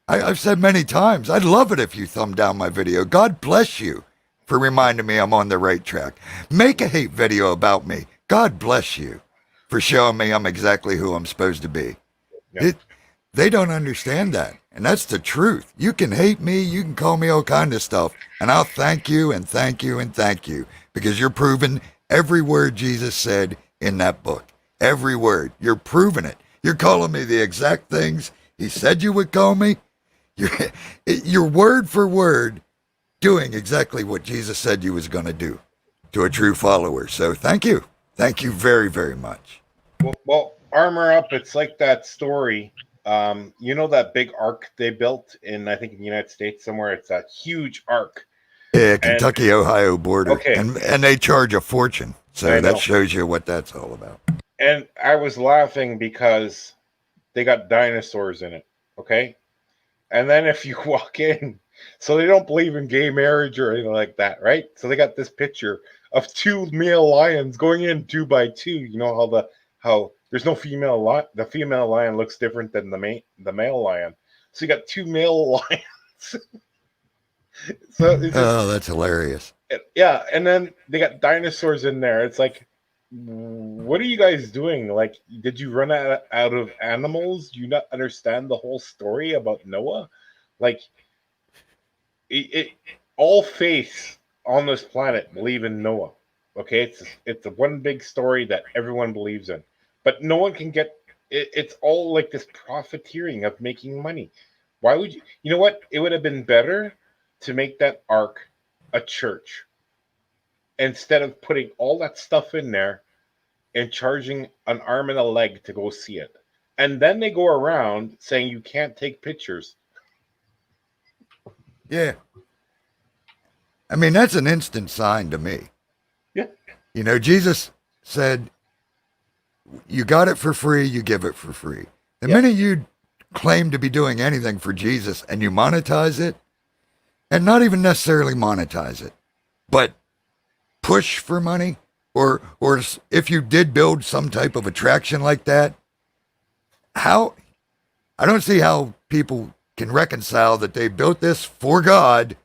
I've said many times, I'd love it if you thumb down my video. God bless you for reminding me I'm on the right track. Make a hate video about me. God bless you for showing me I'm exactly who I'm supposed to be. Yeah. They don't understand that. And that's the truth. You can hate me, you can call me all kind of stuff, and I'll thank you and thank you and thank you because you're proving every word Jesus said in that book. Every word. You're proving it. You're calling me the exact things he said you would call me. You're word for word doing exactly what Jesus said you was going to do to a true follower. So thank you. Thank you very, very much. Well, Armor Up, it's like that story. That big ark they built in, I think, in the United States somewhere? It's a huge ark. Yeah, Kentucky-Ohio border. Okay. And they charge a fortune. So that shows you what that's all about. And I was laughing because they got dinosaurs in it, okay? And then if you walk in, so they don't believe in gay marriage or anything like that, right? So they got this picture of two male lions going in 2 by 2. You know how there's no female lion. The female lion looks different than the male lion. So you got 2 male lions. That's hilarious. Yeah, and then they got dinosaurs in there. It's like, what are you guys doing? Like, did you run out of animals? Do you not understand the whole story about Noah? Like, all faiths on this planet believe in Noah. Okay, it's a one big story that everyone believes in, but no one can get it. It's all like this profiteering of making money. Why would you? You know what? It would have been better to make that ark a church instead of putting all that stuff in there and charging an arm and a leg to go see it. And then they go around saying you can't take pictures. Yeah. I mean, that's an instant sign to me. Yeah. Jesus said, you got it for free, you give it for free. The minute you claim to be doing anything for Jesus and you monetize it, and not even necessarily monetize it, but push for money, or if you did build some type of attraction like that, how I don't see how people can reconcile that they built this for God,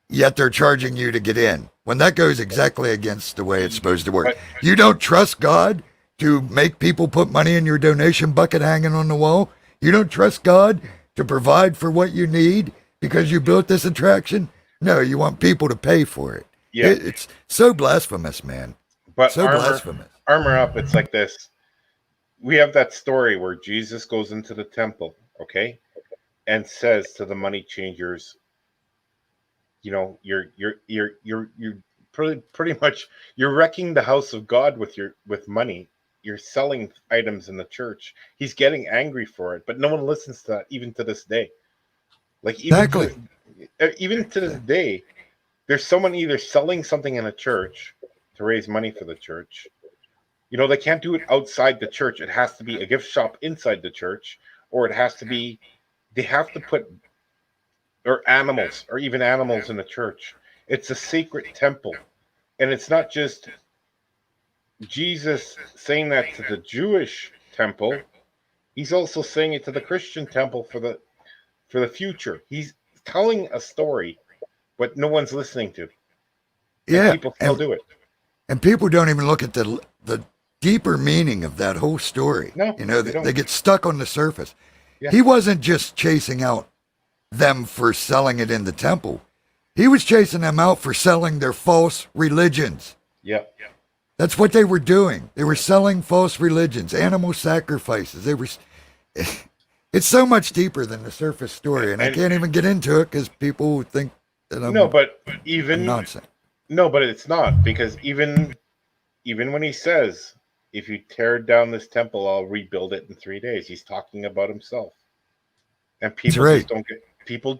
yet they're charging you to get in, when that goes exactly against the way it's supposed to work. You don't trust God to make people put money in your donation bucket hanging on the wall. You don't trust God to provide for what you need because you built this attraction. No, you want people to pay for it. Yeah. It's so blasphemous, man. But so blasphemous. Armor Up, it's like this. We have that story where Jesus goes into the temple, okay, and says to the money changers, you know, you're pretty much, you're wrecking the house of God with money. You're selling items in the church. He's getting angry for it, but no one listens to that even to this day. Like even to this day, there's someone either selling something in a church to raise money for the church. You know, they can't do it outside the church. It has to be a gift shop inside the church, or it has to be, they have to put, or animals in the church. It's a sacred temple. And it's not just Jesus saying that to the Jewish temple. He's also saying it to the Christian temple for the future. He's telling a story, but no one's listening to. Yeah. And people still do it. And people don't even look at the deeper meaning of that whole story. No, you know, they get stuck on the surface. Yeah. He wasn't just chasing out them for selling it in the temple. He was chasing them out for selling their false religions. Yeah. That's what they were doing. They were selling false religions, animal sacrifices. It's so much deeper than the surface story, and I can't even get into it because people think that I'm nonsense. No, but it's not, because even when he says, if you tear down this temple, I'll rebuild it in 3 days, he's talking about himself. And people just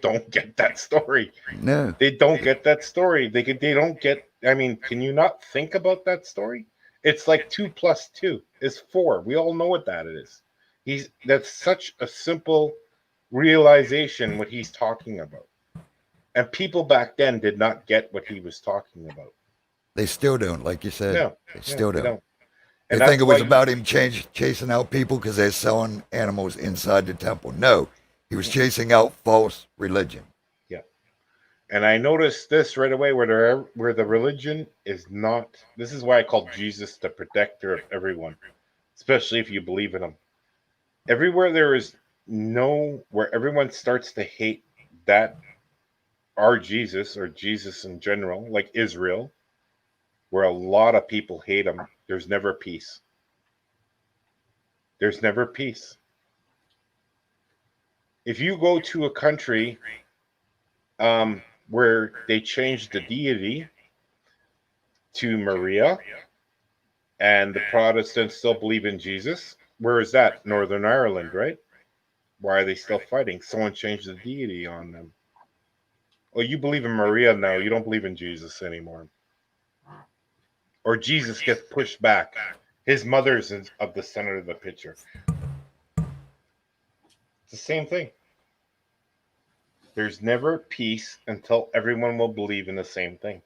don't get that story. No. They don't get that story. They don't get, I mean, can you not think about that story? It's like 2 + 2 is 4. We all know what that is. That's such a simple realization what he's talking about. And people back then did not get what he was talking about. They still don't, like you said. No, they still don't. And They think it was about him chasing out people because they're selling animals inside the temple. No, he was chasing out false religion. Yeah. And I noticed this right away where the religion is not. This is why I call Jesus the protector of everyone, especially if you believe in him. Everywhere there is where everyone starts to hate that our Jesus, or Jesus in general, like Israel, where a lot of people hate him, there's never peace. There's never peace. If you go to a country where they changed the deity to Maria, and the Protestants still believe in Jesus, where is that? Northern Ireland, right? Why are they still fighting? Someone changed the deity on them. Oh, you believe in Maria now. You don't believe in Jesus anymore. Or Jesus gets pushed back. His mother's of the center of the picture. It's the same thing. There's never peace until everyone will believe in the same thing.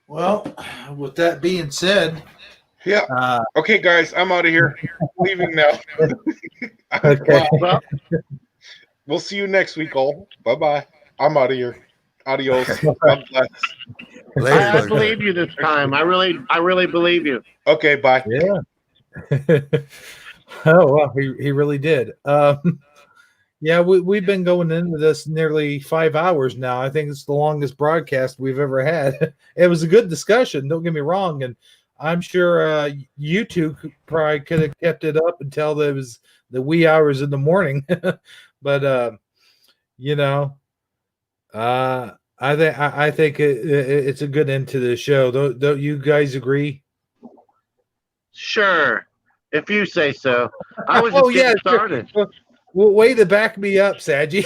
Well, with that being said, yeah. Okay, guys, I'm out of here. Leaving now. Okay. Well, we'll see you next week, all. Bye-bye. I'm out of here. Adios. God bless. I believe you this time. I really believe you. Okay, bye. Yeah. Oh, well, he really did. Yeah, we've been going into this nearly 5 hours now. I think it's the longest broadcast we've ever had. It was a good discussion, don't get me wrong, and I'm sure you two probably could have kept it up until there was the wee hours in the morning. But you know, I think it's a good end to the show. Don't you guys agree? Sure, if you say so. I was just getting started. Sure. Well, way to back me up, Sagi.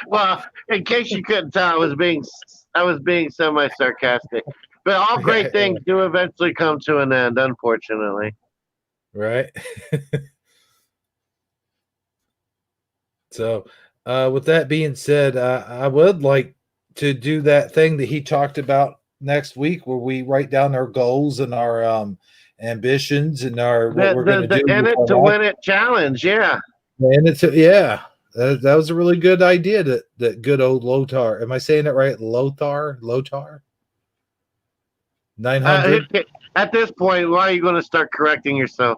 Well, in case you couldn't tell, I was being semi-sarcastic. But all great things do eventually come to an end, unfortunately. Right. So, with that being said, I would like to do that thing that he talked about next week, where we write down our goals and our ambitions and our what we're going to do. In it to win it challenge, yeah. And it's yeah, that was a really good idea. That good old Lothar. Am I saying it right? Lothar. 900. At this point, why are you going to start correcting yourself?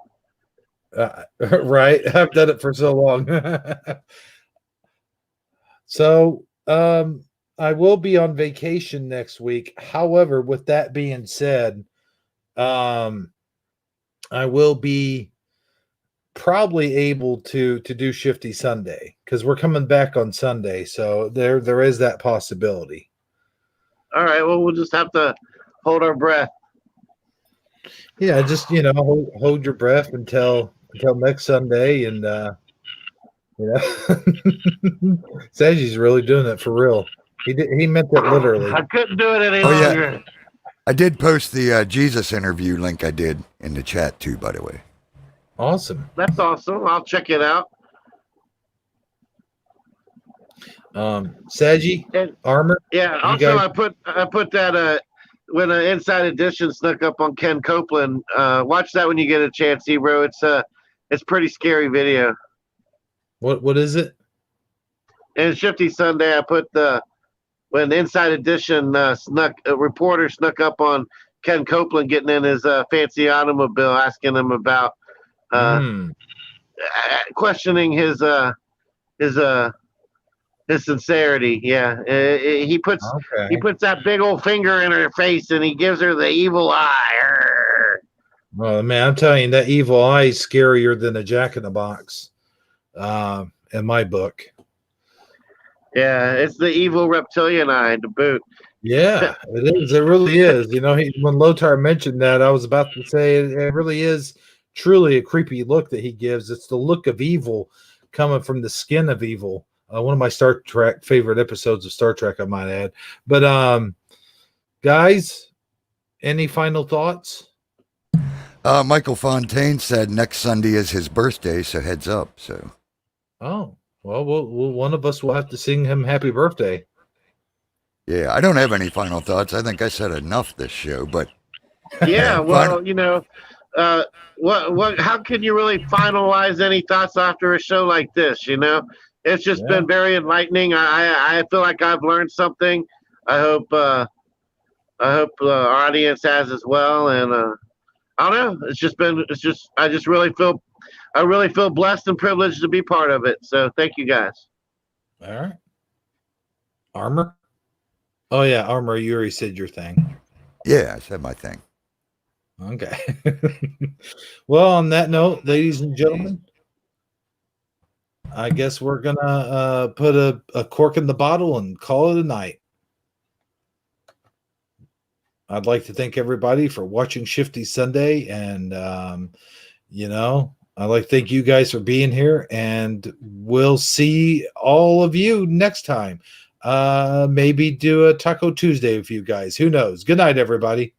Right, I've done it for so long. So, I will be on vacation next week. However, with that being said, I will be probably able to do Shifty Sunday because we're coming back on Sunday. So there is that possibility. All right. Well, we'll just have to hold our breath. Yeah, just hold your breath until next Sunday, and Sagi's really doing it for real. He meant that literally. I couldn't do it any longer. Yeah. I did post the Jesus interview link I did in the chat too, by the way. Awesome. That's awesome. I'll check it out. Sagi, Armor. Yeah. Also, I put that when an Inside Edition snuck up on Ken Copeland. Watch that when you get a chance, bro. It's pretty scary video. What is it? In Shifty Sunday, I put when Inside Edition a reporter snuck up on Ken Copeland getting in his fancy automobile, asking him about questioning his sincerity. Yeah, he puts that big old finger in her face and he gives her the evil eye. Oh man, I'm telling you, that evil eye is scarier than a Jack in the Box. In my book. Yeah, it's the evil reptilian eye to boot. Yeah, it is. It really is. When Lothar mentioned that, I was about to say it really is truly a creepy look that he gives. It's the look of evil coming from the skin of evil. One of my Star Trek favorite episodes of Star Trek, I might add. But guys, any final thoughts? Michael Fontaine said next Sunday is his birthday, so heads up. So, oh well, one of us will have to sing him happy birthday. Yeah, I don't have any final thoughts. I think I said enough this show, but yeah, well, what? How can you really finalize any thoughts after a show like this? It's just been very enlightening. I feel like I've learned something. I hope our audience has as well. And I don't know. I really feel blessed and privileged to be part of it. So thank you guys. All right. Armor. Oh yeah, Armor. You already said your thing. Yeah, I said my thing. Okay. Well, on that note, ladies and gentlemen, I guess we're gonna put a cork in the bottle and call it a night. I'd like to thank everybody for watching Shifty Sunday, and I'd like to thank you guys for being here, and we'll see all of you next time. Maybe do a Taco Tuesday with you guys. Who knows? Good night, everybody.